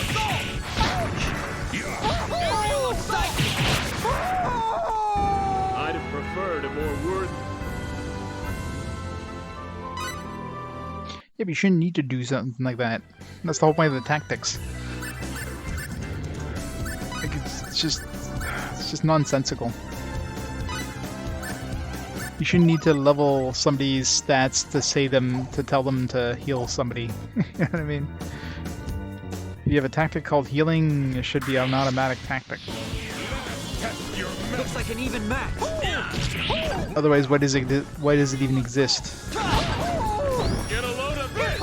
assault! Aerial assault! I'd have preferred a more worthy. Yeah, but you shouldn't need to do something like that. That's the whole point of the tactics. Like, it's just nonsensical. You shouldn't need to level somebody's stats to tell them to heal somebody. You know what I mean? If you have a tactic called healing, it should be an automatic tactic. Looks like an even match. Otherwise, why does it even exist? Get a load of this!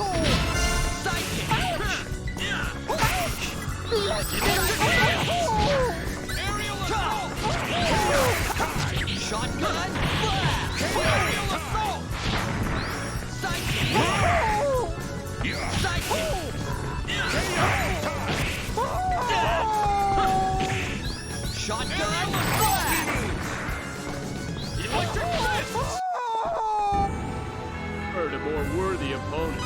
Aerial assault! Shotgun blast! Aerial assault! Psychic! Shotgun blast! Electric fist! Preferred a more worthy opponent.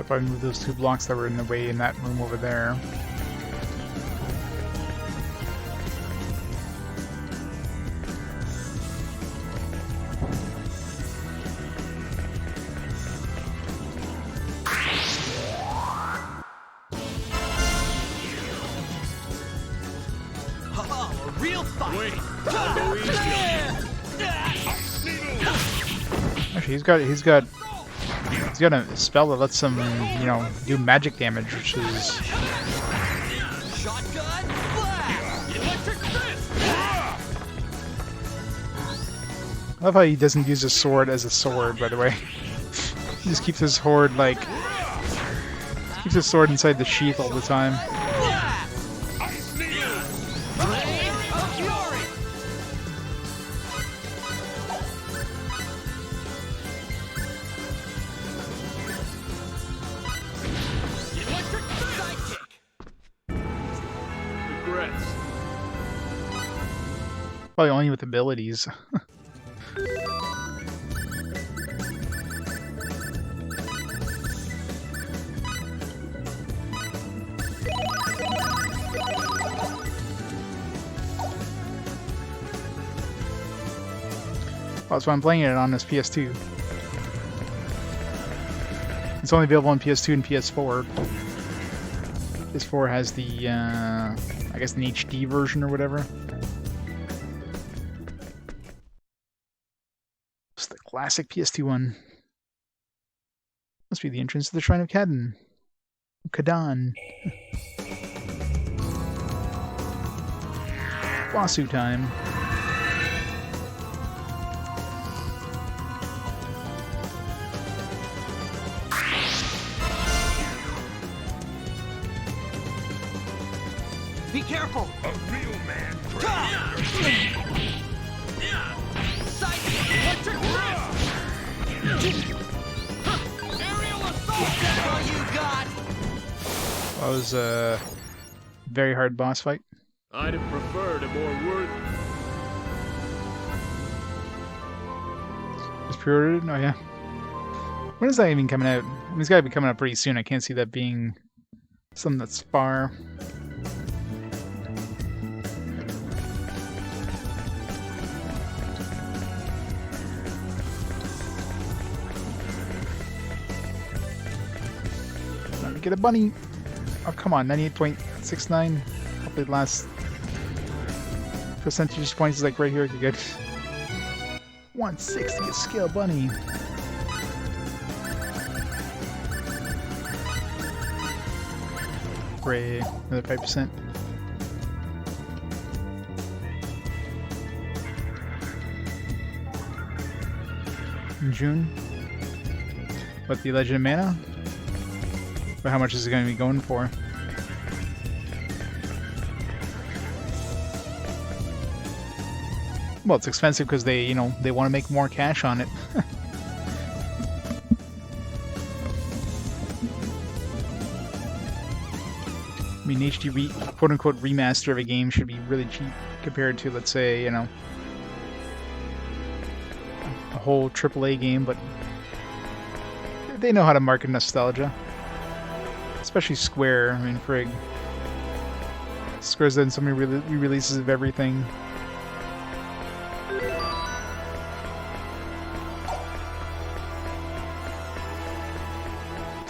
If I move those 2 blocks that were in the way in that room over there. Oh, a real fight! Wait, I'll go easy. Actually, he's got a spell that lets him, you know, do magic damage, which is Shotgun blast! Electric fist! I love how he doesn't use his sword as a sword, by the way. He just keeps his sword, like, keeps his sword inside the sheath all the time. Blade of Fury! Electric sidekick! Regrets. Probably only with abilities. Well, that's why I'm playing it on this PS2. It's only available on PS2 and PS4. PS4 has the, I guess, an HD version or whatever. It's the classic PS2 one. Must be the entrance to the Shrine of Kadan. Kadan. Bossu time. Be careful! A real man. Sidekick! Electric wrist! Aerial assault! Is that all you got? That was a very hard boss fight. I'd have preferred a more worthy. It's pre-ordered? Oh yeah. When is that even coming out? I mean, it's gotta be coming up pretty soon. I can't see that being something that's far. Let me get a bunny. Oh, come on, 98.69. Hopefully the last percentage points is like right here. Okay, good. 160 skill bunny. Great, another 5%. In June. What, the Legend of Mana? But how much is it going to be going for? Well, it's expensive because they, you know, they want to make more cash on it. I mean, HD quote-unquote remaster of a game should be really cheap compared to, let's say, you know, a whole AAA game, but they know how to market nostalgia. Especially Square, I mean, frig. Square's done so many re-releases of everything.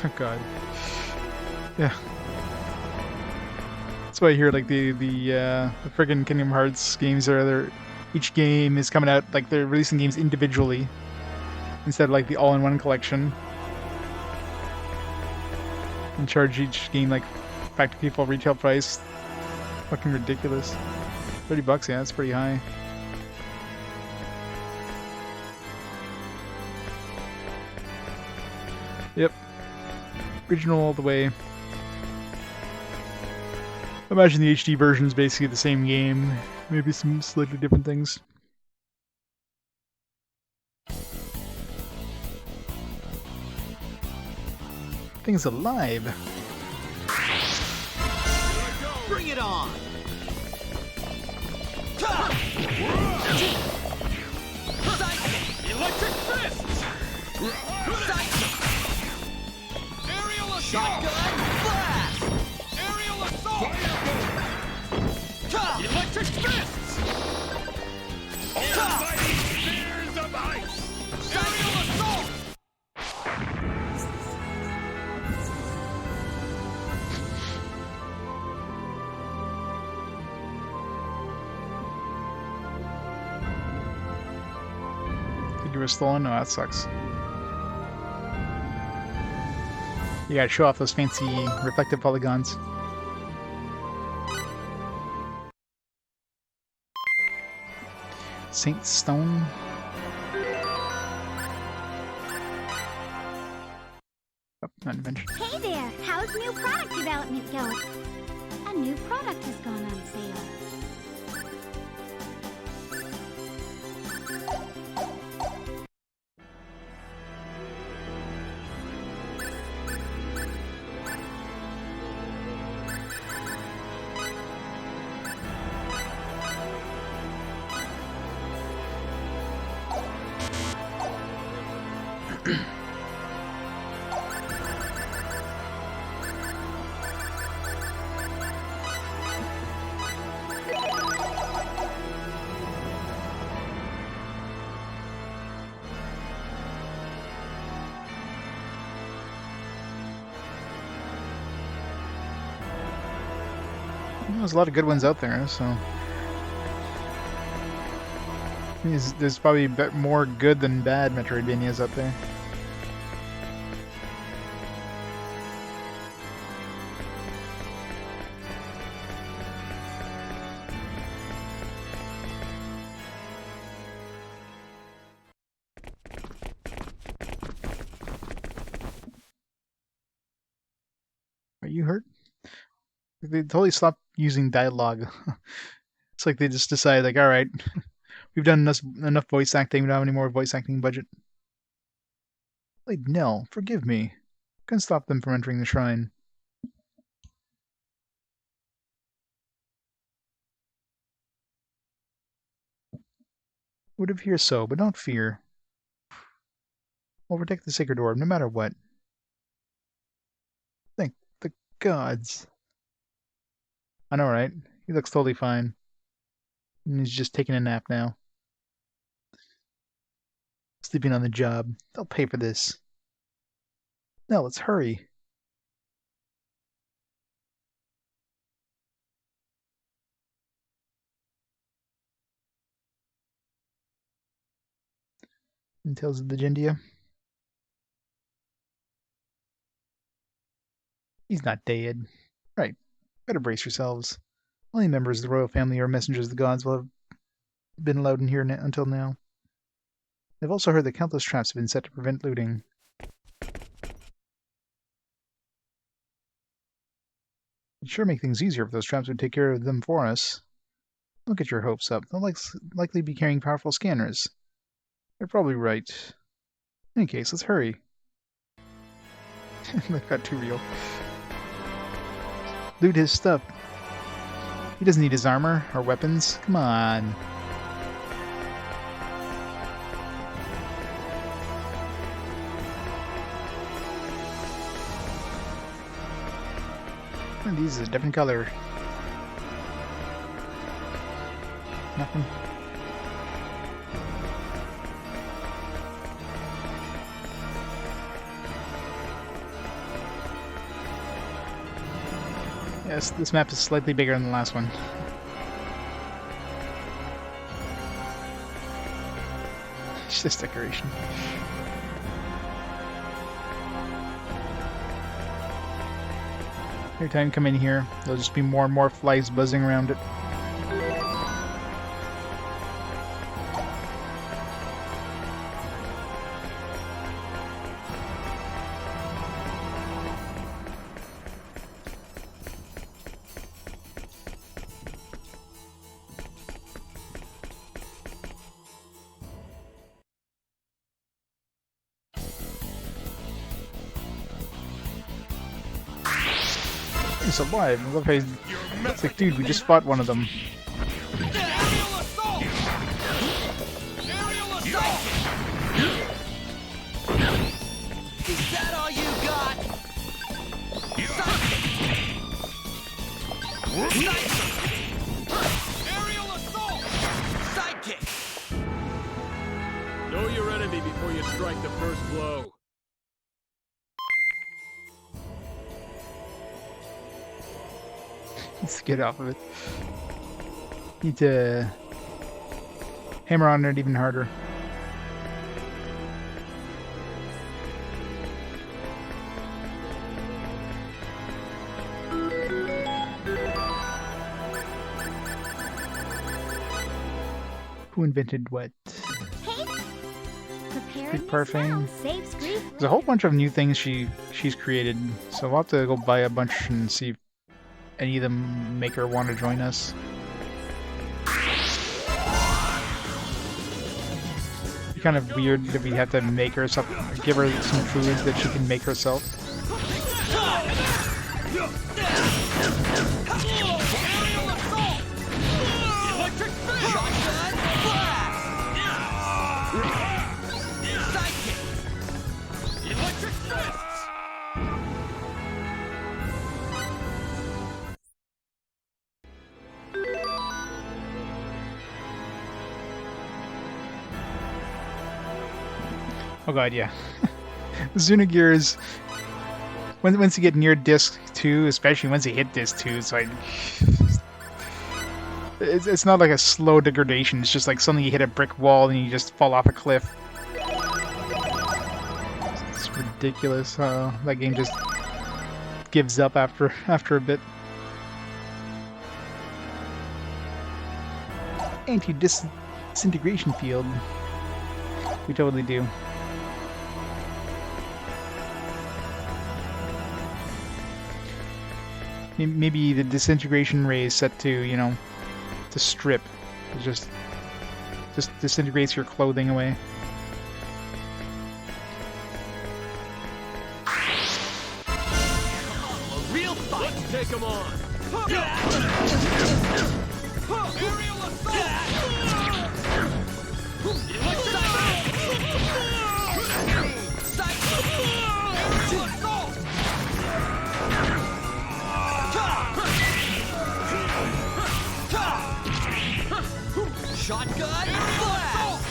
Oh god. Yeah. That's why I hear like the friggin' Kingdom Hearts games each game is coming out like they're releasing games individually instead of like the all-in-one collection. And charge each game like practically full retail price. Fucking ridiculous. $30, yeah, that's pretty high. Yep. Original all the way. Imagine the HD version is basically the same game. Maybe some slightly different things. Thing's alive. Bring it on! Electric fists! Aerial assault! Shotgun blast! Aerial assault! Electric fists! Almighty spears of ice! Aerial assault! Think you were stolen? No, that sucks. You gotta show off those fancy reflective polygons. Saint Stone. Oh, not invention. Hey there! How's new product development going? A new product has gone on sale. There's a lot of good ones out there, so there's probably more good than bad Metroidvanias out there. Are you hurt? They totally stopped using dialogue. It's like they just decided, like, all right, we've done enough voice acting. We don't have any more voice acting budget. Like, no, forgive me. Couldn't stop them from entering the shrine. Would appear so, but don't fear. We'll protect the sacred orb, no matter what. gods. I know, right? He looks totally fine. And he's just taking a nap now. Sleeping on the job. They'll pay for this. No, let's hurry. And tells the Gendia. He's not dead. Right. Better brace yourselves. Only members of the royal family or messengers of the gods will have been allowed in here until now. They've also heard that countless traps have been set to prevent looting. It'd sure make things easier if those traps would take care of them for us. Don't get your hopes up. They'll likely be carrying powerful scanners. They're probably right. In any case, let's hurry. That got too real. Loot his stuff. He doesn't need his armor or weapons. Come on. These is a different color. Nothing. Yes, this map is slightly bigger than the last one. It's just decoration. Every time you come in here, there'll just be more and more flies buzzing around it. He's alive. I love how it's like, dude, we just fought one of them. Aerial assault! Aerial assault! Is that all you got? Aerial assault! Sidekick! Know your enemy before you strike the first blow. Let's get off of it. Need to hammer on it even harder. Who invented what? Good parfum. There's a whole bunch of new things she's created, so we'll have to go buy a bunch and see if any of them make her want to join us. It's kind of weird that we have to make her give her some food that she can make herself. Electric fist! Shotgun blast! Sidekick! Electric fist! Oh god, yeah. Zunagears, once you get near disc 2, especially once you hit disc 2, it's like... It's not like a slow degradation, it's just like suddenly you hit a brick wall and you just fall off a cliff. It's ridiculous how that game just gives up after a bit. Anti-disintegration field. We totally do. Maybe the disintegration ray is set to, you know, to strip. It just disintegrates your clothing away. A real fight! Let's take him on! Aerial assault! Electric Aerial assault! Shotgun blast!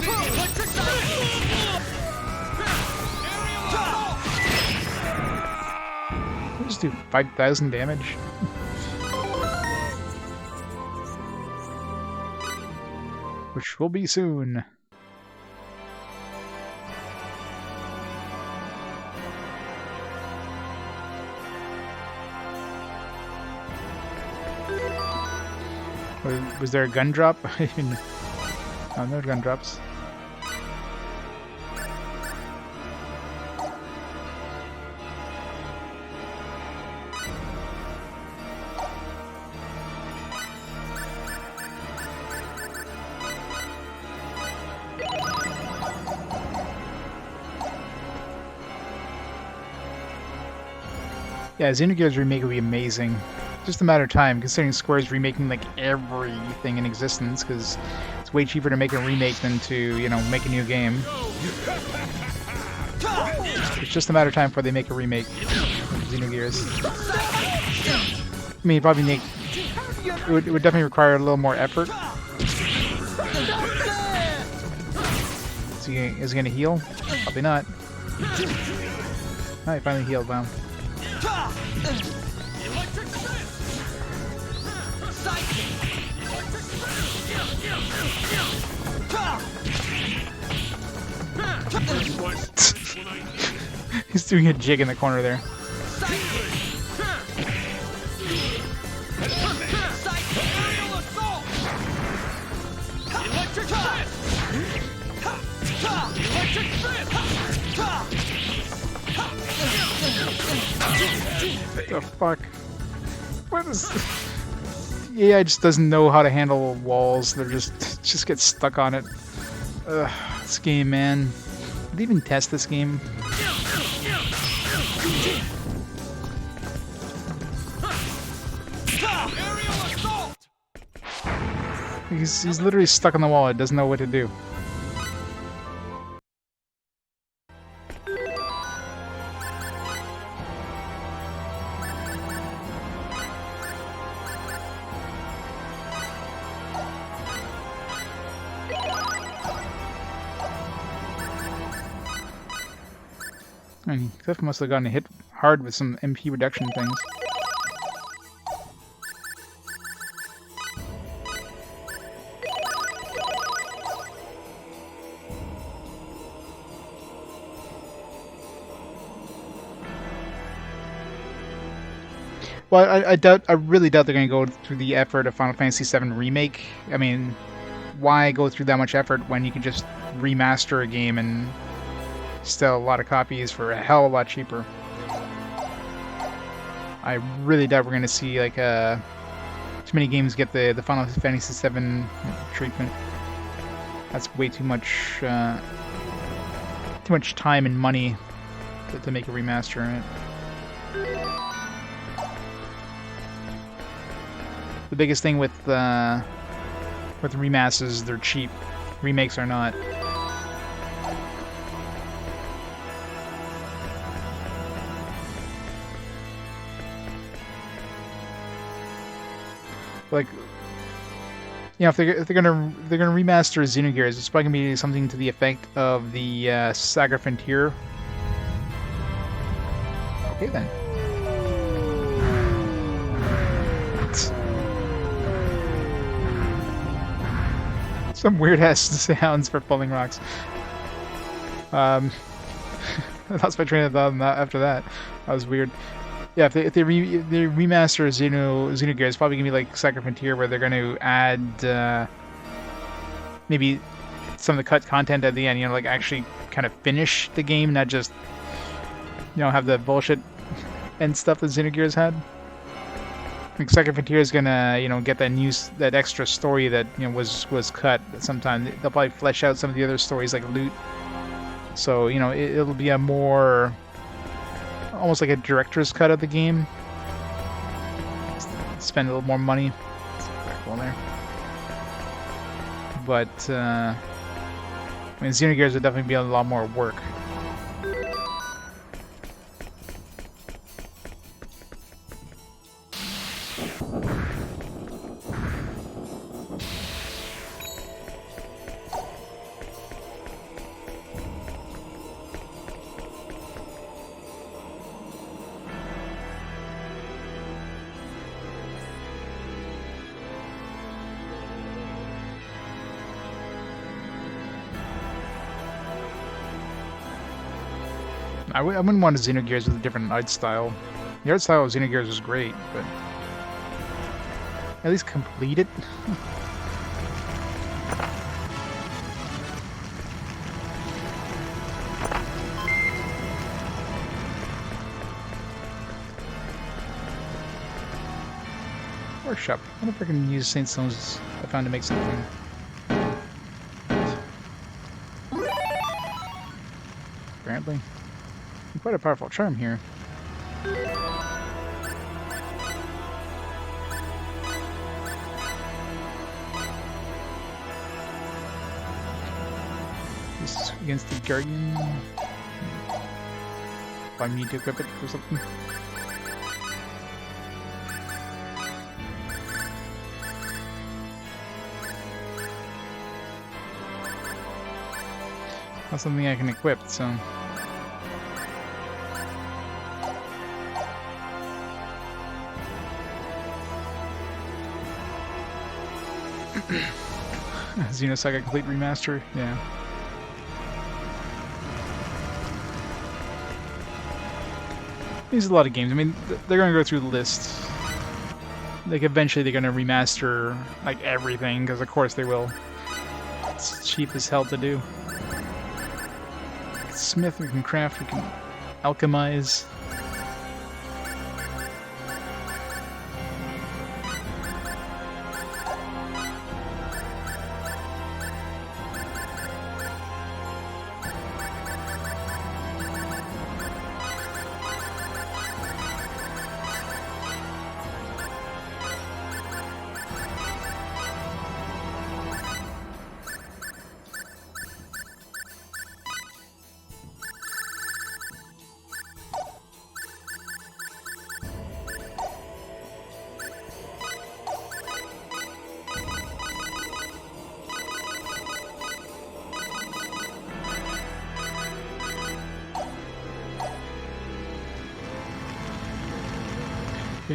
Electric We'll just do 5,000 damage. Which will be soon. Was there a gun drop? Oh, no gun drops. Yeah, Xenogears remake would be amazing. Just a matter of time, considering Square's remaking like everything in existence, because it's way cheaper to make a remake than to, you know, make a new game. It's just a matter of time before they make a remake of Xenogears. I mean, probably make it would definitely require a little more effort. Is he gonna heal? Probably not. Oh, he finally healed. Wow. He's doing a jig in the corner there. The fuck? What is... AI just doesn't know how to handle walls. They're just get stuck on it. Ugh, this game, man. Did they even test this game? He's literally stuck on the wall. It doesn't know what to do. I mean, Cliff must have gotten hit hard with some MP reduction things. Well, I really doubt they're going to go through the effort of Final Fantasy VII Remake. I mean, why go through that much effort when you can just remaster a game and sell a lot of copies for a hell of a lot cheaper? I really doubt we're going to see like too many games get the Final Fantasy VII treatment. That's way too much time and money to make a remaster in it. The biggest thing with remasters, they're cheap. Remakes are not. Like, you know, if they're gonna remaster Xenogears, it's probably gonna be something to the effect of the Saga Frontier. Okay then. Some weird ass sounds for falling rocks. I lost my train of thought on that after that. That was weird. Yeah, if they remaster Xenogears, it's probably gonna be like Saga Frontier, where they're gonna add maybe some of the cut content at the end. You know, like actually kind of finish the game, not just, you know, have the bullshit end stuff that Xenogears had. Like Saga Frontier is gonna, you know, get that extra story that, you know, was cut sometime. They'll probably flesh out some of the other stories like loot. So, you know, it'll be a more almost like a director's cut of the game. Spend a little more money. Cool there. But I mean, Xenogears would definitely be a lot more work. I wouldn't want a Xenogears with a different art style. The art style of Xenogears was great, but at least complete it. Workshop. I wonder if I can use Saint Stones I found to make something. Apparently. Quite a powerful charm here. This is against the Guardian. If I need to equip it or something. Not something I can equip, so. Xenosaga Complete Remaster, yeah. There's a lot of games. I mean, they're gonna go through the list. Like, eventually they're gonna remaster, like, everything, because of course they will. It's cheap as hell to do. Smith, we can craft, we can alchemize.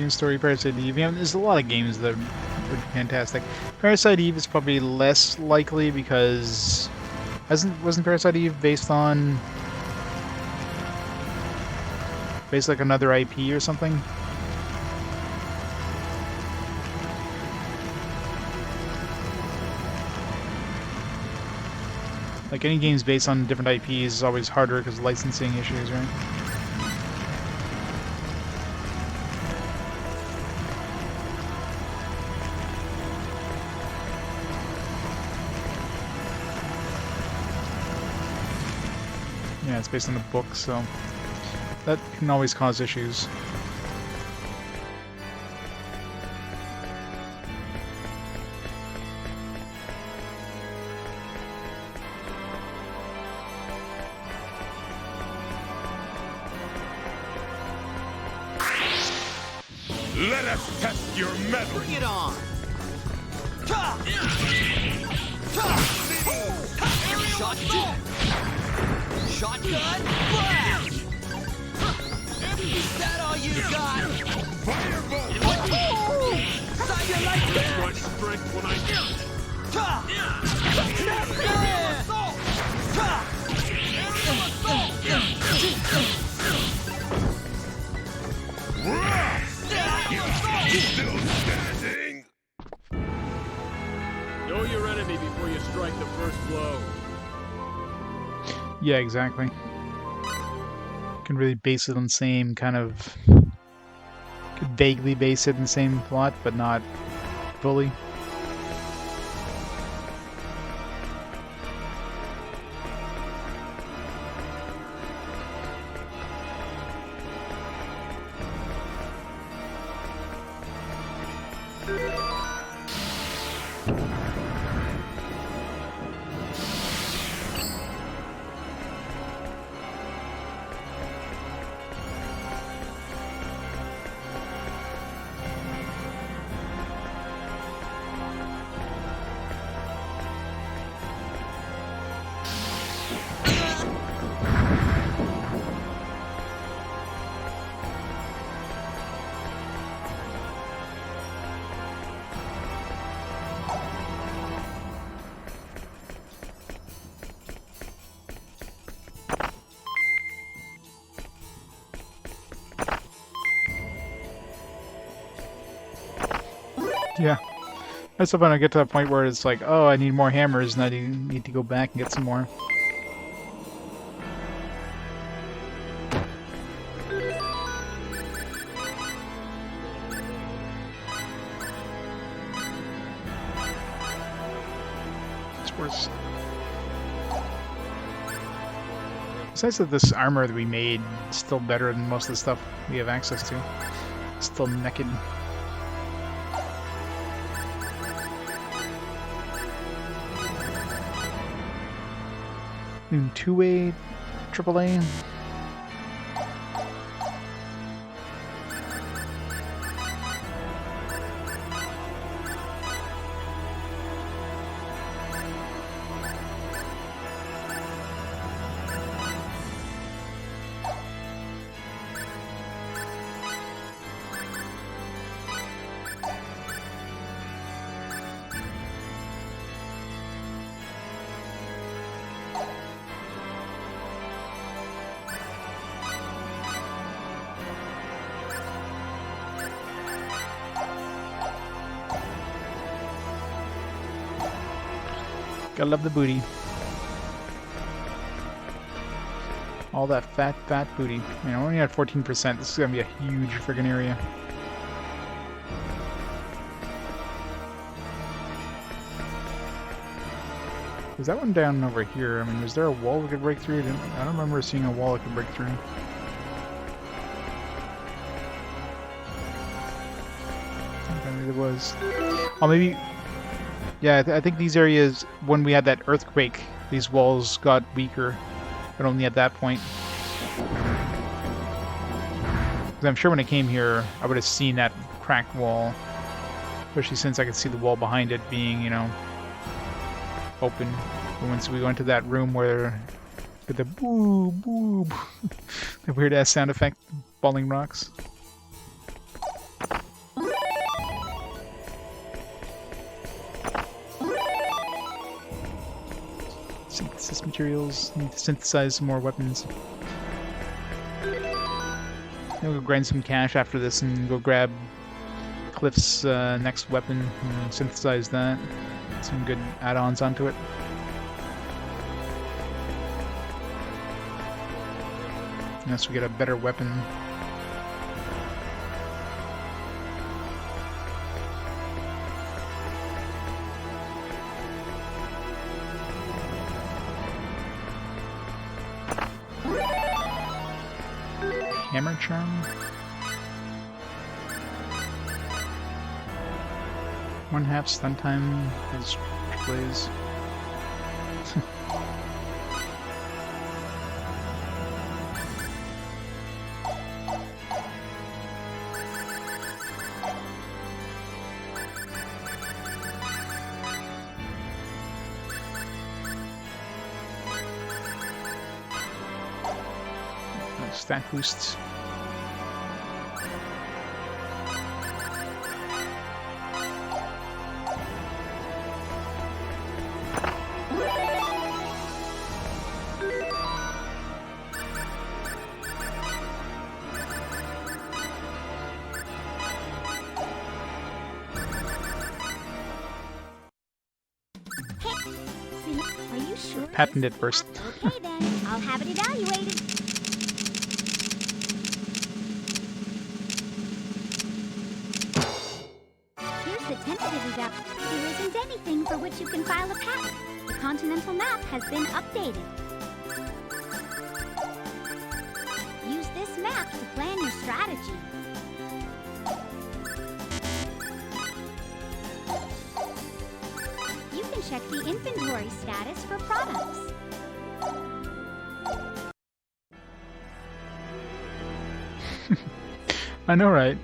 Story, Parasite Eve. Yeah, there's a lot of games that are fantastic. Parasite Eve is probably less likely because wasn't Parasite Eve based like another IP or something? Like any games based on different IPs is always harder because of licensing issues, right? Yeah, it's based on the book, so that can always cause issues. Let us test your mettle. Bring it on! Shotgun! Shotgun! Blast! Is that all you got? Fireball! Saw your lightning! My strength when I get it. Aerial assault! Still standing? Know your enemy before you strike the first blow. Yeah, exactly. Can really base it on the same kind of... Could vaguely base it in the same plot, but not fully. Yeah. That's so when I get to that point where it's like, oh, I need more hammers, and I need to go back and get some more. It's worse. Besides that, this armor that we made is still better than most of the stuff we have access to. Still naked. Two-way AAA. Gotta love the booty. All that fat booty. Man, we're only at 14%. This is gonna be a huge friggin' area. Is that one down over here? I mean, was there a wall we could break through? I don't remember seeing a wall I could break through. I think maybe there was. Oh, maybe. Yeah, I think these areas, when we had that earthquake, these walls got weaker, but only at that point. Because I'm sure when I came here, I would have seen that cracked wall, especially since I could see the wall behind it being, you know, open. But once we went to that room where, with the boo, the weird ass sound effect, falling rocks. Synthesis materials. Need to synthesize some more weapons. Then we'll grind some cash after this and go grab Cliff's next weapon and synthesize that. Some good add-ons onto it. Unless we get a better weapon. Hammer charm. 1/2 stun time as plays. Stat boosts. Are you sure? Patent it first. Okay then, I'll have it evaluated. Here's the tentative eval. There isn't anything for which you can file a patent. The continental map has been updated. Use this map to plan your strategy. You can check the inventory status for products. I know, right?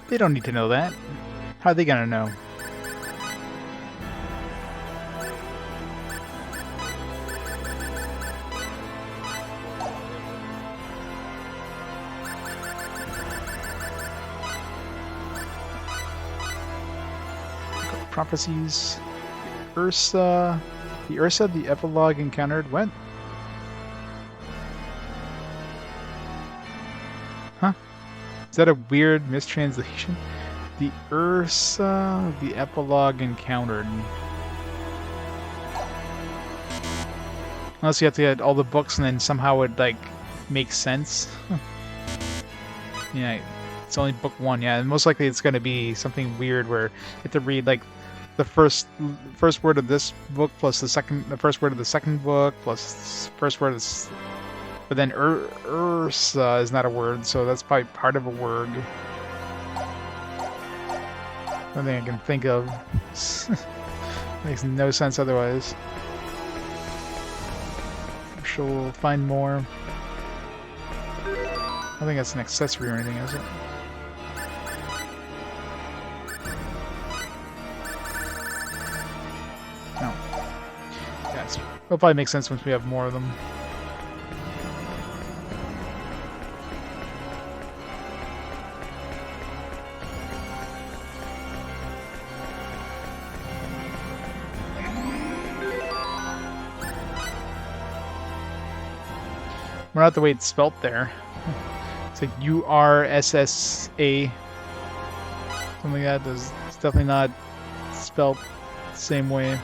They don't need to know that. How are they gonna know? Prophecies. Ursa. The Ursa the epilogue encountered. What? Huh? Is that a weird mistranslation? The Ursa, the epilogue encountered. Unless you have to get all the books and then somehow it like makes sense. Yeah, it's only book 1. Yeah, and most likely it's going to be something weird where you have to read like the first word of this book plus the first word of the second book plus first word of this. But then Ursa is not a word, so that's probably part of a word. Nothing I can think of. Makes no sense otherwise. I'm sure we'll find more. I don't think that's an accessory or anything, is it? No. Yeah, it'll probably make sense once we have more of them. We're not the way it's spelt there. It's like URSSA. Something like that. It's definitely not spelt the same way.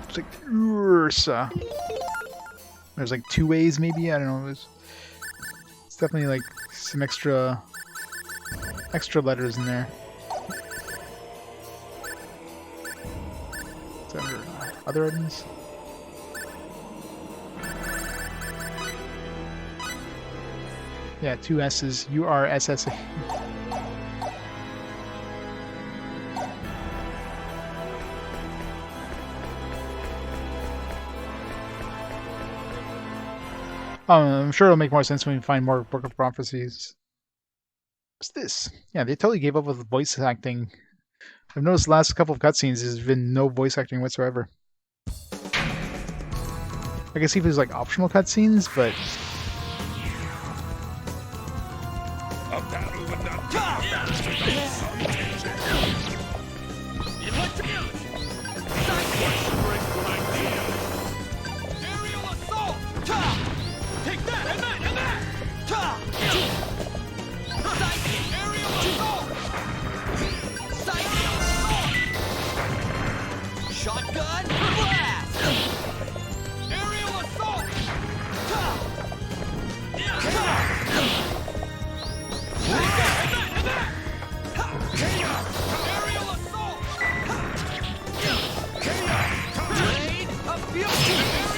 It's like Ursa. There's like 2 A's maybe? I don't know. It's definitely like some extra letters in there. Is that under other items? Yeah, 2 S's. URSSA. I'm sure it'll make more sense when we find more Book of Prophecies. What's this? Yeah, they totally gave up with voice acting. I've noticed the last couple of cutscenes there's been no voice acting whatsoever. I can see if there's like optional cutscenes, but Shotgun blast! Aerial assault! Aerial assault! Blade of fury!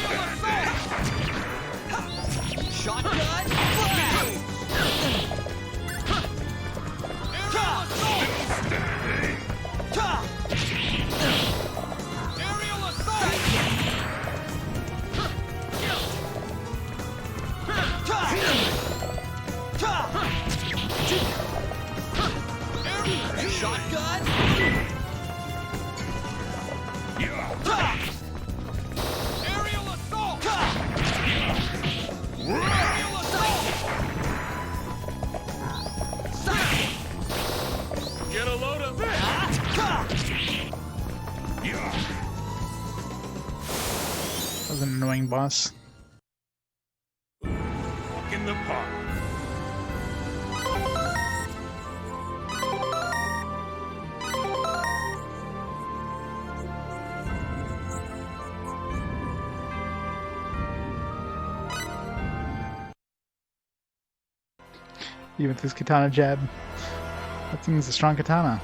Aerial assault! Shotgun blast! Aerial assault! Shotgun! Aerial assault! Aerial assault! Get a load of this! that was an annoying boss. In the park. Even with this katana jab. That thing's a strong katana.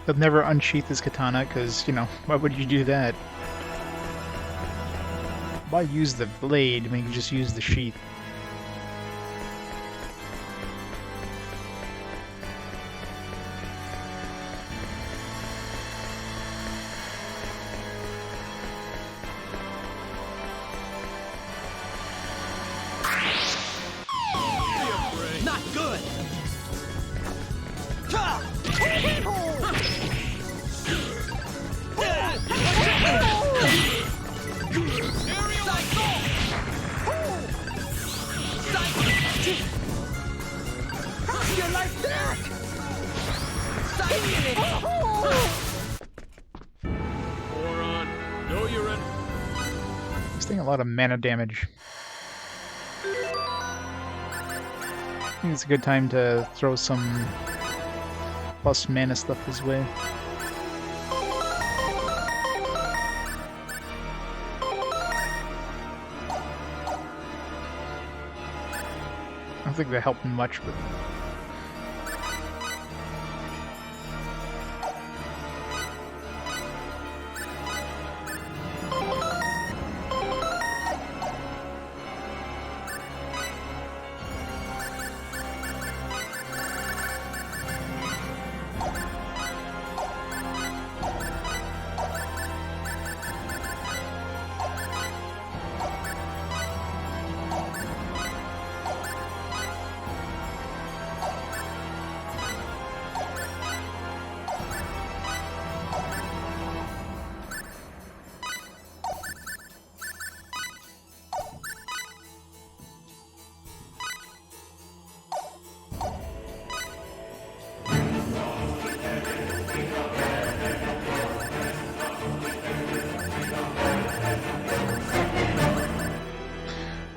He'll never unsheath his katana because, you know, why would you do that? Why use the blade when you can just use the sheath? Not good! Your life back! Moron. Go, you're in. He's taking a lot of mana damage. I think it's a good time to throw some plus mana stuff his way. I don't think that helped much, but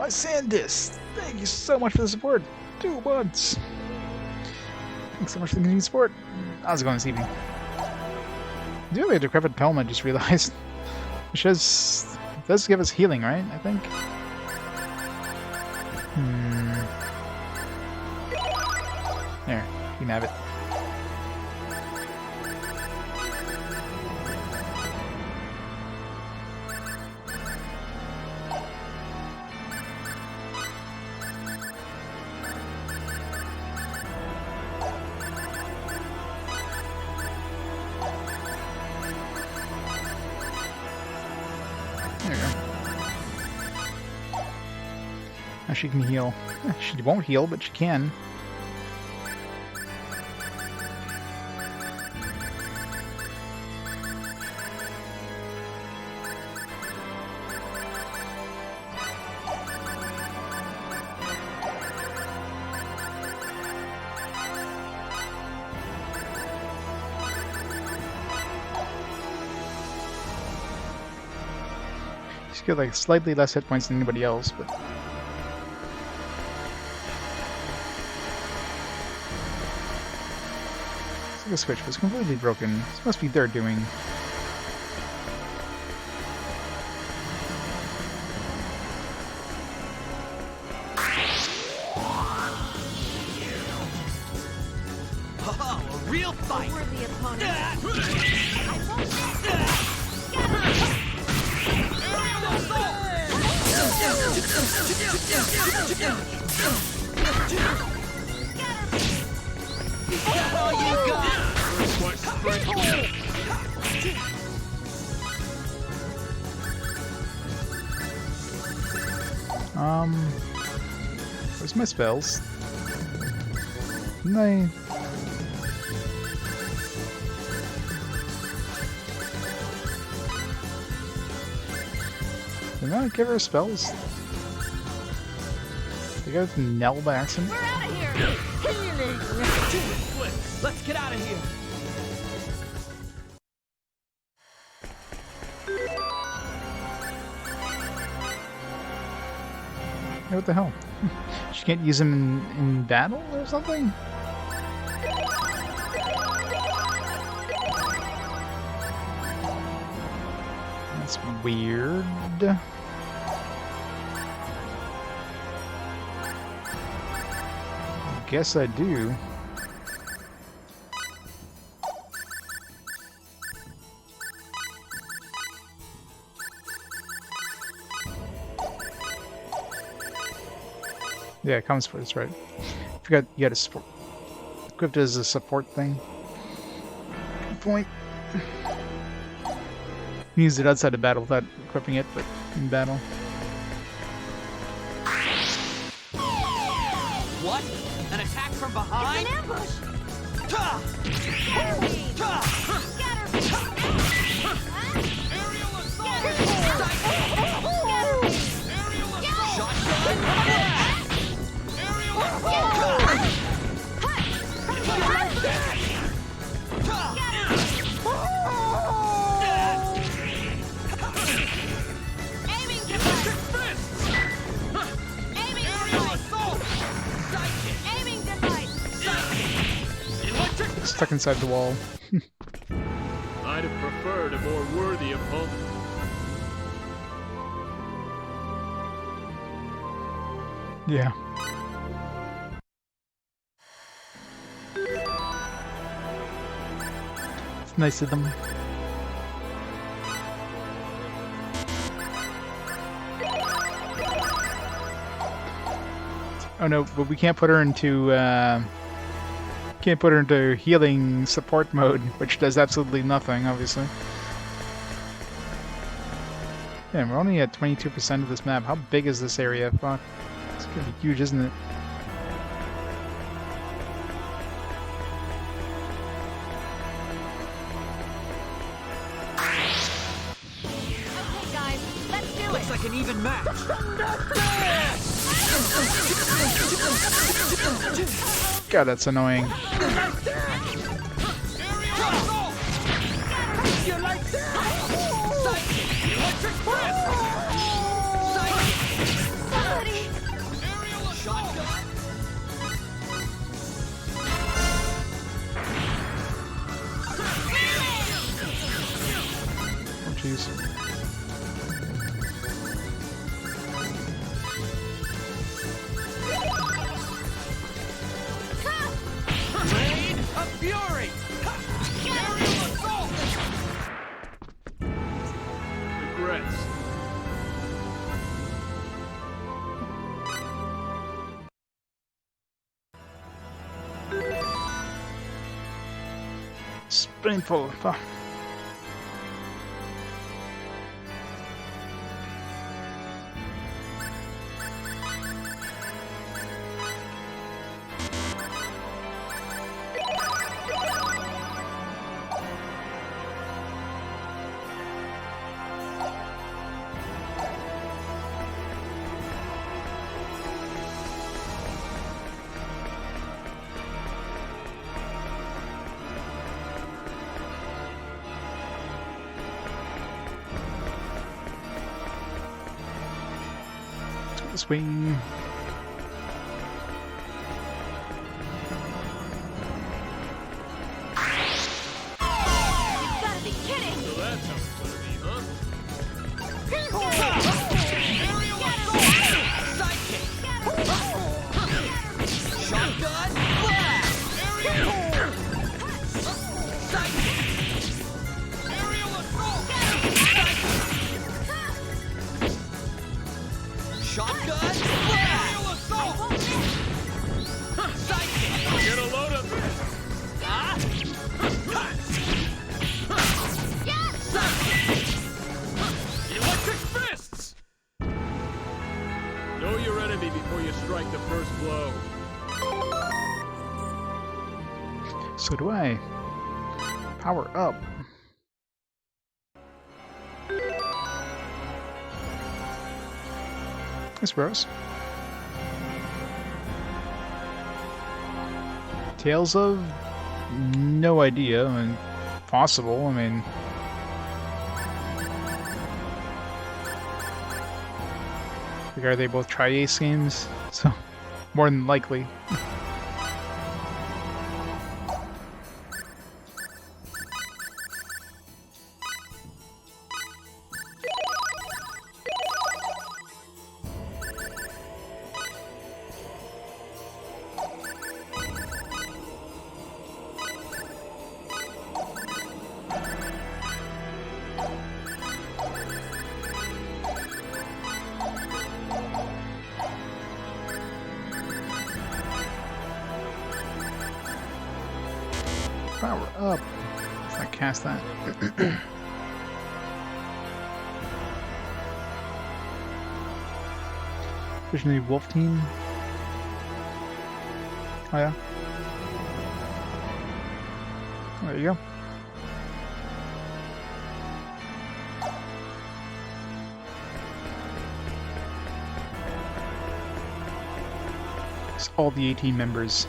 my Sandis! Thank you so much for the support! 2 months! Thanks so much for the continued support. How's it going this evening? Do you have a decrepit helm, I just realized? Which does give us healing, right? I think? There, you can have it. There you go. Now she can heal. She won't heal, but she can. She's got like slightly less hit points than anybody else, but it's like a switch was completely broken. This must be their doing. Oh, a real fight! Worthy opponent. Where's my spells? Didn't I... Did I give her spells? Did I get Nell by accident? We're out of here! Healing! Let's get out of here! Hey, what the hell? She can't use them in battle or something? That's weird. Guess I do. Yeah, it comes first, right? Forgot you had a support. Equipped as a support thing. Good point. You use it outside of battle without equipping it, but in battle. What? An attack from behind? An ambush! Ta! Ta! Aerial assault! Aerial assault! Aiming device! Electric! Stuck inside the wall. I'd have preferred a more worthy opponent. Yeah. It's nice of them. Oh no, but we can't put her into healing support mode, which does absolutely nothing, obviously. Yeah, we're only at 22% of this map. How big is this area? Fuck. It's gonna be huge, isn't it? Okay, guys, let's do Looks like an even match. God, that's annoying. You like that? Electric press! Somebody! Shotgun! Oh, jeez. Rain of Fury! Aerial assault! Regrets. Spoonful. Fuck. Swing. You gotta be kidding! So that's how it's gonna be, huh? Aerial assault! Sidekick! Shotgun! Blast! Aerial! Sidekick! Aerial assault! Shotgun! Aerial assault! Sidekick! Get a load of this! Electric fists! Know your enemy before you strike the first blow. So do I. Power up. I suppose. Tales of? No idea. I mean, possible. I mean, like, are they both Tri-Ace games? So, more than likely. Power up. If I cast that. Visionary Wolf Team. Oh yeah. There you go. It's all the 18 members.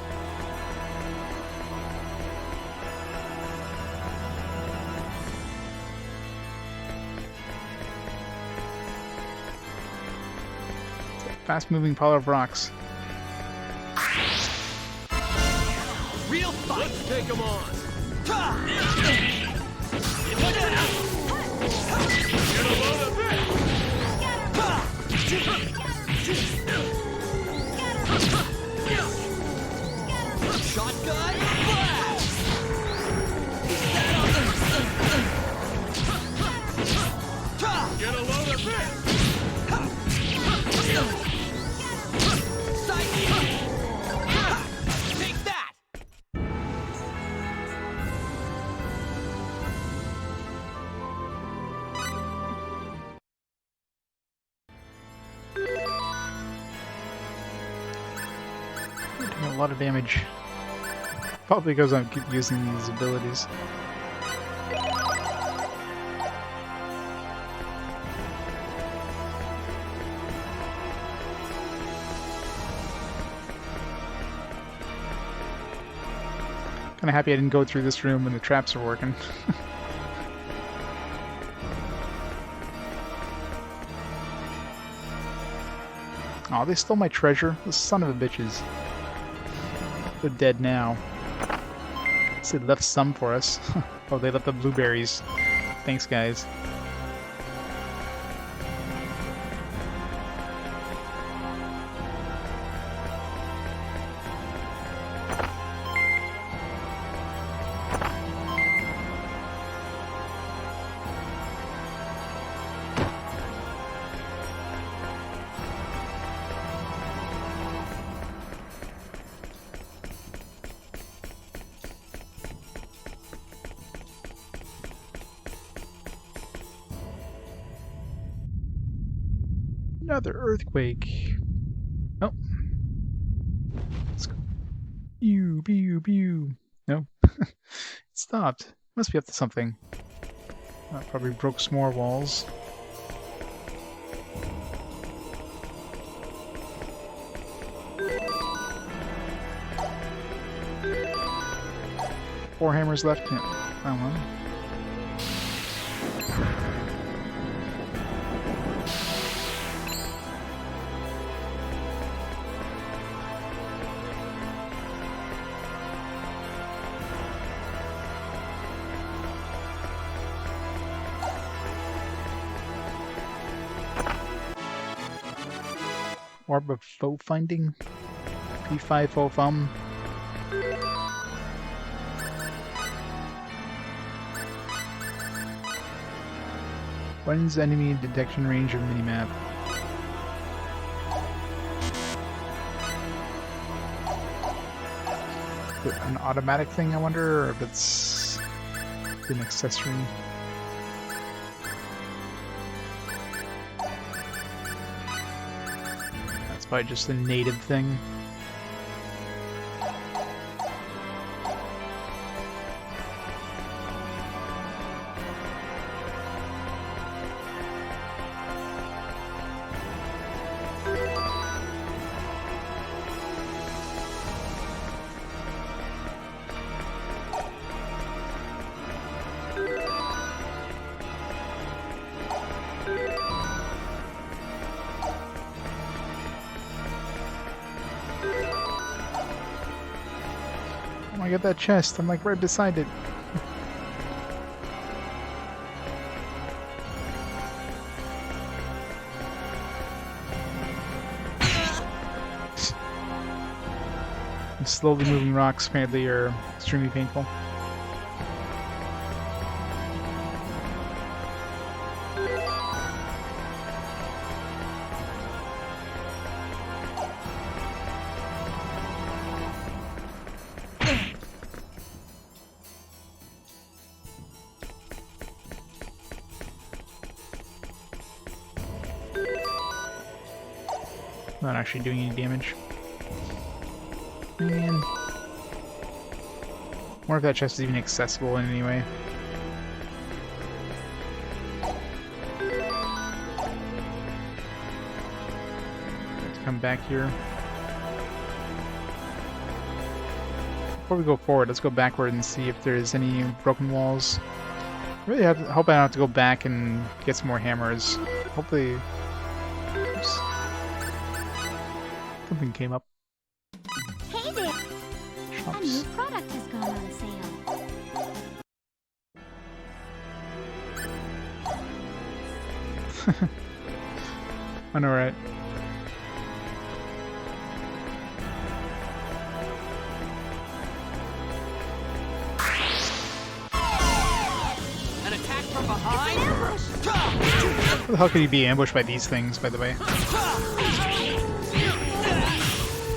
Fast-moving pile of rocks. Real fight! Let's take him on! Get Get a load of this! Shotgun blast! Get a load of this! Take that! Doing a lot of damage. Probably because I keep using these abilities. Kinda happy I didn't go through this room when the traps are working. Aw, they stole my treasure? The son of a bitches. They're dead now. So they left some for us. Oh, they left the blueberries. Thanks, guys. Another earthquake. Oh. Let's go. Pew, pew, pew. No. It stopped. Must be up to something. Probably broke some more walls. Four hammers left. Yeah. Found one. Orb of foe finding. P5 foe fum. When's enemy detection range of minimap? Is it an automatic thing, I wonder, or if it's an accessory? That's probably just a native thing. I got that chest. I'm like right beside it. Slowly moving rocks apparently are extremely painful. Not actually doing any damage. Man. Wonder if that chest is even accessible in any way. Let's come back here. Before we go forward, let's go backward and see if there's any broken walls. Really hope I don't have to go back and get some more hammers. Hopefully... Oops. Something came up. there! A new Shops. product has gone on sale. I know, right? An attack from behind. How the hell could he be ambushed by these things, by the way?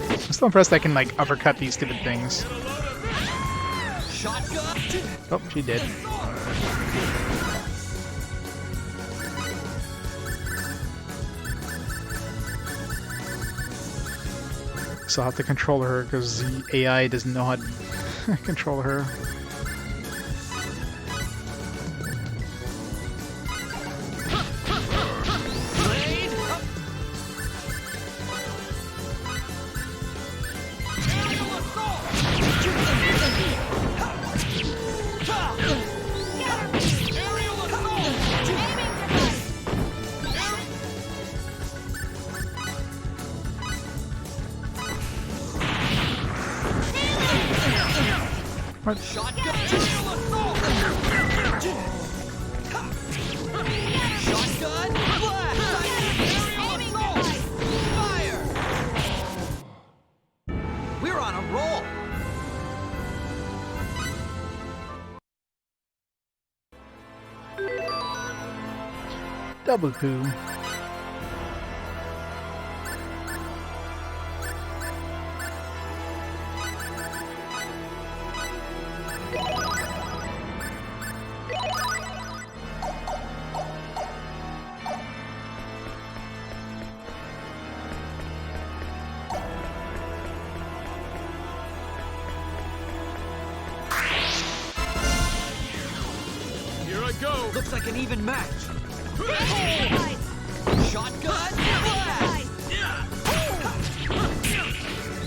I'm still impressed I can, like, uppercut these stupid things. Shotgun. Oh, she did. So I'll have to control her because the AI doesn't know how to control her. Blade. Aerial assault. Aerial assault. What? Shotgun. Aerial assault. Shotgun. Blast. Aerial assault. Fire. We're on a roll. Double poo. Here I go! Looks like an even match. Shotgun. Blast.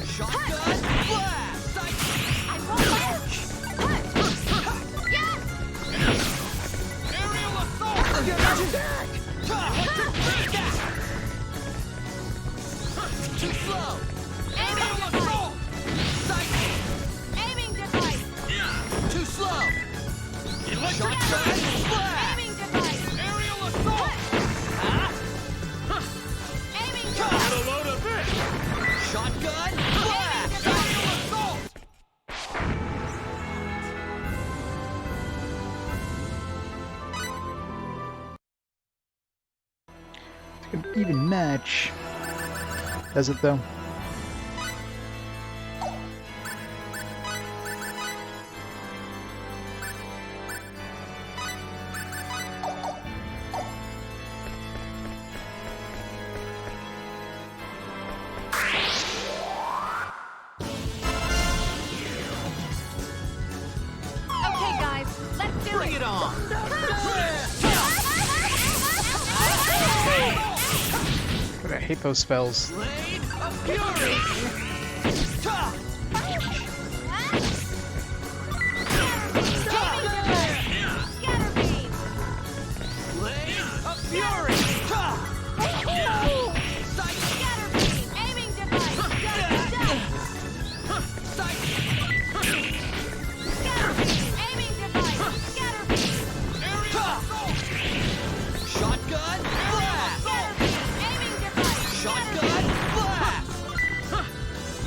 Shotgun. Blast. Aerial assault. Too slow. Aerial assault. Aiming device! Too slow. Shotgun. Blast. Aiming device! Aerial assault. Aiming Get device! a load of this! Shotgun. Blast. Aerial assault. An even match. Does it though? Okay, guys, let's do Bring it on. God, I hate those spells. Blade of Fury. Scatter beam! Blade of Fury. Scatter beam! Aiming device! Scatter beam! Aiming device! Scatter beam! Aerial assault. Shotgun. Blast. Scatter beam! Aiming device! Shotgun. Blast.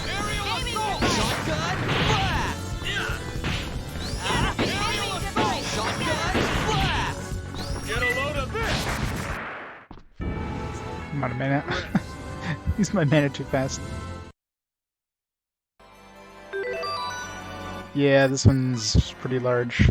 Aerial assault. Shotgun. Blast. Aerial assault. Shotgun. Blast. Get a load of this! I'm out of mana. Use my mana too fast. Yeah, this one's pretty large.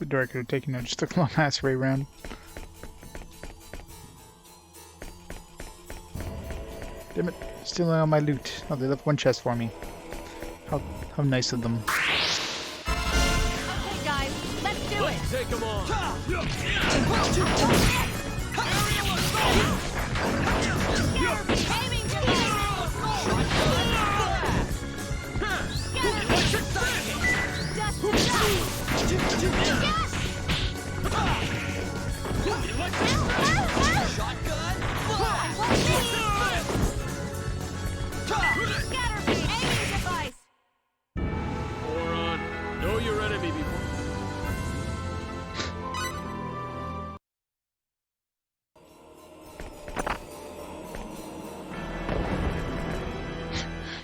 the door I could have taken. I just took the long ass way around. Damn it! Stealing all my loot. Oh, they left one chest for me. How nice of them. Okay, guys, let's do it. Take them on. Aiming device. Electric sidekick. Dust to dust. Yes. Electric shotgun. Scatterbeam. Aiming device. Moron. Know your enemy before.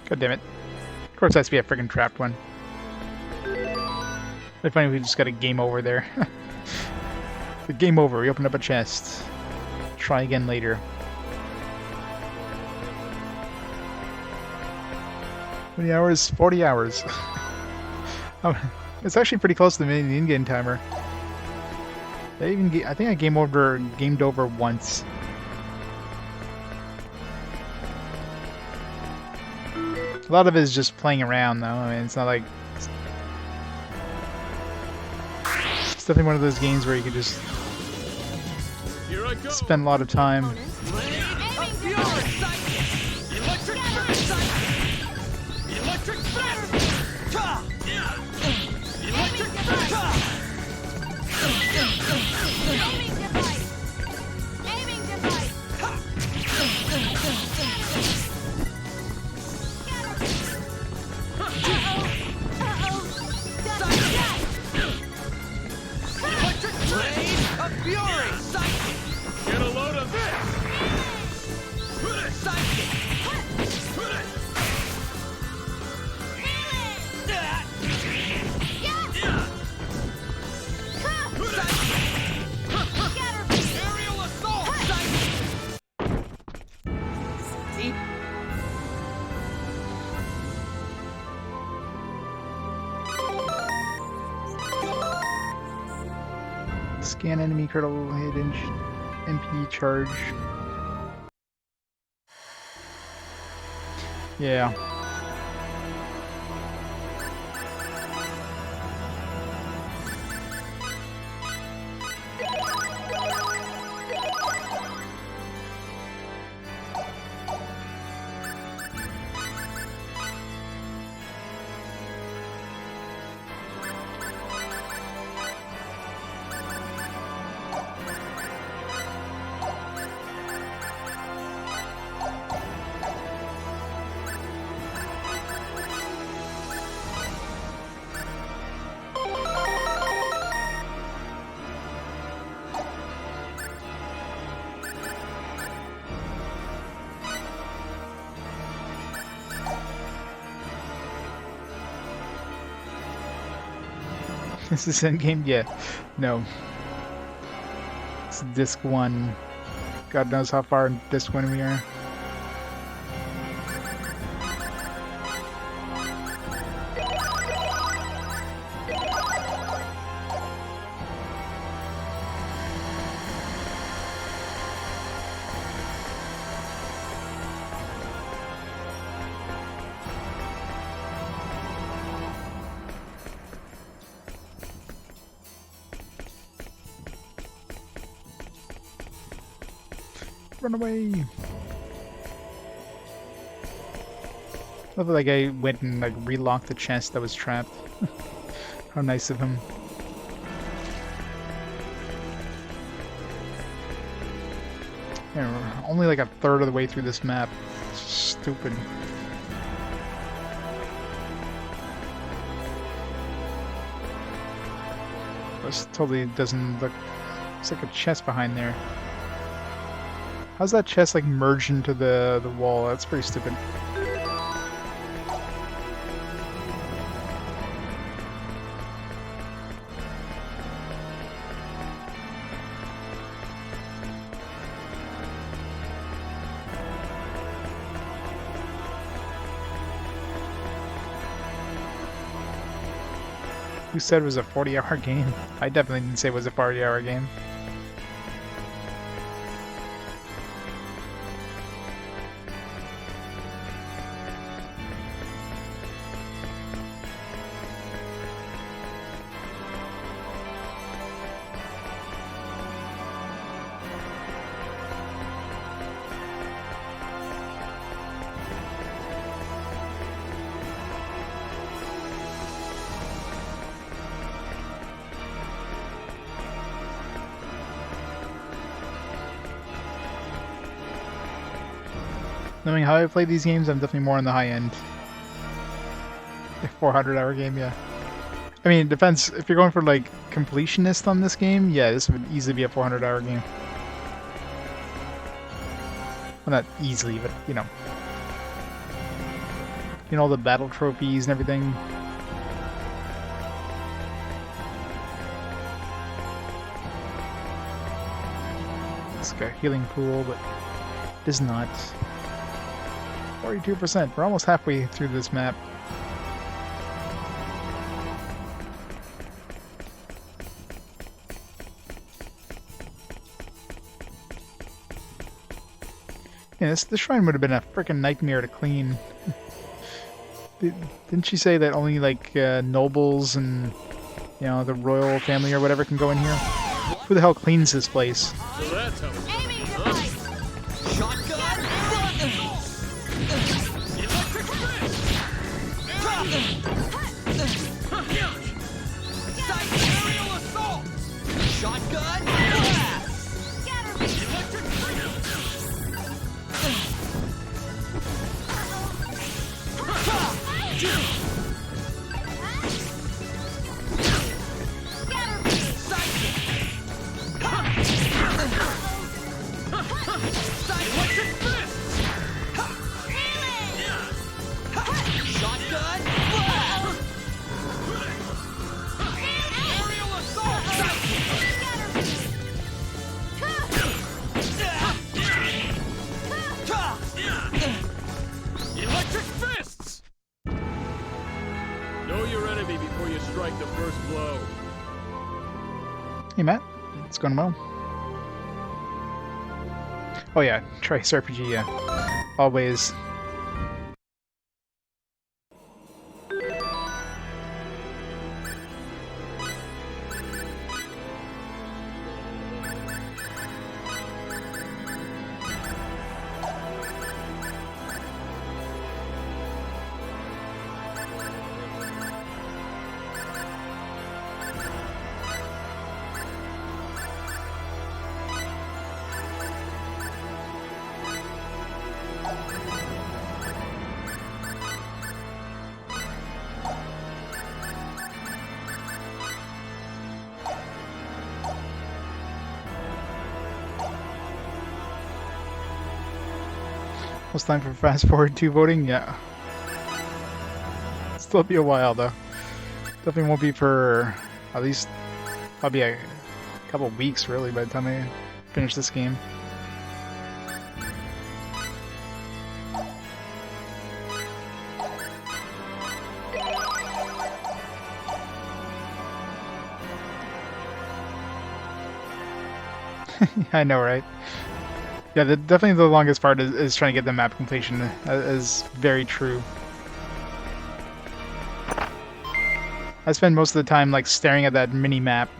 God damn it. Of course, it has to be a freaking trapped one. It'd be funny if we just got a game over there. The game over. We opened up a chest. Try again later. How many hours? 40 hours. Oh, it's actually pretty close to the in-game timer. I think I gamed over once. A lot of it is just playing around, though. I mean, it's not like... It's definitely one of those games where you could just Here I go. spend a lot of time. Electric Aiming device. Aiming device. blade of fury. Get a load of this. Aerial assault. Scan enemy critical hit MP charge. Yeah. Is this endgame? Yeah. No. It's disc 1. God knows how far in disc 1 we are. Run away! Love that guy went and like relocked the chest that was trapped. How nice of him. Yeah, we're only like a third of the way through this map. It's stupid. This totally doesn't look... It's like a chest behind there. How's that chest like merged into the wall? That's pretty stupid. Who said it was a 40-hour game? I definitely didn't say it was a 40-hour game. Knowing how I play these games, I'm definitely more on the high end. A 400-hour game, yeah. I mean, it depends. If you're going for, like, completionist on this game, yeah, this would easily be a 400-hour game. Well, not easily, but, you know. You know, all the battle trophies and everything. It's like a healing pool, but it is not. 42%. We're almost halfway through this map. Yeah, this shrine would have been a freaking nightmare to clean. Didn't she say that only like nobles and you know the royal family or whatever can go in here? Who the hell cleans this place? So that's how it's done, huh? Shotgun! Electric fist! Aerial assault! Shotgun! Blast! Electric Shotgun! Blast! Aerial assault! Electric fists! Know your enemy before you strike the first blow. Hey Matt, it's going well. Oh yeah, Trace RPG, yeah. Always. It's time for fast forward 2 voting, yeah. Still be a while though. Definitely won't be for at least probably a couple weeks really by the time I finish this game. I know, right? Yeah, definitely the longest part is trying to get the map completion. Is very true. I spend most of the time like staring at that mini map.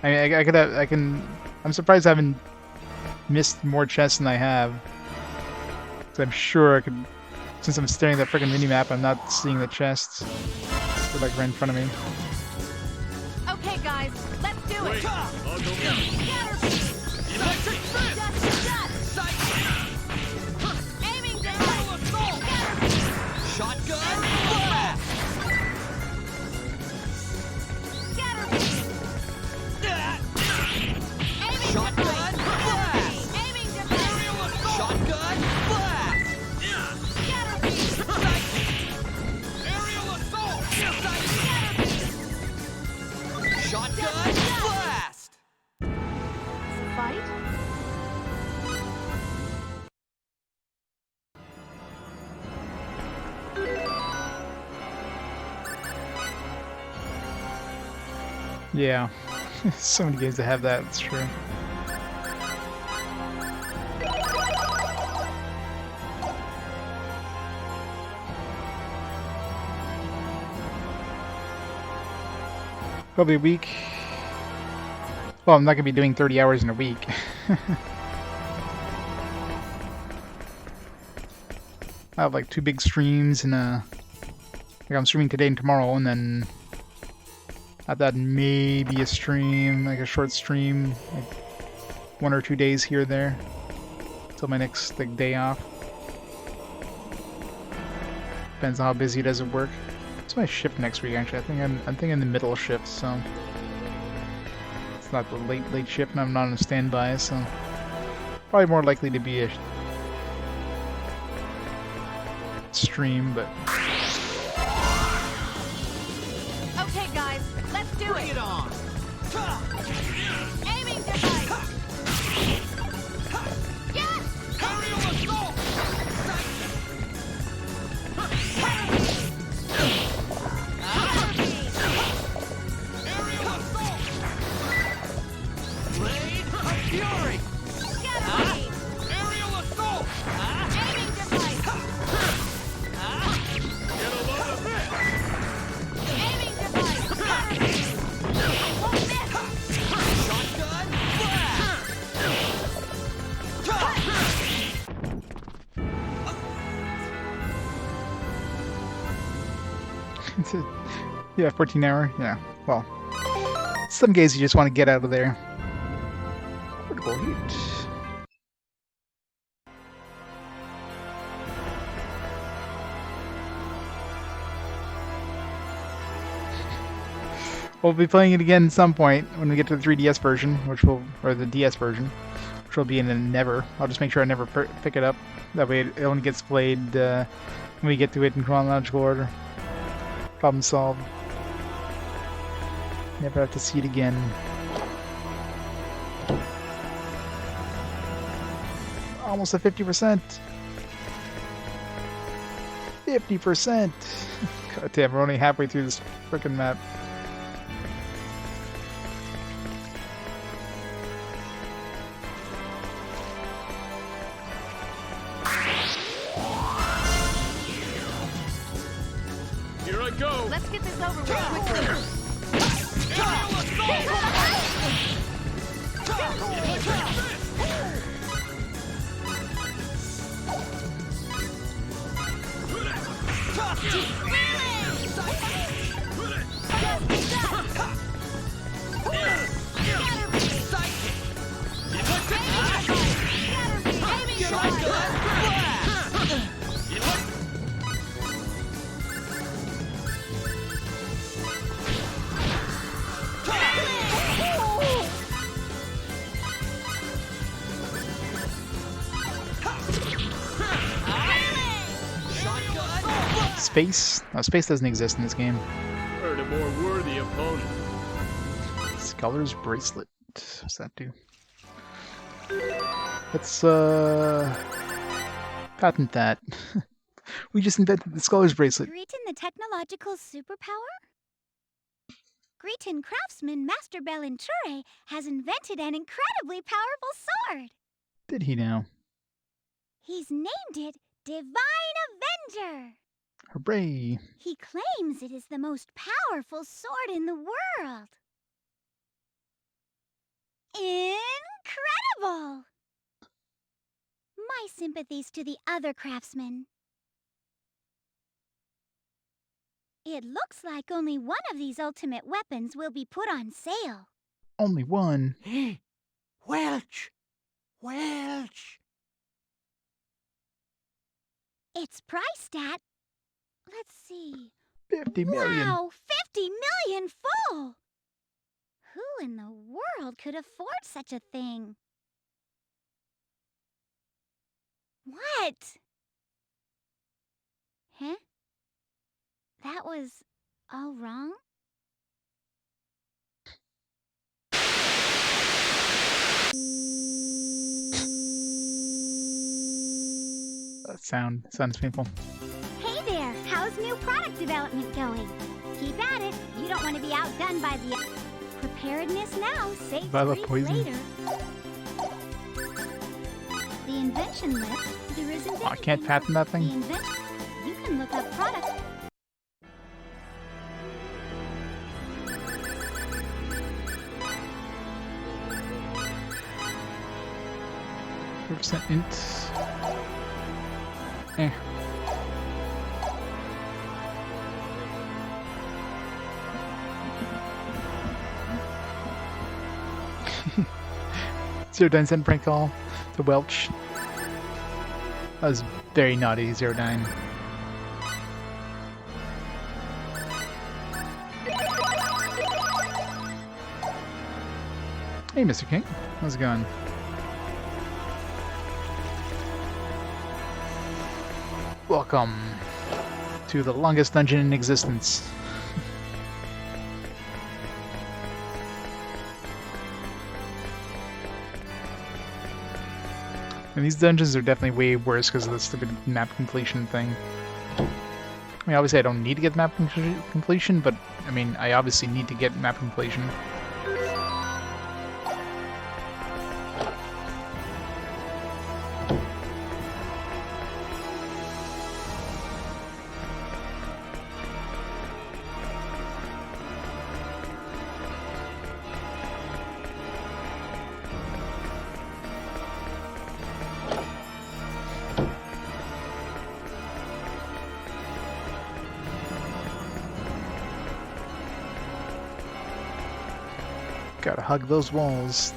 I mean, I'm surprised I haven't missed more chests than I have. 'Cause I'm sure I could, since I'm staring at that freaking mini map, I'm not seeing the chests. They're like right in front of me. Okay, guys, let's do it. Wait, I'll go in. Electric fist! Aiming down. Aerial assault! Shotgun! Blast! Shotgun! Blast! Aiming down. Aerial assault! Shotgun! Blast! Aerial assault! Shotgun! Blast! Fight? Yeah. So many games that have that, it's true. Probably a week. Well, I'm not gonna be doing 30 hours in a week. I have like 2 big streams and like I'm streaming today and tomorrow, and then after that maybe a stream, like a short stream, like 1 or 2 days here or there, till my next like day off. Depends on how busy it is at work. It's my shift next week actually. I think I'm in the middle shift, so it's not the late shift, and I'm not on standby, so probably more likely to be a stream, but Okay, guys, let's do Bring it. it on! Aiming device. Yes. Aerial assault! Aerial assault! Blade of Fury! Scatter. Aerial assault! Aiming device. Get a load of this! Aiming device. I won't miss. Shotgun it's a, yeah, 14 hour. Yeah, well, some games you just want to get out of there. Critical heat. We'll be playing it again at some point when we get to the 3DS version, or the DS version, which will be in a never. I'll just make sure I never pick it up. That way it only gets played when we get to it in chronological order. Problem solved. Never have to see it again. Almost at 50%. 50%. God damn, we're only halfway through this frickin' map. Here I go! Let's get this over with quickly. Space? No, space doesn't exist in this game. Heard a more worthy opponent. Scholar's Bracelet. What's that do? Let's, patent that. We just invented the Scholar's Bracelet. Greetin the technological superpower? Greetin craftsman Master Belinture has invented an incredibly powerful sword. Did he now? He's named it Divine Avenger. Hooray! He claims it is the most powerful sword in the world. Incredible! My sympathies to the other craftsmen. It looks like only one of these ultimate weapons will be put on sale. Only one. Welch! Welch! It's priced at, let's see. 50 million. Wow, 50 million full! Who in the world could afford such a thing? What? Huh? That was all wrong? That sounds painful. Hey there, how's new product development going? Keep at it. You don't want to be outdone by the Preparedness now saves Violet grief poison. later. The invention list, there isn't Oh, I can't patent that The thing. invention. You can look up products. Percent int. Eh. Zero Dine sent prank call to Welch. That was very naughty, Zero Dine. Hey, Mr. King. How's it going? Welcome to the longest dungeon in existence. And these dungeons are definitely way worse because of the stupid map completion thing. I mean, obviously I don't need to get map completion, but I mean, I obviously need to get map completion. Gotta hug those walls.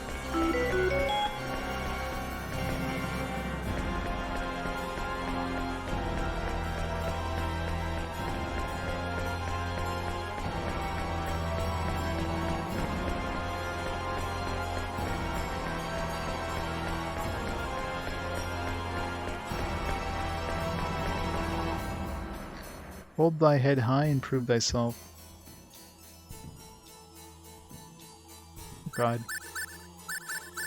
Hold thy head high and prove thyself. God.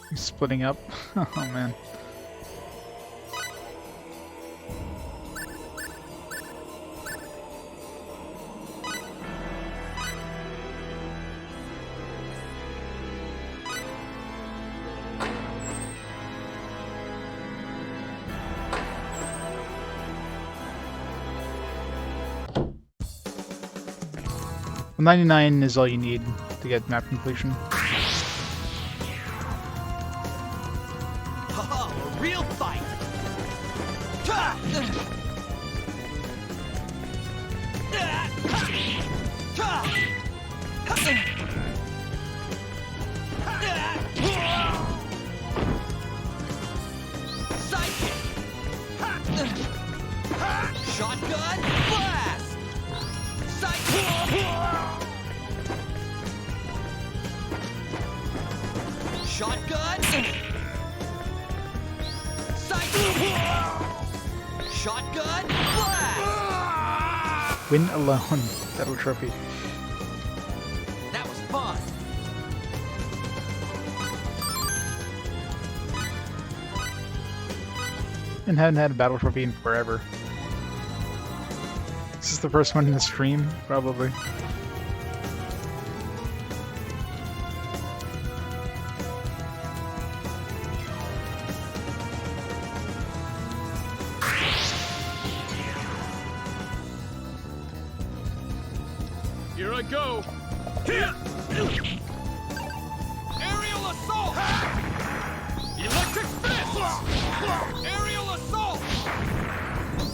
He's splitting up. Oh man. Well, 99 is all you need to get map completion. Oh, a real fight! Shotgun blast! Shotgun! Shotgun blast! Win alone. Battle trophy. That was fun! And haven't had a battle trophy in forever. This is the first one in the stream, probably. Here I go! Aerial assault! Electric fist! Aerial assault!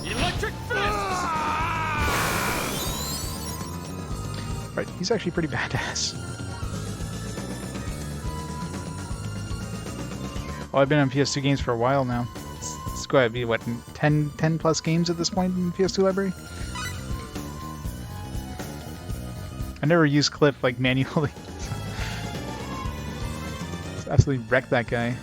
Electric fist! Right, he's actually pretty badass. Well, I've been on PS2 games for a while now. It's going to be, what, 10 plus games at this point in the PS2 library? I never used Cliff, like, manually. It's absolutely wrecked that guy.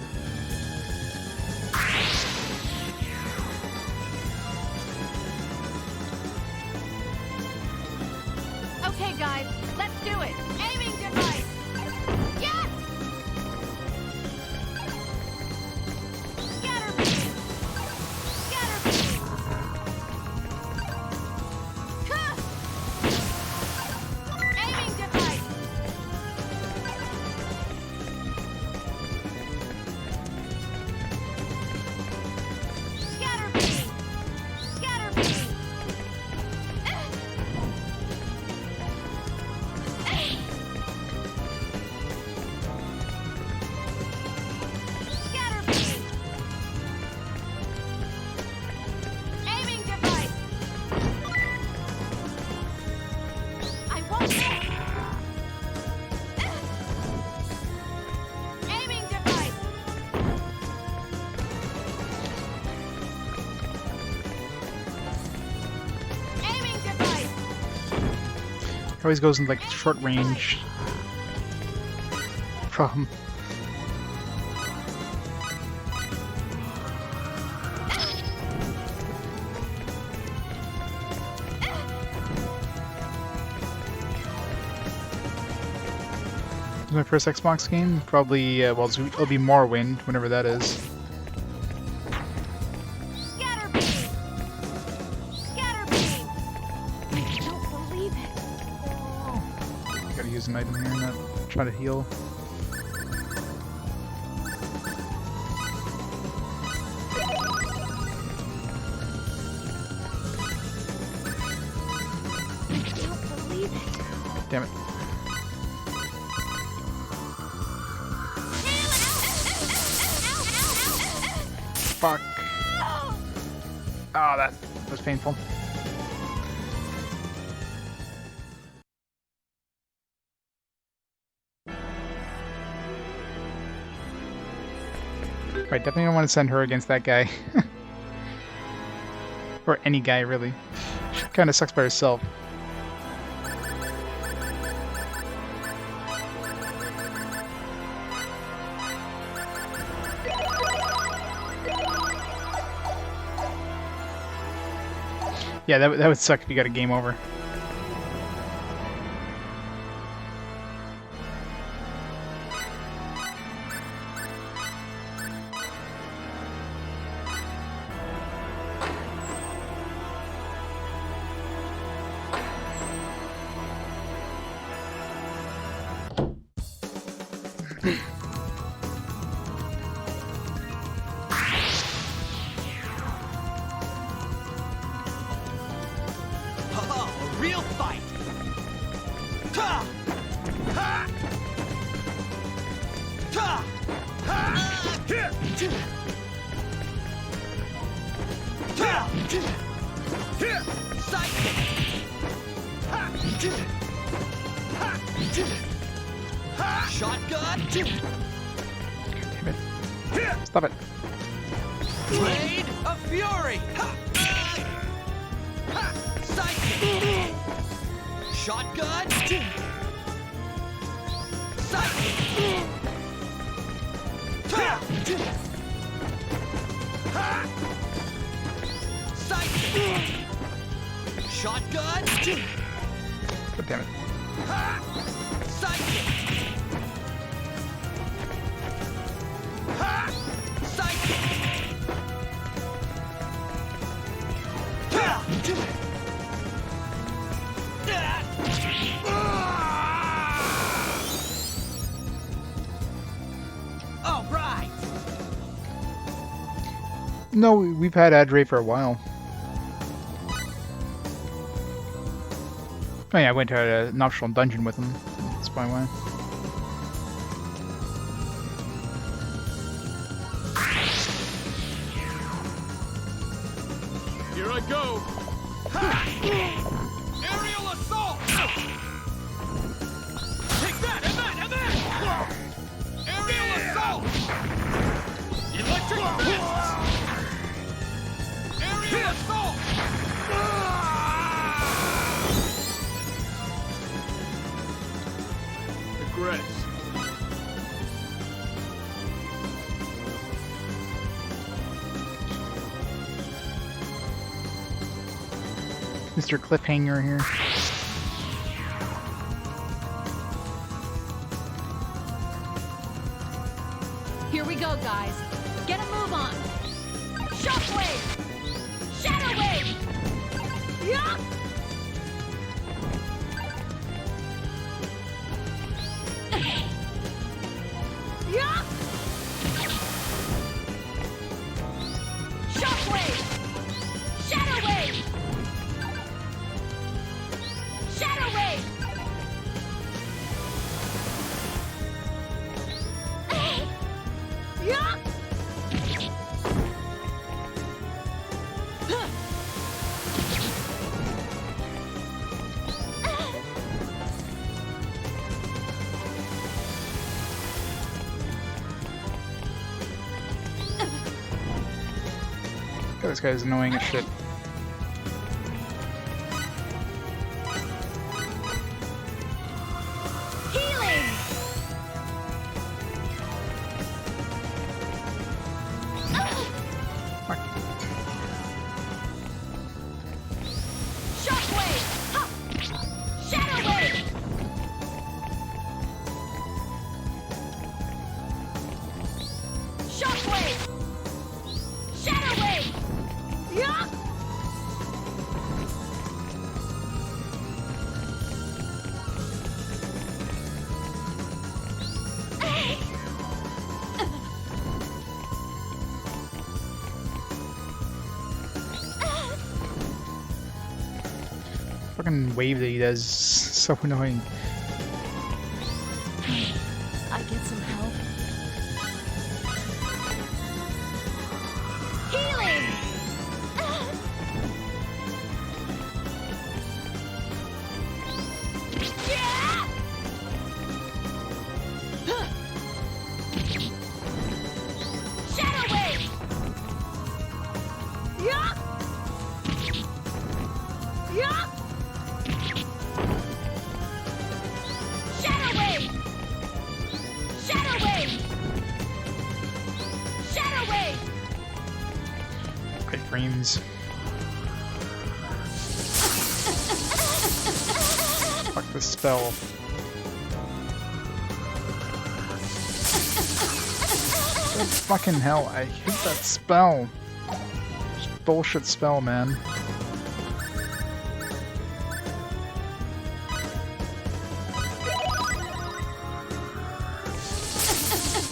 Okay, guys, let's do it. Aiming device. Yes! Scatter beam. Scatter beam. Aiming device. Always goes in like short range. Problem. My first Xbox game, probably. Well, it'll be Morrowind, whenever that is. Scatter beam! Scatter beam! I don't believe it. Gotta use an item here and not try to heal. I don't believe it. Damn it. Fuck. Oh, that was painful. Right, definitely don't want to send her against that guy. Or any guy, really. She kind of sucks by herself. Yeah, that would suck if you got a game over. A real fight! Ta! Ha! Ta! Ha! Ta! Sight! Ha! Ha! Shotgun! Damn it. Stop it. Blade of Fury! Ha! Ha! Sight! Shotgun! Sight! Ta! Ha! Sight! Shotgun! God damn it. Ha! Sight! Ha! Sight! Ta! All right. No, we've had Adre for a while. Oh yeah, I went to an optional dungeon with him. That's probably why. Here I go! Aerial assault! Take that and that and that! Aerial assault! Electric fist! Aerial assault! Regrets. Mr. Cliffhanger here. Here we go, guys. Get a move on. Shockwave! Shadow wave! Yuck! Yuck! Shockwave! Shadow wave! Shadow wave! Yuck! God, this guy's annoying as shit. fucking wave that he does is so annoying. I get some help. Healing! Yeah! Shadow Wave! Yeah! Yeah! Shadow Wave! Shadow Wave! Shadow Wave! Great frames. Fuck this spell. Good fucking hell, I hate that spell. Bullshit spell, man.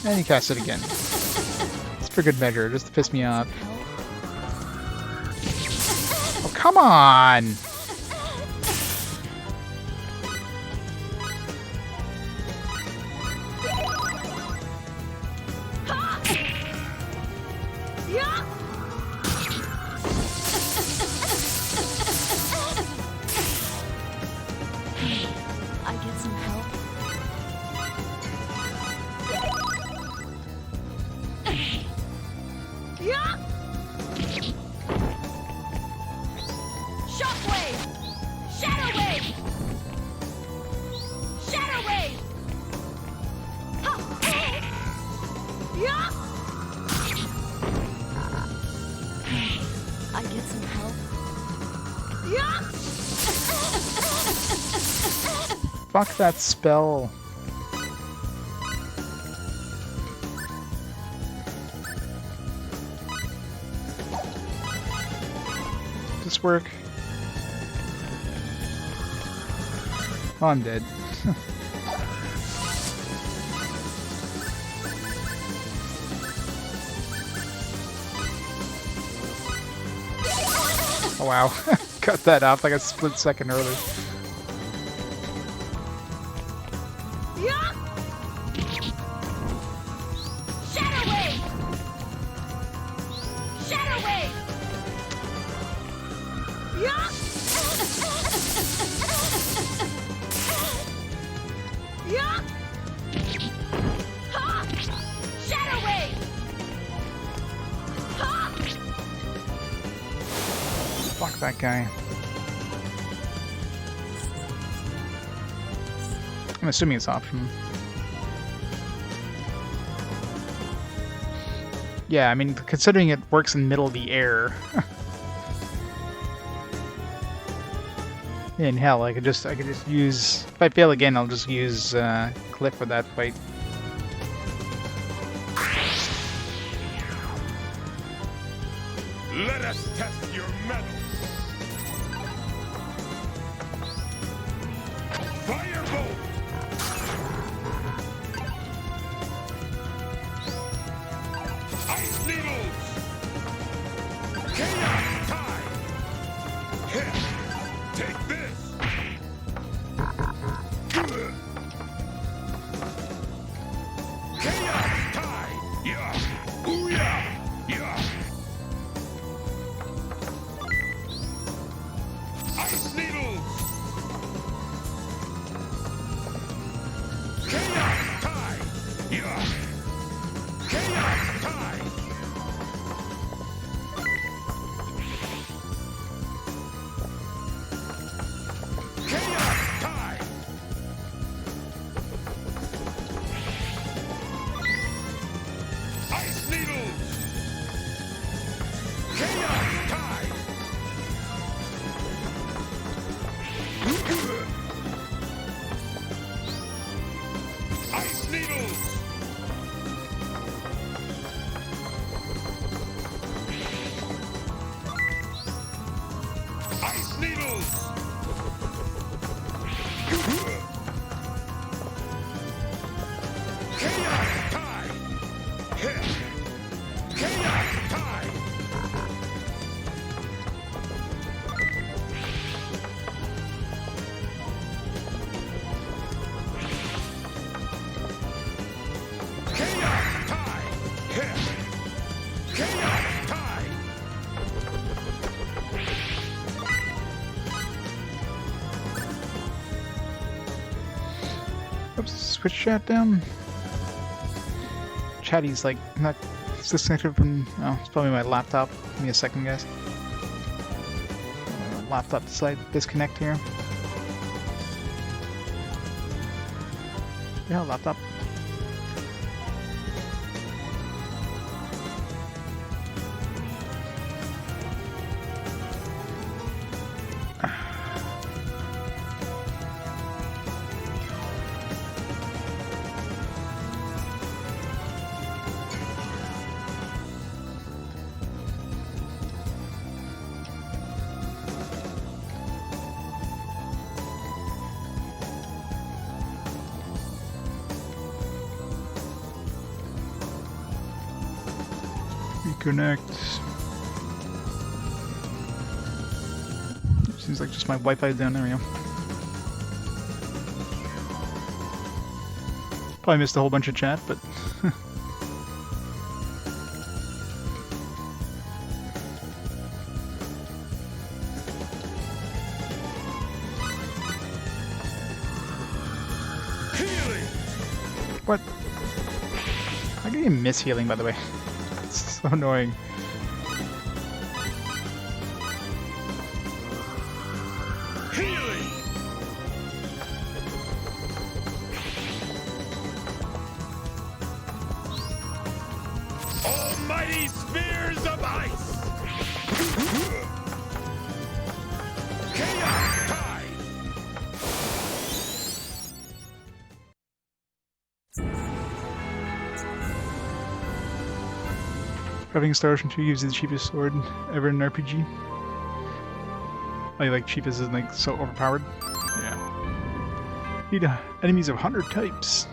And he casts it again. It's for good measure, just to piss me off. Oh, come on! Yeah! I get some help. Yeah! Shockwave! Shadow Wave! Shadow Wave! Ha! Yeah! I get some help. Yeah! Fuck that spell. Does this work? Oh, I'm dead. Oh wow, cut that off like a split second early. Yeah! Shadow Wave! Shadow Wave! Yeah! Yeah! Ha! Shadow Wave! Ha! Fuck that guy. I'm assuming it's optional. Yeah, I mean, considering it works in the middle of the air. In hell, I could just use. If I fail again, I'll just use Cliff for that fight. Let us test your mettle. Firebolt! Ice needles! Chaos tide! Hit! Take this! Chaos tide! Yeah! Booyah! Yeah! Ice needles! Chaos tide! Yeah! Chaos tide! Chaos tide! Ice needles! Chaos tide! Ice needles! Ice needles! Chaos tide! Hit! Chaos tide! Chaos Tide! Oops, switch chat down. Chatty's like not disconnected from. Oh, it's probably my laptop. Give me a second, guys. Laptop decided to disconnect here. Yeah, laptop. Reconnect. Seems like just my Wi-Fi down there. We go. Probably missed a whole bunch of chat, but Healing! what? How do you miss healing, by the way? It's so annoying. Healing! Almighty spheres of ice! Chaos Tide! Crafting Star Ocean 2 uses the cheapest sword ever in an RPG. Like cheapest is like so overpowered. Yeah. Need enemies of 100 types.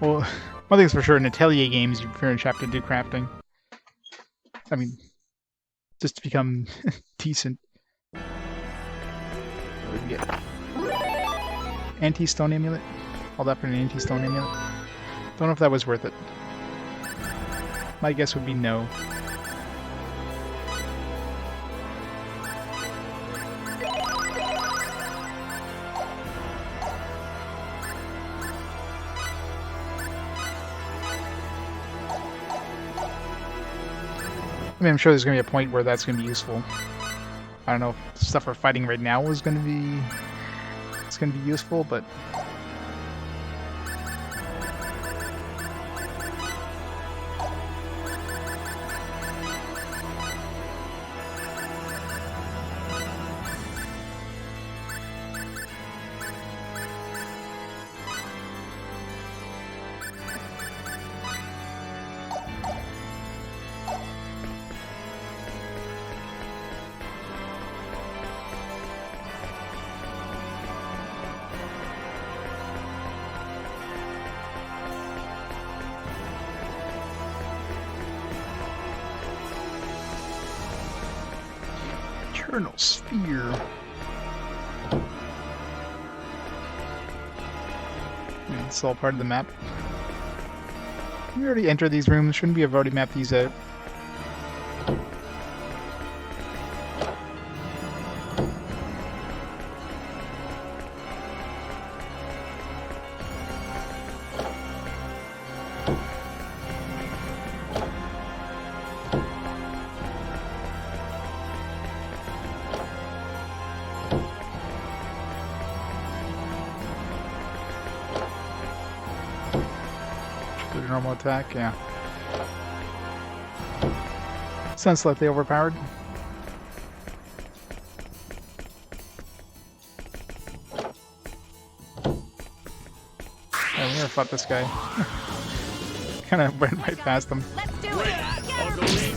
Well, one thing's for sure, in Atelier games, you very much have to do crafting. I mean, just to become decent. What did we get? Anti-stone amulet? All that for an anti-stone amulet? Don't know if that was worth it. My guess would be no. I mean, I'm sure there's going to be a point where that's going to be useful. I don't know if the stuff we're fighting right now is going to be... It's going to be useful, but... Eternal Sphere. It's all part of the map. We already entered these rooms. Shouldn't we have already mapped these out? Normal attack, yeah. Sounds slightly overpowered. Yeah, we never fought this guy. Kind of went right past him. Let's do it! I'll go easy.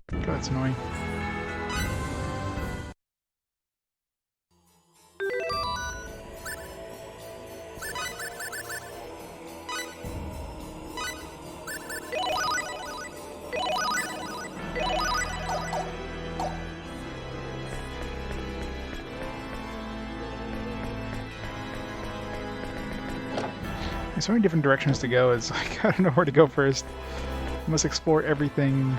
God, that's annoying. There's so many different directions to go, it's like, I don't know where to go first. I must explore everything.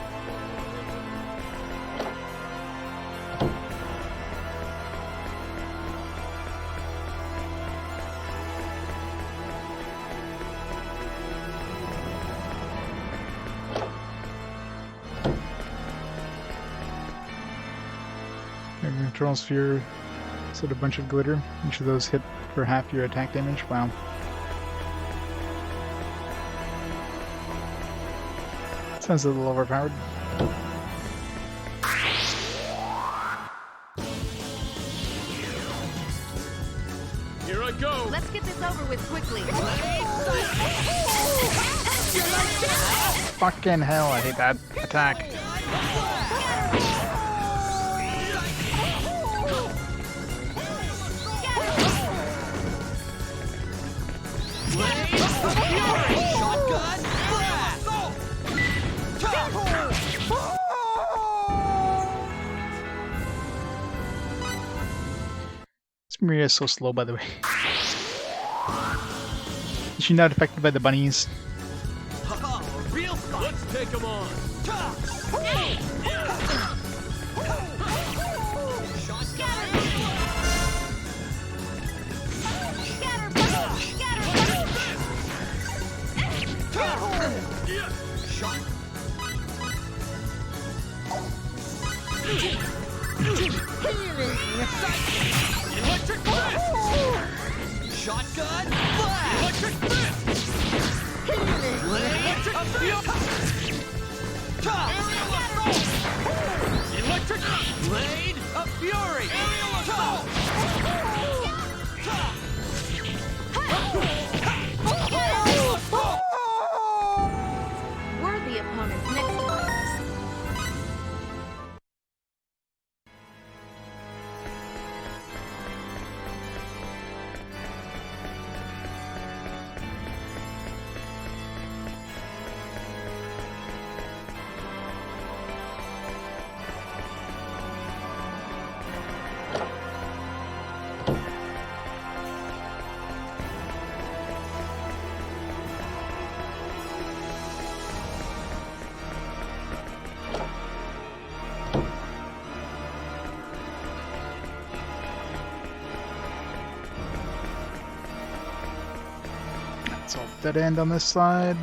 Control sphere, set a bunch of glitter. Each of those hit for half your attack damage. Wow. Sounds a little overpowered. Here I go! Let's get this over with quickly. Fucking hell, I hate that attack. Maria is so slow, by the way. Is she not affected by the bunnies? Let's take him on! Electric fist! Shotgun blast! Electric fist! Electric fist! Aerial assault! Electric blade of fury! Aerial assault! Aerial assault! Worthy opponents next to us. It's all dead end on this side.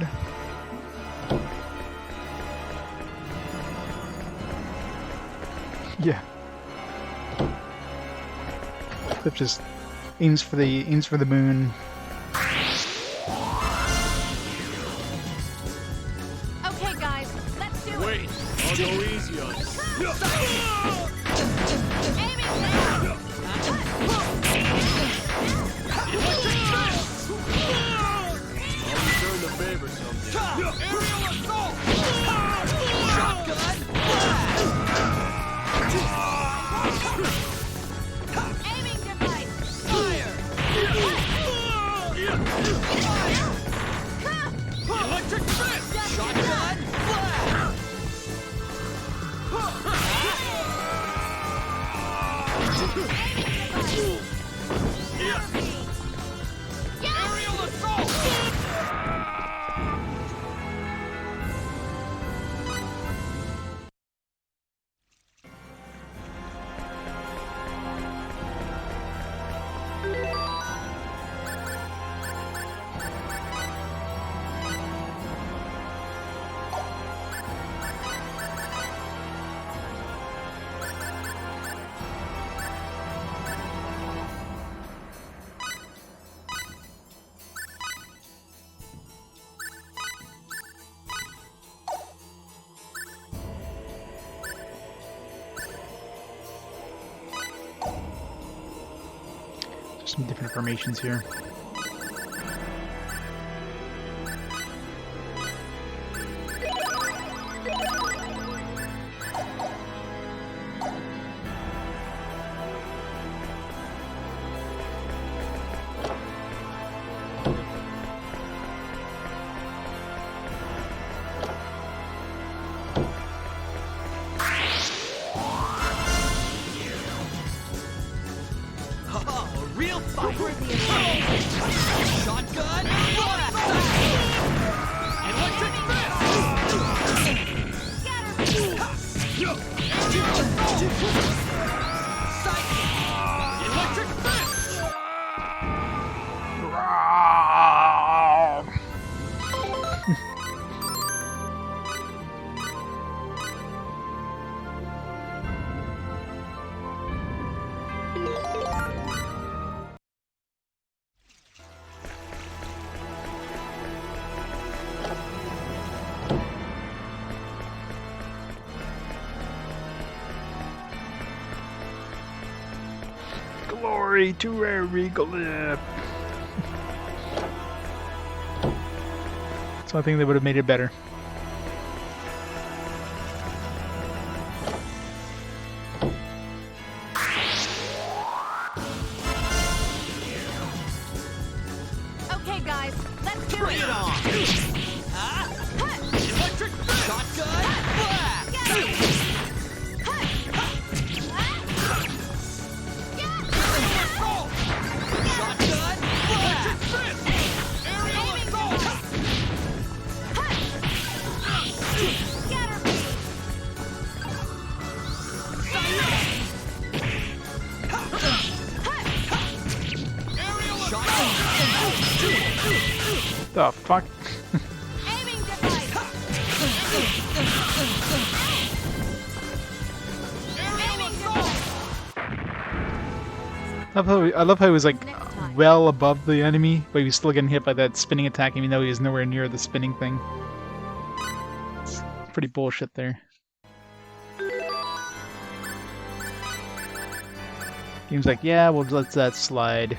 Yeah. Flip just aims for the moon. Okay, guys, let's do it. Wait, I'll go easy on you. Aiming now. I'll return the favor someday. Aerial assault! Shotgun blast! Aiming device. Fire! Electric fist! Shotgun blast! Aerial assault! Some different formations here. Fury to a regal lip. So I think they would have made it better. Okay, guys, let's do Bring it. it on! Electric fist! Shotgun! Blast! Shotgun! Electric fist! Aerial assault! Aerial assault! The fuck? Aiming device. Aerial assault! I love how he was like Next time. well above the enemy, but he was still getting hit by that spinning attack, even though he was nowhere near the spinning thing. It's pretty bullshit there. Game's like, yeah, we'll let that slide.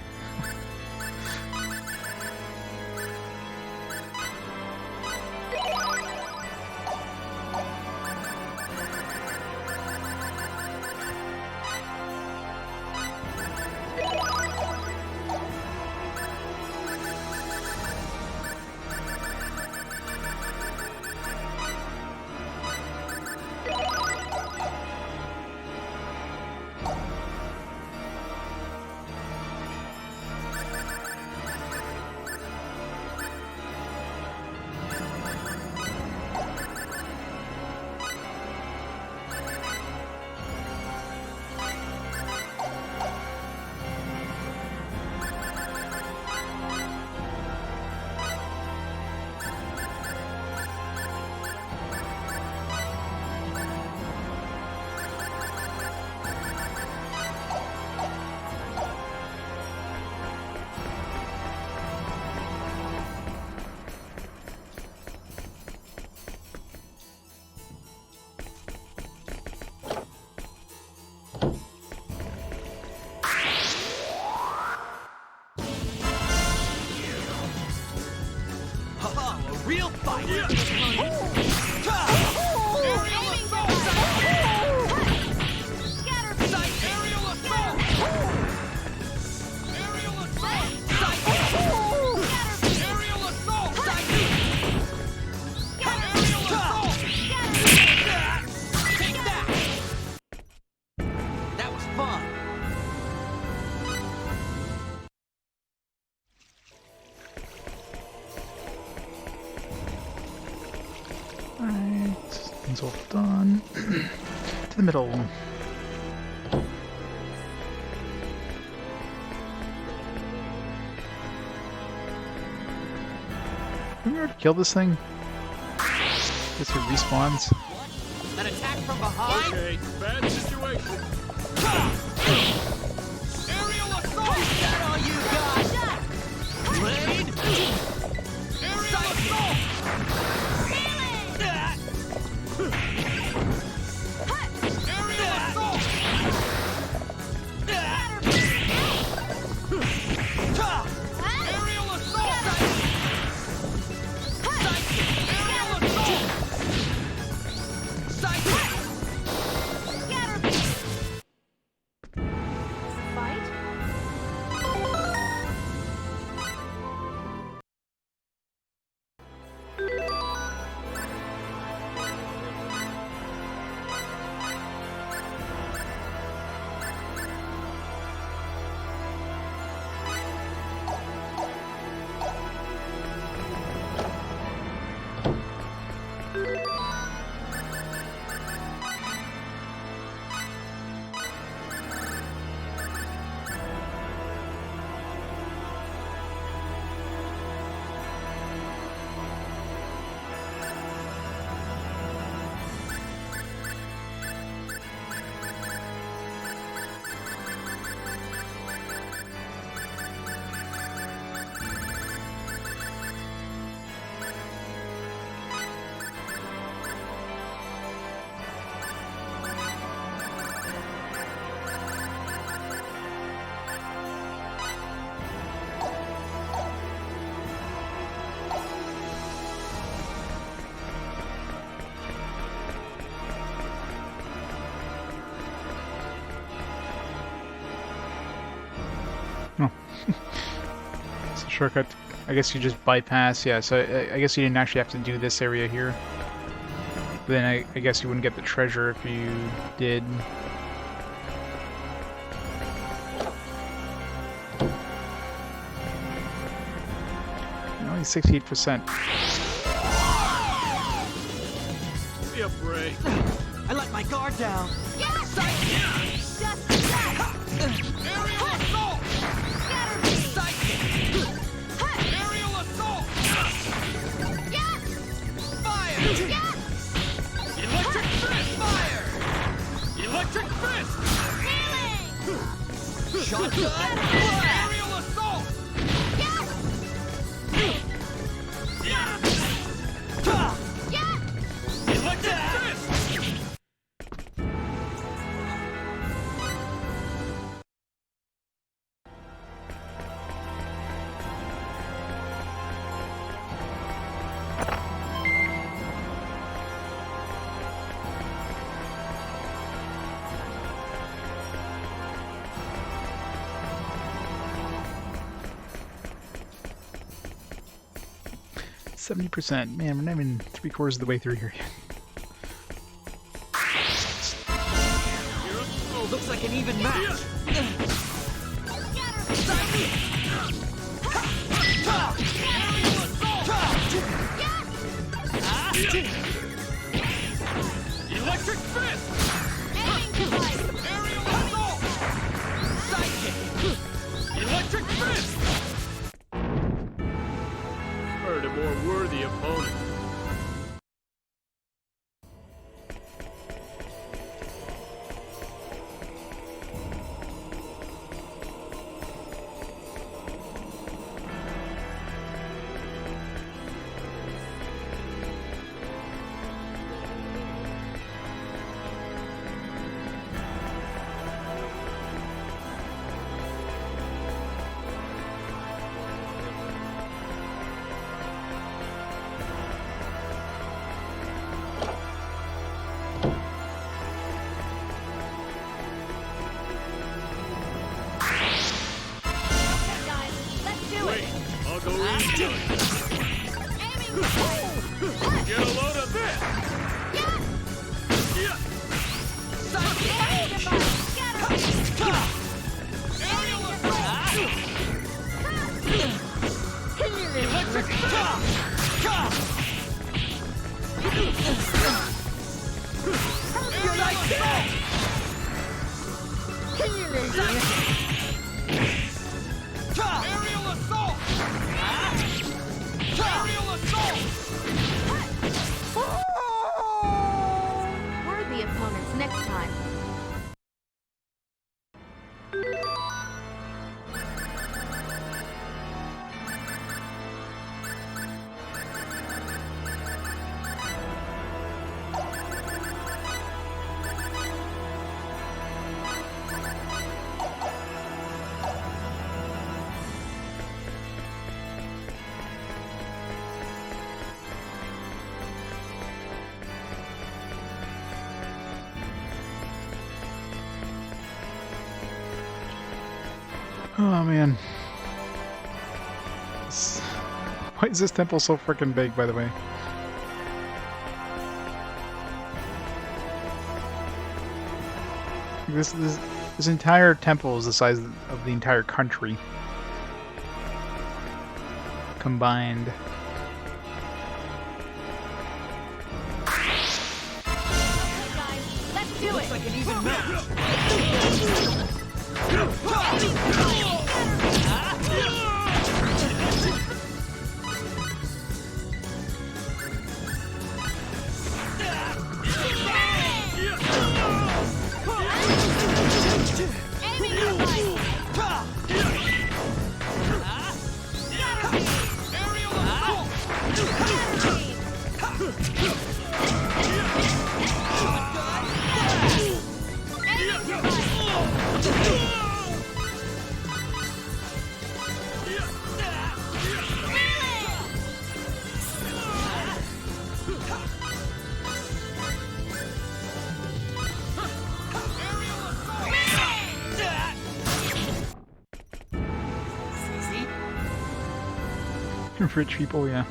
A real fight! Aerial assault! Sight! Aerial assault! Aerial assault! Sight! Aerial assault! Sight! Aerial assault! Take that! That was fun! Alright, things all done. To the middle. Can we already kill this thing? Guess it respawns. An attack from behind? Okay, bad situation. Aerial assault! Is that all you got? Blade? Aerial assault! Aerial assault! Aerial assault! Aerial assault! Sight! Fight? It's a shortcut. I guess you just bypass. Yeah, so I guess you didn't actually have to do this area here. But then I guess you wouldn't get the treasure if you did. Only 68%. Be a break. I let my guard down. Just Aerial assault! Sidekick! Aerial assault! Fire! Electric fist! Fire! Electric fist! Shotgun! Aerial assault! Electric fist! %. Man, we're not even 3/4 of the way through here yet. Looks like an even match. Electric fist! Aerial assault! Sidekick! Electric fist! Heard a more worthy opponent. Wait, I'll go easy on you. Get a load of this! Yeah. Aerial assault! Electric fist! Aerial assault! Aerial assault! Worthy opponents next time. Oh man. Why is this temple so freaking big, by the way? This entire temple is the size of the entire country combined. Let's do it! Looks like an even match. Rich people, yeah.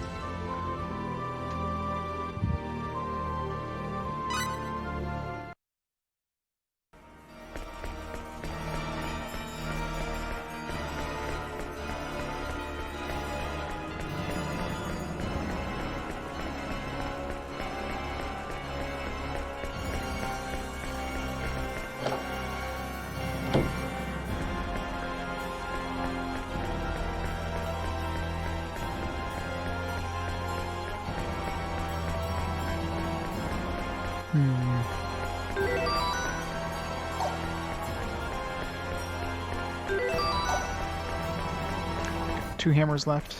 Two hammers left.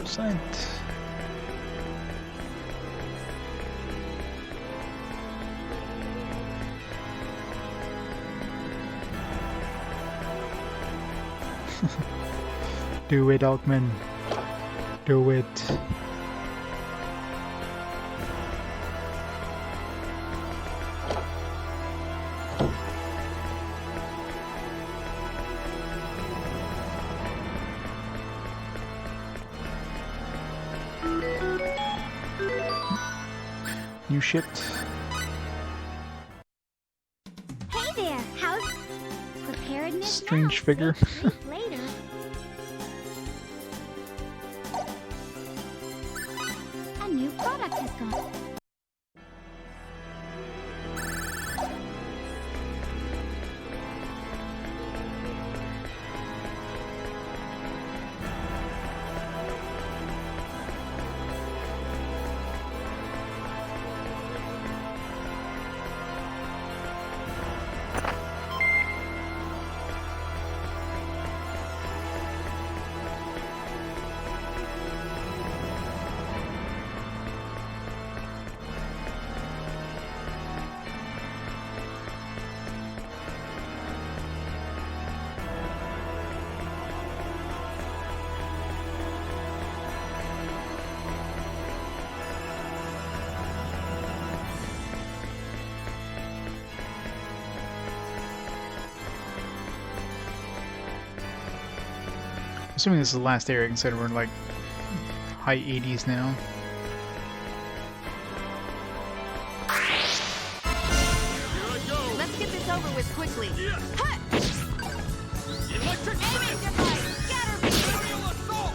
%. Do it, Altman. Do it. You shipped. Hey there, how's preparedness Strange now? figure. Sleep later. A new product has gone. Assuming this is the last area, considering we're in like high 80s now. Let's get this over with quickly. Hut! Electric Aiming device! Scatter beam! Aerial assault!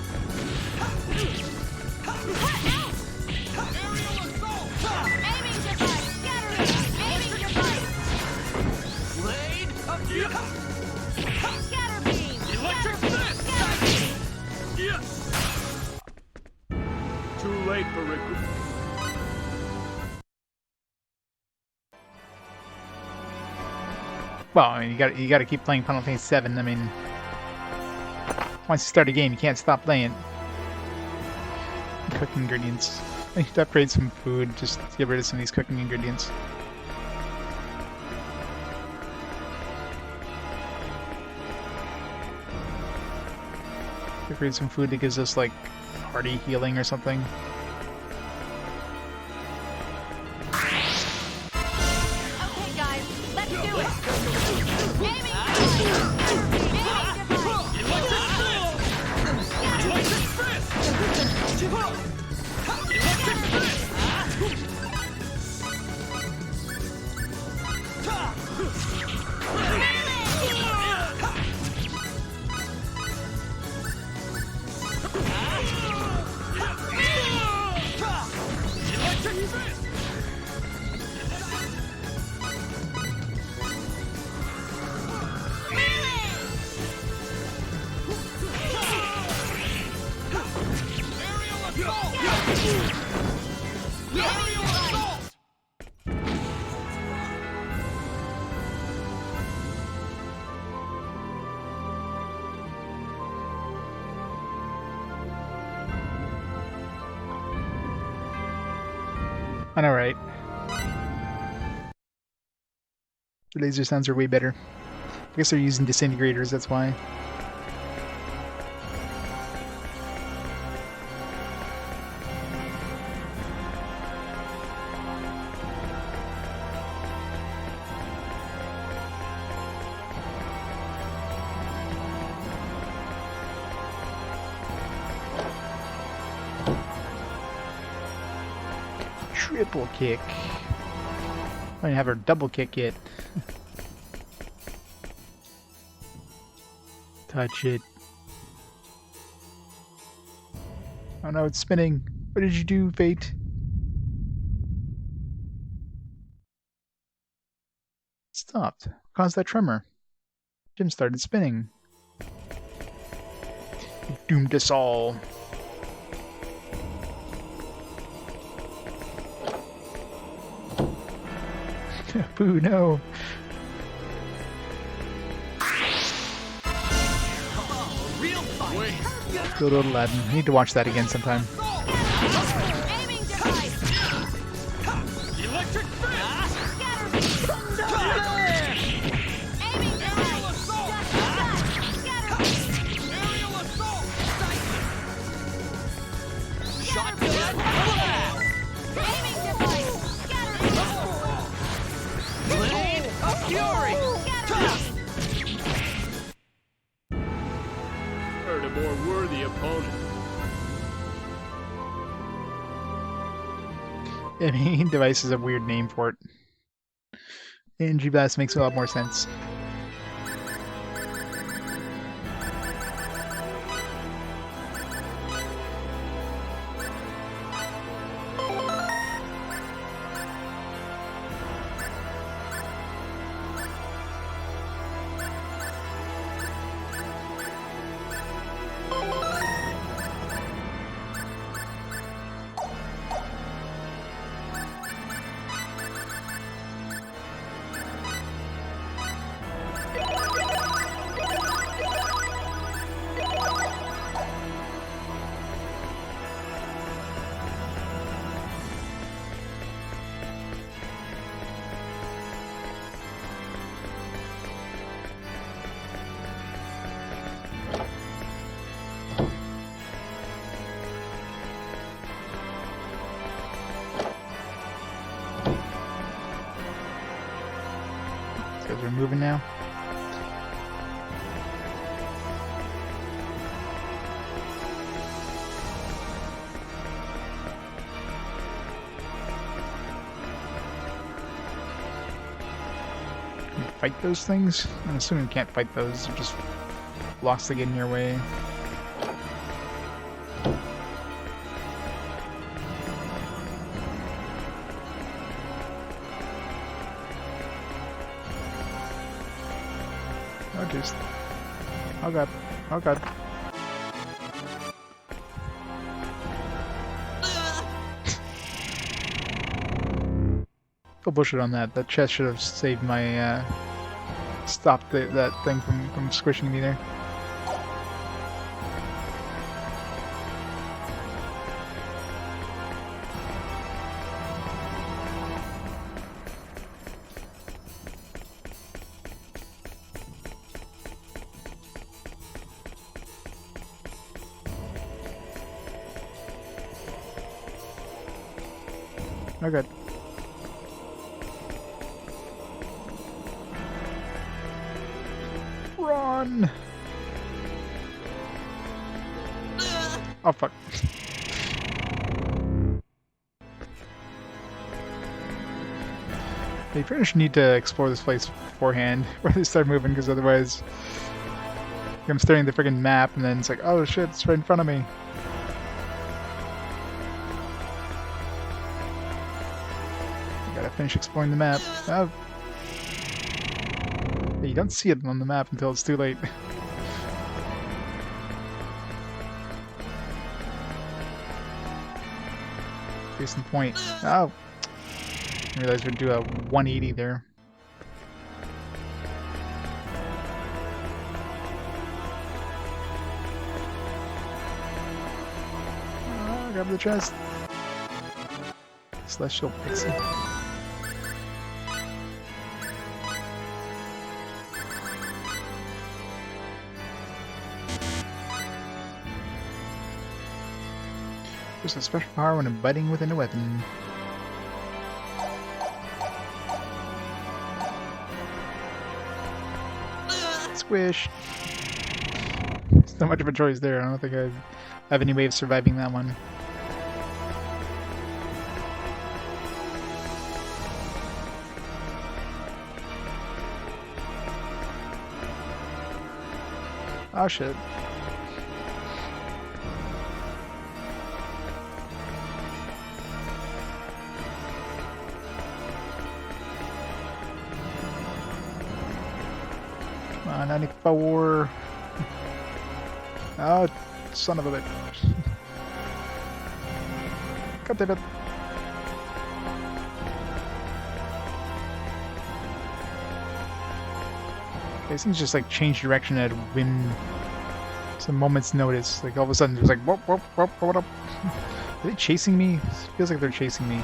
Aerial assault! Aiming device! Scatter beam! Aiming device! Blade of Scatter beam! Electric fist! Scatter beam! Too late for recruit. Well, I mean, you got to keep playing Final Fantasy VII. I mean, once you start a game, you can't stop playing. Cooking ingredients. I need to upgrade some food just to get rid of some of these cooking ingredients. Upgrade some food that gives us like hearty healing or something. Okay, guys, let's do it! Aiming device! Electric fist! Electric fist! Electric fist! Aerial assault! Aerial assault! I know, right? The laser sounds are way better. I guess they're using disintegrators, that's why. Triple kick. I don't have her double kick yet. Touch it. Oh no, it's spinning. What did you do, Fayt? Stopped. Caused that tremor. Jim started spinning. You doomed us all. Boo, no. Real fight. Good old Aladdin. I need to watch that again sometime. Aiming device! Electric fist. Aiming Aerial device! assault. Aerial assault. Shotgun blast. Aiming device! Blade of fury. Heard a more worthy opponent. I mean, device is a weird name for it. Energy blast makes a lot more sense. Guys are moving now. Can you fight those things? I'm assuming you can't fight those. They're just blocks that get in your way. Oh, just. Oh god. Oh god. Go bullshit on that. That chest should have saved my, stopped that thing from squishing me there. Oh god. Run! Oh fuck. They pretty much need to explore this place beforehand before they start moving, because otherwise I'm staring at the friggin' map and then it's like, oh shit, it's right in front of me. Gotta finish exploring the map. Oh. You don't see it on the map until it's too late. Case in point. Oh! I realized we'd do a 180 there. Oh, grab the chest. Celestial Pixie. There's a special power when embedding within a weapon. Squish! There's not much of a choice there. I don't think I have any way of surviving that one. Oh shit. Come on, 94. Oh, son of a bitch. God damn it. These things just like change direction at win some moment's notice. Like all of a sudden, there's like whoop whoop whoop what up? Are they chasing me? It feels like they're chasing me.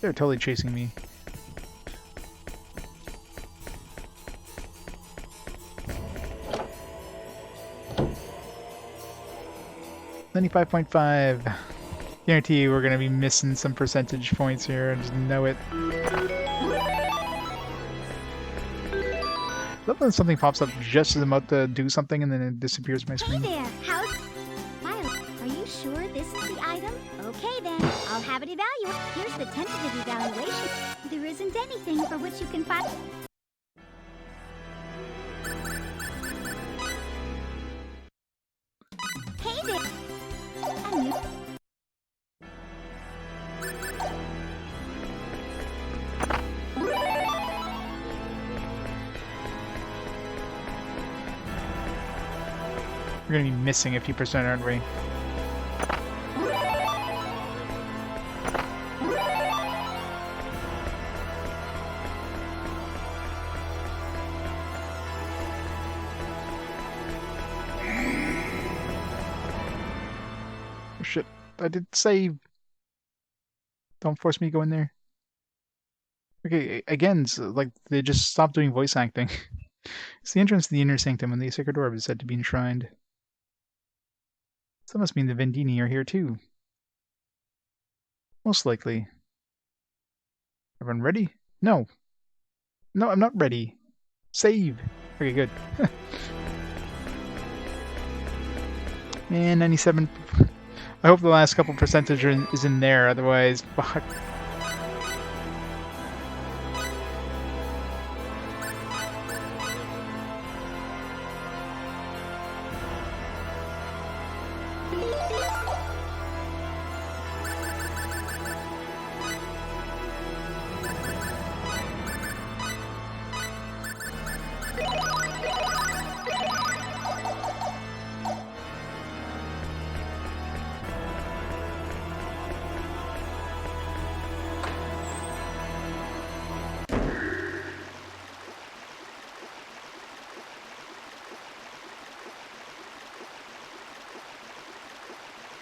They're totally chasing me. $95.5. Guarantee you we're gonna be missing some percentage points here. I just know it. Love when something pops up just as I'm about to do something and then it disappears from my Hey screen. there, how's... Violet, are you sure this is the item? Okay then, I'll have it evaluated. Here's the tentative evaluation. There isn't anything for which you can find... Hey there! A new... We're gonna be missing a few percent, aren't we? Oh, shit. I did save. Don't force me to go in there. Okay, again, so, like, they just stopped doing voice acting. It's the entrance to the inner sanctum when the sacred orb is said to be enshrined. So that must mean the Vendini are here too. Most likely. Everyone ready? No. No, I'm not ready. Save. Okay, good. Man, 97. I hope the last couple percentage is in there, otherwise, fuck.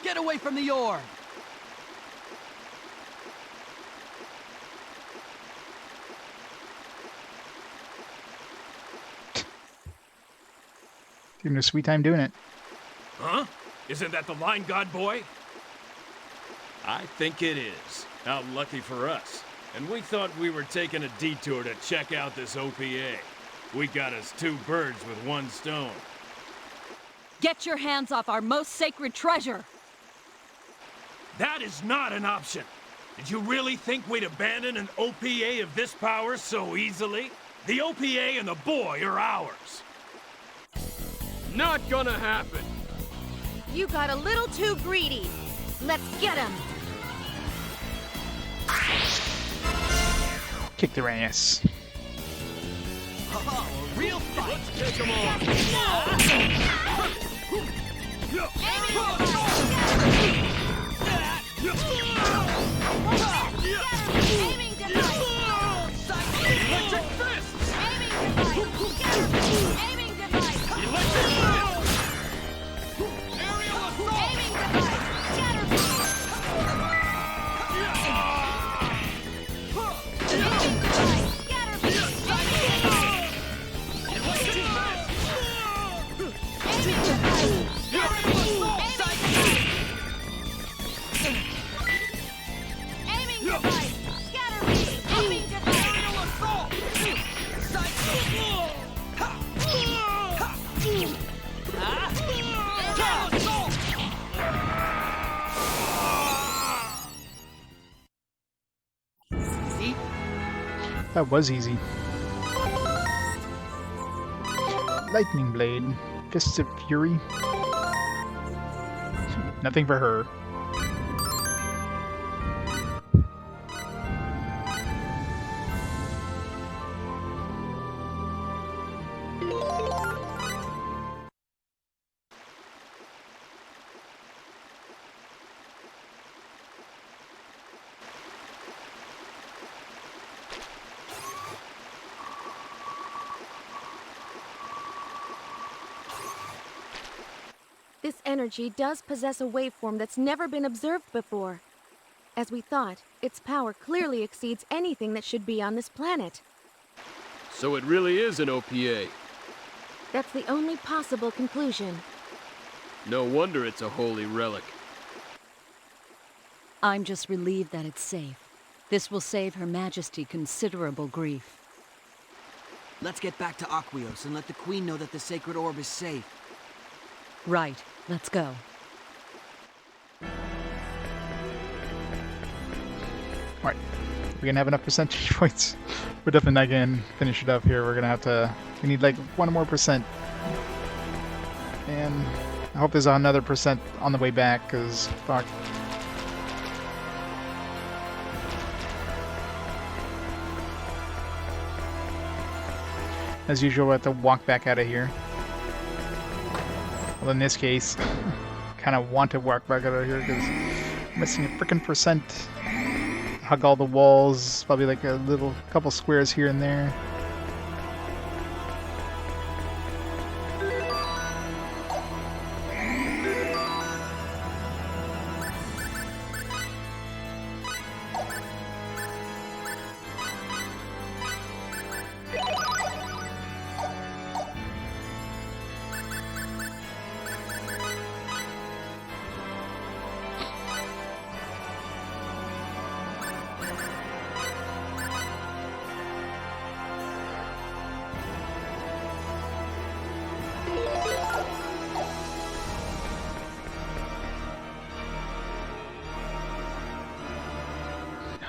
Get away from the orb! Giving a sweet time doing it. Huh? Isn't that the line god boy? I think it is. How lucky for us. And we thought we were taking a detour to check out this OPA. We got us 2 birds with 1 stone. Get your hands off our most sacred treasure! That is not an option. Did you really think we'd abandon an OPA of this power so easily? The OPA and the boy are ours. Not gonna happen. You got a little too greedy. Let's get him! Kick their ass. Oh, a real fight! Let's take them on. Aiming device! Electric fists! Aiming device! Electric fists! Aerial assault! Aiming device! Scatter! Aiming device! Scatter! Electric fists! Aiming device! Aiming device! Scatter! Aiming device! Aerial assault! See? That was easy. Lightning Blade. Fists of Fury. Nothing for her. This energy does possess a waveform that's never been observed before. As we thought, its power clearly exceeds anything that should be on this planet. So it really is an OPA. That's the only possible conclusion. No wonder it's a holy relic. I'm just relieved that it's safe. This will save Her Majesty considerable grief. Let's get back to Aqueos and let the Queen know that the sacred orb is safe. Right, let's go. Alright, we're gonna have enough percentage points. We're definitely not gonna finish it up here. We're gonna have to, we need like 1 more percent. And I hope there's another percent on the way back, because fuck. As usual, we have to walk back out of here. Well, in this case, kind of want to walk back out of here because I'm missing a frickin' percent. Hug all the walls, probably like a little couple squares here and there.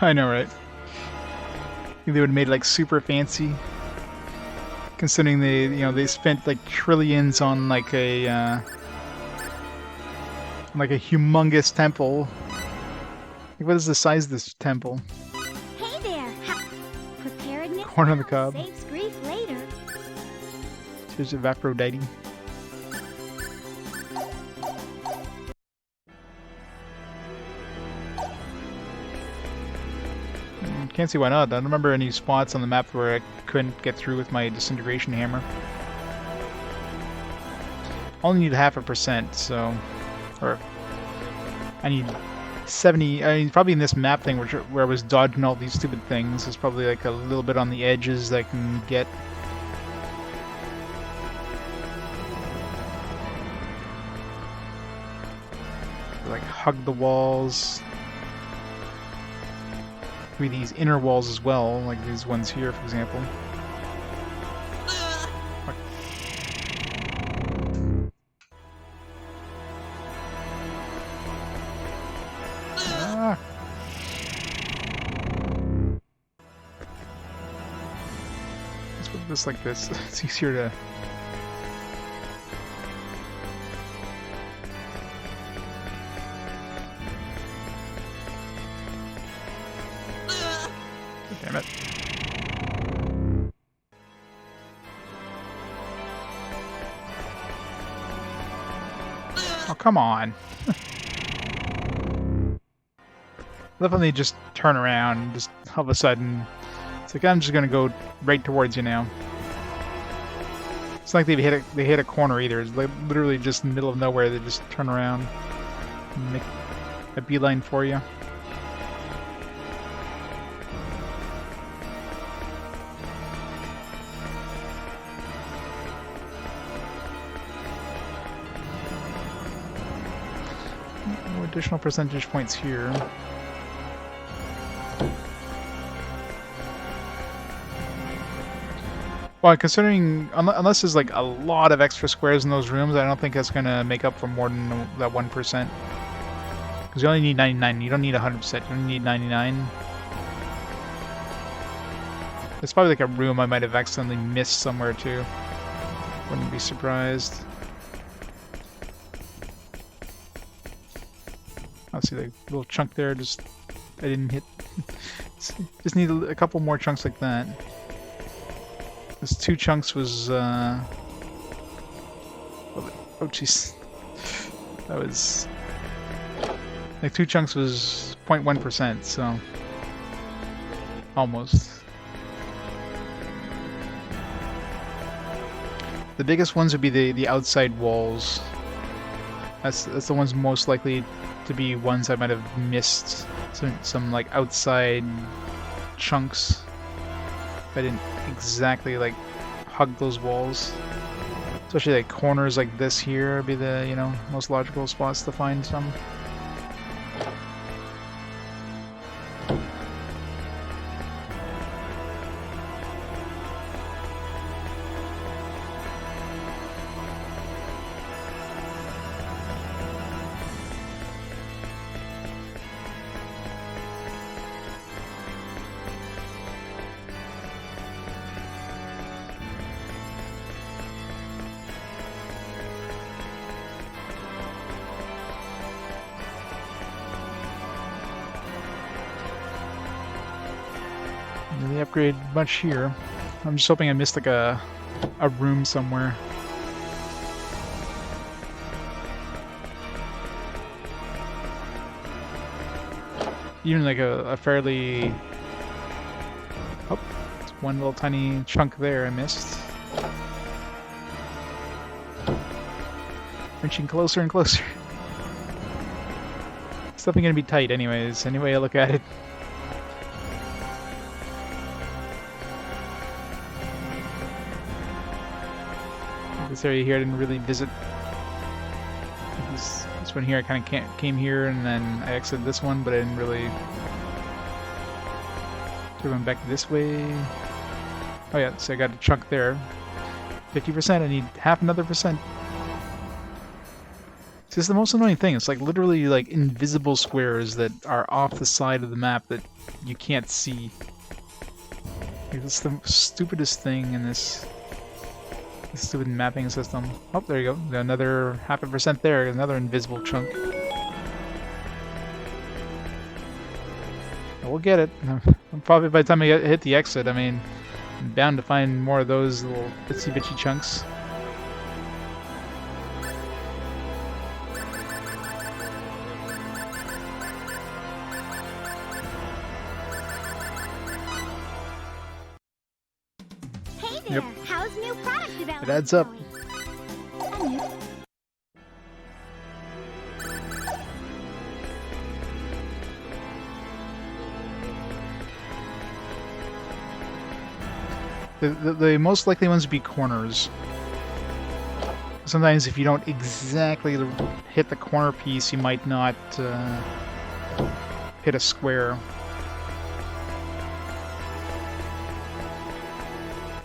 I know, right? I think they would have made it like super fancy, considering they, they spent like trillions on like a humongous temple. Like, what is the size of this temple? Hey there! Preparedness Corn on the now cob. saves grief later. Here's Evacuation. Can't see why not. I don't remember any spots on the map where I couldn't get through with my disintegration hammer. Only need 0.5%, so... Or... I need 70... I mean, probably in this map thing where I was dodging all these stupid things, there's probably like a little bit on the edges that I can get. Like, hug the walls. Maybe these inner walls as well, like these ones here, for example. Ah. Let's put this like this. It's easier to... Damn it. Oh, come on. Definitely just turn around and just all of a sudden, it's like I'm just gonna go right towards you now. It's like they hit a corner either. It's like literally just in the middle of nowhere. They just turn around and make a beeline for you. No additional percentage points here. Well, considering, unless there's like a lot of extra squares in those rooms, I don't think that's going to make up for more than that 1%. Because you only need 99, you don't need 100%, you only need 99. It's probably like a room I might have accidentally missed somewhere too. Wouldn't be surprised. I'll see the little chunk there. Just I didn't hit. Just need a couple more chunks like that. This 2 chunks was. Oh jeez. That was. Like 2 chunks was 0.1%, so. Almost. The biggest ones would be the outside walls. That's the ones most likely to be ones I might have missed. Some like outside chunks. If I didn't exactly like hug those walls. Especially like corners like this here would be the, you know, most logical spots to find some. Really upgrade much here. I'm just hoping I missed like a room somewhere. Even like a fairly... Oh, it's one little tiny chunk there I missed. Inching closer and closer. It's definitely gonna be tight anyways, any way I look at it. This area here I didn't really visit. This one here I kind of came here and then I exited this one, but I didn't really. So I went back this way. Oh yeah, so I got a chunk there. 50%. I need half another percent. This is the most annoying thing. It's like literally like invisible squares that are off the side of the map that you can't see. Like, that's the stupidest thing in this. Stupid mapping system. Oh, there you go. Got another 0.5% there. Another invisible chunk. We'll get it. Probably by the time I hit the exit, I mean, I'm bound to find more of those little itsy bitchy chunks. Hey there, Yep. how's new product development? It adds up. The most likely ones would be corners. Sometimes if you don't exactly hit the corner piece, you might not hit a square.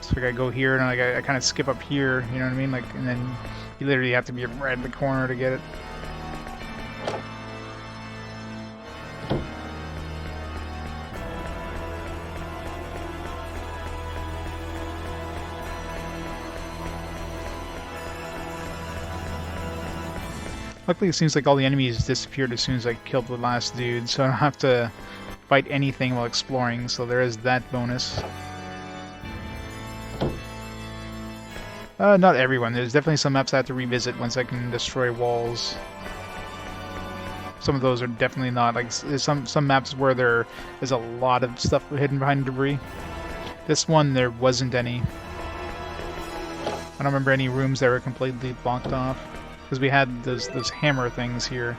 So like I go here and like I kind of skip up here, you know what I mean? Like, and then you literally have to be right at the corner to get it. Luckily, it seems like all the enemies disappeared as soon as I killed the last dude, so I don't have to fight anything while exploring, so there is that bonus. Not everyone. There's definitely some maps I have to revisit once I can destroy walls. Some of those are definitely not. Like, there's some maps where there's a lot of stuff hidden behind debris. This one, there wasn't any. I don't remember any rooms that were completely blocked off. Because we had those hammer things here.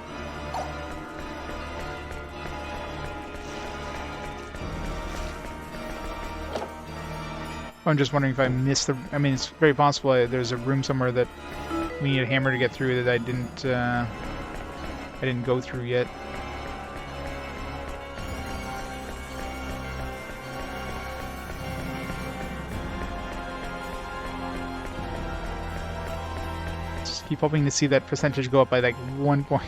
I'm just wondering if I missed the... I mean, it's very possible there's a room somewhere that we need a hammer to get through that I didn't go through yet. Just keep hoping to see that percentage go up by like 1 point.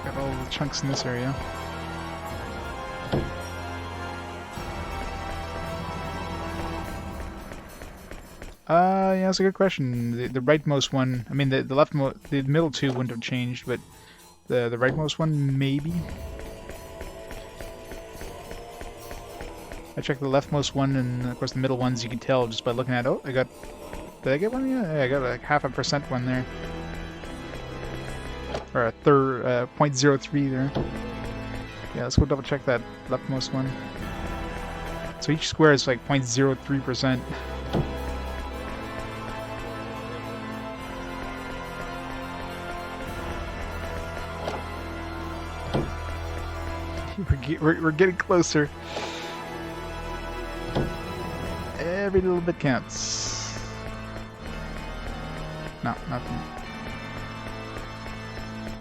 Got all the chunks in this area. Yeah, that's a good question. The rightmost one, I mean, the middle two wouldn't have changed, but the rightmost one, maybe? I checked the leftmost one, and of course the middle ones you can tell just by looking at, oh, did I get one? Yeah, I got like 0.5% one there. Or a third, 0.03 there. Yeah, let's go double check that leftmost one. So each square is like 0.03%. We're getting closer. Every little bit counts. No, nothing.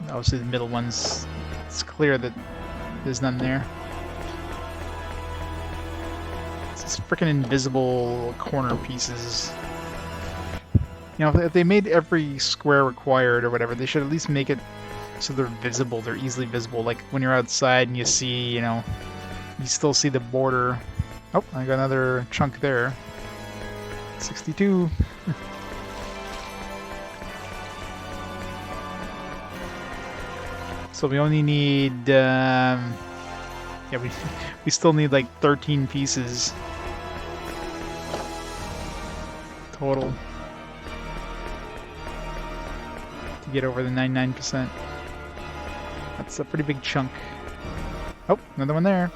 Obviously the middle ones, it's clear that there's none there. It's just freaking invisible corner pieces. You know, if they made every square required or whatever, they should at least make it so they're visible, they're easily visible. Like when you're outside and you see, you know, you still see the border. Oh, I got another chunk there. 62. So we only need, yeah, we still need like 13 pieces total to get over the 99%. That's a pretty big chunk. Oh, another one there.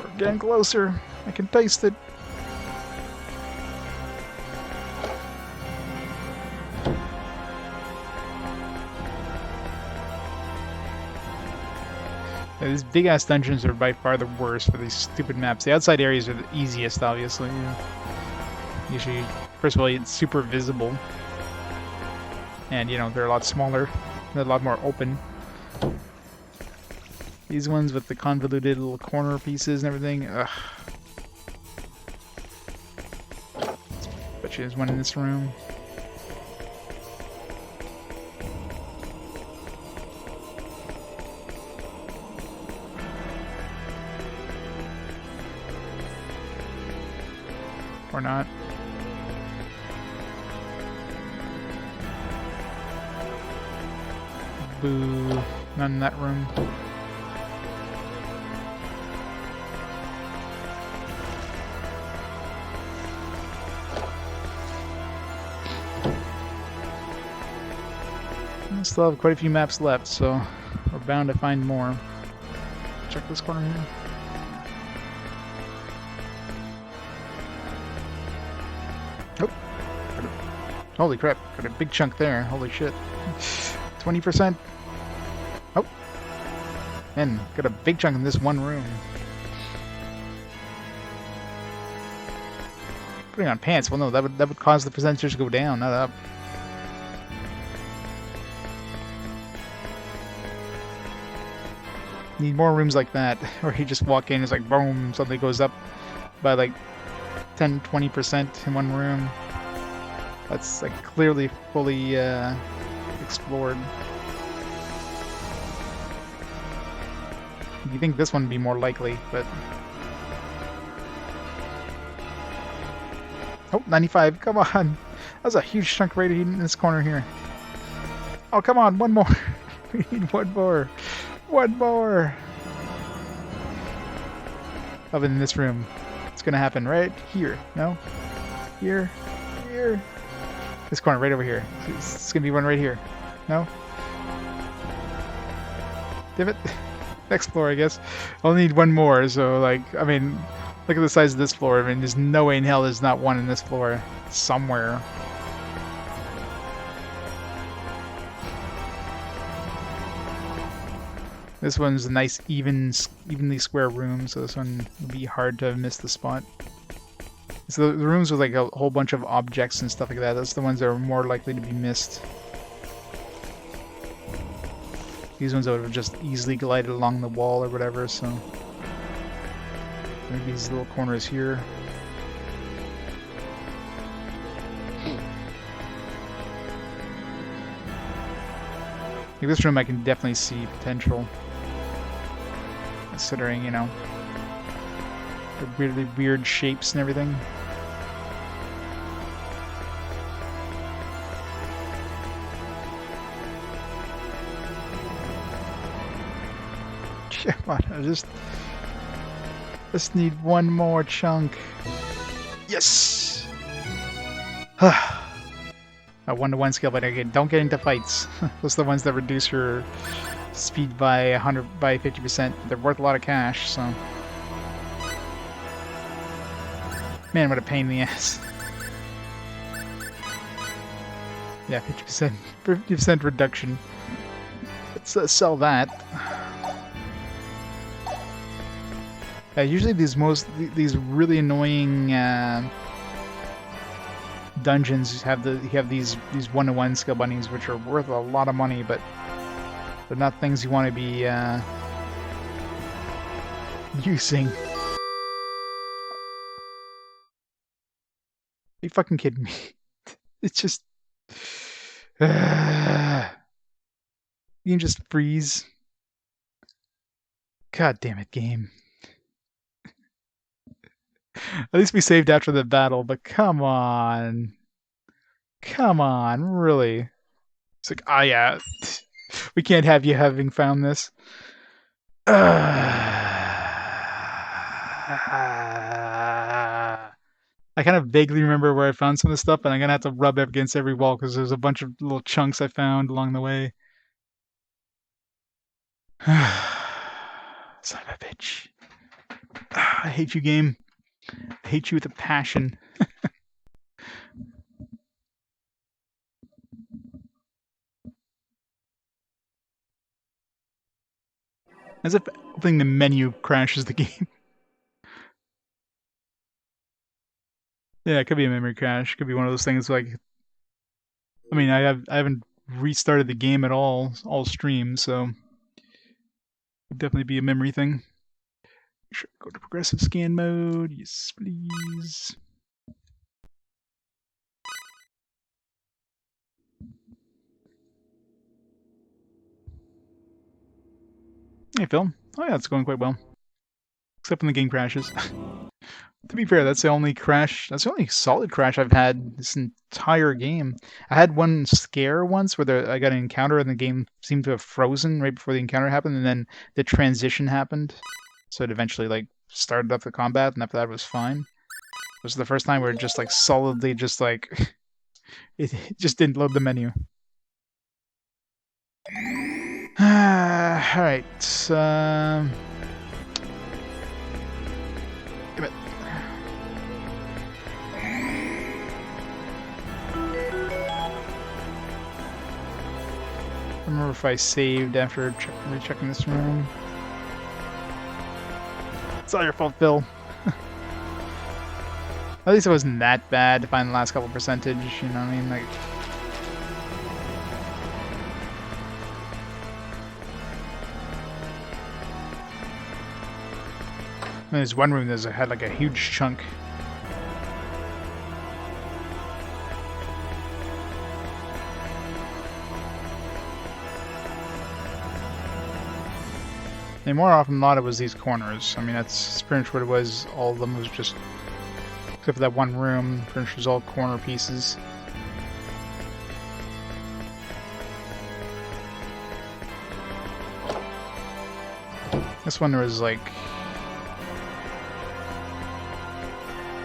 We're getting closer. I can taste it. Yeah, these big ass dungeons are by far the worst for these stupid maps. The outside areas are the easiest, obviously. Yeah. Usually, first of all, it's super visible. And, you know, they're a lot smaller. They're a lot more open. These ones with the convoluted little corner pieces and everything, ugh. Bet you there's one in this room. Or not. Boo. None in that room. We still have quite a few maps left, so we're bound to find more. Check this corner here. Oh. Holy crap, got a big chunk there. Holy shit. 20%. Oh. And got a big chunk in this one room. Putting on pants, well no, that would cause the percentage to go down, not up. Need more rooms like that, where you just walk in, it's like boom, something goes up by like 10-20% in one room. That's like clearly fully explored. You think this one would be more likely, but... Oh, 95, come on! That's a huge chunk right in this corner here. Oh, come on, one more! We need one more! One more! Up in this room. It's gonna happen right here. No? Here? Here? This corner, right over here. It's gonna be one right here. No? Damn it. Next floor, I guess. I'll need one more, so, like, I mean, look at the size of this floor. I mean, there's no way in hell there's not one in this floor. Somewhere. This one's a nice, evenly square room, so this one would be hard to have missed the spot. So the rooms with like a whole bunch of objects and stuff like that, that's the ones that are more likely to be missed. These ones that would have just easily glided along the wall or whatever, so... Maybe these little corners here. Like this room I can definitely see potential. Considering, you know, the really weird shapes and everything. Come on, I just need one more chunk. Yes! A 1-to-1 skill, but again, don't get into fights. Those are the ones that reduce your speed by 50%. They're worth a lot of cash, so. Man, what a pain in the ass. Yeah, 50% reduction. Let's sell that. Usually these really annoying dungeons have these 1-to-1 skill bunnies, which are worth a lot of money, but they're not things you want to be using. Are you fucking kidding me? It's just you can just freeze. God damn it, game. At least we saved after the battle, but come on. Come on, really? It's like, ah, yeah. We can't have you having found this. I kind of vaguely remember where I found some of this stuff, and I'm going to have to rub it against every wall because there's a bunch of little chunks I found along the way. Son of a bitch. I hate you, game. I hate you with a passion. As if opening the menu crashes the game. Yeah, it could be a memory crash. It could be one of those things like. I mean, I haven't restarted the game at all stream, so it would definitely be a memory thing. Make sure I go to progressive scan mode. Yes, please. Hey, Phil. Oh yeah, it's going quite well. Except when the game crashes. To be fair, that's the only solid crash I've had this entire game. I had one scare once where I got an encounter and the game seemed to have frozen right before the encounter happened, and then the transition happened. So it eventually like started up the combat, and after that it was fine. It was the first time where it just like solidly just like it just didn't load the menu. Alright, give it. I remember if I saved after rechecking this room. It's all your fault, Phil. At least it wasn't that bad to find the last couple percentage, you know what I mean? Like. There's one room that had like a huge chunk. And more often than not, it was these corners. I mean, that's pretty much what it was. All of them was just, except for that one room, pretty much was all corner pieces. This one there was like,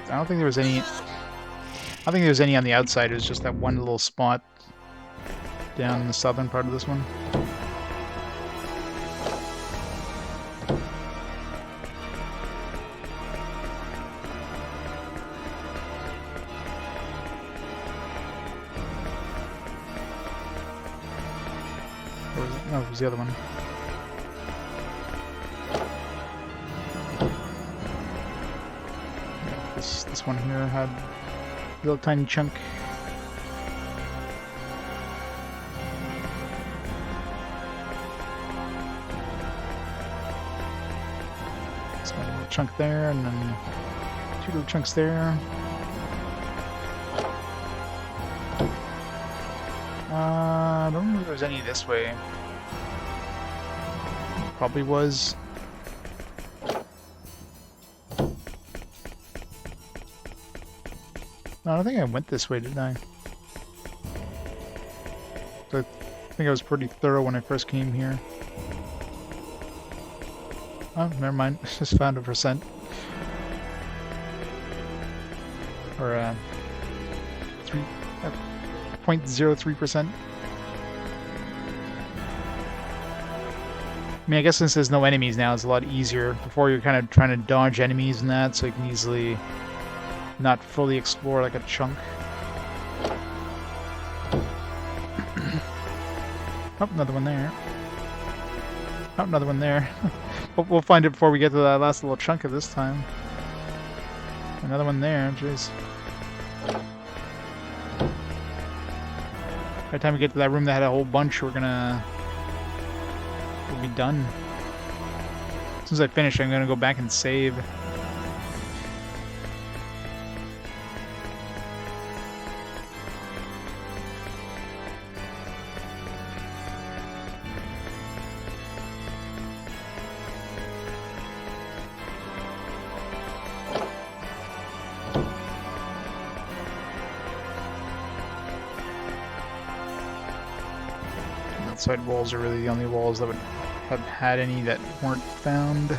I don't think there was any. I don't think there was any on the outside. It was just that one little spot down in the southern part of this one. No, it was the other one. This one here had a little tiny chunk. This one little chunk there, and then two little chunks there. I don't remember if there was any this way. probably was. No, I don't think I went this way, did I? I think I was pretty thorough when I first came here. Oh, never mind. Just found a percent. Or 0.03%. I mean, I guess since there's no enemies now, it's a lot easier. Before you're kind of trying to dodge enemies and that, so you can easily not fully explore like a chunk. Oh, another one there. Oh, another one there. We'll find it before we get to that last little chunk of this time. Another one there, jeez. By the time we get to that room that had a whole bunch, we'll be done. As soon as I finish, I'm gonna go back and save. Outside walls are really the only walls that would have had any that weren't found.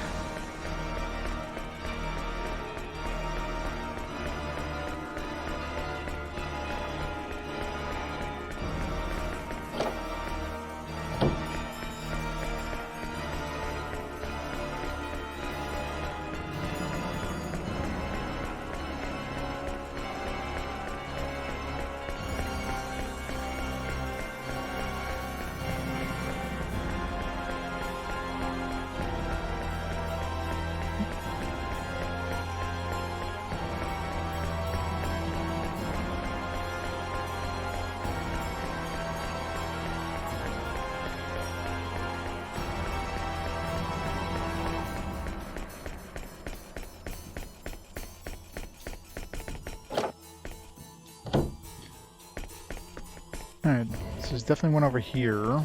Alright, so there's definitely one over here. A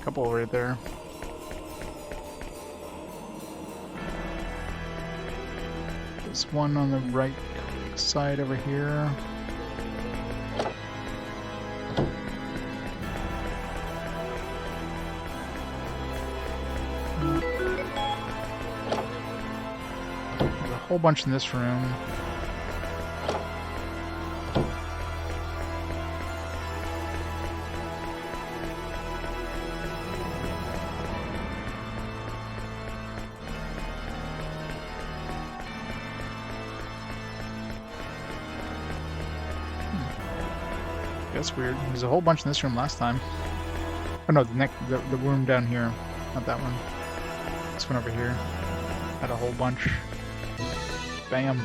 couple right there. There's one on the right side over here. There's a whole bunch in this room. That's weird. There's a whole bunch in this room last time. Oh no, the room down here. Not that one. This one over here. Had a whole bunch. Bam.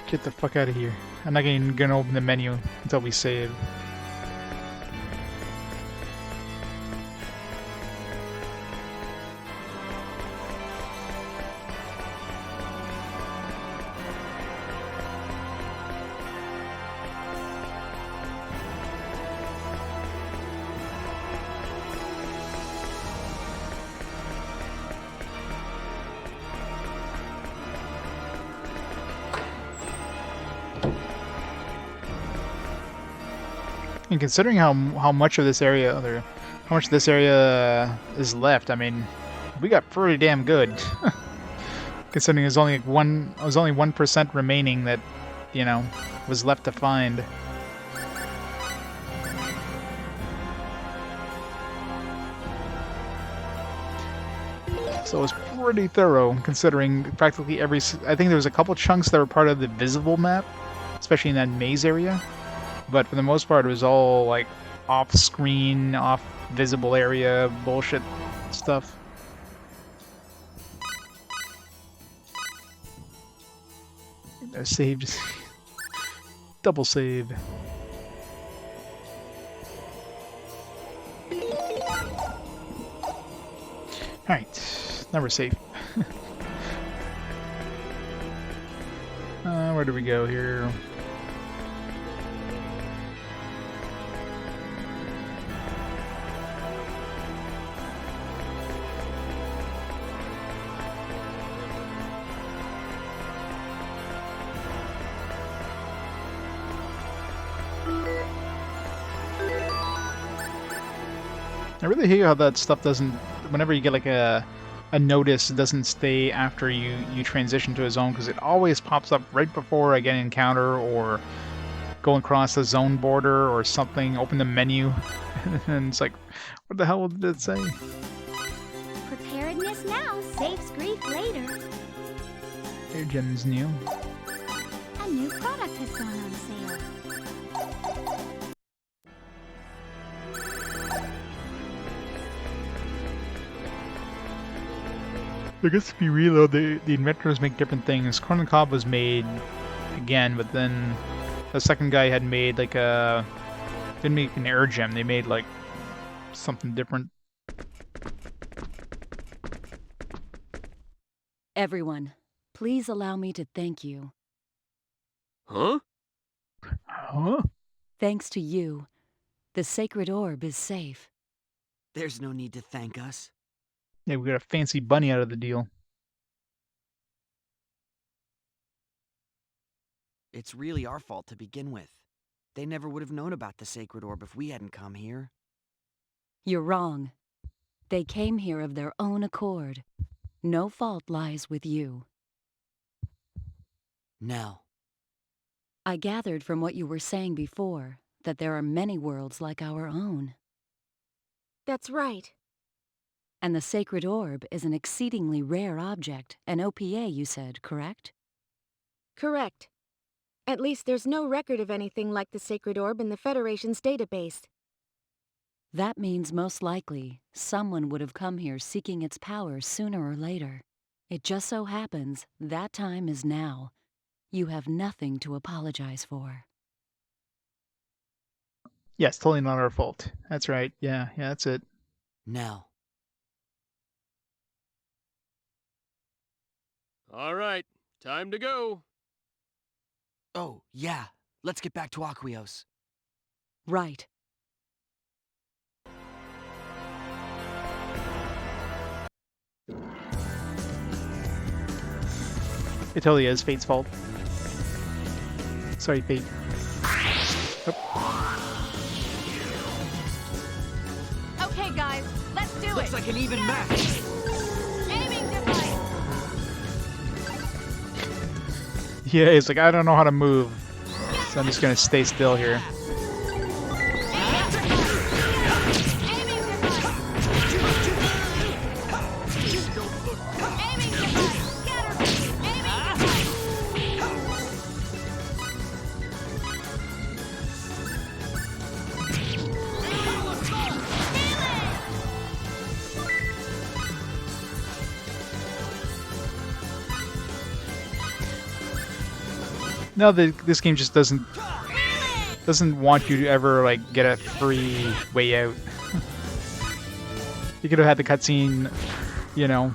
Get the fuck out of here. I'm not even gonna open the menu until we save. And considering how much of this area, how much this area is left, I mean, we got pretty damn good. Considering there's only like 1% remaining that, you know, was left to find. So it was pretty thorough, considering practically every. I think there was a couple chunks that were part of the visible map, especially in that maze area. But for the most part, it was all like off-screen, off-visible area bullshit stuff. I saved. Double save. Alright, now we're safe. Where do we go here? I really hate how that stuff doesn't. Whenever you get like a notice, it doesn't stay after you transition to a zone, because it always pops up right before I get an encounter or go across the zone border or something. Open the menu, and it's like, what the hell did it say? Preparedness now saves grief later. Air gem's new. A new product has gone on sale. I guess if you reload, the inventors make different things. Corn on the Cob was made again, but then the second guy had made like a... didn't make an air gem, they made like something different. Everyone, please allow me to thank you. Huh? Huh? Thanks to you, the sacred orb is safe. There's no need to thank us. Yeah, we got a fancy bunny out of the deal. It's really our fault to begin with. They never would have known about the sacred orb if we hadn't come here. You're wrong. They came here of their own accord. No fault lies with you. Nell. I gathered from what you were saying before that there are many worlds like our own. That's right. And the sacred orb is an exceedingly rare object, an OPA, you said, correct? Correct. At least there's no record of anything like the sacred orb in the Federation's database. That means most likely someone would have come here seeking its power sooner or later. It just so happens that time is now. You have nothing to apologize for. Yes, totally not our fault. That's right. Yeah, that's it. Nell. All right, time to go. Oh, yeah. Let's get back to Aquios. Right. It totally is Fayt's fault. Sorry, Fayt. Okay, guys, let's do Looks it. like an even match. Aiming device. Yeah, it's like, I don't know how to move, so I'm just gonna stay still here. No, this game just doesn't want you to ever like get a free way out. You could have had the cutscene, you know,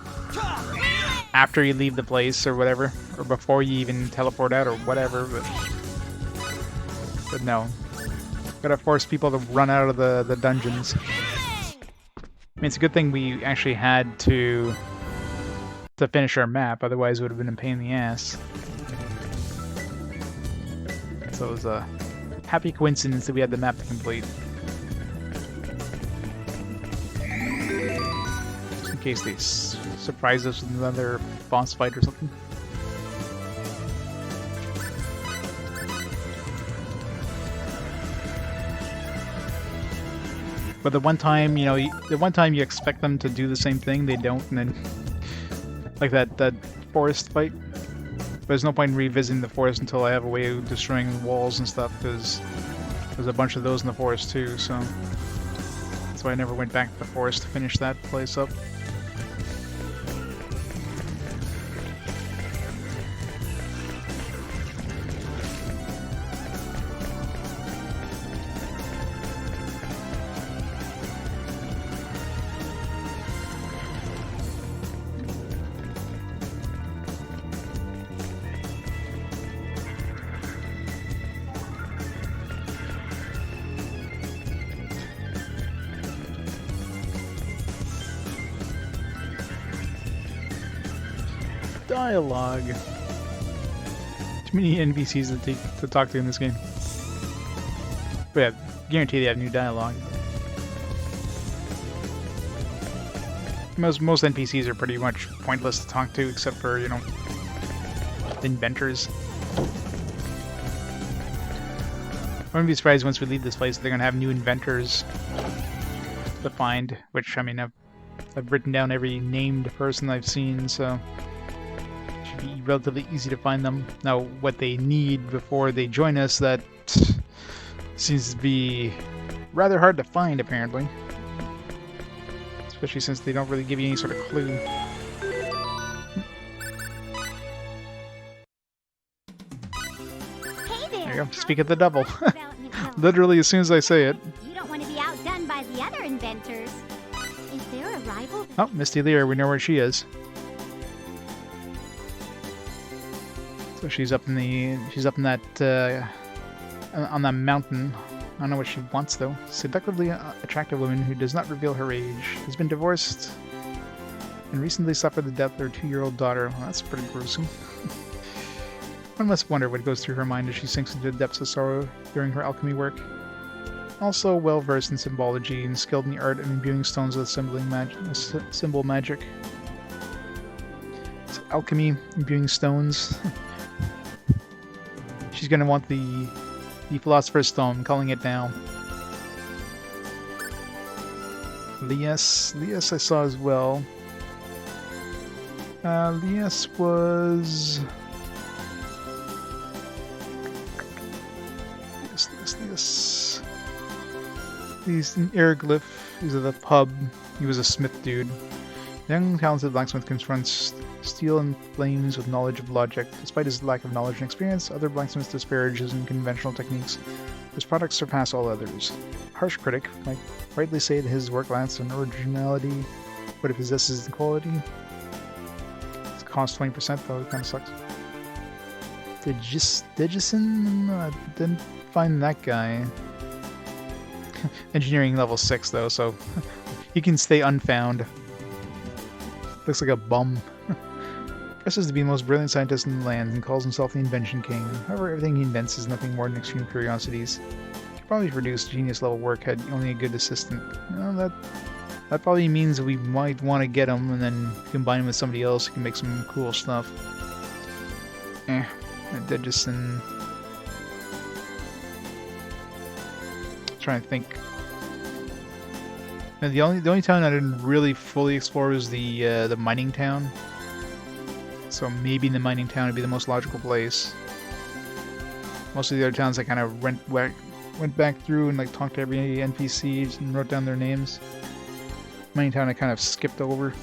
after you leave the place or whatever, or before you even teleport out or whatever. But no, gotta force people to run out of the dungeons. I mean, it's a good thing we actually had to finish our map, otherwise it would have been a pain in the ass. So it was a happy coincidence that we had the map to complete. Just in case they surprise us with another boss fight or something. But the one time, you know, the one time you expect them to do the same thing, they don't, and then like that forest fight. There's no point in revisiting the forest until I have a way of destroying the walls and stuff, because there's a bunch of those in the forest too, so that's why I never went back to the forest to finish that place up. Dialogue. Too many NPCs to talk to in this game. But yeah, guarantee they have new dialogue. Most NPCs are pretty much pointless to talk to, except for, you know, inventors. I wouldn't be surprised once we leave this place they're gonna have new inventors to find, which, I mean, I've written down every named person I've seen, so it should be relatively easy to find them. Now, what they need before they join us, that seems to be rather hard to find, apparently. Especially since they don't really give you any sort of clue. Hey there. There you go. Speak of the devil. Development going? Literally, as soon as I say it. You don't want to be outdone by the other inventors. Is there a rival? Oh, Misty Lear, we know where she is. So she's up in that, on that mountain. I don't know what she wants, though. Seductively attractive woman who does not reveal her age. Has been divorced and recently suffered the death of her 2-year-old daughter. Well, that's pretty gruesome. One must wonder what goes through her mind as she sinks into the depths of sorrow during her alchemy work. Also well-versed in symbology and skilled in the art of imbuing stones with symbol magic. So alchemy, imbuing stones. She's gonna want the Philosopher's Stone, calling it down. Lias I saw as well. Lias was... Lias. He's an Airglyph. He's at the pub. He was a smith dude. The young, talented blacksmith confronts steel and flames with knowledge of logic. Despite his lack of knowledge and experience, other blacksmiths disparage his unconventional techniques. His products surpass all others. Harsh critic might rightly say that his work lacks in originality, but it possesses the quality. It costs 20% though, it kind of sucks. Digison? I didn't find that guy. Engineering level 6 though, so he can stay unfound. Looks like a bum. Professes to be the most brilliant scientist in the land and calls himself the Invention King. However, everything he invents is nothing more than extreme curiosities. He could probably produce genius level work had only a good assistant. Well, that probably means that we might want to get him and then combine him with somebody else who can make some cool stuff. Digison. Trying to think. And the only town I didn't really fully explore was the mining town. So maybe the mining town would be the most logical place. Most of the other towns I kind of went back through and like talked to every NPC and wrote down their names. Mining town I kind of skipped over.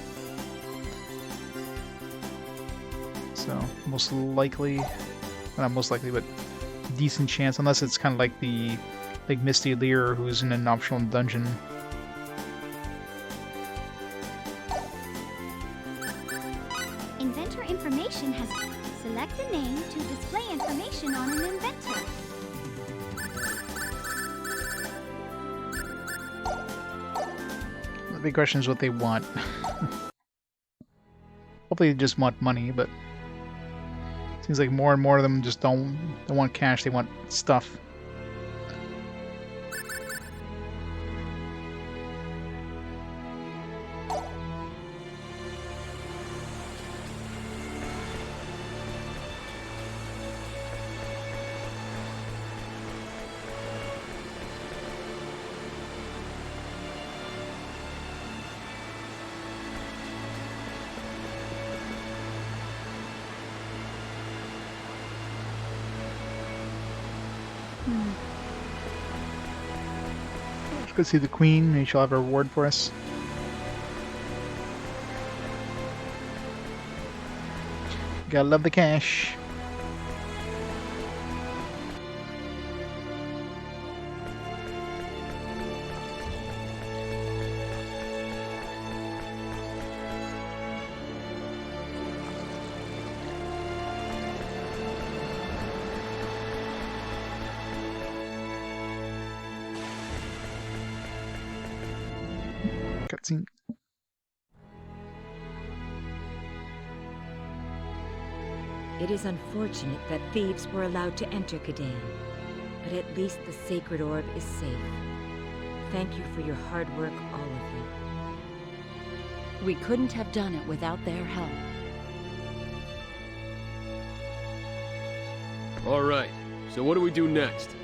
So most likely, well, not most likely, but decent chance, unless it's kind of like the Misty Lear who's in an optional dungeon. Inventor information has... Select a name to display information on an inventor. The big question is what they want. Hopefully they just want money, but seems like more and more of them just don't want cash, they want stuff. Let's go see the Queen. Maybe she'll have a reward for us. Gotta love the cash. Cutscene. It is unfortunate that thieves were allowed to enter Kadan, but at least the sacred orb is safe. Thank you for your hard work, all of you. We couldn't have done it without their help. All right, so what do we do next?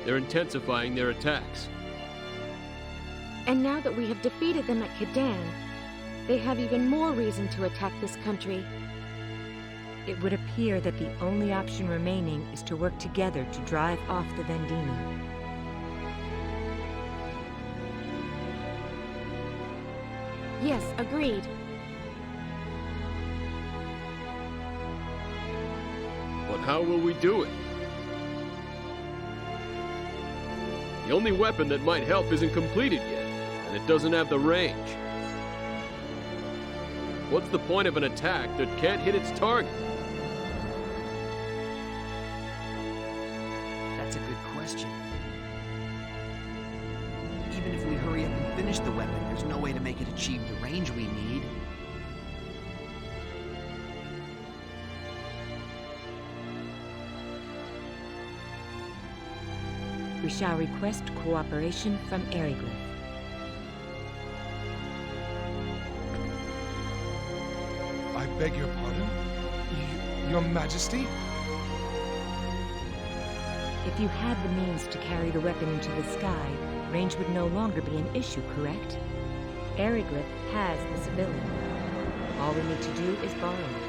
They're intensifying their attacks. And now that we have defeated them at Kadan, they have even more reason to attack this country. It would appear that the only option remaining is to work together to drive off the Vendini. Yes, agreed. But how will we do it? The only weapon that might help isn't completed yet, and it doesn't have the range. What's the point of an attack that can't hit its target? That's a good question. Even if we hurry up and finish the weapon, there's no way to make it achieve the range we need. We shall request cooperation from Eriglyph. I beg your pardon? Your Majesty? If you had the means to carry the weapon into the sky, range would no longer be an issue, correct? Eriglyph has this ability. All we need to do is borrow it.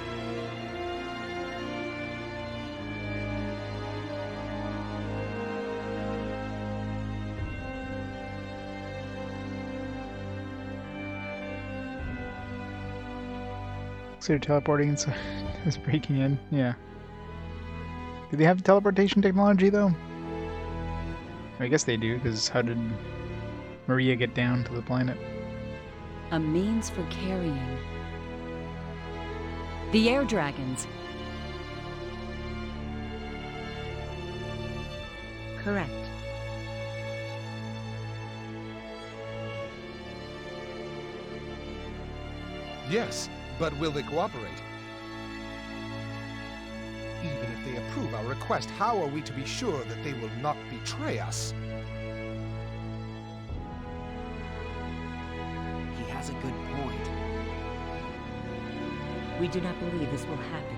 So they're teleporting and so it's breaking in. Yeah. Do they have teleportation technology though? I guess they do, because how did Maria get down to the planet? A means for carrying. The air dragons. Correct. Yes, but will they cooperate? Even if they approve our request, how are we to be sure that they will not betray us? He has a good point. We do not believe this will happen.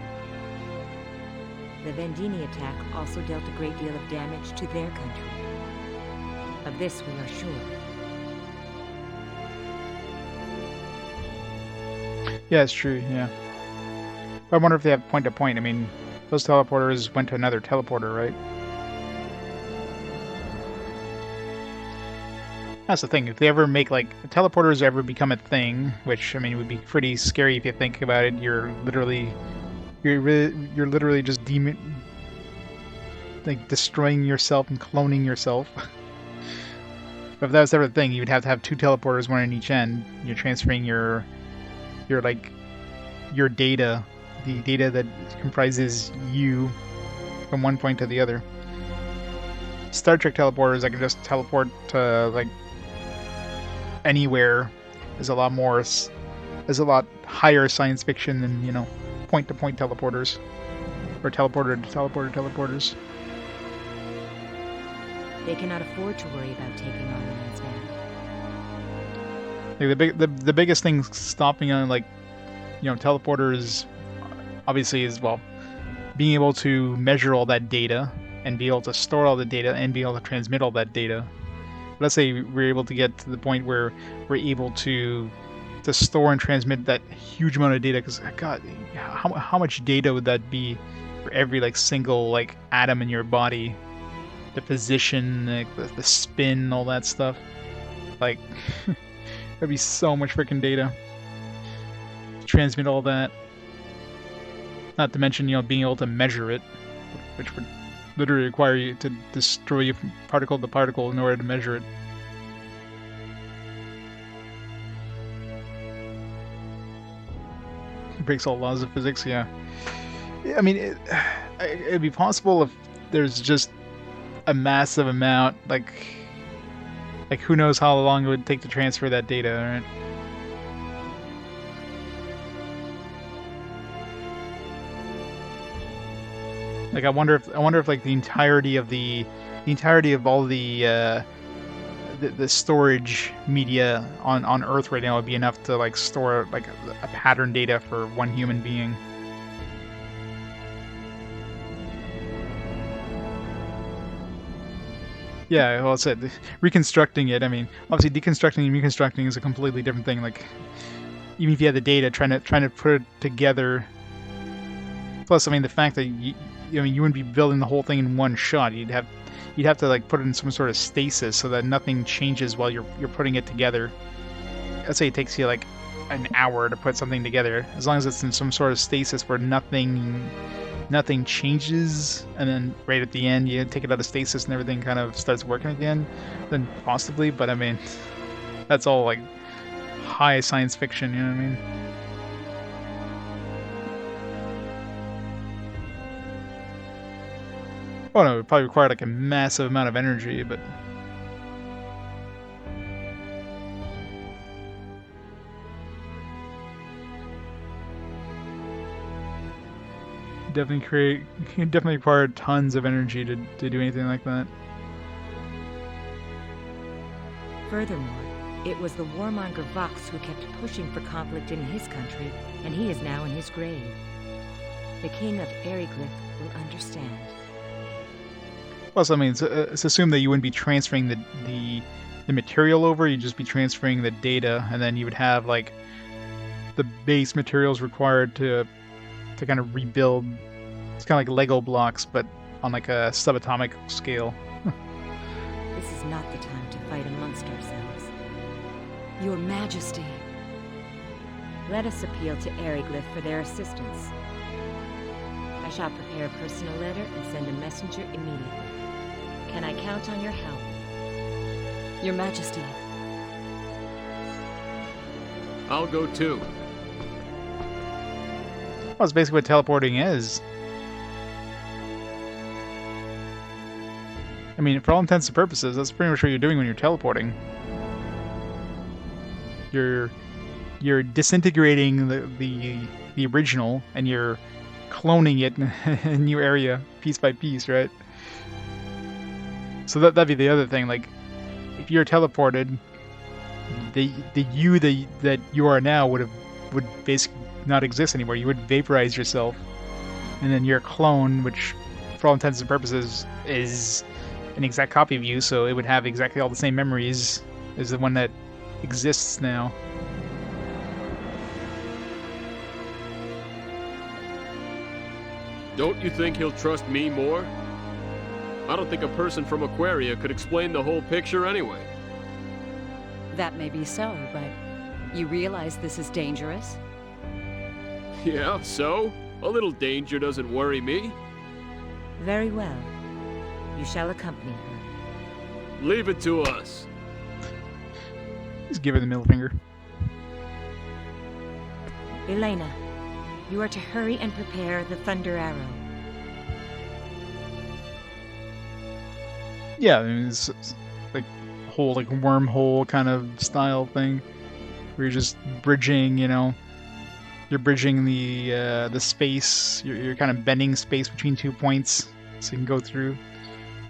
The Vendini attack also dealt a great deal of damage to their country. Of this we are sure. Yeah, it's true, yeah. But I wonder if they have point-to-point. I mean, those teleporters went to another teleporter, right? That's the thing. If they ever make, like, teleporters ever become a thing, which, I mean, would be pretty scary if you think about it. You're literally just destroying yourself and cloning yourself. But if that was ever a thing, you'd have to have two teleporters, one on each end. You're transferring your data, the data that comprises you, from one point to the other. Star Trek teleporters, I can just teleport to like anywhere, is a lot higher science fiction than, you know, point-to-point teleporters or teleporters. They cannot afford to worry about taking on Landsman. Like the biggest thing stopping on, like, you know, teleporters obviously is, well, being able to measure all that data and be able to store all the data and be able to transmit all that data. Let's say we're able to get to the point where we're able to store and transmit that huge amount of data, because God, how much data would that be for every like single like atom in your body, the position, the spin, all that stuff. Like there'd be so much freaking data to transmit all that. Not to mention, you know, being able to measure it, which would literally require you to destroy you from particle to particle in order to measure it. It breaks all laws of physics, yeah. I mean, it'd be possible if there's just a massive amount, like who knows how long it would take to transfer that data, right? Like I wonder if like the entirety of all the the storage media on Earth right now would be enough to like store like a pattern data for one human being. Yeah, well, it's reconstructing it. I mean, obviously, deconstructing and reconstructing is a completely different thing. Like, even if you had the data, trying to put it together. Plus, I mean, the fact that you wouldn't be building the whole thing in one shot. You'd have to like put it in some sort of stasis so that nothing changes while you're putting it together. Let's say it takes you like an hour to put something together. As long as it's in some sort of stasis where nothing changes, and then right at the end you take it out of stasis and everything kind of starts working again, then possibly. But I mean, that's all like high science fiction, you know what I mean? Oh no, it would probably require like a massive amount of energy, but definitely require tons of energy to do anything like that. Furthermore, it was the warmonger Vox who kept pushing for conflict in his country, and he is now in his grave. The king of Eriglyph will understand. Plus, I mean, it's assumed that you wouldn't be transferring the material over, you'd just be transferring the data, and then you would have like the base materials required to kind of rebuild. It's kind of like Lego blocks, but on like a subatomic scale. This is not the time to fight amongst ourselves. Your Majesty. Let us appeal to Eriglyph for their assistance. I shall prepare a personal letter and send a messenger immediately. Can I count on your help? Your Majesty. I'll go too. Well, that's basically what teleporting is. I mean, for all intents and purposes, that's pretty much what you're doing when you're teleporting. You're disintegrating the original, and you're cloning it in a new area, piece by piece, right? So that'd be the other thing. Like, if you're teleported, the you that you are now would basically not exist anymore. You would vaporize yourself, and then your clone, which for all intents and purposes is an exact copy of you, so it would have exactly all the same memories as the one that exists now. Don't you think he'll trust me more? I don't think a person from Aquaria could explain the whole picture anyway. That may be so, but you realize this is dangerous? Yeah, so? A little danger doesn't worry me. Very well. You shall accompany her. Leave it to us. Just give her the middle finger. Elena, you are to hurry and prepare the Thunder Arrow. Yeah, I mean, it's like a whole like wormhole kind of style thing, where you're just bridging, you're bridging the space. You're kind of bending space between 2 points so you can go through.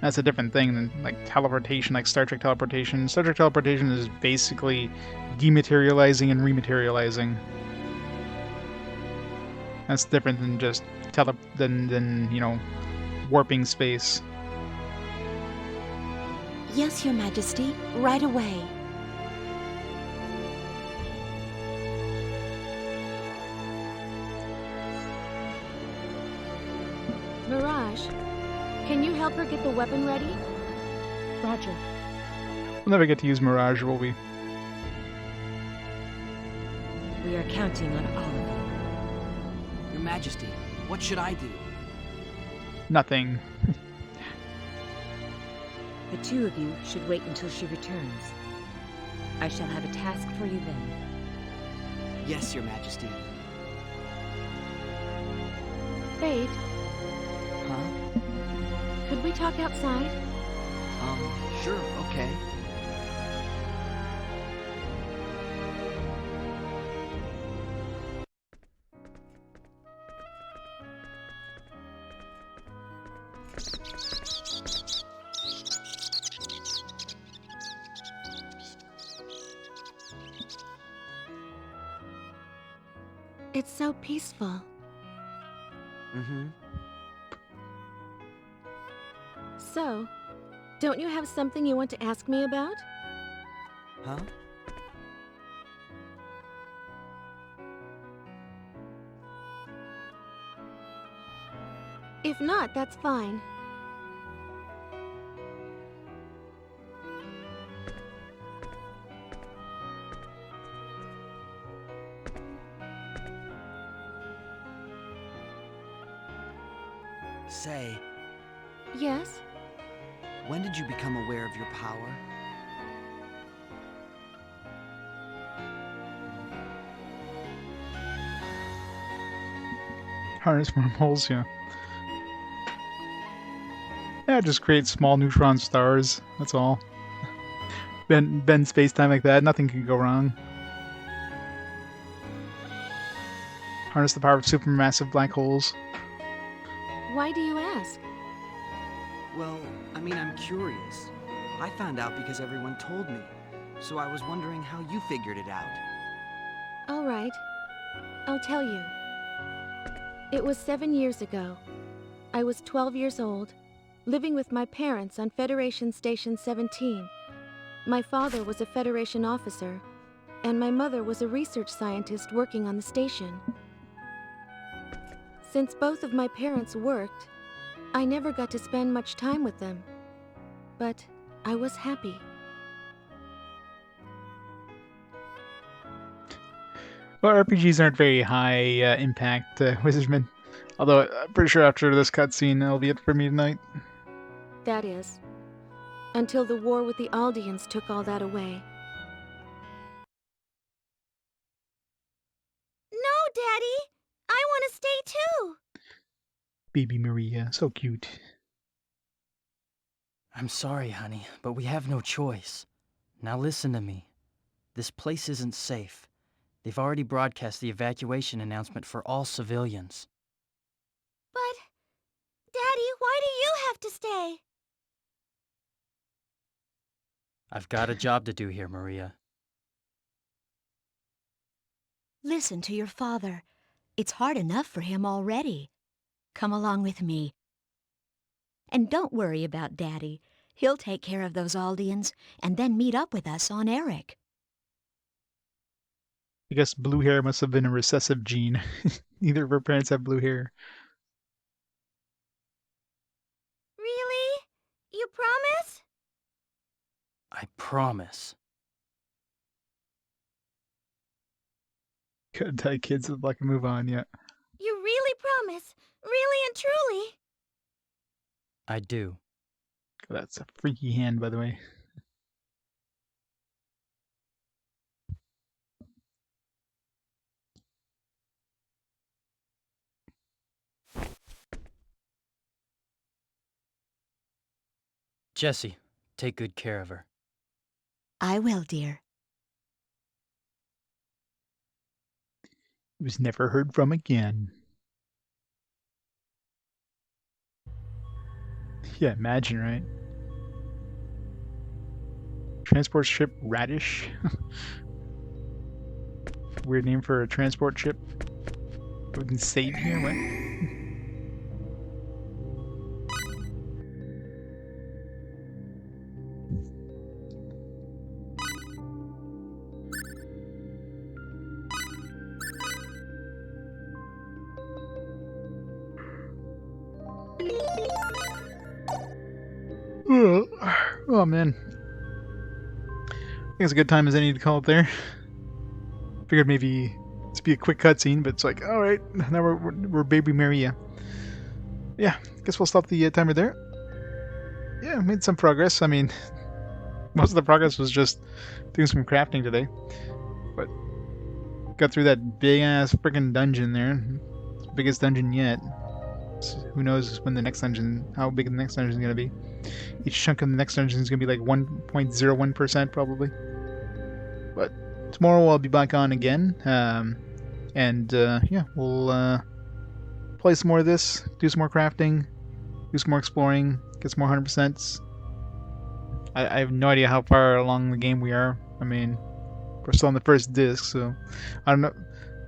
That's a different thing than like teleportation, like Star Trek teleportation. Star Trek teleportation is basically dematerializing and rematerializing. That's different than just warping space. Yes, Your Majesty. Right away. Mirage, can you help her get the weapon ready? Roger. We'll never get to use Mirage, will we? We are counting on all of you. Your Majesty, what should I do? Nothing. The two of you should wait until she returns. I shall have a task for you then. Yes, Your Majesty. Fayt, Huh? could we talk outside? Sure, okay. It's so peaceful. Mm-hmm. So, don't you have something you want to ask me about? Huh? If not, that's fine. Say, Yes? when did you become aware of your power? Harness wormholes, yeah. Yeah, just create small neutron stars. That's all. Bend space-time like that. Nothing can go wrong. Harness the power of supermassive black holes. Why do you ask? Well, I mean, I'm curious. I found out because everyone told me. So I was wondering how you figured it out. All right. I'll tell you. It was 7 years ago. I was 12 years old, living with my parents on Federation Station 17. My father was a Federation officer, and my mother was a research scientist working on the station. Since both of my parents worked, I never got to spend much time with them. But I was happy. Well, RPGs aren't very high impact, Wizardman. Although I'm pretty sure after this cutscene, that'll be it for me tonight. That is, until the war with the Aldeans took all that away. No, Daddy! I want to stay too! Baby Maria, so cute. I'm sorry, honey, but we have no choice. Now listen to me. This place isn't safe. They've already broadcast the evacuation announcement for all civilians. But, Daddy, why do you have to stay? I've got a job to do here, Maria. Listen to your father. It's hard enough for him already. Come along with me. And don't worry about Daddy. He'll take care of those Aldeans and then meet up with us on Eric. I guess blue hair must have been a recessive gene. Neither of her parents have blue hair. Really? You promise? I promise. Gotta tell kids would like to move on, yeah. You really promise? Really and truly? I do. That's a freaky hand, by the way. Jessie, take good care of her. I will, dear. He was never heard from again. Yeah, imagine, right? Transport ship Radish. Weird name for a transport ship. We can save here, what? Oh man. I think it's a good time as any to call it there. Figured maybe it's be a quick cutscene, but it's like, alright, now we're Baby Maria. Yeah, guess we'll stop the timer there. Yeah, made some progress. I mean, most of the progress was just doing some crafting today. But got through that big ass freaking dungeon there. Biggest dungeon yet. So who knows when the next dungeon, how big the next dungeon is going to be. Each chunk of the next dungeon is going to be like 1.01% probably. But tomorrow I'll be back on again. Yeah, we'll play some more of this, do some more crafting, do some more exploring, get some more 100%s. I have no idea how far along the game we are. I mean, we're still on the first disc, so I don't know.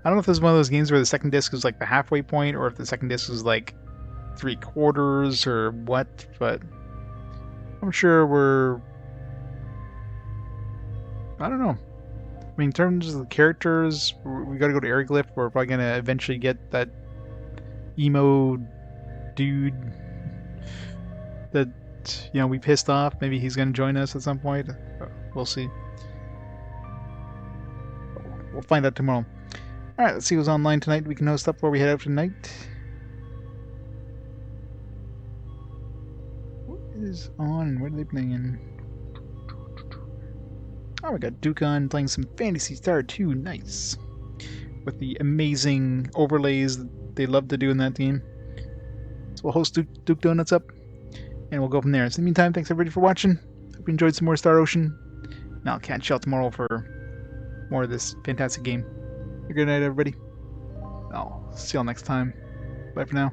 I don't know if this is one of those games where the second disc is like the halfway point, or if the second disc is like 3/4 or what, but I'm sure we're... I don't know. I mean, in terms of the characters, we gotta go to Airglyph. We're probably gonna eventually get that emo dude that, you know, we pissed off. Maybe he's gonna join us at some point. We'll see. We'll find out tomorrow. Alright, let's see who's online tonight. We can host up before we head out tonight. What is on and what are they playing? Oh, we got Duke on playing some Phantasy Star 2. Nice. With the amazing overlays that they love to do in that game. So we'll host Duke Donuts up, and we'll go from there. So in the meantime, thanks everybody for watching. Hope you enjoyed some more Star Ocean. And I'll catch y'all tomorrow for more of this fantastic game. Good night, everybody. I'll see y'all next time. Bye for now.